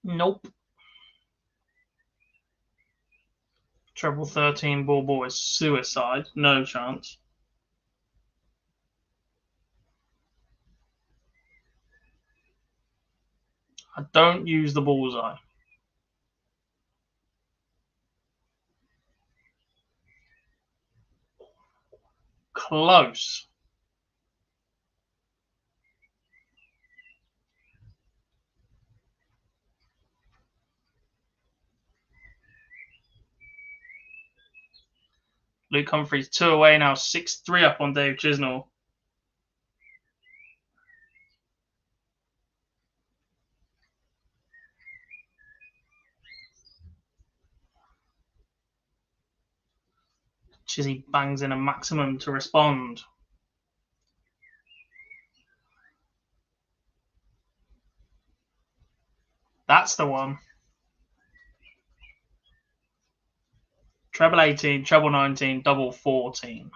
Nope. Treble 13 ball is suicide. No chance. I don't use the bullseye. Close. Luke Humphries 2 away now, 6-3 up on Dave Chisnell. Chizzy bangs in a maximum to respond. That's the one. Treble 18, treble 19, double 14.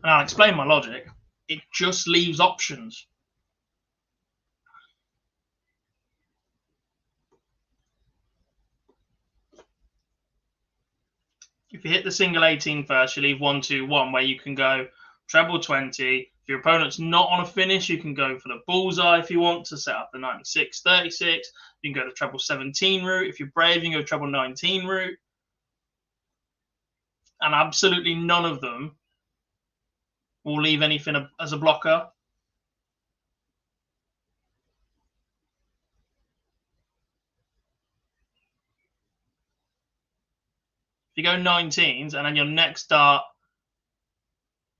And I'll explain my logic. It just leaves options. If you hit the single 18 first, you leave 1-2-1 where you can go treble 20. If your opponent's not on a finish, you can go for the bullseye if you want to set up the 96-36. You can go the treble 17 route. If you're brave, you can go treble 19 route. And absolutely none of them will leave anything as a blocker. If you go 19s and then your next dart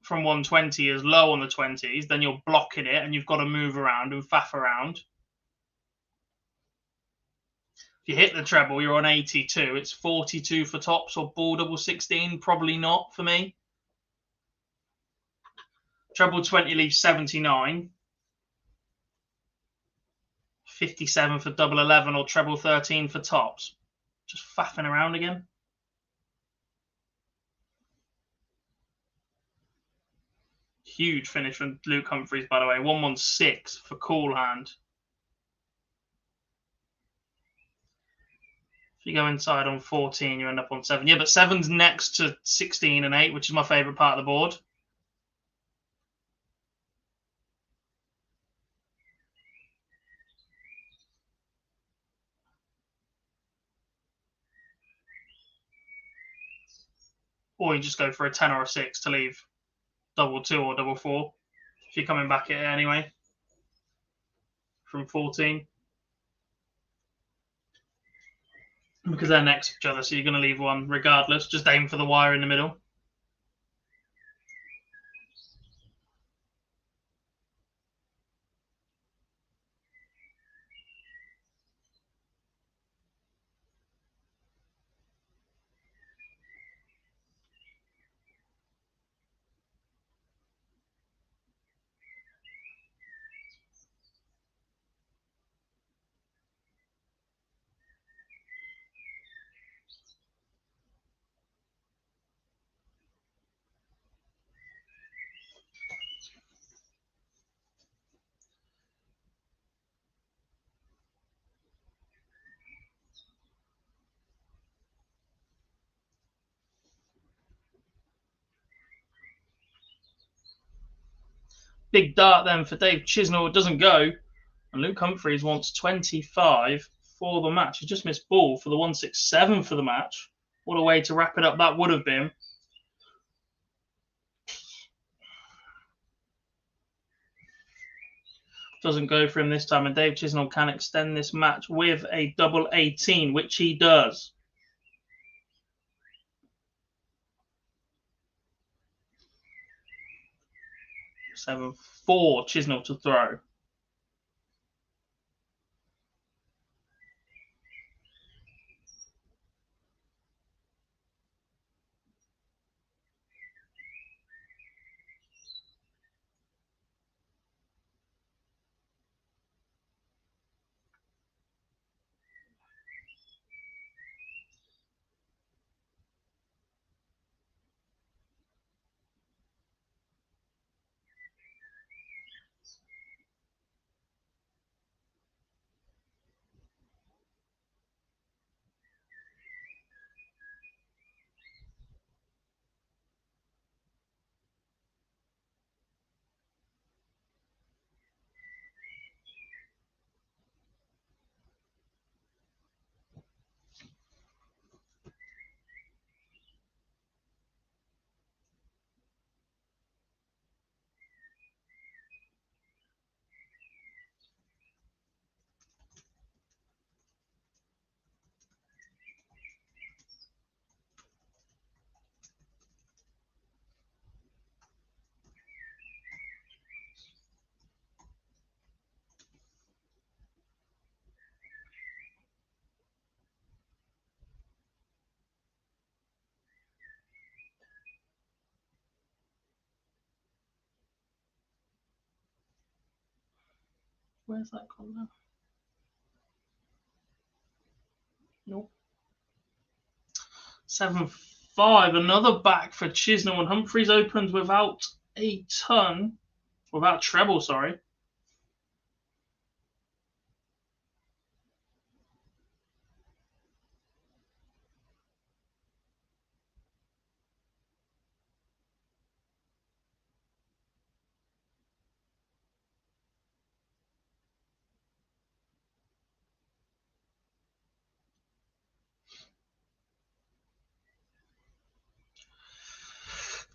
from 120 is low on the 20s, then you're blocking it and you've got to move around and faff around. If you hit the treble, you're on 82. It's 42 for tops or ball double 16. Probably not for me. Treble 20 leaves 79. 57 for double 11 or treble 13 for tops. Just faffing around again. Huge finish from Luke Humphries, by the way. 116 for cool hand. If you go inside on 14, you end up on 7. Yeah, but 7's next to 16 and 8, which is my favourite part of the board. Or you just go for a 10 or a 6 to leave double 2 or double 4. If you're coming back at it anyway. From 14. Because they're next to each other, so you're going to leave one regardless. Just aim for the wire in the middle. Big dart then for Dave Chisnall. It doesn't go. And Luke Humphries wants 25 for the match. He just missed ball for the 167 for the match. What a way to wrap it up that would have been. Doesn't go for him this time. And Dave Chisnall can extend this match with a double 18, which he does. Seven, 4 Chisnall to throw. Where's that gone now? Nope. 7-5. Another back for Chisnall, and Humphries opens without a ton. Without treble, sorry.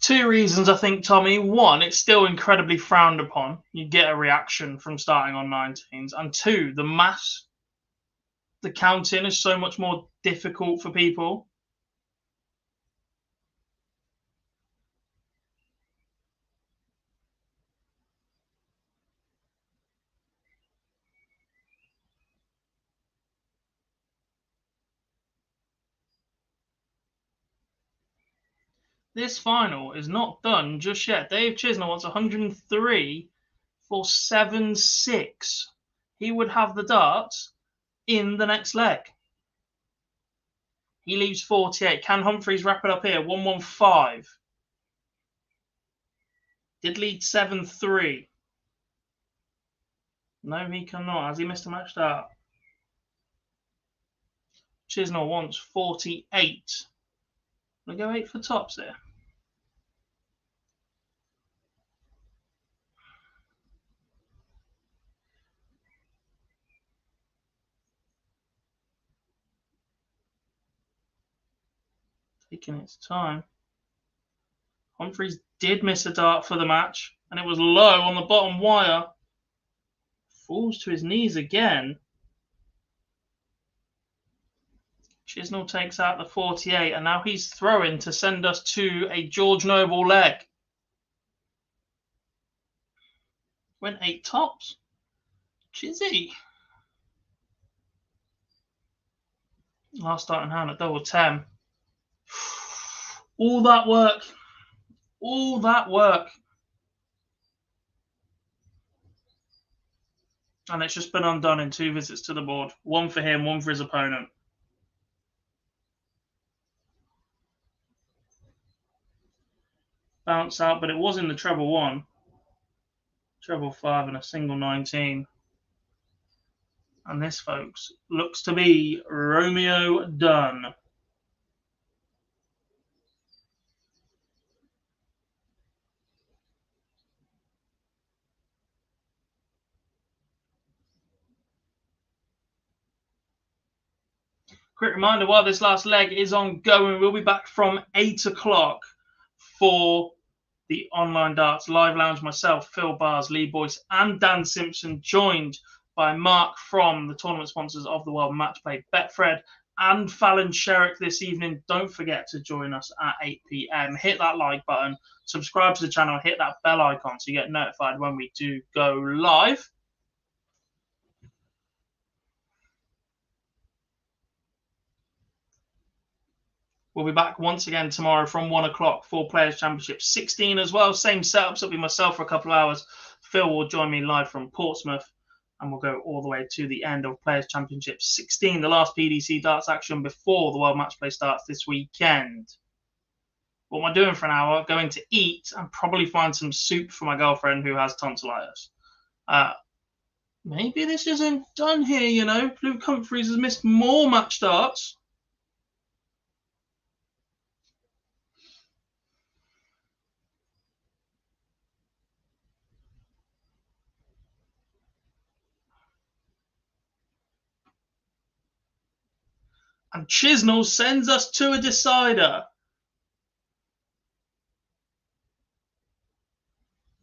Two reasons, I think, Tommy. One, it's still incredibly frowned upon. You get a reaction from starting on 19s. And two, the maths, the counting is so much more difficult for people. This final is not done just yet. Dave Chisnell wants 103 for 7-6. He would have the darts in the next leg. He leaves 48. Can Humphreys wrap it up here? 115. Did lead 7-3. No, he cannot. Has he missed a match start? Chisnell wants 48. We'll go 8 for tops there. Taking its time. Humphreys did miss a dart for the match, and it was low on the bottom wire. Falls to his knees again. Chisnell takes out the 48, and now he's throwing to send us to a George Noble leg. Went 8 tops. Chizzy. Last starting hand at double 10. All that work. All that work. And it's just been undone in 2 visits to the board. 1 for him, 1 for his opponent. Bounce out, but it was in the treble 1. Treble 5 and a single 19. And this, folks, looks to be Romeo done. Quick reminder, while this last leg is ongoing, we'll be back from 8 o'clock for the Online Darts Live Lounge. Myself, Phil Bars, Lee Boyce, and Dan Simpson, joined by Mark from the tournament sponsors of the World Matchplay, Betfred and Fallon Sherrick this evening. Don't forget to join us at 8 p.m. Hit that like button, subscribe to the channel, hit that bell icon so you get notified when we do go live. We'll be back once again tomorrow from 1 o'clock for Players' Championship 16 as well. Same setup, so it'll be myself for a couple of hours. Phil will join me live from Portsmouth, and we'll go all the way to the end of Players' Championship 16, the last PDC darts action before the World Matchplay starts this weekend. What am I doing for an hour? Going to eat and probably find some soup for my girlfriend who has tonsillitis. Maybe this isn't done here, you know. Luke Humphreys has missed more match darts. And Chisnell sends us to a decider.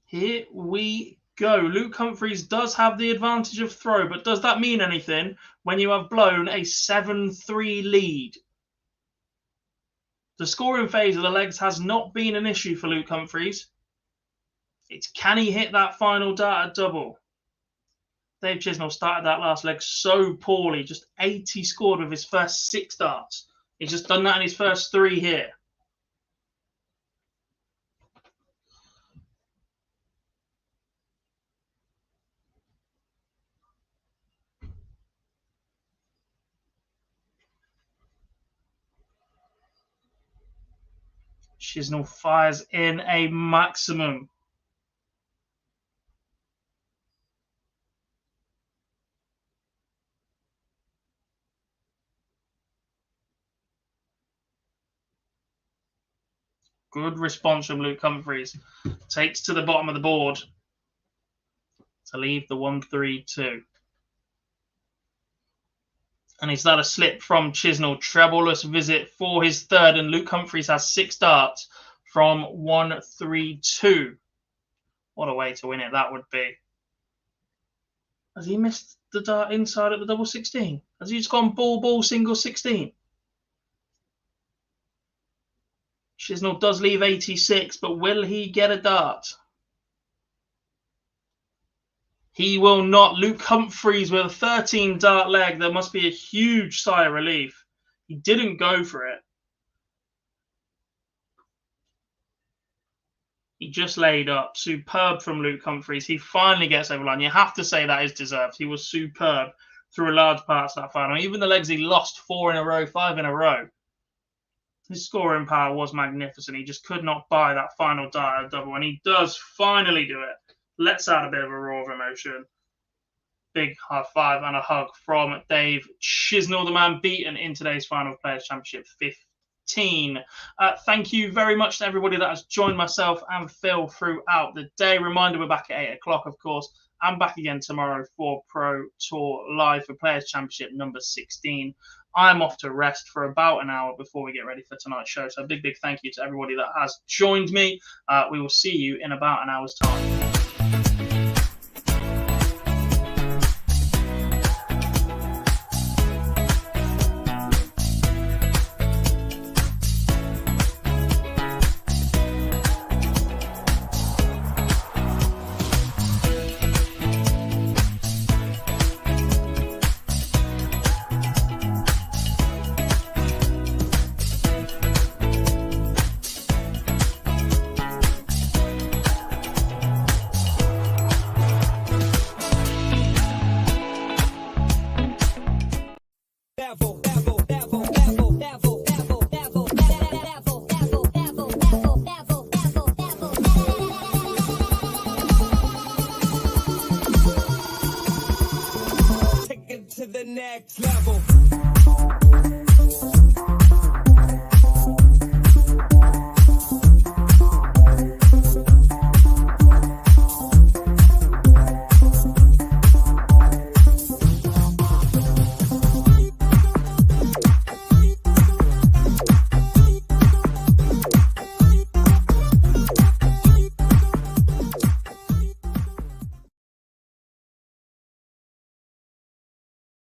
Here we go. Luke Humphreys does have the advantage of throw, but does that mean anything when you have blown a 7-3 lead? The scoring phase of the legs has not been an issue for Luke Humphreys. It's can he hit that final dart at double? Dave Chisnell started that last leg so poorly. Just 80 scored with his first 6 darts. He's just done that in his first 3 here. Chisnell fires in a maximum. Good response from Luke Humphreys. Takes to the bottom of the board to leave the 1-3-2. And is that a slip from Chisnell? Trebleless visit for his third, and Luke Humphreys has 6 darts from 1-3-2. What a way to win it that would be. Has he missed the dart inside at the double 16? Has he just gone ball, single 16? Chisnell does leave 86, but will he get a dart? He will not. Luke Humphreys with a 13 dart leg. There must be a huge sigh of relief. He didn't go for it. He just laid up. Superb from Luke Humphries. He finally gets over the line. You have to say that is deserved. He was superb through a large part of that final. Even the legs he lost 4 in a row, 5 in a row. His scoring power was magnificent. He just could not buy that final dire double. And he does finally do it. Lets out a bit of a roar of emotion. Big high five and a hug from Dave Chisnell, the man beaten in today's final Players' Championship 15. Thank you very much to everybody that has joined myself and Phil throughout the day. Reminder, we're back at 8 o'clock, of course. I'm back again tomorrow for Pro Tour Live for Players' Championship number 16. I'm off to rest for about an hour before we get ready for tonight's show. So a big, big thank you to everybody that has joined me. We will see you in about an hour's time. Take it to the next level.